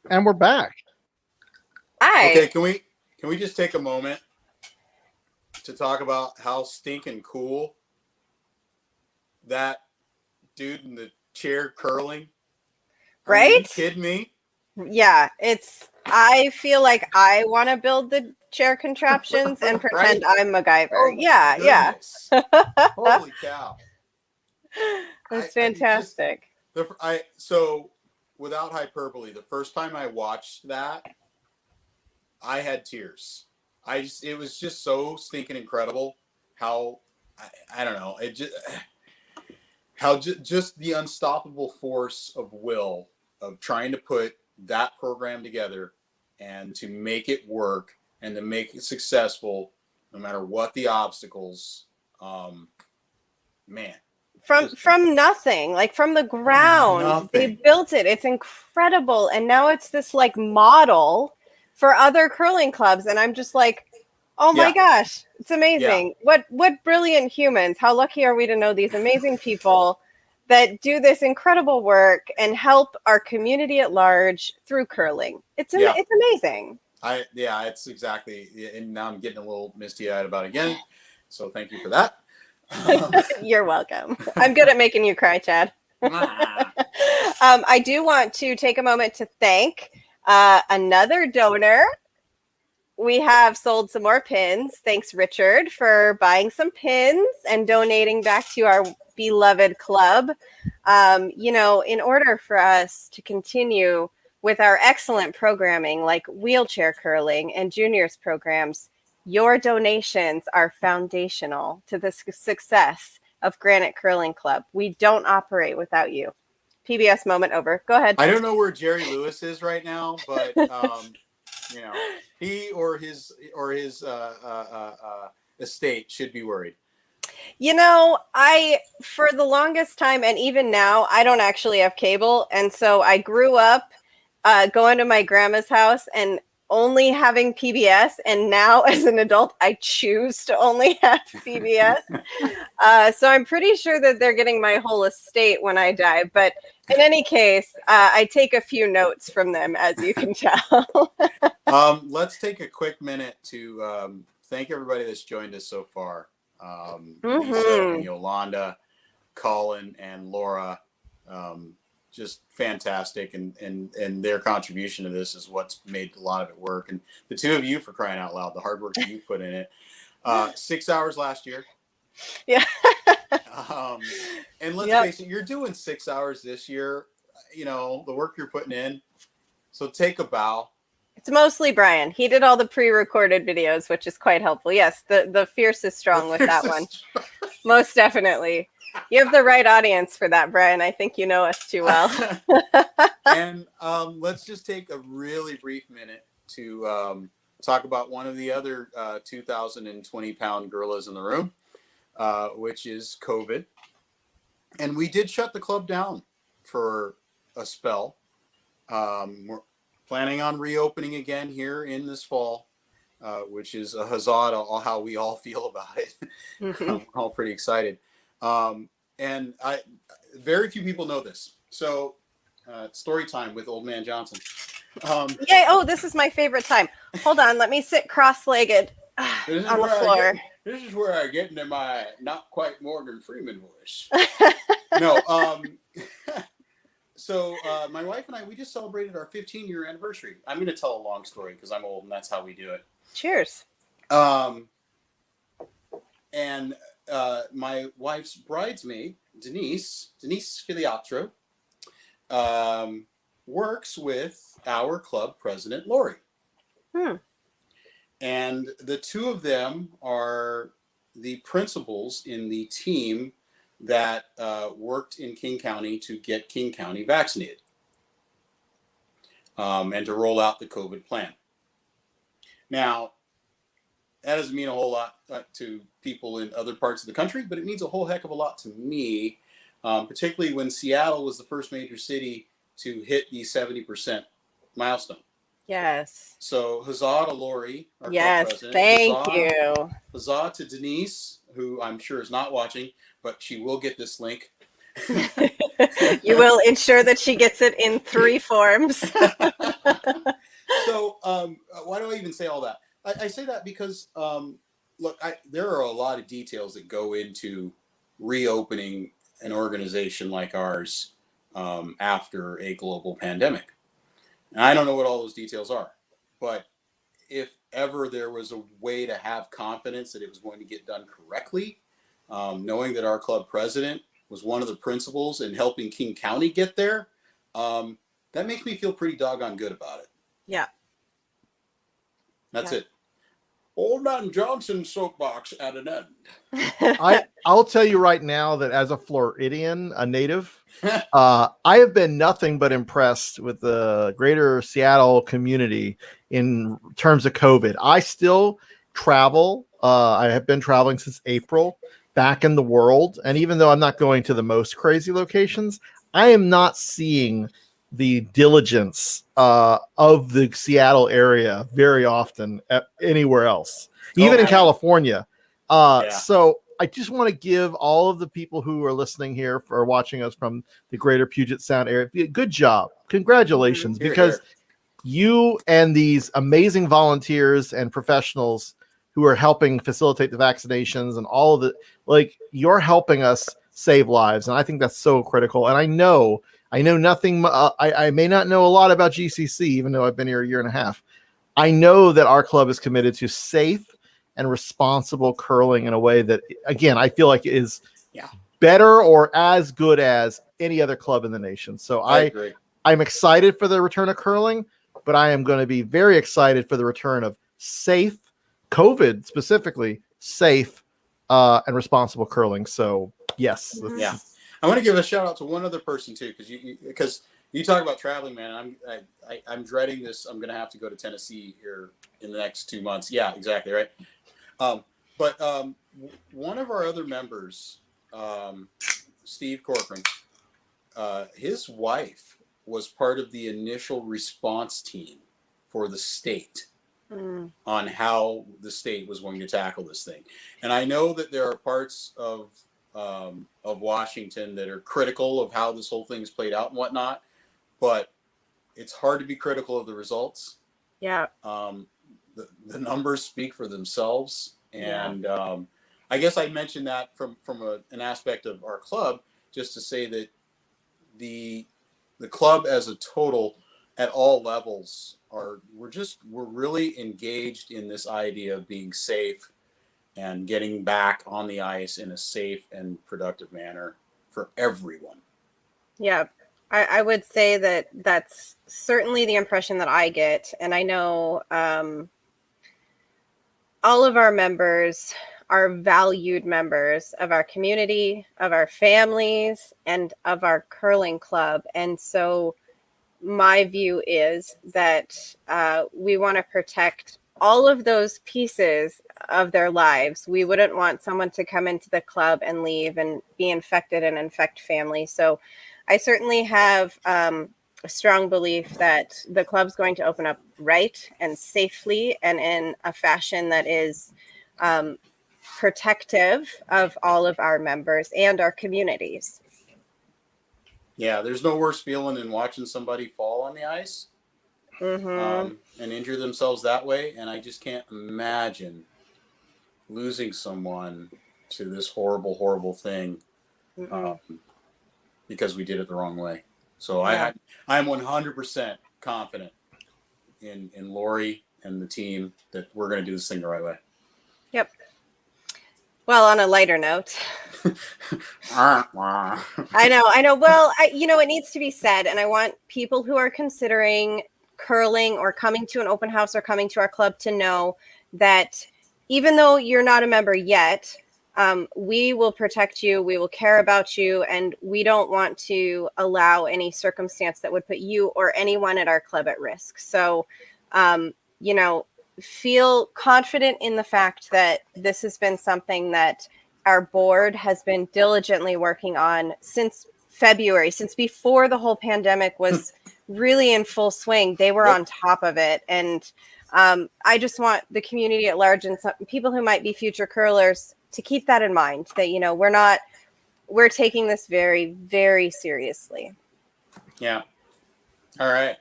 And we're back. Hi. Okay, can we just take a moment to talk about how stinking cool that dude in the chair curling? Are you Right? kidding me? Yeah, I feel like I want to build the chair contraptions and pretend Right? I'm MacGyver. Oh my Yeah. goodness. Holy cow. That's fantastic. So without hyperbole, the first time I watched that, I had tears. It was just so stinking incredible how, I don't know, just the unstoppable force of will of trying to put that program together and to make it work and to make it successful no matter what the obstacles. Man, From nothing, like from the ground, they built it. It's incredible, and now it's this like model for other curling clubs, and I'm just like, oh my gosh, it's amazing. What brilliant humans. How lucky are we to know these amazing people that do this incredible work and help our community at large through curling. It's amazing. It's exactly. And now I'm getting a little misty-eyed about it again, so thank you for that. You're welcome. I'm good at making you cry, Chad. I do want to take a moment to thank another donor. We have sold some more pins. Thanks, Richard, for buying some pins and donating back to our beloved club. In order for us to continue with our excellent programming like wheelchair curling and juniors programs, your donations are foundational to the success of Granite Curling Club. We don't operate without you. PBS moment over. Go ahead. I don't know where Jerry Lewis is right now, but he or his estate should be worried. For the longest time, and even now, I don't actually have cable. And so I grew up going to my grandma's house and only having PBS. And now as an adult, I choose to only have PBS. So I'm pretty sure that they're getting my whole estate when I die. But in any case, I take a few notes from them, as you can tell. Let's take a quick minute to thank everybody that's joined us so far. Lisa and Yolanda, Colin and Laura, just fantastic, and their contribution to this is what's made a lot of it work. And the two of you, for crying out loud, the hard work that you put in it. 6 hours last year. Yeah. And let's face it, you're doing 6 hours this year. The work you're putting in. So take a bow. It's mostly Brian. He did all the pre-recorded videos, which is quite helpful. Yes, the fierce is strong with that one. Most definitely. You have the right audience for that, Brian. I think you know us too well. And let's just take a really brief minute to talk about one of the other 2,020-pound gorillas in the room, which is COVID. And we did shut the club down for a spell. We're planning on reopening again here in this fall, which is a huzzah to how we all feel about it. We're all pretty excited. And very few people know this. So story time with Old Man Johnson. Yay. Oh, this is my favorite time. Hold on. Let me sit cross-legged on the floor. This is where I get into my not quite Morgan Freeman voice. No. So my wife and I, we just celebrated our 15-year anniversary. I'm going to tell a long story because I'm old and that's how we do it. Cheers. And my wife's bridesmaid, Denise Filiatro, works with our club president, Lori. And the two of them are the principals in the team that worked in King County to get King County vaccinated and to roll out the COVID plan. Now, that doesn't mean a whole lot to people in other parts of the country, but it means a whole heck of a lot to me, particularly when Seattle was the first major city to hit the 70% milestone. Yes. So huzzah to Lori, our club Yes, president. thank Huzzah, you. huzzah to Denise, who I'm sure is not watching, but she will get this link. You will ensure that she gets it in 3 forms. So why do I even say all that? I say that because, look, there are a lot of details that go into reopening an organization like ours after a global pandemic. And I don't know what all those details are, but if ever there was a way to have confidence that it was going to get done correctly, knowing that our club president was one of the principals in helping King County get there, that makes me feel pretty doggone good about it. Yeah. That's it. Old Man Johnson's soapbox at an end. I'll tell you right now that as a Floridian, a native, I have been nothing but impressed with the greater Seattle community in terms of COVID. I still travel. I have been traveling since April back in the world. And even though I'm not going to the most crazy locations, I am not seeing the diligence of the Seattle area very often anywhere else, even in California. So I just want to give all of the people who are listening here or watching us from the greater Puget Sound area, good job. Congratulations, because you and these amazing volunteers and professionals who are helping facilitate the vaccinations and all of the, like, you're helping us save lives. And I think that's so critical. And I know nothing. I may not know a lot about GCC, even though I've been here a year and a half. I know that our club is committed to safe and responsible curling in a way that, again, I feel like is better or as good as any other club in the nation. So I agree. I'm excited for the return of curling, but I am going to be very excited for the return of safe, COVID specifically, safe and responsible curling. So yes. Yeah. I want to give a shout out to one other person too, because you talk about traveling, man. I'm dreading this. I'm going to have to go to Tennessee here in the next 2 months. Yeah, exactly. Right. But one of our other members, Steve Corcoran, his wife was part of the initial response team for the state on how the state was going to tackle this thing. And I know that there are parts of Washington that are critical of how this whole thing is played out and whatnot, but it's hard to be critical of the results. Yeah. The numbers speak for themselves. And I guess I mentioned that from an aspect of our club, just to say that the club as a total at all levels we're really engaged in this idea of being safe and getting back on the ice in a safe and productive manner for everyone. Yeah, I would say that that's certainly the impression that I get. And I know all of our members are valued members of our community, of our families, and of our curling club. And so my view is that we want to protect all of those pieces of their lives. We wouldn't want someone to come into the club and leave and be infected and infect family. So I certainly have a strong belief that the club's going to open up right and safely and in a fashion that is protective of all of our members and our communities. Yeah, there's no worse feeling than watching somebody fall on the ice and injure themselves that way. And I just can't imagine losing someone to this horrible, horrible thing because we did it the wrong way. So I'm 100% confident in Lori and the team that we're going to do this thing the right way. Yep. Well, on a lighter note. I I know. Well, it needs to be said, and I want people who are considering curling or coming to an open house or coming to our club to know that even though you're not a member yet, we will protect you, we will care about you, and we don't want to allow any circumstance that would put you or anyone at our club at risk. So, feel confident in the fact that this has been something that our board has been diligently working on since February, since before the whole pandemic was really in full swing. They were on top of it. And I just want the community at large and some people who might be future curlers to keep that in mind, that, we're taking this very, very seriously. Yeah. All right.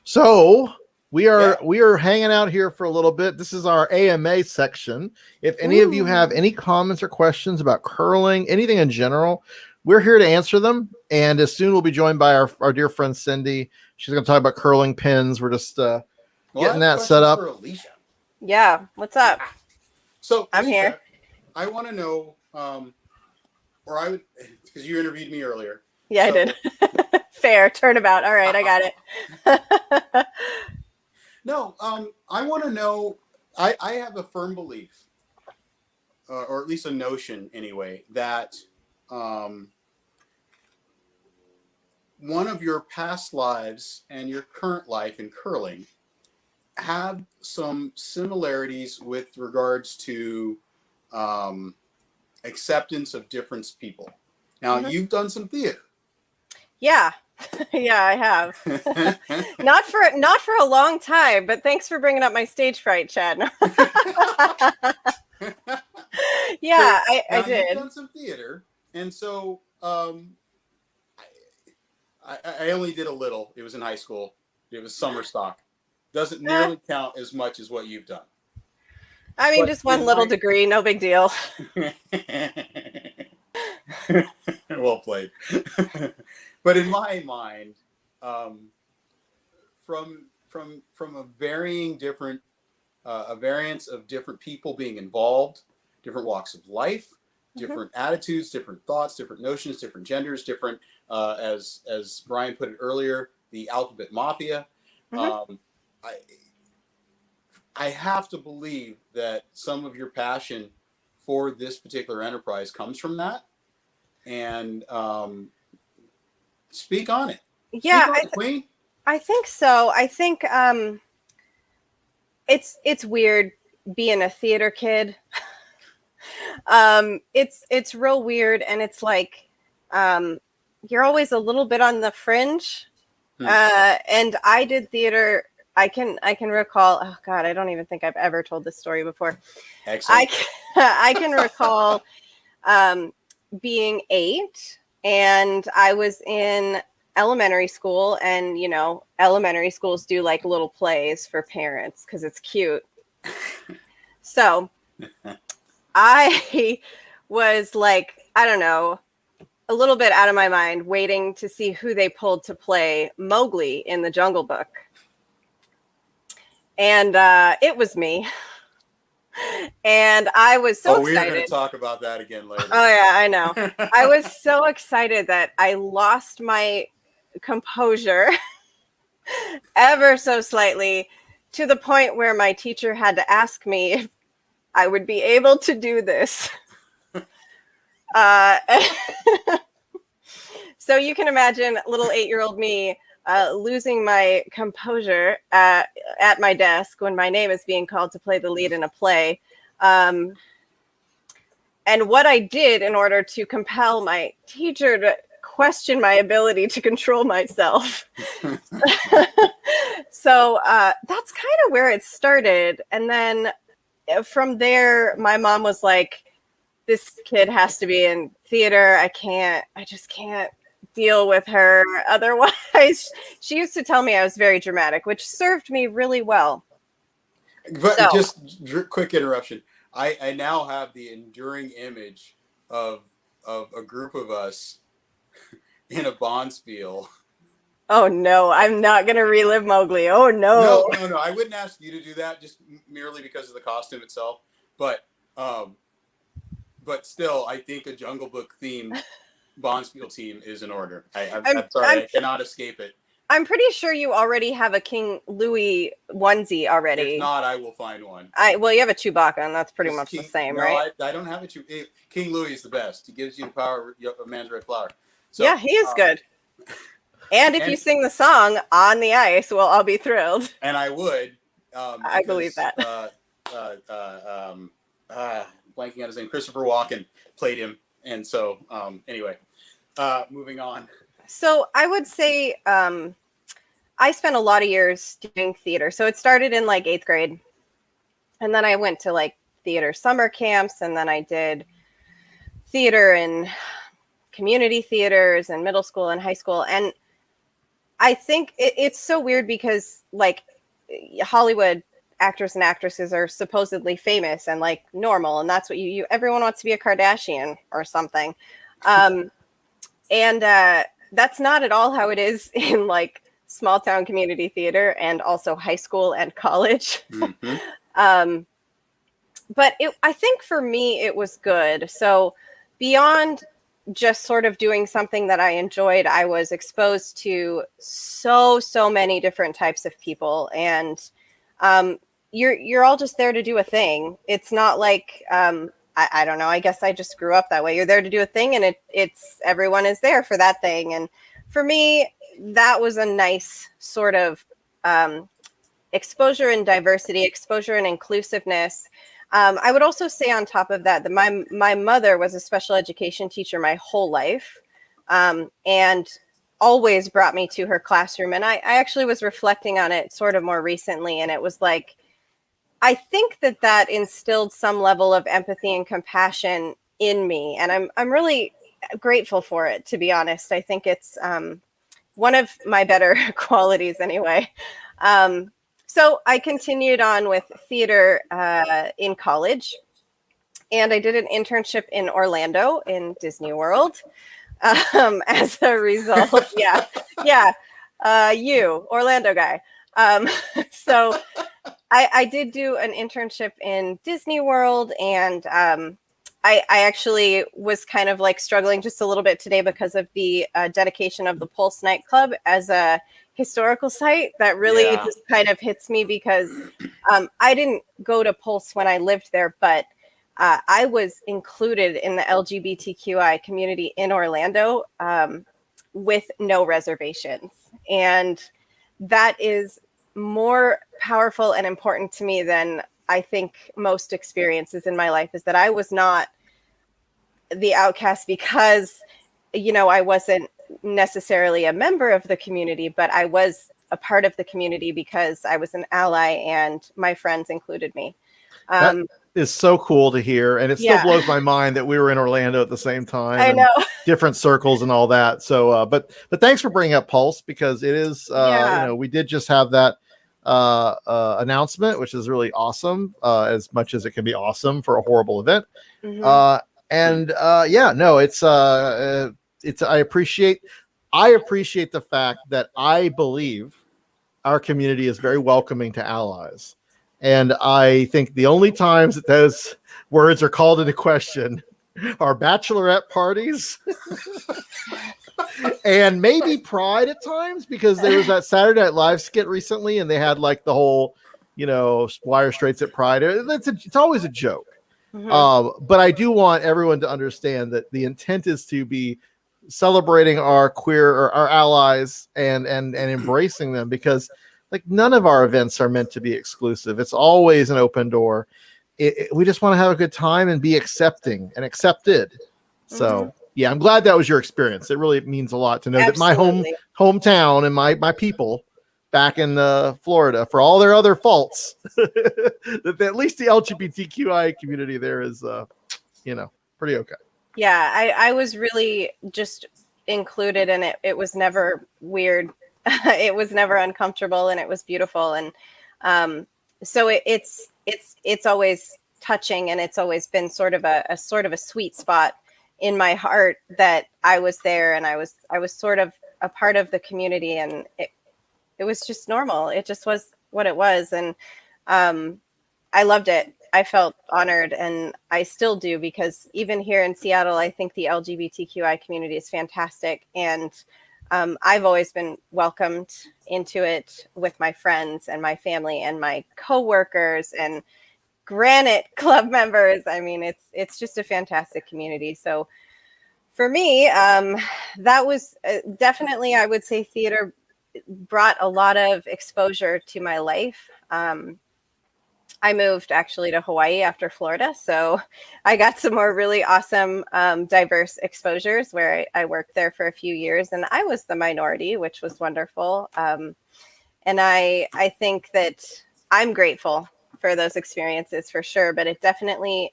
So we are hanging out here for a little bit. This is our AMA section. If any of you have any comments or questions about curling, anything in general, we're here to answer them. And as soon we'll be joined by our dear friend Cindy. She's going to talk about curling pins. We're just getting that set up. For Alicia. Yeah. What's up? So I'm Alicia, here. I want to know, or I would, because you interviewed me earlier. Yeah, I did. Fair turnabout. All right, I got it. No, I want to know. I have a firm belief, or at least a notion, anyway, that one of your past lives and your current life in curling have some similarities with regards to acceptance of different people. Now, you've done some theater. Yeah. Yeah, I have. not for a long time, but thanks for bringing up my stage fright, Chad. Yeah, So, I did. You've done some theater, and so I only did a little. It was in high school. It was summer stock. Doesn't nearly count as much as what you've done. I mean, just one little degree, no big deal. Well played. But in my mind, from a variance of different people being involved, different walks of life, different attitudes, different thoughts, different notions, different genders, different, as Brian put it earlier, the alphabet mafia. I have to believe that some of your passion for this particular enterprise comes from that. And speak on it. Yeah, Queen. I think so. I think it's weird being a theater kid. It's real weird, and it's like you're always a little bit on the fringe. And I did theater. I can recall. Oh God, I don't even think I've ever told this story before. Excellent. I can recall being 8, and I was in elementary school, and elementary schools do like little plays for parents because it's cute. So I was like, I don't know, a little bit out of my mind, waiting to see who they pulled to play Mowgli in the Jungle Book. And it was me. And I was so excited. We're going to talk about that again later. Oh, yeah, I know. I was so excited that I lost my composure ever so slightly, to the point where my teacher had to ask me if I would be able to do this. So you can imagine little 8-year-old me losing my composure at my desk when my name is being called to play the lead in a play. And what I did in order to compel my teacher to question my ability to control myself. So that's kind of where it started. And then from there, my mom was like, this kid has to be in theater. I just can't deal with her. Otherwise, she used to tell me I was very dramatic, which served me really well. But just quick interruption. I now have the enduring image of a group of us in a bonspiel. Oh no, I'm not going to relive Mowgli. Oh no. No. I wouldn't ask you to do that just merely because of the costume itself. But but still, I think a Jungle Book themed Bonspiel team is in order. I'm I'm- sorry, I'm- I cannot escape it. I'm pretty sure you already have a King Louis onesie already. If not, I will find one. Well, you have a Chewbacca, and that's pretty Just much King, the same, no, right? I don't have a King Louis is the best. He gives you the power of man's red flower. So, yeah, he is good. And if you and- sing the song on the ice, well, I'll be thrilled. And I would. I believe that. Blanking on his name, Christopher Walken played him, and so anyway, moving on. So I would say I spent a lot of years doing theater. So it started in like 8th grade. And then I went to like theater summer camps. And then I did theater in community theaters in middle school and high school. And I think it's so weird because like Hollywood actors and actresses are supposedly famous and like normal. And that's what everyone wants to be a Kardashian or something. And that's not at all how it is in like small town community theater and also high school and college. Mm-hmm. But I think for me, it was good. So beyond just sort of doing something that I enjoyed, I was exposed to so many different types of people. And you're all just there to do a thing. It's not like, I don't know, I guess I just grew up that way. You're there to do a thing, and it's everyone is there for that thing. And for me, that was a nice sort of exposure and diversity, exposure and inclusiveness. I would also say on top of that my mother was a special education teacher my whole life, and always brought me to her classroom. And I actually was reflecting on it sort of more recently, and it was like, I think that instilled some level of empathy and compassion in me, and I'm really grateful for it, to be honest. I think it's one of my better qualities anyway. So I continued on with theater in college, and I did an internship in Orlando in Disney World. As a result, you Orlando guy. So I did do an internship in Disney World, and I actually was kind of like struggling just a little bit today because of the dedication of the Pulse nightclub as a historical site. That really just kind of hits me because I didn't go to Pulse when I lived there, but I was included in the LGBTQI community in Orlando with no reservations. And that is more powerful and important to me than I think most experiences in my life, is that I was not the outcast because, I wasn't necessarily a member of the community, but I was a part of the community because I was an ally and my friends included me. That is so cool to hear. And it still blows my mind that we were in Orlando at the same time. I know. Different circles and all that. So, but thanks for bringing up Pulse, because it is, we did just have that announcement, which is really awesome, as much as it can be awesome for a horrible event. Mm-hmm. It's I appreciate the fact that I believe our community is very welcoming to allies. And I think the only times that those words are called into question are bachelorette parties and maybe Pride at times, because there was that Saturday Night Live skit recently and they had like the whole, wire straits at Pride. It's always a joke. Mm-hmm. But I do want everyone to understand that the intent is to be celebrating our queer or our allies and embracing them, because like none of our events are meant to be exclusive. It's always an open door. We just want to have a good time and be accepting and accepted. So yeah, I'm glad that was your experience. It really means a lot to know that my hometown and my people back in Florida, for all their other faults, that at least the LGBTQI community there is, pretty okay. Yeah, I was really just included, and it was never weird. It was never uncomfortable, and it was beautiful. And so it's always touching, and it's always been sort of a sweet spot in my heart that I was there, and I was sort of a part of the community, and it was just normal. It just was what it was, and I loved it. I felt honored, and I still do, because even here in Seattle, I think the LGBTQI community is fantastic, and I've always been welcomed into it with my friends and my family and my coworkers and Granite club members. I mean, it's just a fantastic community. So for me, that was definitely, I would say, theater brought a lot of exposure to my life. I moved actually to Hawaii after Florida, so I got some more really awesome, diverse exposures where I worked there for a few years, and I was the minority, which was wonderful. And I think that I'm grateful for those experiences for sure, but it definitely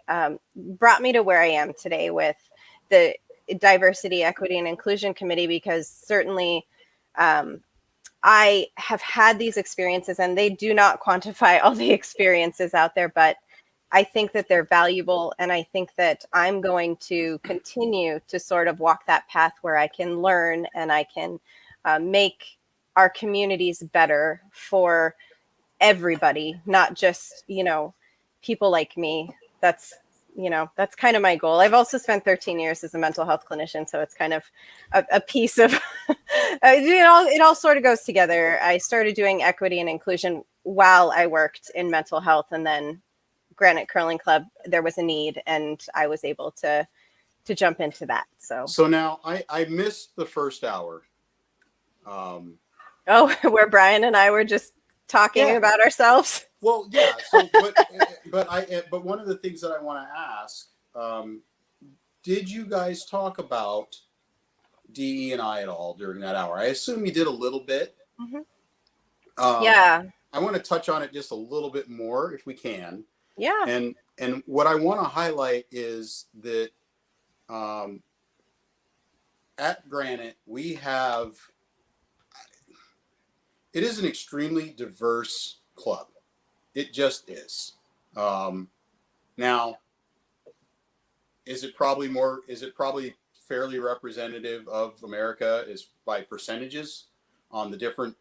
brought me to where I am today with the Diversity, Equity, and Inclusion Committee, because certainly I have had these experiences, and they do not quantify all the experiences out there, but I think that they're valuable. And I think that I'm going to continue to sort of walk that path where I can learn and I can make our communities better for everybody, not just, people like me. That's kind of my goal. I've also spent 13 years as a mental health clinician, so it's kind of a piece of it all sort of goes together. I started doing equity and inclusion while I worked in mental health, and then Granite Curling Club, there was a need, and I was able to jump into that. So now I missed the first hour. Where Brian and I were just talking about ourselves. Well, yeah. So, but one of the things that I want to ask, did you guys talk about DE&I at all during that hour? I assume you did a little bit. Mm-hmm. Yeah. I want to touch on it just a little bit more if we can. Yeah. And what I want to highlight is that at Granite, it is an extremely diverse club. It just is. Now, is it probably fairly representative of America is by percentages on the different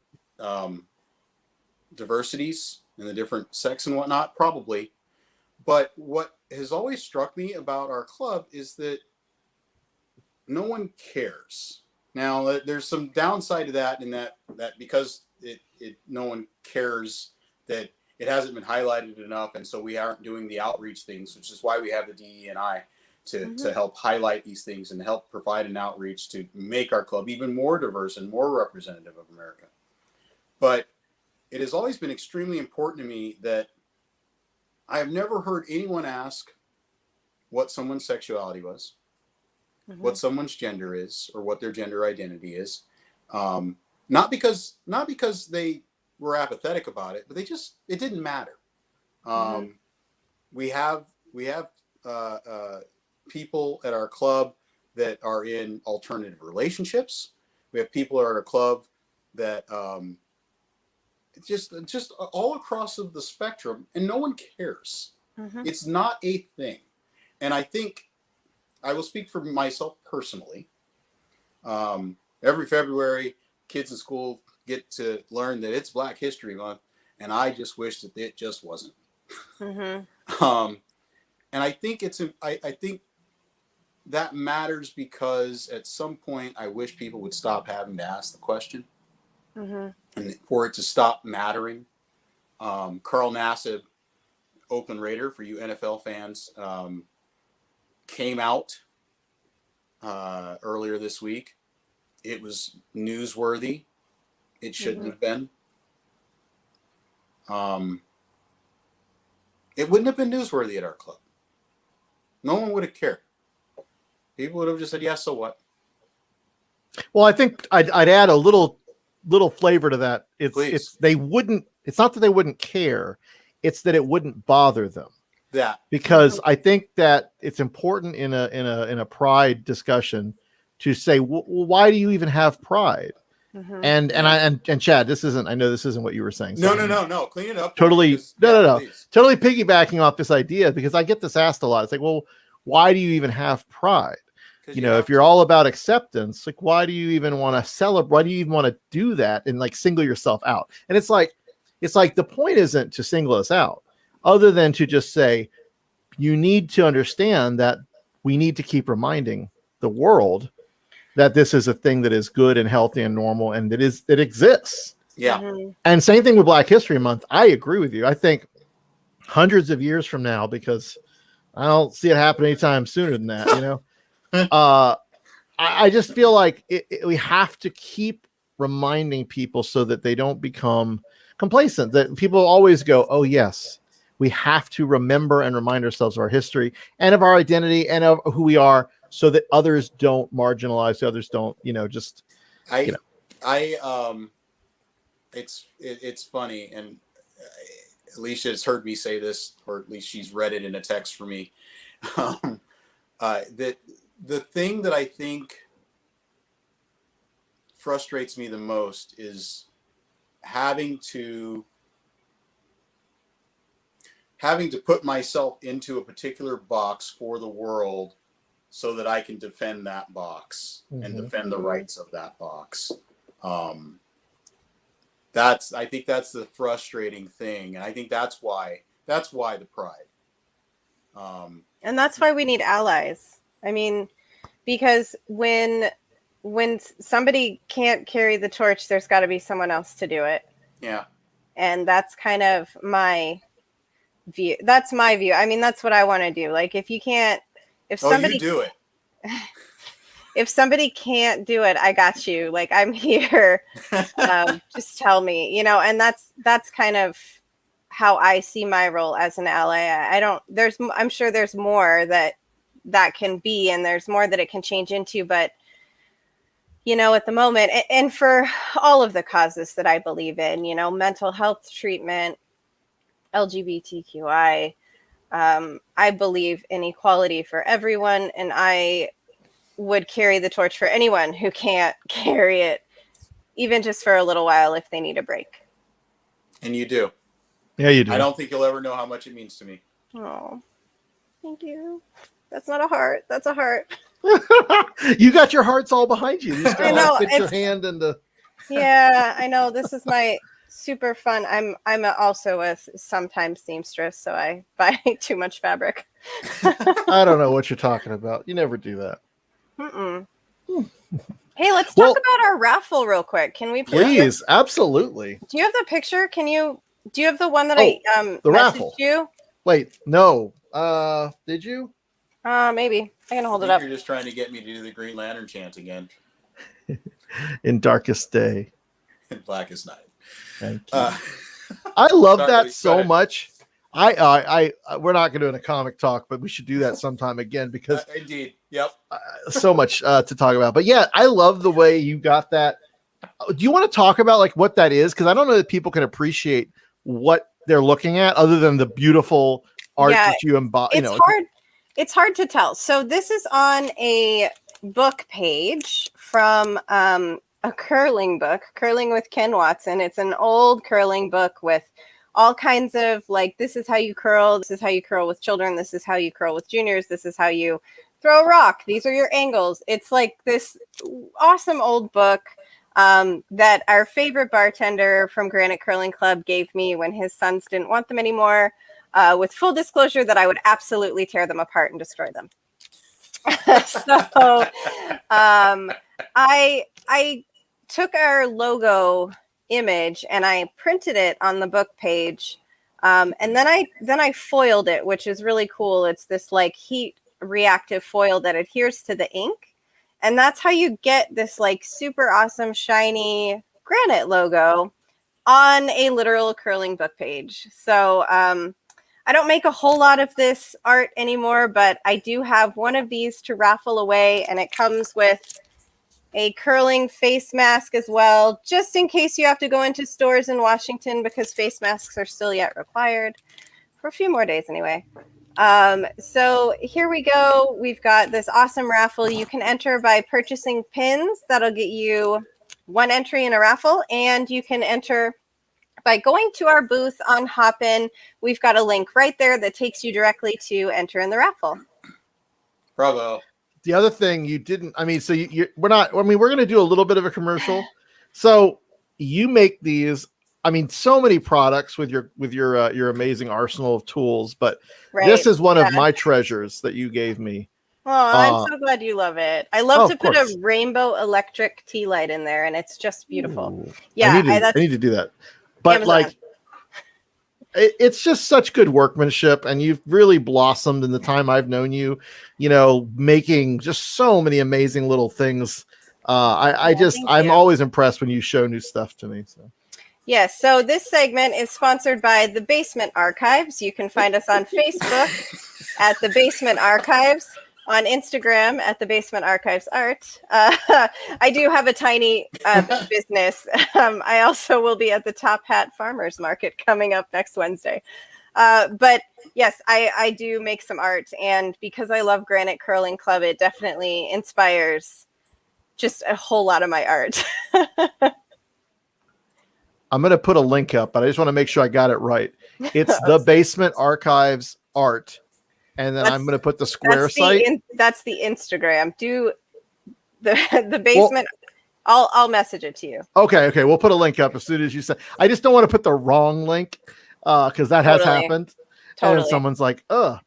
diversities and the different sex and whatnot? Probably. But what has always struck me about our club is that no one cares. Now, there's some downside to that, in that because no one cares, that it hasn't been highlighted enough, and so we aren't doing the outreach things, which is why we have the DE&I to help highlight these things and help provide an outreach to make our club even more diverse and more representative of America. But it has always been extremely important to me that I have never heard anyone ask what someone's sexuality was, what someone's gender is, or what their gender identity is. Not because they were apathetic about it, but it didn't matter. We have people at our club that are in alternative relationships. We have people at our club that just all across of the spectrum, and no one cares. It's not a thing. And I think I will speak for myself personally. Every February, kids in school get to learn that it's Black History Month, and I just wish that it just wasn't. And I think I think that matters, because at some point I wish people would stop having to ask the question, and for it to stop mattering. Carl Nassib, Oakland Raider, for you NFL fans, came out earlier this week. It was newsworthy. It shouldn't have been. It wouldn't have been newsworthy at our club. No one would have cared. People would have just said, "Yeah, so what?" Well, I think I'd add a little flavor to that. It's not that they wouldn't care, it's that it wouldn't bother them. That, because I think that it's important in a pride discussion to say, well, why do you even have pride? And Chad, I know this isn't what you were saying. So no. Clean it up. Totally. No. Totally piggybacking off this idea, because I get this asked a lot. It's like, well, why do you even have pride? If you're all about acceptance, like, why do you even want to celebrate? Why do you even want to do that and like single yourself out? And it's like the point isn't to single us out. other than to just say, you need to understand that we need to keep reminding the world that this is a thing that is good and healthy and normal, and it exists. Yeah. Mm-hmm. And same thing with Black History Month. I agree with you. I think hundreds of years from now, because I don't see it happen anytime sooner than that, you know. I just feel like we have to keep reminding people so that they don't become complacent. That people always go, "Oh yes, we have to remember and remind ourselves of our history and of our identity and of who we are, so that others don't marginalize, others don't, just." It's funny, and Alicia has heard me say this, or at least she's read it in a text for me. That the thing that I think frustrates me the most is having to put myself into a particular box for the world so that I can defend that box and defend the rights of that box. I think that's the frustrating thing. And I think that's why the pride. And that's why we need allies. I mean, because when somebody can't carry the torch, there's got to be someone else to do it. Yeah. And that's kind of my view. That's my view. I mean, that's what I want to do. Like, if somebody you do it. If somebody can't do it, I got you. Like, I'm here. Just tell me, and that's kind of how I see my role as an ally. I'm sure there's more that can be, and there's more that it can change into, but at the moment, and for all of the causes that I believe in, mental health treatment, LGBTQI, I believe in equality for everyone, and I would carry the torch for anyone who can't carry it, even just for a little while if they need a break. And you do. Yeah, you do. I don't think you'll ever know how much it means to me. Oh, thank you. That's not a heart. That's a heart. You got your hearts all behind you. You just I know, gotta fit your hand into. Yeah, I know. This is my super fun. I'm also a sometimes seamstress, so I buy too much fabric. I don't know what you're talking about. You never do that. Mm-mm. Hey, let's talk about our raffle real quick. Can we please? Absolutely. Do you have the picture? Do you have the one that the messaged raffle? You? Wait, no. Did you? Maybe. I can hold I it think up. You're just trying to get me to do the Green Lantern chant again. In darkest day. In blackest night. Thank you. I love that so ahead. much. We're not going to do a comic talk, but we should do that sometime again, because indeed, yep, so much to talk about. But yeah, I love the way you got that. Do you want to talk about like what that is? Because I don't know that people can appreciate what they're looking at, other than the beautiful art that you embody. It's hard to tell. So this is on a book page from a curling book, Curling with Ken Watson. It's an old curling book with all kinds of like, this is how you curl. This is how you curl with children. This is how you curl with juniors. This is how you throw a rock. These are your angles. It's like this awesome old book that our favorite bartender from Granite Curling Club gave me when his sons didn't want them anymore, with full disclosure that I would absolutely tear them apart and destroy them. So I took our logo image and I printed it on the book page, and then I foiled it, which is really cool. It's this like heat reactive foil that adheres to the ink, and that's how you get this like super awesome shiny Granite logo on a literal curling book page. So I don't make a whole lot of this art anymore, but I do have one of these to raffle away, and it comes with a curling face mask as well, just in case you have to go into stores in Washington, because face masks are still yet required for a few more days anyway. So here we go. We've got this awesome raffle. You can enter by purchasing pins. That'll get you one entry in a raffle, and you can enter by going to our booth on Hopin. We've got a link right there that takes you directly to enter in the raffle. Bravo. The other thing you didn't, so we're going to do a little bit of a commercial. So you make these I mean, so many products with your amazing arsenal of tools, but Right. this is one Yeah. of my treasures that you gave me. Oh, I'm so glad you love it. I love to put a rainbow electric tea light in there, and it's just beautiful. Ooh. Yeah, I need to do that. But Amazon. like, it's just such good workmanship, and you've really blossomed in the time I've known you. You know, making just so many amazing little things. I'm always impressed when you show new stuff to me. So. Yes, so this segment is sponsored by the Basement Archives. You can find us on Facebook at the Basement Archives, on Instagram at the Basement Archives Art. I do have a tiny business. I also will be at the Top Hat Farmers Market coming up next Wednesday. But yes, I do make some art, and because I love Granite Curling Club, it definitely inspires just a whole lot of my art. I'm going to put a link up, but I just want to make sure I got it right. It's the Basement Archives Art. And then I'm going to put the Square site. That's the Instagram. Do the basement. Well, I'll message it to you. Okay. We'll put a link up as soon as you say. I just don't want to put the wrong link because that has happened. Totally. And someone's like, ugh.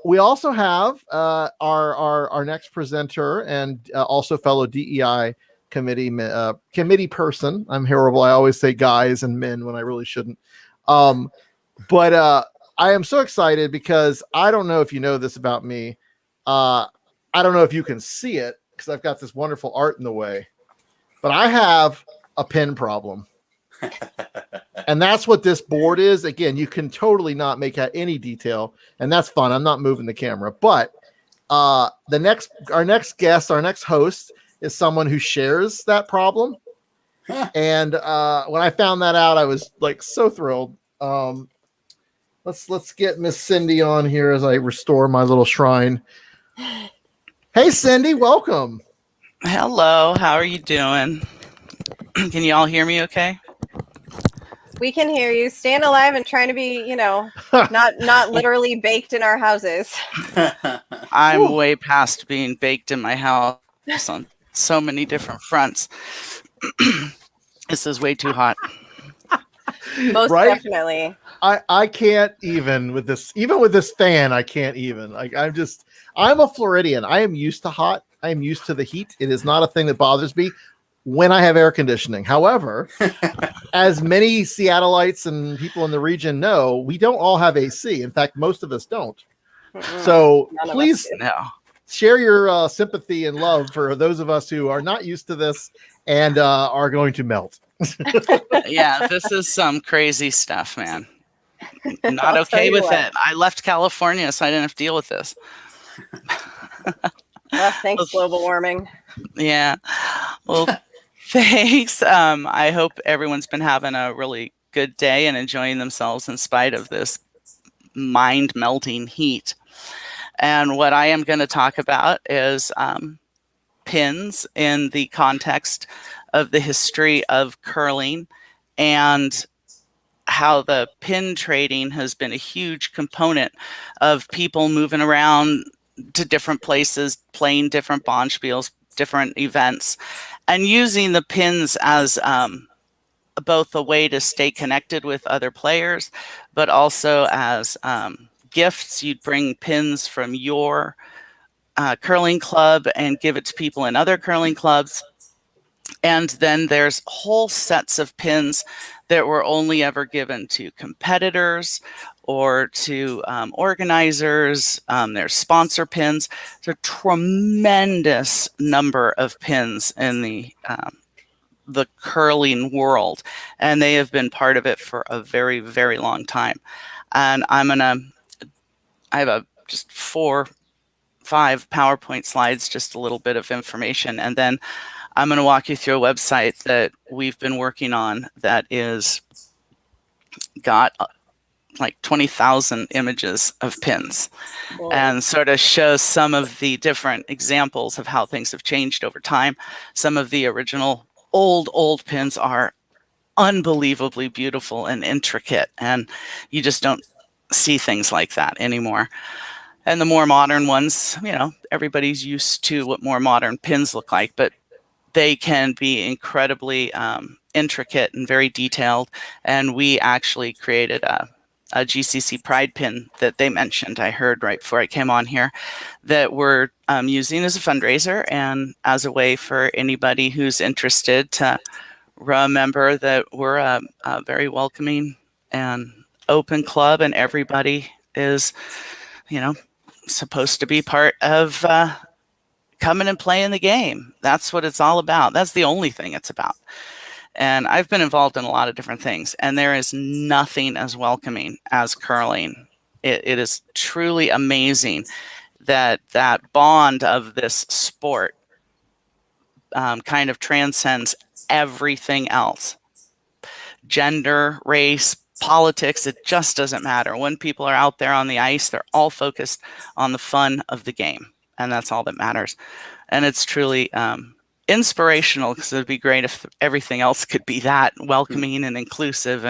We also have our next presenter and also fellow DEI committee person. I'm horrible. I always say guys and men when I really shouldn't. But I am so excited because I don't know if you know this about me. I don't know if you can see it because I've got this wonderful art in the way, but I have a pen problem. And that's what this board is. Again, you can totally not make out any detail, and that's fun. I'm not moving the camera, but our next guest, our next host is someone who shares that problem. And when I found that out, I was like so thrilled. Let's get Miss Cindy on here as I restore my little shrine. Hey, Cindy, welcome. Hello, how are you doing? Can you all hear me okay? We can hear you. Staying alive and trying to be, not literally baked in our houses. I'm way past being baked in my house on so many different fronts. This is way too hot. Most definitely. I can't even with this fan. I can't even. I'm a Floridian. I am used to hot. I am used to the heat. It is not a thing that bothers me when I have air conditioning. However, as many Seattleites and people in the region know, we don't all have AC. In fact, most of us don't. So please share your sympathy and love for those of us who are not used to this and are going to melt. Yeah, this is some crazy stuff, man. Not okay with it. I left California, so I didn't have to deal with this. Well, thanks, global warming. Yeah. Well, thanks. I hope everyone's been having a really good day and enjoying themselves in spite of this mind-melting heat. And what I am going to talk about is pins in the context of the history of curling and how the pin trading has been a huge component of people moving around to different places, playing different bonspiels, different events, and using the pins as both a way to stay connected with other players, but also as gifts. You'd bring pins from your curling club and give it to people in other curling clubs. And then there's whole sets of pins that were only ever given to competitors or to organizers. There's sponsor pins. There's a tremendous number of pins in the curling world, and they have been part of it for a very, very long time. And I have just 4-5 PowerPoint slides, just a little bit of information, and then I'm going to walk you through a website that we've been working on that is got like 20,000 images of pins. Whoa. And sort of shows some of the different examples of how things have changed over time. Some of the original old pins are unbelievably beautiful and intricate, and you just don't see things like that anymore. And the more modern ones, everybody's used to what more modern pins look like, but they can be incredibly intricate and very detailed. And we actually created a GCC Pride pin that they mentioned, I heard right before I came on here, that we're using as a fundraiser and as a way for anybody who's interested to remember that we're a very welcoming and open club, and everybody is, you know, supposed to be part of coming and playing the game. That's what it's all about. That's the only thing it's about. And I've been involved in a lot of different things, and there is nothing as welcoming as curling. It is truly amazing that that bond of this sport kind of transcends everything else. Gender, race, politics, it just doesn't matter. When people are out there on the ice, they're all focused on the fun of the game, and that's all that matters. And it's truly inspirational, because it would be great if everything else could be that welcoming and inclusive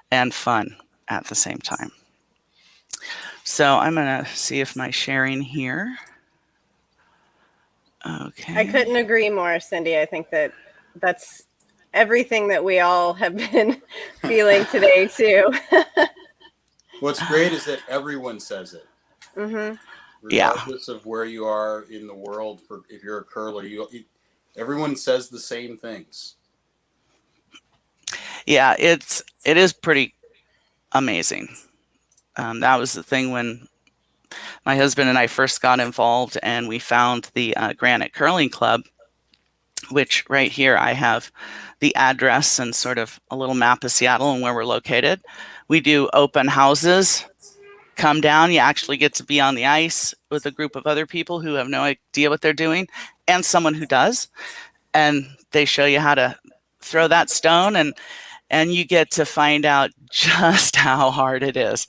and fun at the same time. So I'm going to see if my sharing here. Okay. I couldn't agree more, Cindy. I think that's everything that we all have been feeling today too. What's great is that everyone says it. Mm-hmm. Regardless of where you are in the world, for if you're a curler, everyone says the same things. Yeah, it is pretty amazing. That was the thing when my husband and I first got involved, and we found the Granite Curling Club, which right here I have the address and sort of a little map of Seattle and where we're located. We do open houses. Come down, you actually get to be on the ice with a group of other people who have no idea what they're doing, and someone who does, and they show you how to throw that stone, and you get to find out just how hard it is.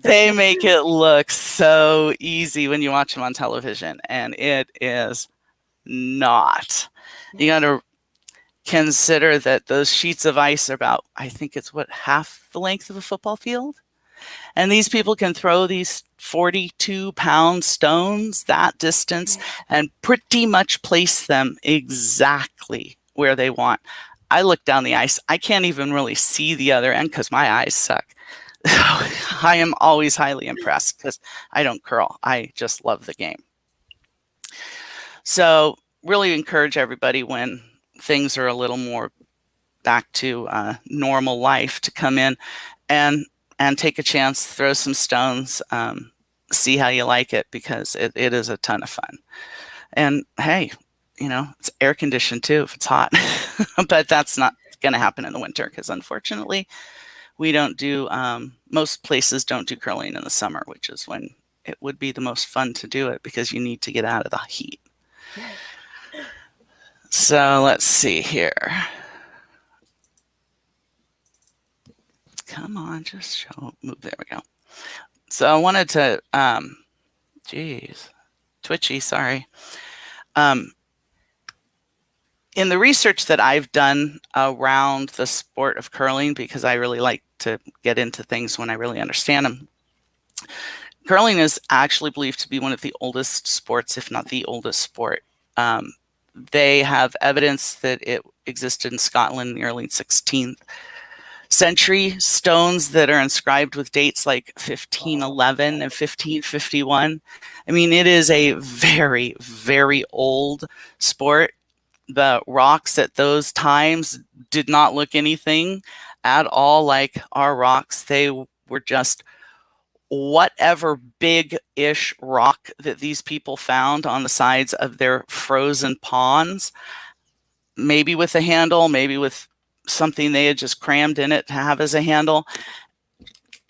They make it look so easy when you watch them on television, and it is not. You got to consider that those sheets of ice are about, I think it's half the length of a football field. And these people can throw these 42-pound stones that distance and pretty much place them exactly where they want. I look down the ice. I can't even really see the other end because my eyes suck. I am always highly impressed because I don't curl. I just love the game. So really encourage everybody, when things are a little more back to normal life, to come in and take a chance, throw some stones, see how you like it, because it is a ton of fun. And hey, it's air conditioned too if it's hot, but that's not going to happen in the winter, because unfortunately we don't do, most places don't do curling in the summer, which is when it would be the most fun to do it, because you need to get out of the heat. So let's see here. Come on, just move. There we go. So I wanted to, twitchy, sorry. In the research that I've done around the sport of curling, because I really like to get into things when I really understand them, curling is actually believed to be one of the oldest sports, if not the oldest sport. They have evidence that it existed in Scotland in the early 16th century, stones that are inscribed with dates like 1511 and 1551. I mean, it is a very, very old sport. The rocks at those times did not look anything at all like our rocks. They were just whatever big-ish rock that these people found on the sides of their frozen ponds, maybe with a handle, maybe with something they had just crammed in it to have as a handle.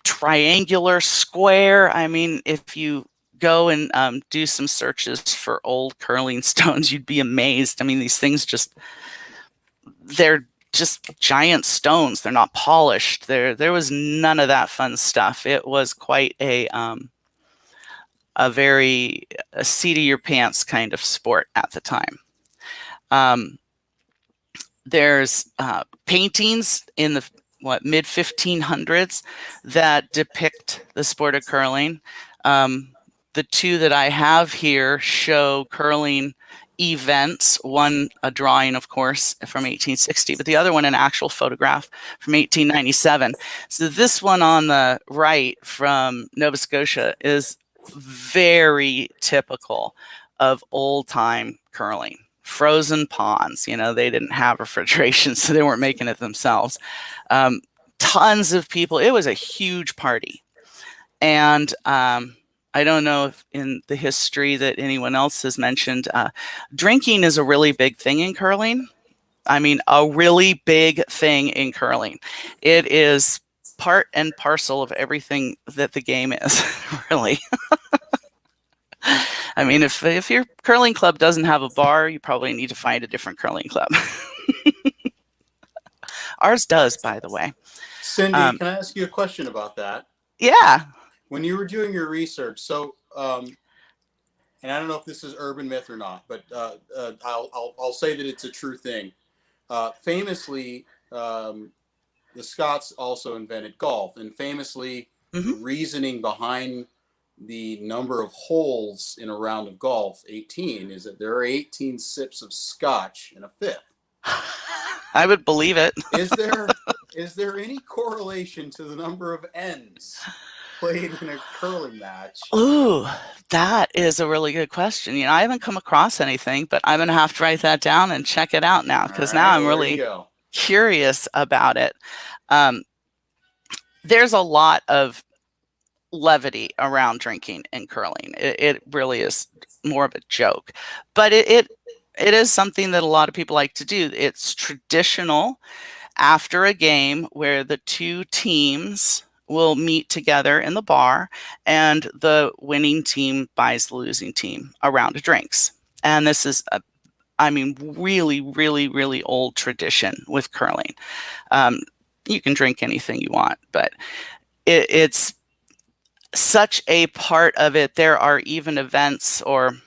Triangular, square. I mean, if you go and do some searches for old curling stones, you'd be amazed. I mean, these things they're just giant stones. They're not polished. There was none of that fun stuff. It was quite a very seat of your pants kind of sport at the time. There's paintings in the mid 1500s that depict the sport of curling. The two that I have here show curling events, one a drawing, of course, from 1860, but the other one an actual photograph from 1897. So this one on the right from Nova Scotia is very typical of old time curling. Frozen ponds, you know, they didn't have refrigeration, so they weren't making it themselves. Tons of people. It was a huge party. And I don't know if in the history that anyone else has mentioned, drinking is a really big thing in curling. I mean, a really big thing in curling. It is part and parcel of everything that the game is, really. I mean, if your curling club doesn't have a bar, you probably need to find a different curling club. Ours does, by the way. Cindy, can I ask you a question about that? Yeah. When you were doing your research, so and I don't know if this is urban myth or not, but I'll say that it's a true thing. Famously, the Scots also invented golf, and famously, the reasoning behind the number of holes in a round of golf, 18, is that there are 18 sips of scotch in a fifth. I would believe it. Is there any correlation to the number of ends played in a curling match? Ooh, that is a really good question. You know, I haven't come across anything, but I'm going to have to write that down and check it out now, because now I'm really curious about it. There's a lot of levity around drinking and curling. It really is more of a joke, but it is something that a lot of people like to do. It's traditional after a game where the two teams will meet together in the bar and the winning team buys the losing team a round of drinks. And this is really, really, really old tradition with curling. You can drink anything you want, but it's such a part of it. There are even events or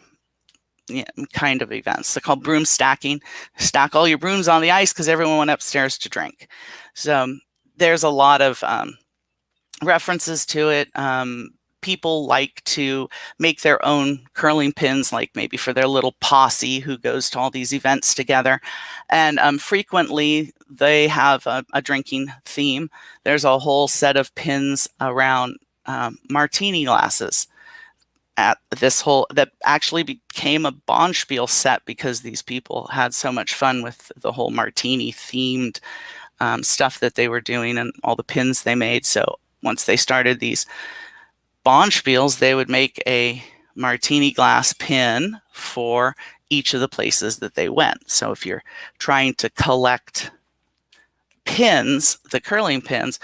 kind of events. They're called broom stacking. Stack all your brooms on the ice because everyone went upstairs to drink. So there's a lot of references to it. People like to make their own curling pins, like maybe for their little posse who goes to all these events together. And frequently they have a drinking theme. There's a whole set of pins around martini glasses at this whole that actually became a bonspiel set because these people had so much fun with the whole martini themed stuff that they were doing and all the pins they made. So once they started these bonspiels, they would make a martini glass pin for each of the places that they went. So if you're trying to collect pins, the curling pins,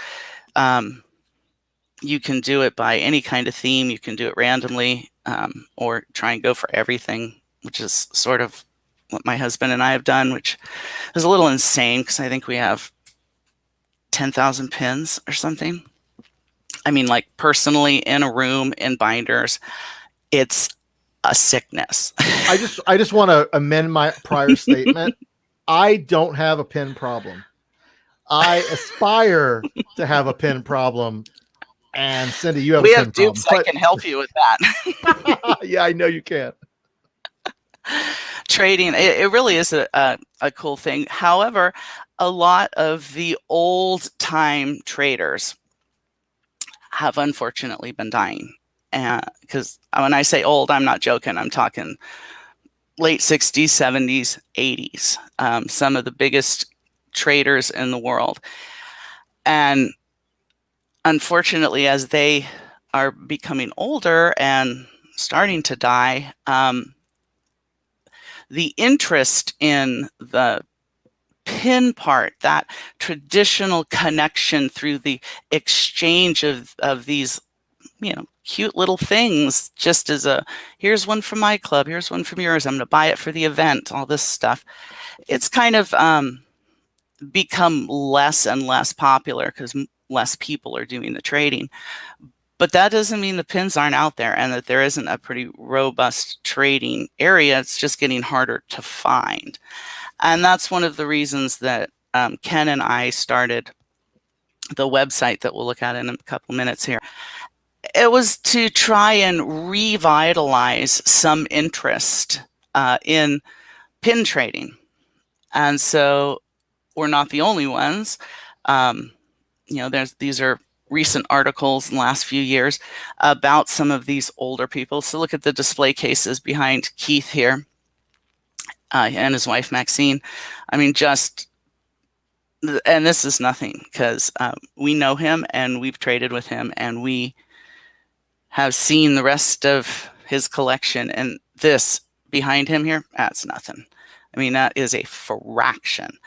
you can do it by any kind of theme. You can do it randomly, or try and go for everything, which is sort of what my husband and I have done, which is a little insane because I think we have 10,000 pins or something. I mean, like personally in a room in binders, it's a sickness. I just want to amend my prior statement. I don't have a pin problem. I aspire to have a pin problem. And Cindy, you have we a have pin dupes problem. that can help you with that. Yeah, I know you can. Trading, it really is a cool thing. However, a lot of the old time traders have unfortunately been dying. Because when I say old, I'm not joking. I'm talking late 60s, 70s, 80s. Some of the biggest traders in the world. And unfortunately, as they are becoming older and starting to die, the interest in the pin part, that traditional connection through the exchange of these, cute little things, just as here's one from my club, here's one from yours, I'm going to buy it for the event, all this stuff. It's kind of become less and less popular because less people are doing the trading. But that doesn't mean the pins aren't out there and that there isn't a pretty robust trading area. It's just getting harder to find. And that's one of the reasons that Ken and I started the website that we'll look at in a couple minutes here. It was to try and revitalize some interest in pin trading. And so we're not the only ones. These are recent articles in the last few years about some of these older people. So look at the display cases behind Keith here and his wife, Maxine. I mean, and this is nothing because we know him and we've traded with him and we have seen the rest of his collection. And this behind him here, that's nothing. I mean, that is a fraction.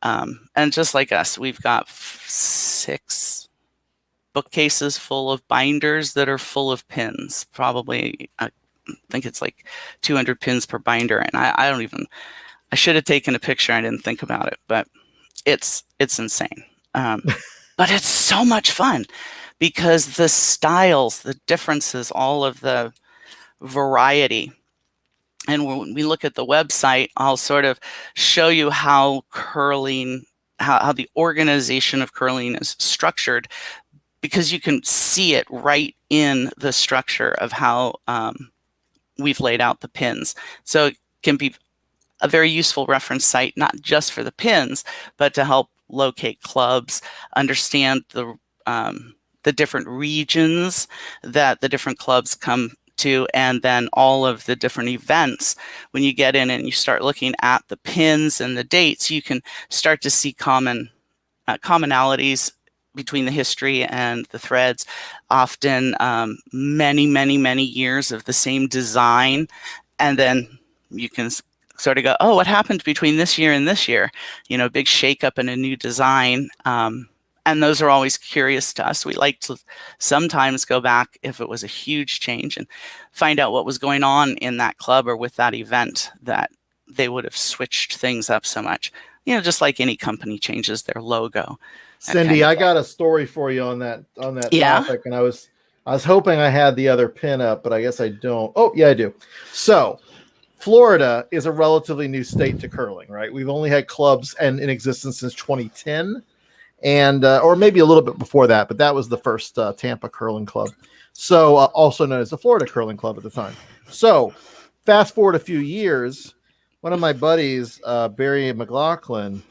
And just like us, we've got 6 bookcases full of binders that are full of pins. Probably, I think it's like 200 pins per binder. And I should have taken a picture. I didn't think about it, but it's insane. But it's so much fun because the styles, the differences, all of the variety. And when we look at the website, I'll sort of show you how curling, how the organization of curling is structured, because you can see it right in the structure of how we've laid out the pins. So it can be a very useful reference site, not just for the pins, but to help locate clubs, understand the different regions that the different clubs come to, and then all of the different events. When you get in and you start looking at the pins and the dates, you can start to see commonalities between the history and the threads. Often many years of the same design, and then you can sort of go, oh, what happened between this year and this year? Big shakeup and a new design. And those are always curious to us. We like to sometimes go back if it was a huge change and find out what was going on in that club or with that event that they would have switched things up so much. Just like any company changes their logo. Cindy, I got a story for you on that topic, and I was hoping I had the other pin up, but I guess I don't. Oh, yeah, I do. So Florida is a relatively new state to curling, right? We've only had clubs in existence since 2010. And or maybe a little bit before that, but that was the first Tampa Curling Club, so also known as the Florida Curling Club at the time. So fast forward a few years, one of my buddies, Barry McLaughlin,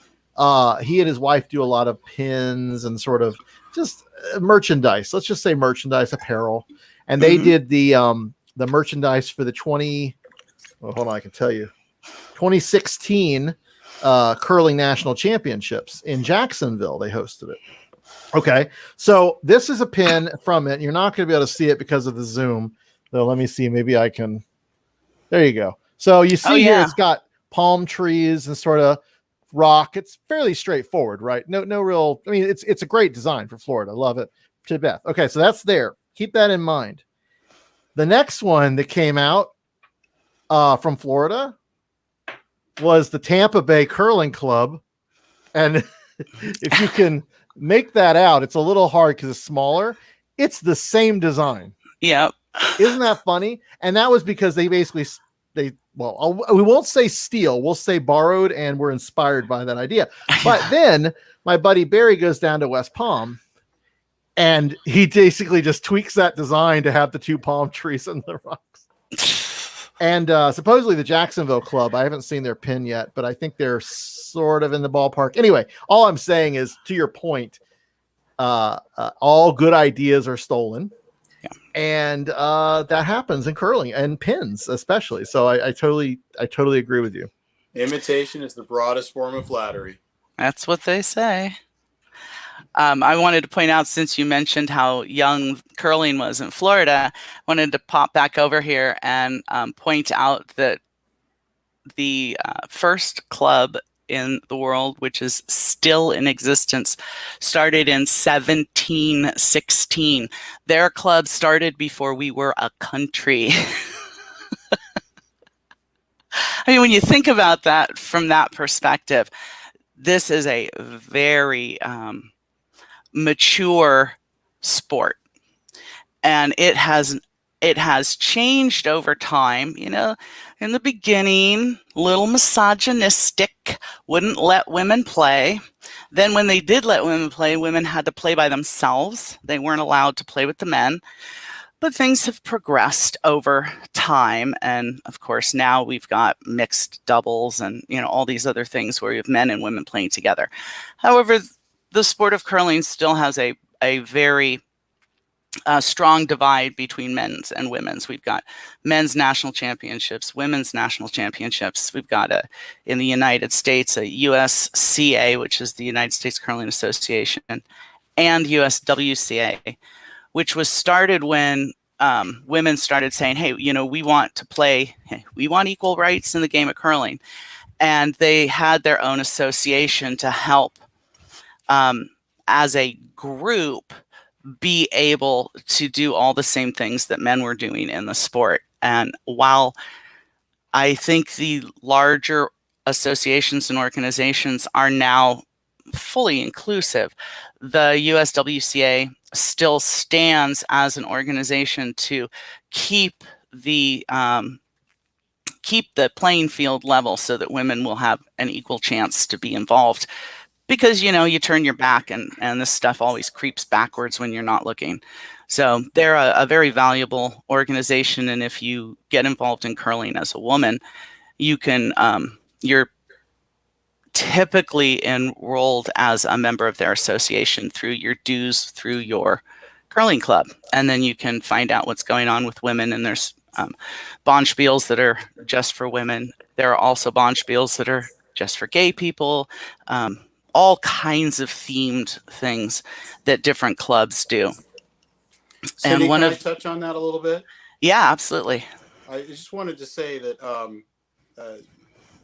he and his wife do a lot of pins and sort of just merchandise. Let's just say merchandise, apparel, and they did the merchandise for the 2016 curling national championships in Jacksonville. They hosted it. Okay, so this is a pin from it. You're not going to be able to see it because of the zoom, though. Let me see. Maybe I can. There you go. So you see here, it's got palm trees and sort of rock. It's fairly straightforward, right? No real. I mean, it's a great design for Florida. Love it to death. Okay, so that's there. Keep that in mind. The next one that came out from Florida was the Tampa Bay Curling Club. And if you can make that out, it's a little hard because it's smaller. It's the same design. Yeah. Isn't that funny? And that was because we won't say steal, we'll say borrowed, and we're inspired by that idea. But then my buddy Barry goes down to West Palm and he basically just tweaks that design to have the 2 palm trees and the rocks. And supposedly the Jacksonville Club, I haven't seen their pin yet, but I think they're sort of in the ballpark. Anyway, all I'm saying is, to your point, all good ideas are stolen. Yeah. And that happens in curling and pins, especially. So I totally agree with you. Imitation is the broadest form of flattery. That's what they say. I wanted to point out, since you mentioned how young curling was in Florida, I wanted to pop back over here and point out that the first club in the world, which is still in existence, started in 1716. Their club started before we were a country. I mean, when you think about that from that perspective, this is a very mature sport, and it has changed over time. In the beginning, a little misogynistic, wouldn't let women play. Then when they did let women play, women had to play by themselves. They weren't allowed to play with the men. But things have progressed over time. And of course, now we've got mixed doubles and, all these other things where we have men and women playing together. However, the sport of curling still has a very strong divide between men's and women's. We've got men's national championships, women's national championships. We've got in the United States, a USCA, which is the United States Curling Association, and USWCA, which was started when women started saying, hey, we want to play, we want equal rights in the game of curling. And they had their own association to help as a group be able to do all the same things that men were doing in the sport. And while I think the larger associations and organizations are now fully inclusive, the USWCA still stands as an organization to keep the playing field level so that women will have an equal chance to be involved. Because, you turn your back and this stuff always creeps backwards when you're not looking. So they're a very valuable organization. And if you get involved in curling as a woman, you can, you're typically enrolled as a member of their association through your dues through your curling club. And then you can find out what's going on with women. And there's bonspiels that are just for women. There are also bonspiels that are just for gay people. All kinds of themed things that different clubs do. Cindy, can I touch on that a little bit? Yeah, absolutely. I just wanted to say that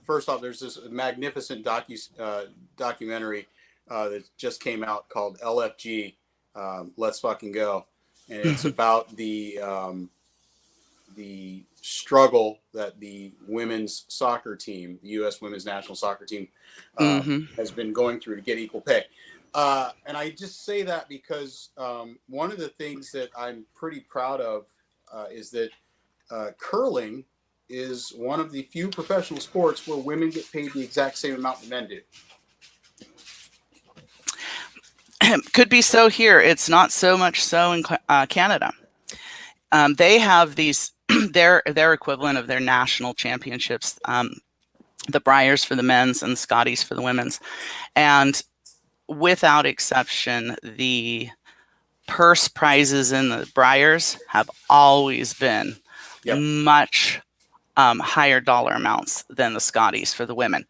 first off, there's this magnificent documentary that just came out called LFG, Let's Fucking Go, and it's about the struggle that the women's soccer team, the U.S. women's national soccer team, has been going through to get equal pay. And I just say that because one of the things that I'm pretty proud of is that curling is one of the few professional sports where women get paid the exact same amount that men do. Could be so here. It's not so much so in Canada. They have these their equivalent of their national championships, the Briers for the men's and the Scotties for the women's. And without exception, the purse prizes in the Briers have always been much higher dollar amounts than the Scotties for the women.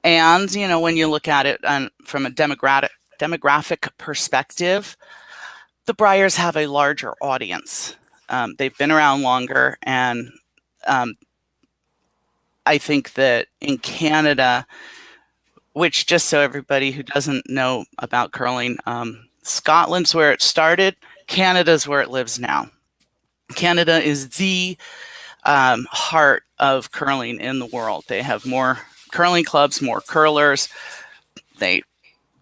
And, when you look at it from a demographic perspective, the Briers have a larger audience. They've been around longer, and I think that in Canada, which, just so everybody who doesn't know about curling, Scotland's where it started, Canada's where it lives now. Canada is the heart of curling in the world. They have more curling clubs, more curlers. They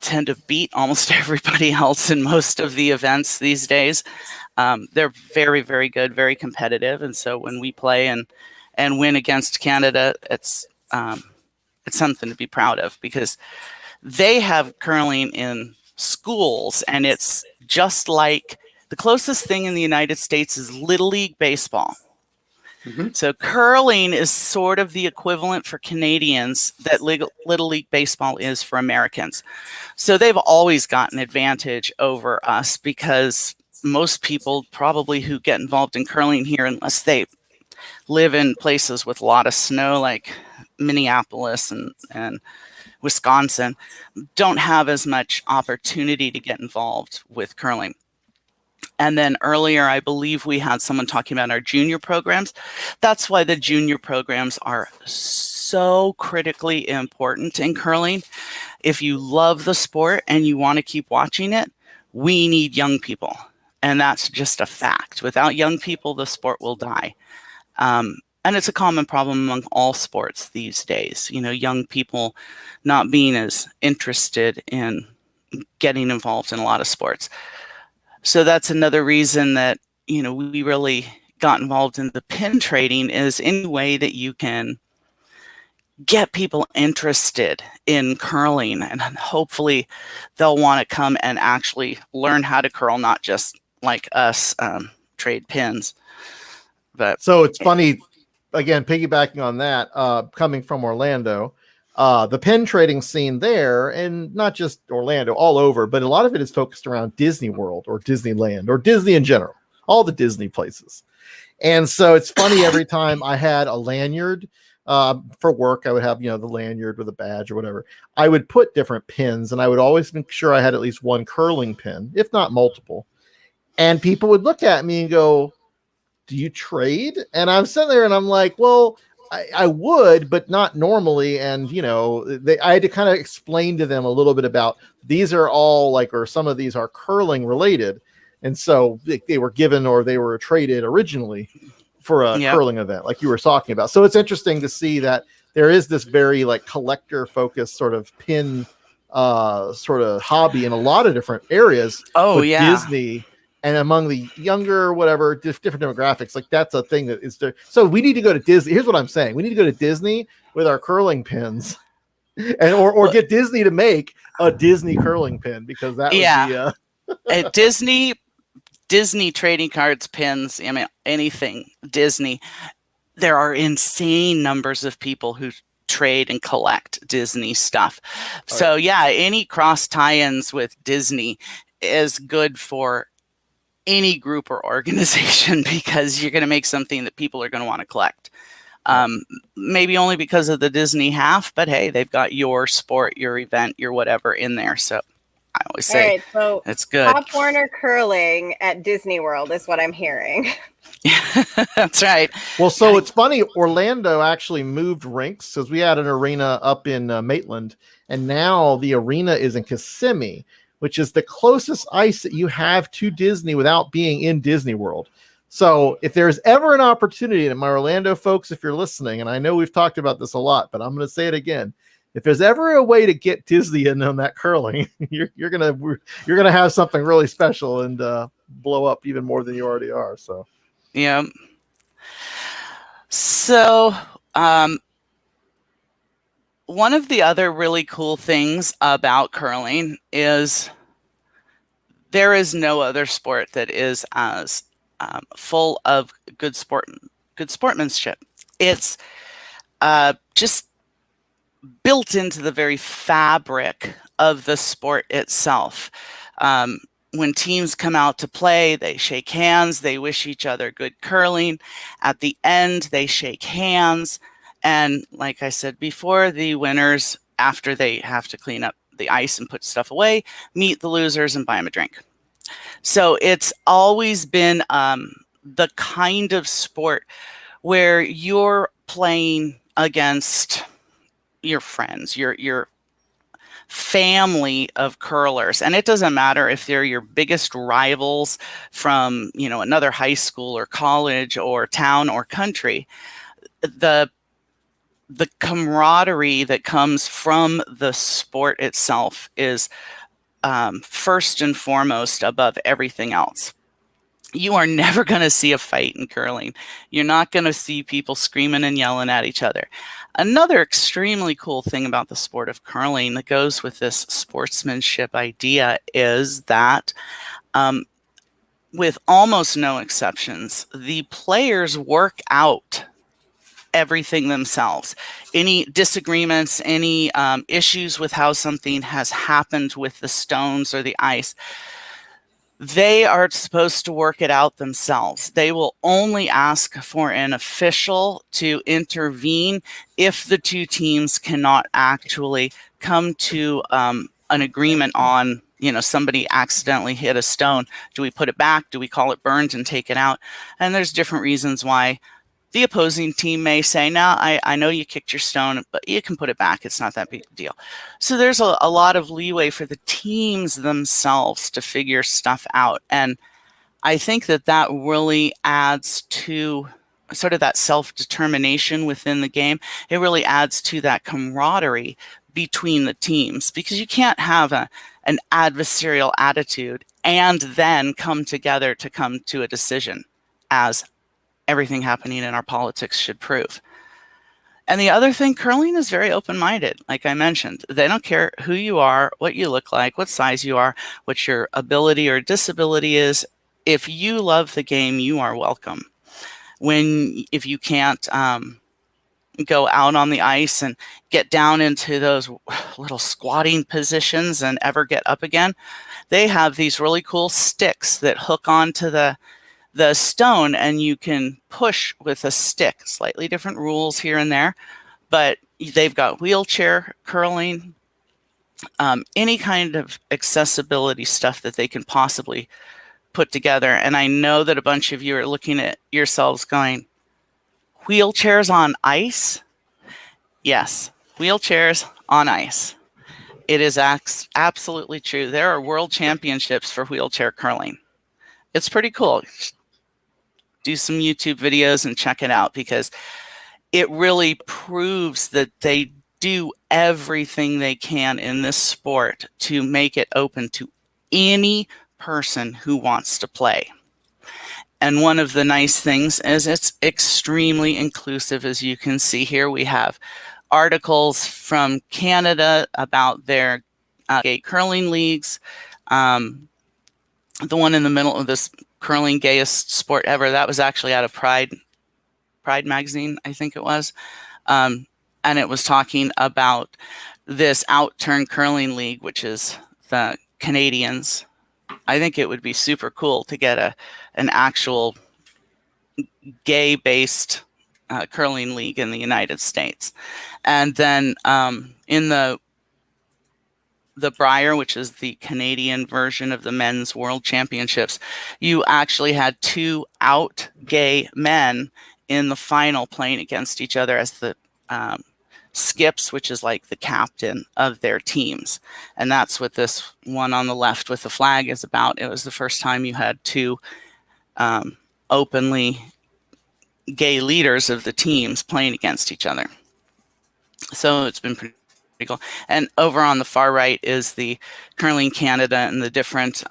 tend to beat almost everybody else in most of the events these days. They're very, very good, very competitive. And so when we play and win against Canada, it's something to be proud of, because they have curling in schools, and it's just like the closest thing in the United States is Little League baseball. So curling is sort of the equivalent for Canadians that Little League baseball is for Americans. So they've always got an advantage over us, because most people probably who get involved in curling here, unless they live in places with a lot of snow like Minneapolis and Wisconsin, don't have as much opportunity to get involved with curling. And then earlier, I believe we had someone talking about our junior programs. That's why the junior programs are so critically important in curling. If you love the sport and you want to keep watching it, we need young people. And that's just a fact. Without young people, the sport will die. And it's a common problem among all sports these days. Young people not being as interested in getting involved in a lot of sports. So that's another reason that, we really got involved in the pin trading, is any way that you can get people interested in curling, and hopefully they'll want to come and actually learn how to curl, not just like us trade pins. But So it's funny, again, piggybacking on that, coming from Orlando, the pin trading scene there, and not just Orlando, all over, but a lot of it is focused around Disney World or Disneyland or Disney in general, all the Disney places. And so it's funny, every time I had a lanyard for work, I would have, the lanyard with a badge or whatever. I would put different pins, and I would always make sure I had at least one curling pin, if not multiple. And people would look at me and go, do you trade? And I'm sitting there and I'm like, well, I would, but not normally. And, I had to kind of explain to them a little bit about, these are all or some of these are curling related. And so they were given, or they were traded originally for a curling event, like you were talking about. So it's interesting to see that there is this very collector focused sort of pin sort of hobby in a lot of different areas. Disney, and among the younger, whatever, different demographics, that's a thing that is there. So we need to go to Disney. Here's what I'm saying: we need to go to Disney with our curling pins, and or get Disney to make a Disney curling pin, because that would be at Disney trading cards, pins. I mean, anything Disney. There are insane numbers of people who trade and collect Disney stuff. So any cross tie-ins with Disney is good for any group or organization, because you're going to make something that people are going to want to collect. Maybe only because of the Disney half, but hey, they've got your sport, your event, your whatever in there. So I always say, so it's good. Pop Warner curling at Disney World is what I'm hearing. That's right. Well, so it's funny, Orlando actually moved rinks, because we had an arena up in Maitland, and now the arena is in Kissimmee, which is the closest ice that you have to Disney without being in Disney World. So if there's ever an opportunity, and my Orlando folks, if you're listening, and I know we've talked about this a lot, but I'm going to say it again, if there's ever a way to get Disney in on that curling, you're gonna have something really special and blow up even more than you already are. So yeah. So one of the other really cool things about curling is there is no other sport that is as full of good sportsmanship. It's just built into the very fabric of the sport itself. When teams come out to play, they shake hands, they wish each other good curling. At the end, they shake hands. And like I said before, the winners, after they have to clean up the ice and put stuff away, meet the losers and buy them a drink. So it's always been the kind of sport where you're playing against your friends, your family of curlers. And it doesn't matter if they're your biggest rivals from, another high school or college or town or country. The camaraderie that comes from the sport itself is first and foremost above everything else. You are never going to see a fight in curling. You're not going to see people screaming and yelling at each other. Another extremely cool thing about the sport of curling that goes with this sportsmanship idea is that with almost no exceptions, the players work out everything themselves. Any disagreements, any issues with how something has happened with the stones or the ice, they are supposed to work it out themselves. They will only ask for an official to intervene if the two teams cannot actually come to an agreement on, somebody accidentally hit a stone. Do we put it back? Do we call it burned and take it out? And there's different reasons why. The opposing team may say, no, I know you kicked your stone, but you can put it back. It's not that big a deal. So there's a lot of leeway for the teams themselves to figure stuff out. And I think that really adds to sort of that self-determination within the game. It really adds to that camaraderie between the teams, because you can't have an adversarial attitude and then come together to come to a decision, as everything happening in our politics should prove. And the other thing, curling is very open-minded. Like I mentioned, they don't care who you are, what you look like, what size you are, what your ability or disability is. if you love the game, you are welcome. If you can't go out on the ice and get down into those little squatting positions and ever get up again, they have these really cool sticks that hook onto the stone, and you can push with a stick. Slightly different rules here and there, but they've got wheelchair curling, any kind of accessibility stuff that they can possibly put together. And I know that a bunch of you are looking at yourselves going, wheelchairs on ice? Yes, wheelchairs on ice. It is absolutely true. There are world championships for wheelchair curling. It's pretty cool. Do some YouTube videos and check it out, because it really proves that they do everything they can in this sport to make it open to any person who wants to play. And one of the nice things is it's extremely inclusive. As you can see here, we have articles from Canada about their gay curling leagues. The one in the middle of this, curling gayest sport ever, that was actually out of Pride magazine, I think it was. And it was talking about this Outturn Curling League, which is the Canadians. I think it would be super cool to get an actual gay-based curling league in the United States. And then in the Brier, which is the Canadian version of the men's world championships, you actually had 2 out gay men in the final playing against each other as the skips, which is like the captain of their teams. And that's what this one on the left with the flag is about. It was the first time you had 2 openly gay leaders of the teams playing against each other. So it's been pretty cool. And over on the far right is the Curling Canada and the different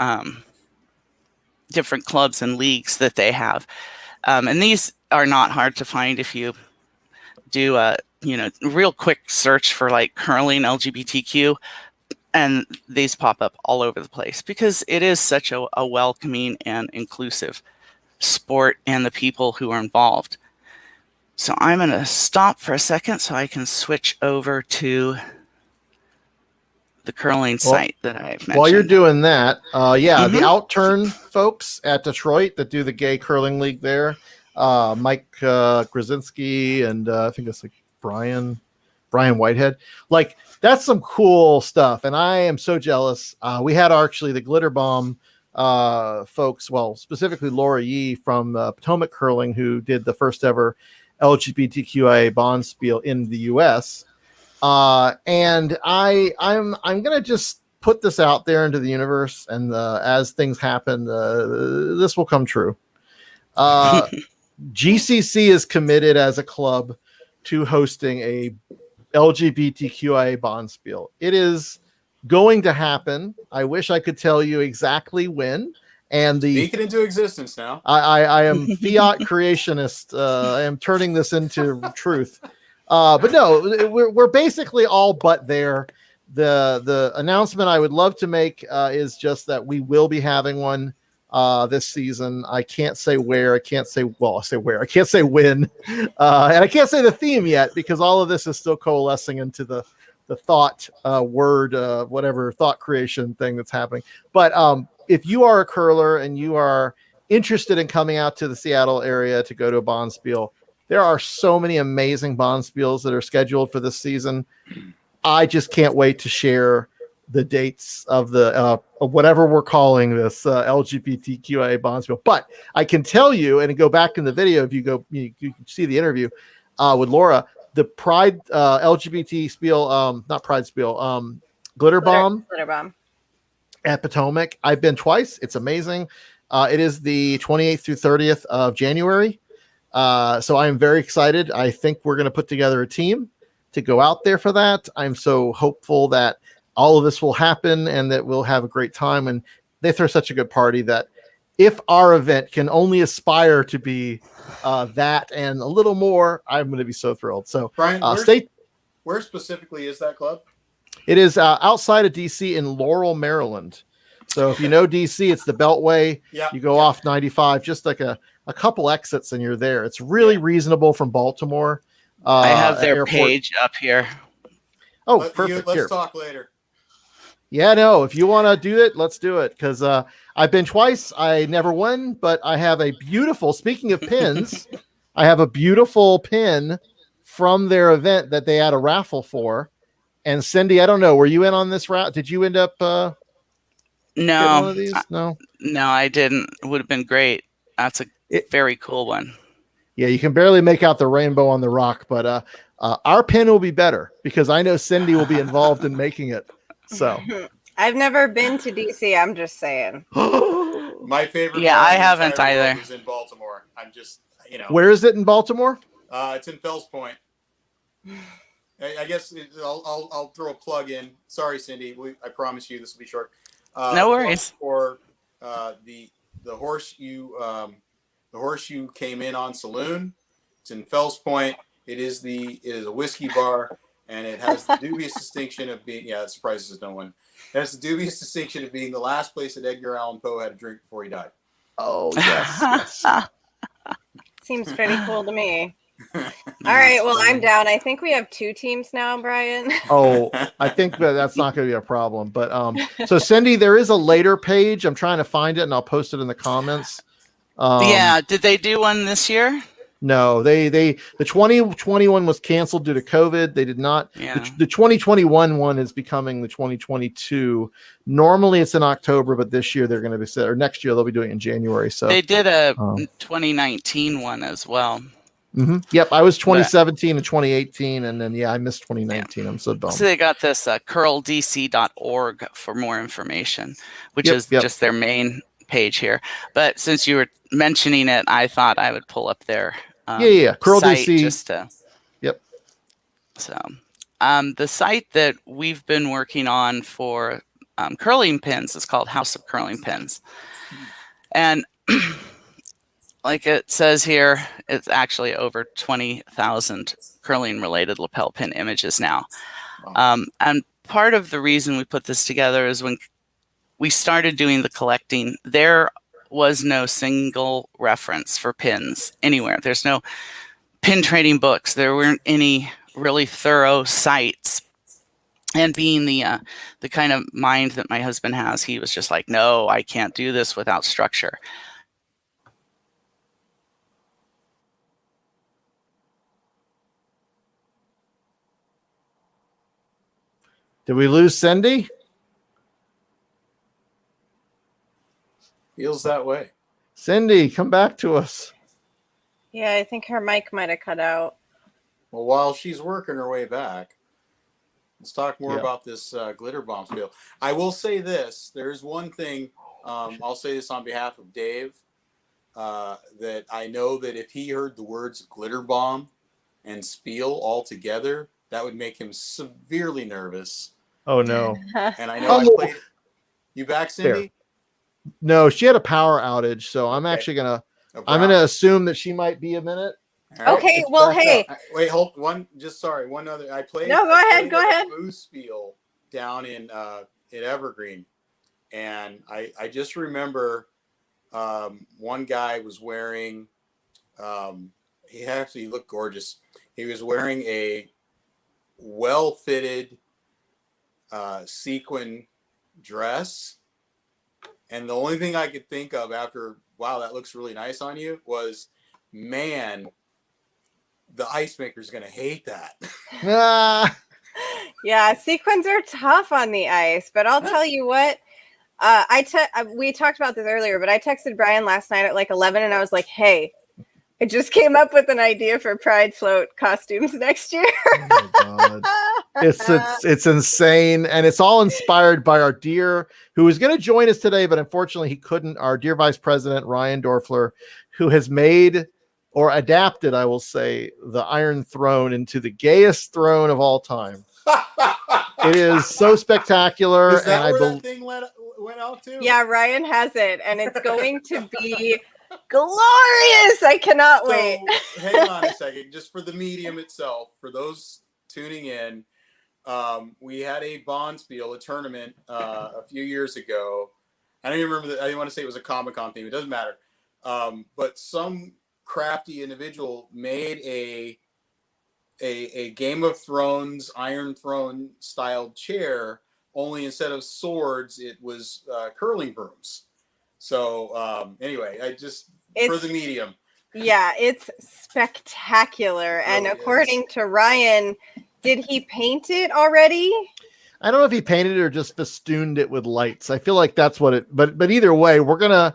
clubs and leagues that they have. And these are not hard to find if you do a real quick search for like curling LGBTQ, and these pop up all over the place, because it is such a welcoming and inclusive sport and the people who are involved. So I'm going to stop for a second so I can switch over to the curling site that I've mentioned. While you're doing that, the Outturn folks at Detroit that do the gay curling league there, Mike Grzinski and I think it's like Brian Whitehead. Like, that's some cool stuff, and I am so jealous. We had actually the Glitter Bomb folks, well, specifically Laura Yee from Potomac Curling, who did the first ever LGBTQIA Bonspiel in the U.S. And I'm gonna just put this out there into the universe, and as things happen, this will come true. GCC is committed as a club to hosting a LGBTQIA Bonspiel. It is going to happen. I wish I could tell you exactly when. And speak it into existence now. I am fiat creationist. I am turning this into truth. But no, we're basically all but there. The announcement I would love to make is just that we will be having one this season. I can't say where. I can't say, well, I'll say where. I can't say when. And I can't say the theme yet, because all of this is still coalescing into the thought whatever thought creation thing that's happening. But if you are a curler and you are interested in coming out to the Seattle area to go to a Bonspiel, there are so many amazing Bonspiels that are scheduled for this season. I just can't wait to share the dates of the of whatever we're calling this LGBTQIA Bonspiel. But I can tell you, and go back in the video, if you go, you can see the interview with Laura, the Pride LGBT Spiel, not Pride Spiel, Glitter Bomb at Potomac. I've been twice. It's amazing. It is the 28th through 30th of January. So I'm very excited. I think we're going to put together a team to go out there for that. I'm so hopeful that all of this will happen and that we'll have a great time. And they throw such a good party that if our event can only aspire to be that and a little more, I'm going to be so thrilled. So Brian, where specifically is that club? It is outside of DC in Laurel, Maryland. So if you know DC, it's the Beltway. Yeah. You go off 95, just like a couple exits, and you're there. It's really reasonable from Baltimore. I have their airport. page up here. Oh, perfect. Let's Here. talk later. Yeah, no, if you want to do it, let's do it. Because I've been twice. I never won, but I have a beautiful, speaking of pins, I have a beautiful pin from their event that they had a raffle for. And Cindy, I don't know, were you in on this route? Did you end up getting one of these? No, I didn't. It would have been great. That's a very cool one. Yeah, you can barely make out the rainbow on the rock, but our pin will be better because I know Cindy will be involved in making it. So I've never been to DC. I'm just saying. My favorite. Yeah, bar I in the haven't entire world either. is in Baltimore. I'm just, Where is it in Baltimore? It's in Fells Point. I guess I'll throw a plug in. Sorry, Cindy. I promise you this will be short. No worries. For the Horseshoe came in on Saloon. It's in Fells Point. It is a whiskey bar, and it has the dubious distinction of being it surprises no one. It has the dubious distinction of being the last place that Edgar Allan Poe had a drink before he died. Oh yes. Seems pretty cool to me. All right, well, I'm down. I think we have 2 teams now, Brian. Oh, I think that's not going to be a problem. But so Cindy, there is a later page. I'm trying to find it, and I'll post it in the comments. Did they do one this year? No, the 2021 was canceled due to COVID. They did not. Yeah. The 2021 one is becoming the 2022. Normally it's in October, but this year they're going to be set, or next year they'll be doing it in January. So they did a 2019 one as well. Mm-hmm. Yep, I was 2017 and 2018, and then I missed 2019. I'm so bummed. So they got this curldc.org for more information, which is just their main page here. But since you were mentioning it, I thought I would pull up their Curl site DC. just to. Yep. So, the site that we've been working on for curling pins is called House of Curling Pins, and like it says here, it's actually over 20,000 curling related lapel pin images now. Wow. And part of the reason we put this together is when we started doing the collecting, there was no single reference for pins anywhere. There's no pin trading books. There weren't any really thorough sites. And being the kind of mind that my husband has, he was just like, no, I can't do this without structure. Did we lose Cindy? Feels that way. Cindy, come back to us. Yeah, I think her mic might have cut out. Well, while she's working her way back, let's talk more about this glitter bomb spiel. I will say this. There's one thing, I'll say this on behalf of Dave, that I know that if he heard the words glitter bomb and spiel all together, that would make him severely nervous. Oh, no. And I know I played. You back, Cindy? There. No, she had a power outage, so I'm actually gonna assume that she might be a minute. Okay, well, hey. Wait, hold one. One other. I played. No, go ahead. Go ahead. Boo spiel down in Evergreen, and I just remember one guy was wearing. He looked gorgeous. He was wearing a well-fitted sequin dress. And the only thing I could think of after, wow, that looks really nice on you, was, man, the ice maker's going to hate that. Yeah, sequins are tough on the ice, but I'll tell you what. We talked about this earlier, but I texted Brian last night at like 11, and I was like, hey, I just came up with an idea for Pride Float costumes next year. Oh my God. It's insane, and it's all inspired by our dear, who was going to join us today, but unfortunately he couldn't. Our dear Vice President Ryan Dorfler, who has made or adapted, I will say, the Iron Throne into the gayest throne of all time. It is so spectacular. Is that and where that thing went off to? Yeah, Ryan has it, and it's going to be glorious. I cannot wait. Hang on a second, just for the medium itself, for those tuning in, we had a Bonspiel, a tournament a few years ago I don't even remember. I didn't want to say it was a Comic-Con theme. It doesn't matter. But some crafty individual made a Game of Thrones Iron Throne styled chair. Only instead of swords, it was curling brooms. So anyway, for the medium. Yeah, it's spectacular. And really according to Ryan, did he paint it already? I don't know if he painted it or just festooned it with lights. I feel like that's what it. But either way, we're gonna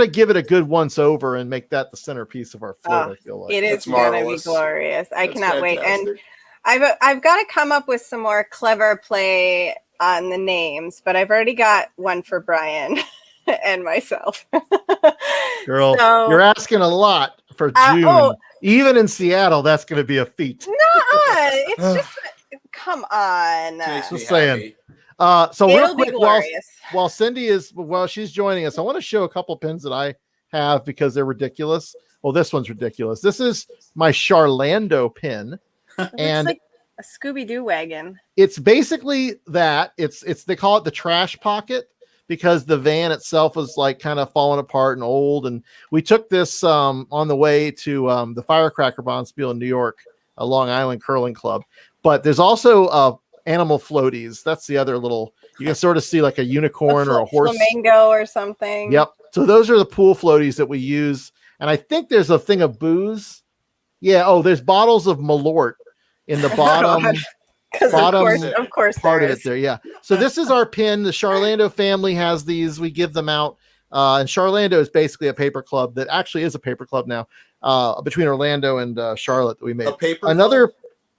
give it a good once over and make that the centerpiece of our float. I feel like it is gonna be glorious. I cannot wait. And I've got to come up with some more clever play on the names, but I've already got one for Brian and myself. Girl, you're asking a lot for June. Even in Seattle, that's going to be a feat. It's just come on. Just saying. So real quick, while Cindy she's joining us, I want to show a couple pins that I have because they're ridiculous. Well, this one's ridiculous. This is my Charlando pin. And like a Scooby-Doo wagon. It's basically that. It's they call it the trash pocket because the van itself was like kind of falling apart and old. And we took this on the way to the Firecracker Bonspiel in New York, a Long Island curling club. But there's also animal floaties. That's the other little, you can sort of see like a unicorn or a horse. Flamingo or something. Yep. So those are the pool floaties that we use. And I think there's a thing of booze. Yeah. Oh, there's bottles of Malort in the bottom. Of course part of it there. Yeah. So this is our pin. The Charlando family has these. We give them out. And Charlando is basically a paper club that actually is a paper club now between Orlando and Charlotte that we made. A paper club?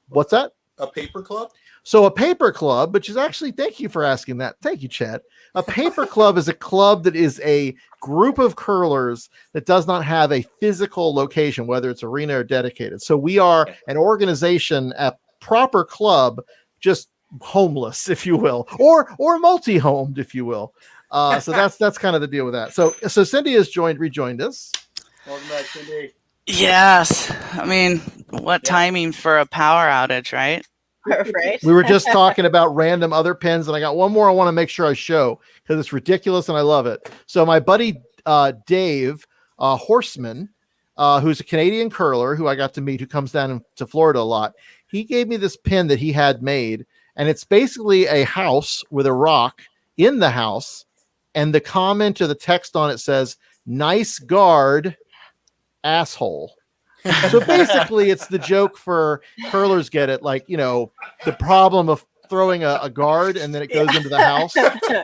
What's that? A paper club? So a paper club, which is actually, thank you for asking that. Thank you, Chad. A paper club is a club that is a group of curlers that does not have a physical location, whether it's arena or dedicated. So we are an organization, a proper club, just homeless, if you will, or multi-homed, if you will. So that's kind of the deal with that. So Cindy has rejoined us. Welcome back, Cindy. Yes. I mean, what timing for a power outage, right? Right. We were just talking about random other pins, and I got one more I want to make sure I show because it's ridiculous and I love it. So my buddy Dave Horseman, who's a Canadian curler who I got to meet, who comes down to Florida a lot, he gave me this pin that he had made, and it's basically a house with a rock in the house, and the comment or the text on it says, "Nice guard, asshole." So basically it's the joke for curlers, get it, like, you know, the problem of throwing a guard and then it goes into the house,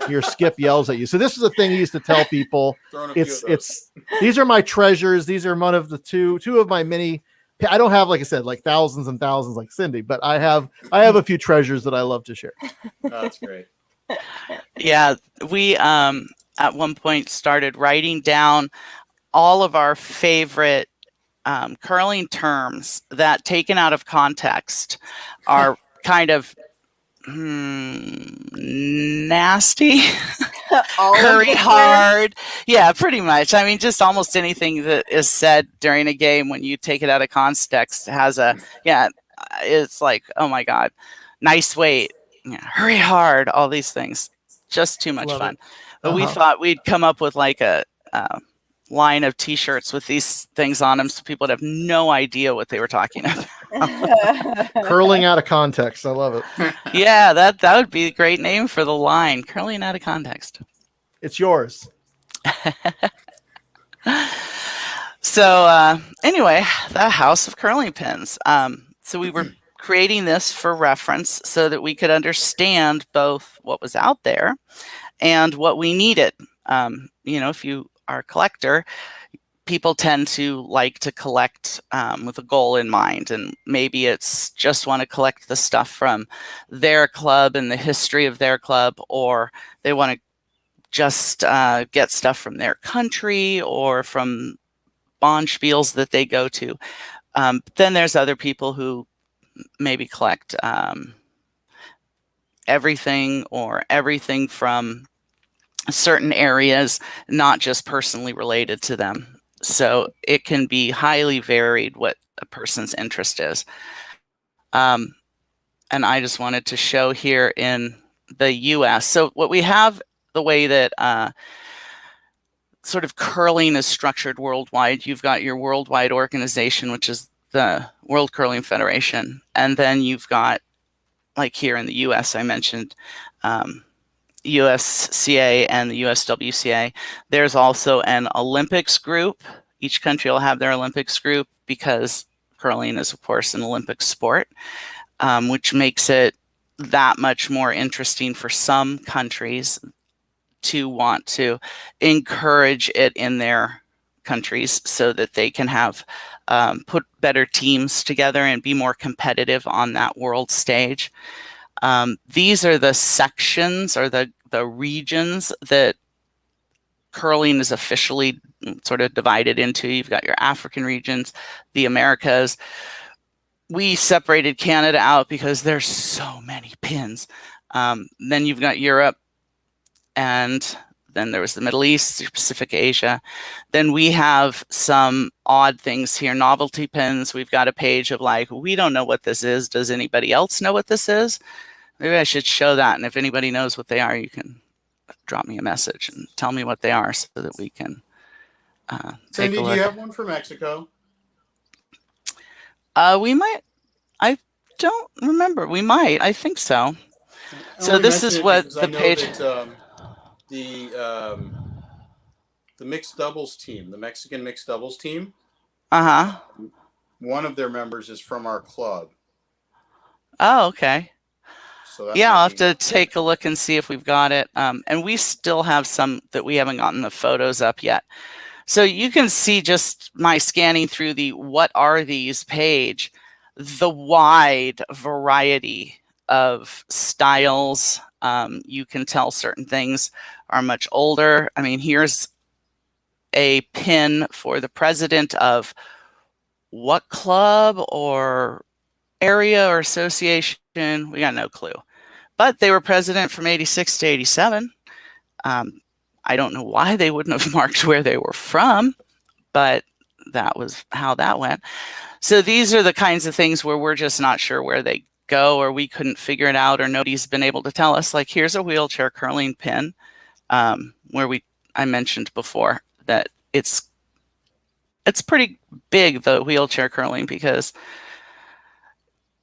your skip yells at you. So this is a thing he used to tell people. It's these are my treasures. These are one of the two of my many. I don't have, like I said, like thousands and thousands like Cindy, but I have a few treasures that I love to share. That's great. Yeah, we at one point started writing down all of our favorite curling terms that, taken out of context, are kind of nasty. Hurry hard. Yeah, pretty much. I mean, just almost anything that is said during a game when you take it out of context has it's like, oh my God, nice weight, hurry hard, all these things. Just too much fun. But we thought we'd come up with like a line of t-shirts with these things on them so people would have no idea what they were talking about. Curling out of context. I love it. Yeah, that would be a great name for the line. Curling out of context. It's yours. So anyway, the house of curling pins. So we were creating this for reference so that we could understand both what was out there and what we needed. If you are a collector, people tend to like to collect with a goal in mind, and maybe it's just want to collect the stuff from their club and the history of their club, or they want to just get stuff from their country or from bonspiels that they go to. Then there's other people who maybe collect everything from certain areas, not just personally related to them. So it can be highly varied what a person's interest is. And I just wanted to show here in the US. So what we have, the way that sort of curling is structured worldwide. You've got your worldwide organization, which is the World Curling Federation. And then you've got, like here in the US, I mentioned USCA and the USWCA. There's also an Olympics group. Each country will have their Olympics group because curling is, of course, an Olympic sport, which makes it that much more interesting for some countries to want to encourage it in their countries so that they can have put better teams together and be more competitive on that world stage. These are the sections or the regions that curling is officially sort of divided into. You've got your African regions, the Americas. We separated Canada out because there's so many pins. Then you've got Europe, and then there was the Middle East, Pacific Asia. Then we have some odd things here, novelty pins. We've got a page of like, we don't know what this is. Does anybody else know what this is? Maybe I should show that. And if anybody knows what they are, you can drop me a message and tell me what they are so that we can take Cindy, a look. do you have one for Mexico? We might. I don't remember. We might. I think so. So this is what the page. That, the mixed doubles team, the Mexican mixed doubles team. One of their members is from our club. Oh, okay. So yeah, I'll have to take a look and see if we've got it. And we still have some that we haven't gotten the photos up yet. So you can see just my scanning through the what are these page, the wide variety of styles. You can tell certain things are much older. I mean, here's a pin for the president of what club or area or association. We got no clue. But they were president from 86 to 87. I don't know why they wouldn't have marked where they were from, but that was how that went. So these are the kinds of things where we're just not sure where they go, or we couldn't figure it out, or nobody's been able to tell us. Like here's a wheelchair curling pin where I mentioned before that it's pretty big, the wheelchair curling, because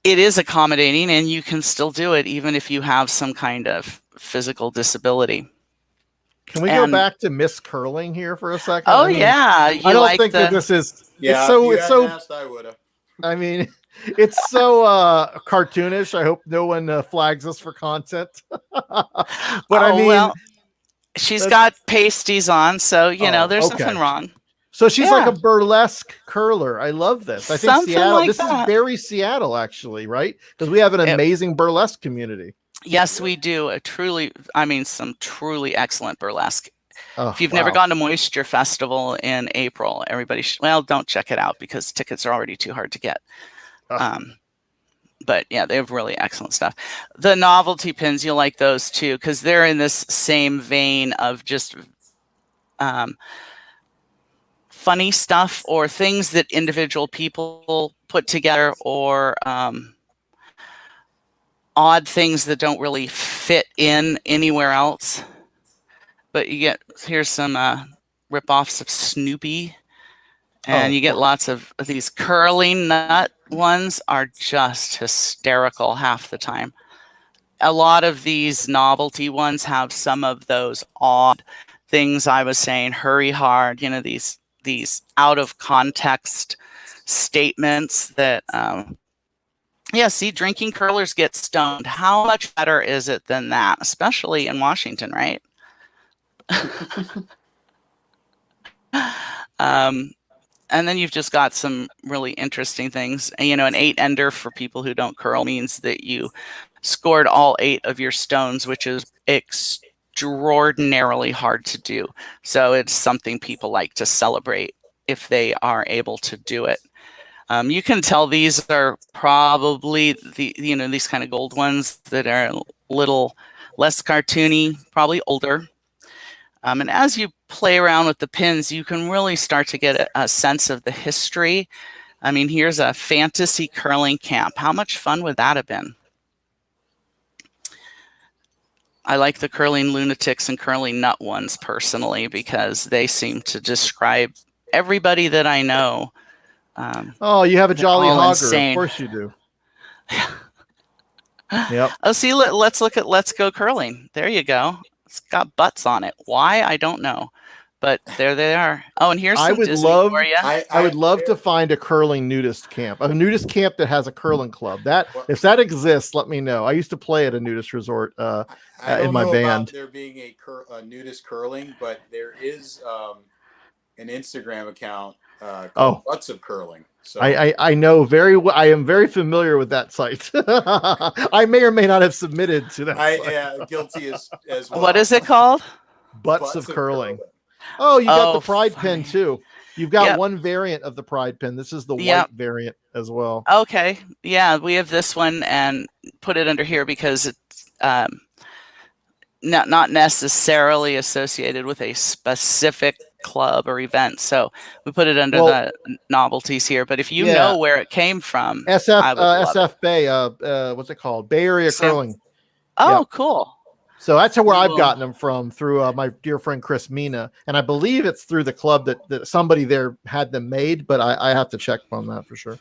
it is accommodating and you can still do it even if you have some kind of physical disability. Can we go back to Miss Curling here for a second? Oh, I mean, yeah. I don't think that this is. Yeah, it's so. Asked, I would have. I mean, it's so cartoonish. I hope no one flags us for content. But I mean, well, she's got pasties on, so you know, there's okay. nothing wrong. So she's like a burlesque curler. I love this. I think Something Seattle. like this that. is very Seattle, actually, right? Because we have an amazing burlesque community. Yes, we do. Some truly excellent burlesque. Oh, if you've never gone to Moisture Festival in April, everybody don't check it out because tickets are already too hard to get. But yeah, they have really excellent stuff. The novelty pins, you'll like those too, because they're in this same vein of just funny stuff or things that individual people put together, or odd things that don't really fit in anywhere else. But here's some rip-offs of Snoopy, and you get lots of these curling nut ones are just hysterical half the time. A lot of these novelty ones have some of those odd things I was saying, hurry hard, you know, these out of context statements that see, drinking curlers get stoned. How much better is it than that, especially in Washington, right? And then you've just got some really interesting things. You know, an 8-ender for people who don't curl means that you scored all 8 of your stones, which is extraordinarily hard to do. So it's something people like to celebrate if they are able to do it. You can tell these are probably these kind of gold ones that are a little less cartoony, probably older. And as you play around with the pins, you can really start to get a sense of the history. I mean, here's a fantasy curling camp. How much fun would that have been? I like the curling lunatics and curling nut ones personally because they seem to describe everybody that I know. Oh, you have a they're jolly all hogger. Of insane. course you do. Yep. Oh, see, let's look at Let's Go Curling. There you go. It's got butts on it. Why? I don't know. But there they are. Oh, and here's I some would Disney love for you. I would love to find a curling nudist camp. A nudist camp that has a curling club. That if that exists, let me know. I used to play at a nudist resort I don't in my know band. about there being a nudist curling, but there is an Instagram account called Butts of Curling. So I know very well. I am very familiar with that site. I may or may not have submitted to that. I guilty as well. What is it called? Butts of curling. Oh, you got the pride pin too. You've got one variant of the pride pin. This is the white variant as well. Okay. Yeah, we have this one and put it under here because it's not necessarily associated with a specific club or event. So we put it under the novelties here. But if you know where it came from, SF Bay, what's it called? Bay Area Curling. Oh, cool. So that's where I've gotten them from, through my dear friend Chris Mina, and I believe it's through the club that somebody there had them made, but I have to check on that for sure.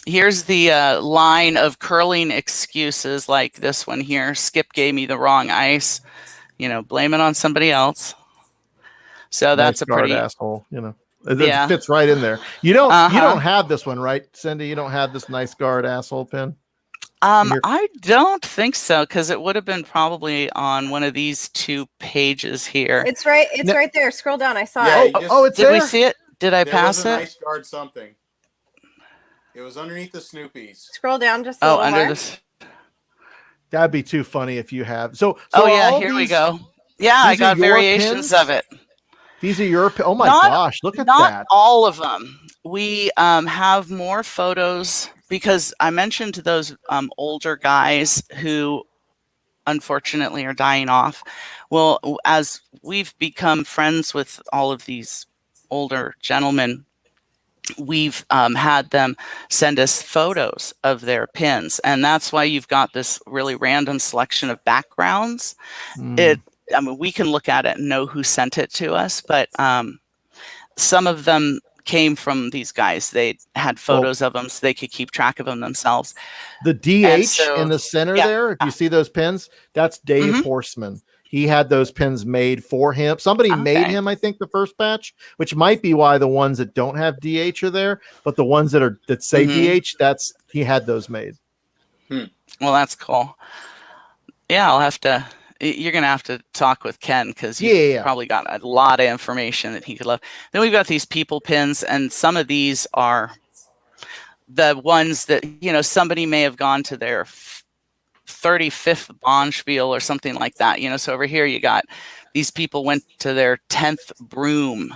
Here's the line of curling excuses, like this one here. Skip gave me the wrong ice. Blame it on somebody else. So that's a pretty asshole. It fits right in there. You don't have this one, right, Cindy? You don't have this nice guard asshole pin. I don't think so, because it would have been probably on one of these two pages here. It's right. It's right there. Scroll down. I saw it. It's Did there? we see it? Did I pass was a it? nice guard something. It was underneath the Snoopies. Scroll down just a little under more. this. That'd be too funny if you have. So here we go. Yeah, I got variations of it. These are your. Oh my gosh! Look at that. Not all of them. We have more photos because I mentioned those older guys who unfortunately are dying off. Well, as we've become friends with all of these older gentlemen, we've had them send us photos of their pins, and that's why you've got this really random selection of backgrounds. We can look at it and know who sent it to us, but some of them came from these guys. They had photos of them so they could keep track of them themselves. The DH in the center there, if you see those pins, that's Dave Horseman. He had those pins made for him. Somebody made him, I think, the first batch, which might be why the ones that don't have DH are there, but the ones that say DH, he had those made. Well, that's cool. Yeah, you're going to have to talk with Ken, because you probably got a lot of information that he could love. Then we've got these people pins, and some of these are the ones that, somebody may have gone to their 35th Bonspiel or something like that. So over here you got these people went to their 10th broom.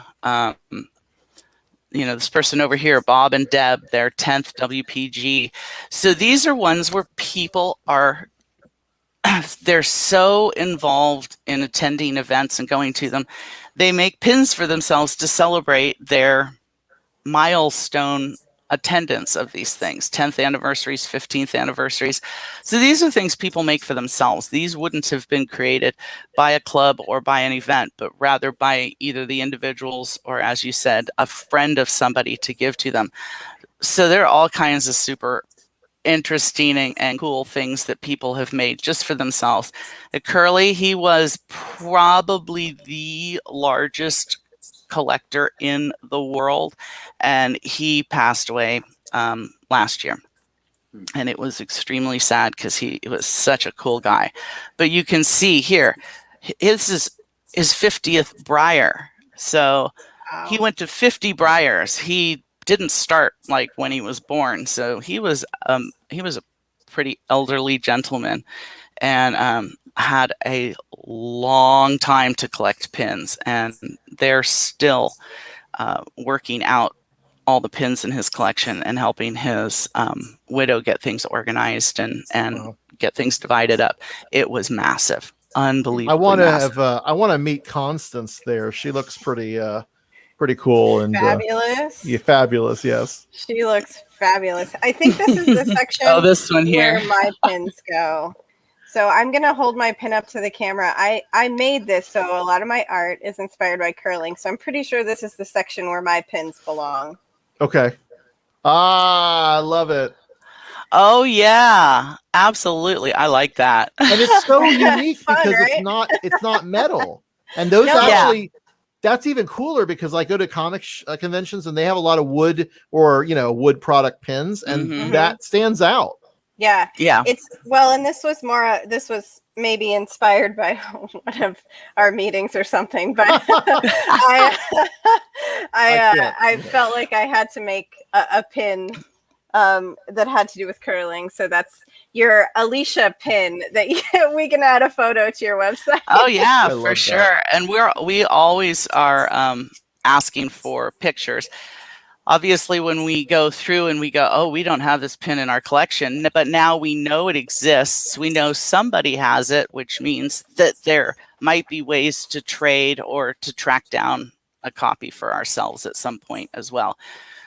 This person over here, Bob and Deb, their 10th WPG. So these are ones where people they're so involved in attending events and going to them. They make pins for themselves to celebrate their milestone attendance of these things, 10th anniversaries, 15th anniversaries. So these are things people make for themselves. These wouldn't have been created by a club or by an event, but rather by either the individuals or, as you said, a friend of somebody to give to them. So there are all kinds of super interesting and cool things that people have made just for themselves. Curly, he was probably the largest collector in the world, and he passed away last year, and it was extremely sad because he was such a cool guy. But you can see here, his is his 50th Briar, so he went to 50 Briars. He didn't start like when he was born, so he was a pretty elderly gentleman, and had a long time to collect pins, and they're still working out all the pins in his collection and helping his widow get things organized and get things divided up. It was massive, unbelievable. I want to meet Constance there. She looks pretty cool and fabulous. Fabulous. Yes, she looks fabulous. I think this is the section. This one here, where my pins go. So I'm gonna hold my pin up to the camera. I made this, so a lot of my art is inspired by curling. So I'm pretty sure this is the section where my pins belong. Okay. I love it. Oh yeah, absolutely. I like that. And it's so unique Fun, because right? it's not metal. And those No. actually, that's even cooler because I go to comic conventions and they have a lot of wood or wood product pins, and Mhm. that stands out. Yeah. Yeah. And this was more. This was maybe inspired by one of our meetings or something. But I felt like I had to make a pin that had to do with curling. So that's your Alicia pin that we can add a photo to your website. Oh yeah, I for love sure. that. And we always are asking for pictures. Obviously, when we go through and we go, oh, we don't have this pin in our collection, but now we know it exists. We know somebody has it, which means that there might be ways to trade or to track down a copy for ourselves at some point as well.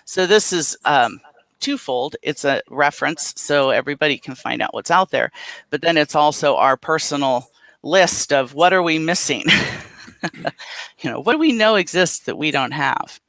So this is twofold. It's a reference so everybody can find out what's out there, but then it's also our personal list of what are we missing? What do we know exists that we don't have?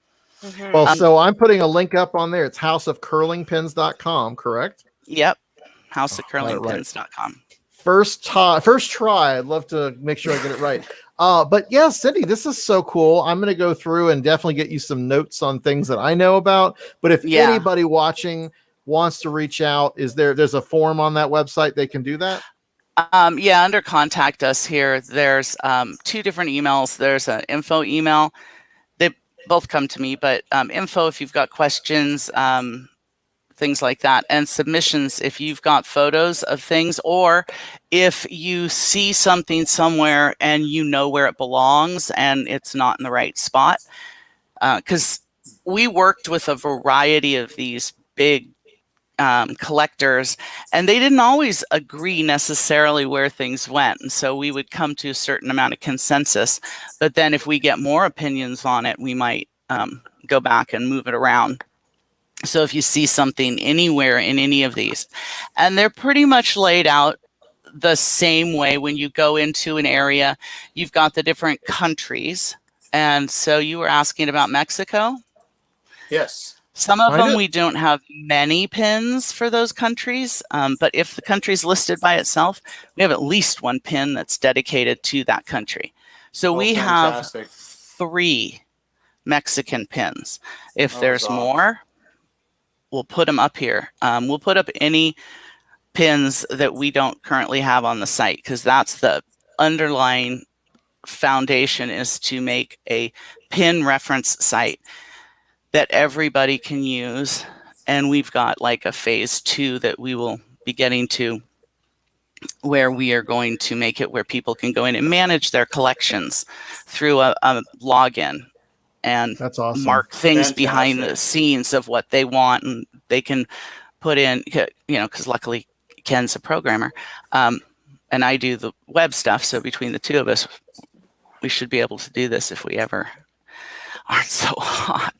Mhm. Well, so I'm putting a link up on there. It's houseofcurlingpins.com, correct? Yep. Got it houseofcurlingpins.com. First try. I'd love to make sure I get it right. But yeah, Cindy, this is so cool. I'm going to go through and definitely get you some notes on things that I know about. But if anybody watching wants to reach out, there's a form on that website they can do that? Yeah, under contact us here, there's two different emails. There's an info email. They both come to me, but info if you've got questions, things like that, and submissions if you've got photos of things, or if you see something somewhere and you know where it belongs and it's not in the right spot. Because we worked with a variety of these big collectors, and they didn't always agree necessarily where things went. And so we would come to a certain amount of consensus. But then if we get more opinions on it, we might go back and move it around. So if you see something anywhere in any of these, and they're pretty much laid out the same way when you go into an area, you've got the different countries. And so you were asking about Mexico? Yes. Some of them we don't have many pins for those countries, but if the country's listed by itself, we have at least one pin that's dedicated to that country. So we fantastic. have 3 Mexican pins. If Oh, there's huzzah. more, we'll put them up here. We'll put up any pins that we don't currently have on the site, because that's the underlying foundation, is to make a pin reference site that everybody can use. And we've got like a phase 2 that we will be getting to, where we are going to make it where people can go in and manage their collections through a login and That's awesome. mark things Fantastic. behind the scenes of what they want, and they can put in, because luckily Ken's a programmer, and I do the web stuff. So between the two of us, we should be able to do this if we ever aren't so hot.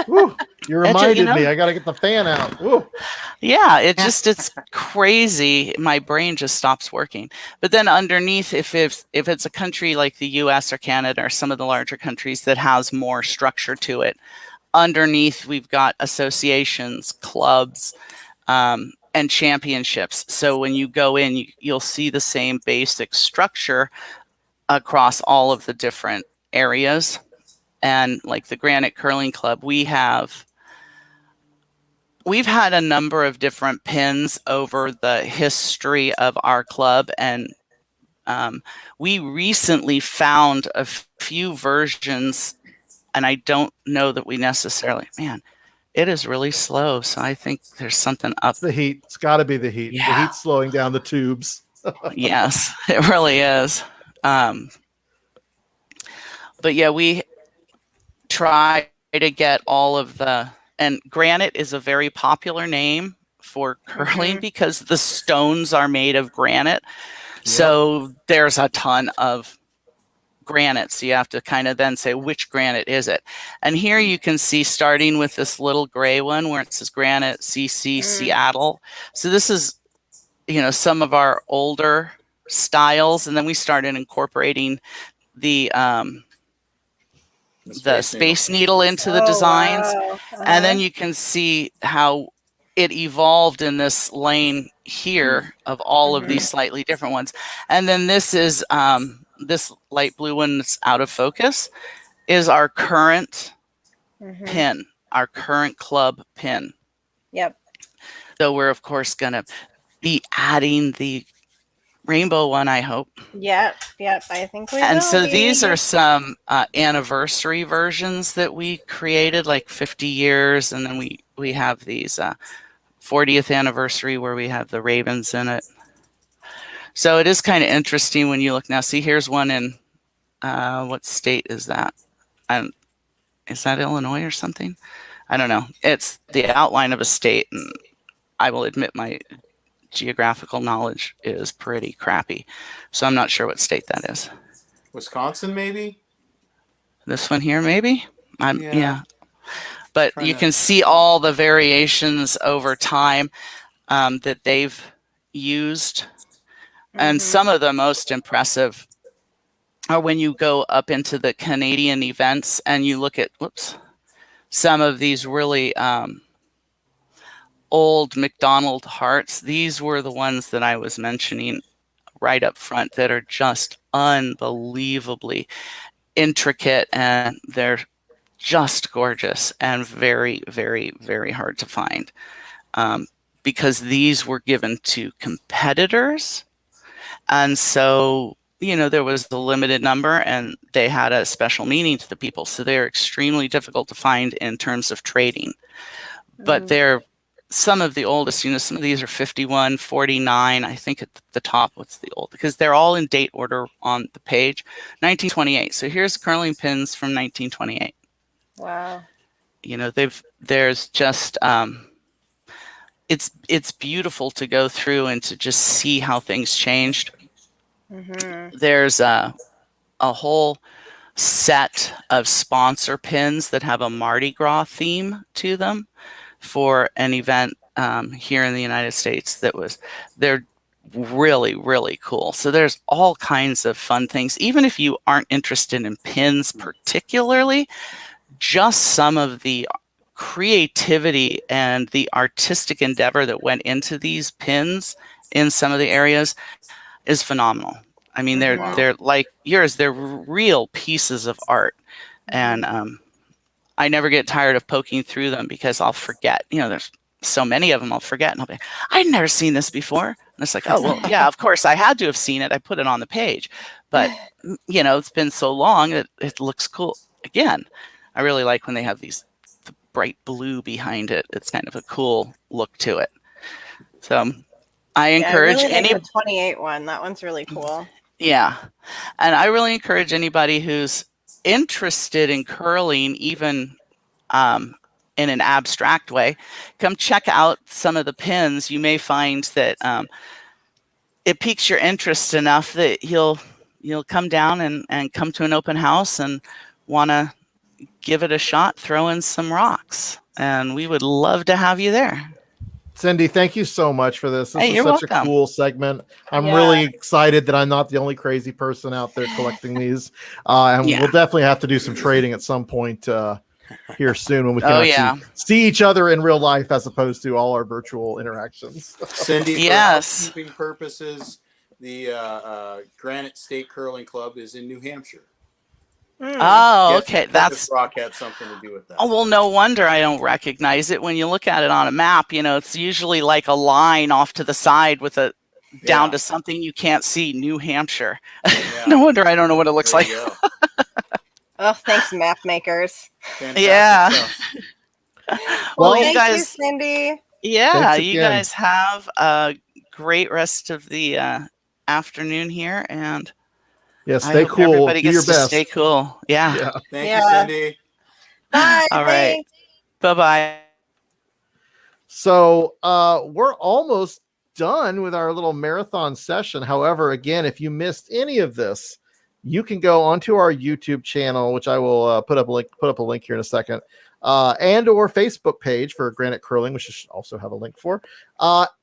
Woo, you reminded me. I got to get the fan out. Woo. Yeah, it's crazy. My brain just stops working. But then underneath, if it's a country like the US or Canada or some of the larger countries that has more structure to it, underneath we've got associations, clubs, and championships. So when you go in, you'll see the same basic structure across all of the different areas. And like the Granite Curling Club, we've had a number of different pins over the history of our club, and we recently found a few versions, and I don't know that we necessarily, it is really slow, so I think there's something up. It's the heat. It's got to be the heat. Yeah. The heat's slowing down the tubes. Yes, it really is. But yeah, we try to get all of and Granite is a very popular name for curling because the stones are made of granite. Yep. So there's a ton of granite. So you have to kind of then say, which granite is it? And here you can see, starting with this little gray one where it says Granite CC Seattle. So this is some of our older styles, and then we started incorporating the Space Needle into the designs. Wow. And then you can see how it evolved in this lane here of all of these slightly different ones. And then this is this light blue one that's out of focus is our current pin, our current club pin. Yep. So we're of course going to be adding the rainbow one, I hope. Yep. I think we And will so be. these are some anniversary versions that we created, like 50 years, and then we have these 40th anniversary where we have the ravens in it. So it is kind of interesting when you look now. See, here's one in what state is that? Is that Illinois or something? I don't know. It's the outline of a state, and I will admit my geographical knowledge is pretty crappy, so I'm not sure what state that is. Wisconsin, maybe. This one here, maybe. Yeah. But you to- can see all the variations over time that they've used, and some of the most impressive are when you go up into the Canadian events and you look at some of these really old McDonald hearts. These were the ones that I was mentioning right up front that are just unbelievably intricate, and they're just gorgeous and very, very, very hard to find because these were given to competitors. And so, there was the limited number and they had a special meaning to the people. So they're extremely difficult to find in terms of trading. But they're some of the oldest, some of these are 51, 49, I think at the top, what's the old, because they're all in date order on the page, 1928. So here's curling pins from 1928. Wow. There's just, it's beautiful to go through and to just see how things changed. There's a whole set of sponsor pins that have a Mardi Gras theme to them for an event here in the United States they're really, really cool. So there's all kinds of fun things. Even if you aren't interested in pins particularly, just some of the creativity and the artistic endeavor that went into these pins in some of the areas is phenomenal. I mean, they're like yours. They're real pieces of art, and I never get tired of poking through them because I'll forget. There's so many of them, I'll forget, and I'll be, I'd never seen this before. And it's like, oh well, yeah, of course I had to have seen it. I put it on the page, but it's been so long that it looks cool again. I really like when they have the bright blue behind it. It's kind of a cool look to it. So I encourage I really like the 28 one. That one's really cool. Yeah. And I really encourage anybody who's interested in curling, even in an abstract way, come check out some of the pins. You may find that it piques your interest enough that you'll come down and come to an open house and want to give it a shot, throw in some rocks. And we would love to have you there. Cindy, thank you so much for this. This is you're such welcome. a cool segment. I'm really excited that I'm not the only crazy person out there collecting these. And we'll definitely have to do some trading at some point here soon when we can actually see each other in real life as opposed to all our virtual interactions. Cindy, for housekeeping purposes, the Granite State Curling Club is in New Hampshire. Oh, okay. That's rock had something to do with that. Oh, well, no wonder I don't recognize it. When you look at it on a map, it's usually like a line off to the side with a down to something you can't see. New Hampshire. No wonder I don't know what it looks like. Oh, thanks, map makers. Fantastic well, you thank guys, you, Cindy. Yeah, you guys have a great rest of the afternoon here, and stay cool. Everybody gets your to best. Stay cool. Yeah. Thank you, Cindy. Bye. All right. Bye-bye. So we're almost done with our little marathon session. However, again, if you missed any of this, you can go onto our YouTube channel, which I will put up a link here in a second. and or Facebook page for Granite Curling, which I should also have a link for.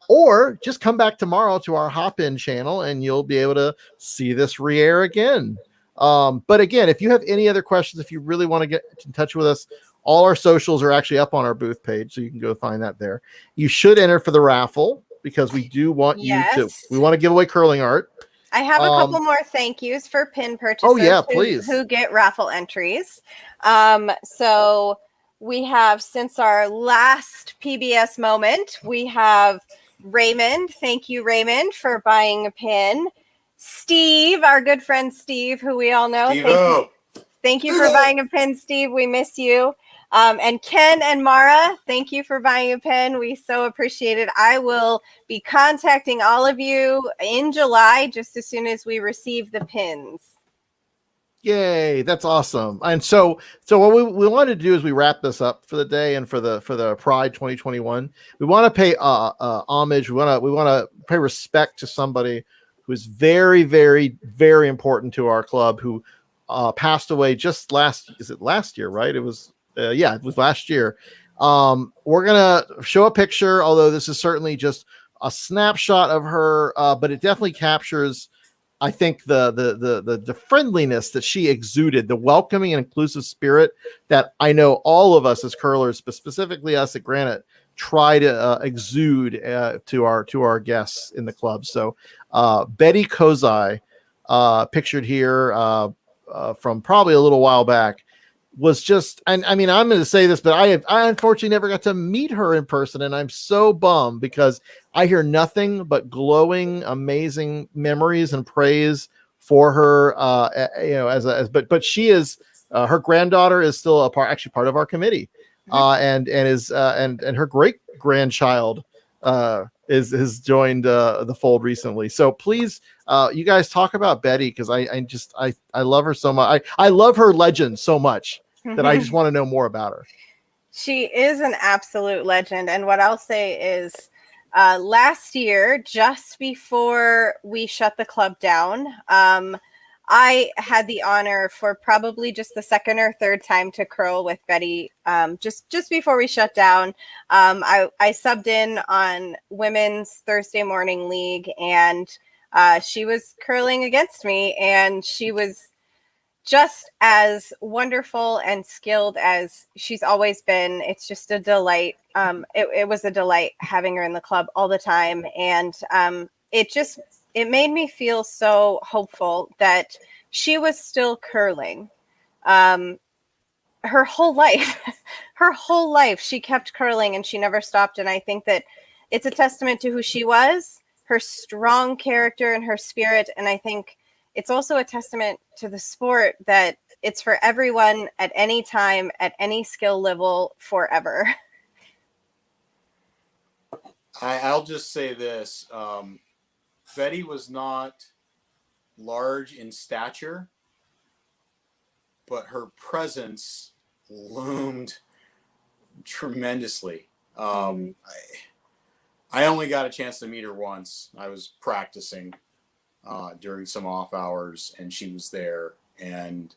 Or just come back tomorrow to our Hop-In channel and you'll be able to see this re-air again. But again, if you have any other questions, if you really want to get in touch with us, all our socials are actually up on our booth page, so you can go find that there. You should enter for the raffle because we do want we want to give away curling art. I have a couple more thank yous for pin purchasers who get raffle entries. So we have, since our last PBS moment, we have Raymond. Thank you, Raymond, for buying a pin. Steve, our good friend Steve, who we all know. Thank you for buying a pin, Steve. We miss you. And Ken and Mara, thank you for buying a pin. We so appreciate it. I will be contacting all of you in July, just as soon as we receive the pins. Yay, that's awesome. And so what we wanted to do is we wrap this up for the day and for the Pride 2021. We want to pay homage. We want to pay respect to somebody who is very, very, very important to our club, who passed away just last year, right? It was it was last year. We're gonna show a picture, although this is certainly just a snapshot of her, but it definitely captures, I think, the friendliness that she exuded, the welcoming and inclusive spirit that I know all of us as curlers, but specifically us at Granite, try to exude to our guests in the club. So Betty Kozai, pictured here from probably a little while back, was just, and I mean, I'm going to say this, but I unfortunately never got to meet her in person, and I'm so bummed because I hear nothing but glowing, amazing memories and praise for her. But she is, her granddaughter is still actually part of our committee, and her great grandchild has joined the fold recently. So please, you guys talk about Betty, because I love her so much. I love her legend so much that I just want to know more about her. She is an absolute legend. And what I'll say is, last year, just before we shut the club down, I had the honor for probably just the second or third time to curl with Betty. Just before we shut down, I subbed in on Women's Thursday Morning League, and she was curling against me, and she was just as wonderful and skilled as she's always been. It's just a delight. It was a delight having her in the club all the time. And it made me feel so hopeful that she was still curling. Her whole life, she kept curling and she never stopped. And I think that it's a testament to who she was, her strong character and her spirit. And I think it's also a testament to the sport that it's for everyone at any time, at any skill level, forever. I'll just say this. Betty was not large in stature, but her presence loomed tremendously. I only got a chance to meet her once. I was practicing during some off hours, and she was there. And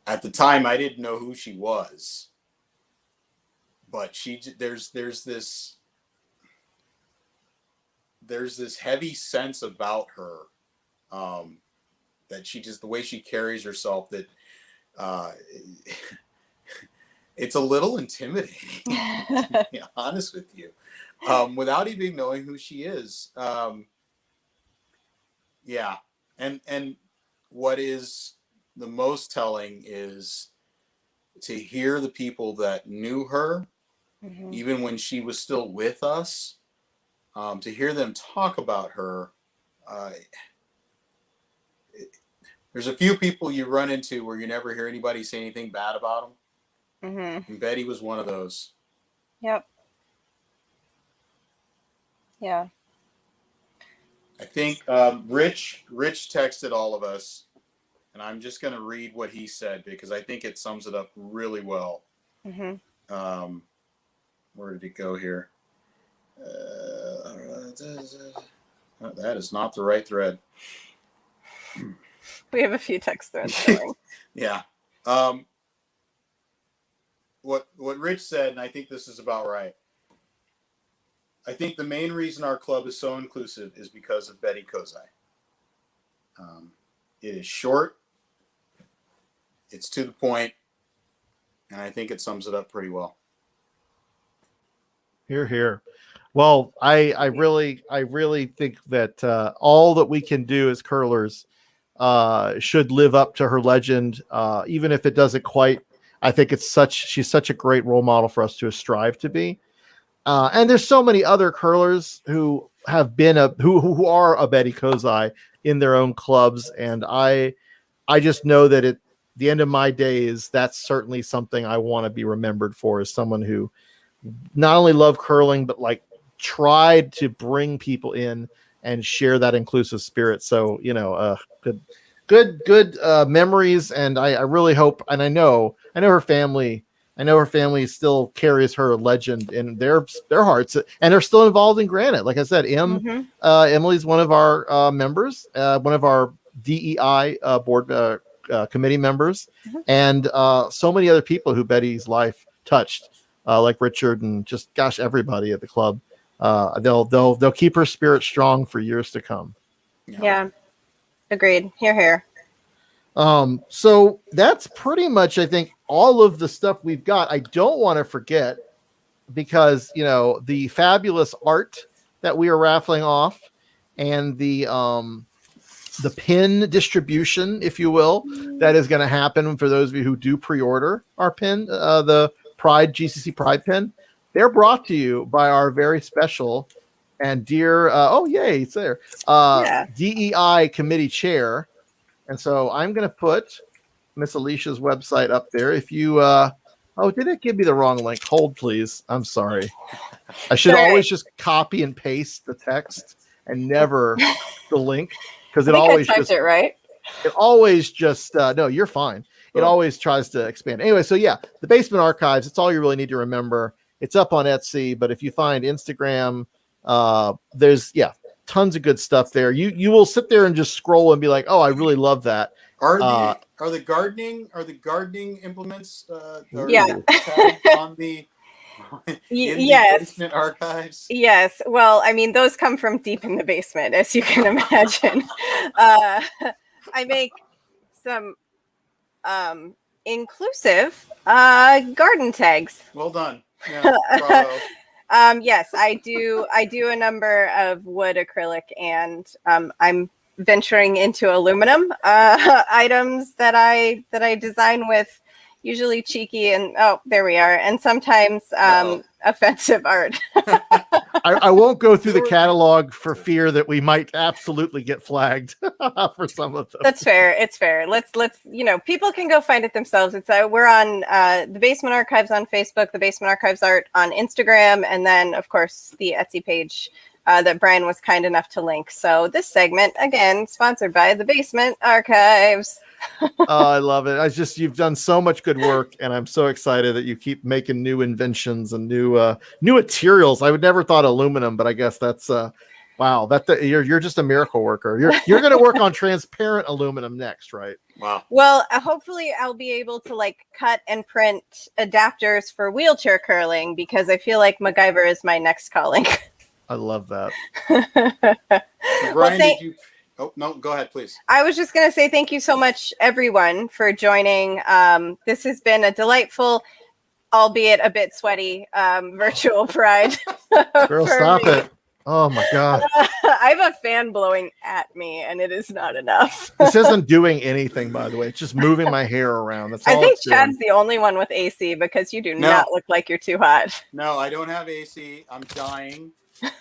at the time, I didn't know who she was, but there's this heavy sense about her, that she just, the way she carries herself, that it's a little intimidating, to be honest with you, without even knowing who she is. Yeah. And what is the most telling is to hear the people that knew her, even when she was still with us, to hear them talk about her. There's a few people you run into where you never hear anybody say anything bad about them. And Betty was one of those. Yep. Yeah. I think Rich texted all of us, and I'm just going to read what he said because I think it sums it up really well. Where did it go here? That is not the right thread. We have a few text threads going. Yeah. what Rich said, and I think this is about right. I think the main reason our club is so inclusive is because of Betty Kozai. It is short, it's to the point, and I think it sums it up pretty well. Hear, hear. Well, I really think that all that we can do as curlers should live up to her legend, even if it doesn't quite. I think she's such a great role model for us to strive to be. And there's so many other curlers who have been who are a Betty Kozai in their own clubs, and I just know that at the end of my days, that's certainly something I want to be remembered for, as someone who not only loved curling but like tried to bring people in and share that inclusive spirit. So good memories, and I really hope, and I know her family. I know her family still carries her legend in their hearts, and they're still involved in Granite. Like I said, Emily's one of our members, one of our DEI board committee members, and so many other people who Betty's life touched, like Richard and just everybody at the club. They'll keep her spirit strong for years to come. Yeah, agreed. Hear, hear. So that's pretty much, I think, all of the stuff we've got. I don't want to forget, because the fabulous art that we are raffling off, and the pin distribution, if you will, that is going to happen for those of you who do pre-order our pin, the Pride GCC Pride pin. They're brought to you by our very special and dear, it's there, DEI committee chair. And so I'm going to put Miss Alicia's website up there. If you, did it give me the wrong link? Hold, please. I'm sorry. I should always just copy and paste the text and never the link, because it always typed it right. It always just no, you're fine. It always tries to expand. Anyway, so yeah, the Basement Archives. It's all you really need to remember. It's up on Etsy, but if you find Instagram, there's tons of good stuff there. You will sit there and just scroll and be like, oh, I really love that. Are the gardening implements on the Basement Archives? Yes. Well, I mean, those come from deep in the basement, as you can imagine. I make some inclusive garden tags. Well done. Yeah, bravo. Yes, I do a number of wood, acrylic, and I'm venturing into aluminum items that I design with, usually cheeky and there we are, and sometimes offensive art. I won't go through the catalog for fear that we might absolutely get flagged for some of them. That's fair. It's fair. Let's people can go find it themselves. It's we're on the Basement Archives on Facebook, the Basement Archives Art on Instagram, and then of course the Etsy page that Brian was kind enough to link. So this segment, again, sponsored by the Basement Archives. I love it. You've done so much good work, and I'm so excited that you keep making new inventions and new materials. I would never thought aluminum, but I guess that's wow. You're just a miracle worker. You're going to work on transparent aluminum next, right? Wow. Well, hopefully I'll be able to cut and print adapters for wheelchair curling, because I feel like MacGyver is my next calling. I love that. Brian, did you? Oh, no, go ahead, please. I was just going to say thank you so much, everyone, for joining. This has been a delightful, albeit a bit sweaty, virtual Pride. Girl, stop it. Oh, my God. I have a fan blowing at me, and it is not enough. This isn't doing anything, by the way. It's just moving my hair around. That's all I think it's doing. Chad's the only one with AC, because you do not look like you're too hot. No, I don't have AC. I'm dying,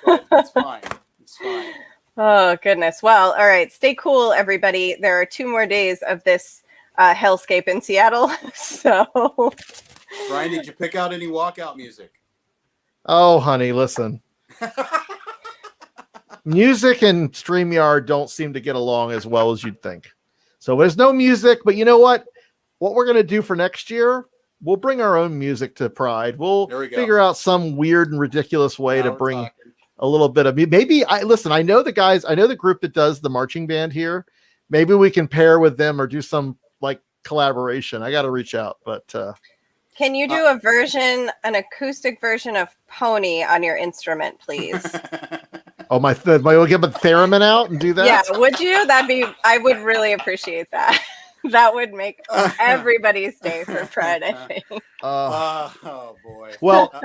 but it's fine. It's fine. Oh, goodness. Well, all right. Stay cool, everybody. There are 2 more days of this hellscape in Seattle. So, Brian, did you pick out any walkout music? Oh, honey, listen. Music and StreamYard don't seem to get along as well as you'd think. So there's no music, but you know what? What we're going to do for next year, we'll bring our own music to Pride. We'll figure out some weird and ridiculous way to bring a little bit of maybe I know the guys, I know the group that does the marching band here. Maybe we can pair with them or do some collaboration. I got to reach out, but Can you do an acoustic version of Pony on your instrument, please? Oh, we'll get a theremin out and do that. Yeah, would you? I would really appreciate that. That would make everybody's day for Pride, I think. Oh boy. Well,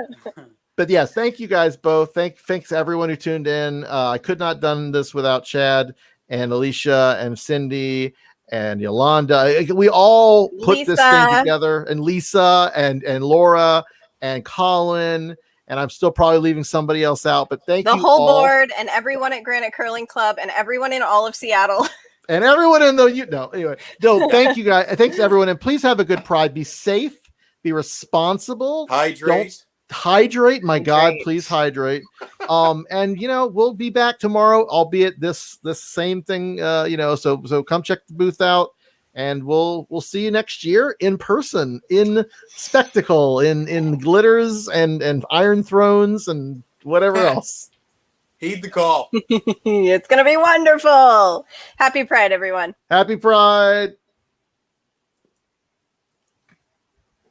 but yes, thank you guys both. Thanks everyone who tuned in. I could not done this without Chad and Alicia and Cindy and Yolanda. We all put this thing together, and Lisa and Laura and Colin, and I'm still probably leaving somebody else out, but thank you the whole all. board and everyone at Granite Curling Club and everyone in all of Seattle. And everyone in anyway. No, thank you guys. Thanks everyone. And please have a good Pride. Be safe, be responsible. Hydrate. My God, please hydrate. And we'll be back tomorrow, albeit this same thing, so come check the booth out, and we'll see you next year in person, in spectacle, in glitters and iron thrones and whatever else. Heed the call. It's gonna be wonderful. Happy Pride, everyone. Happy Pride.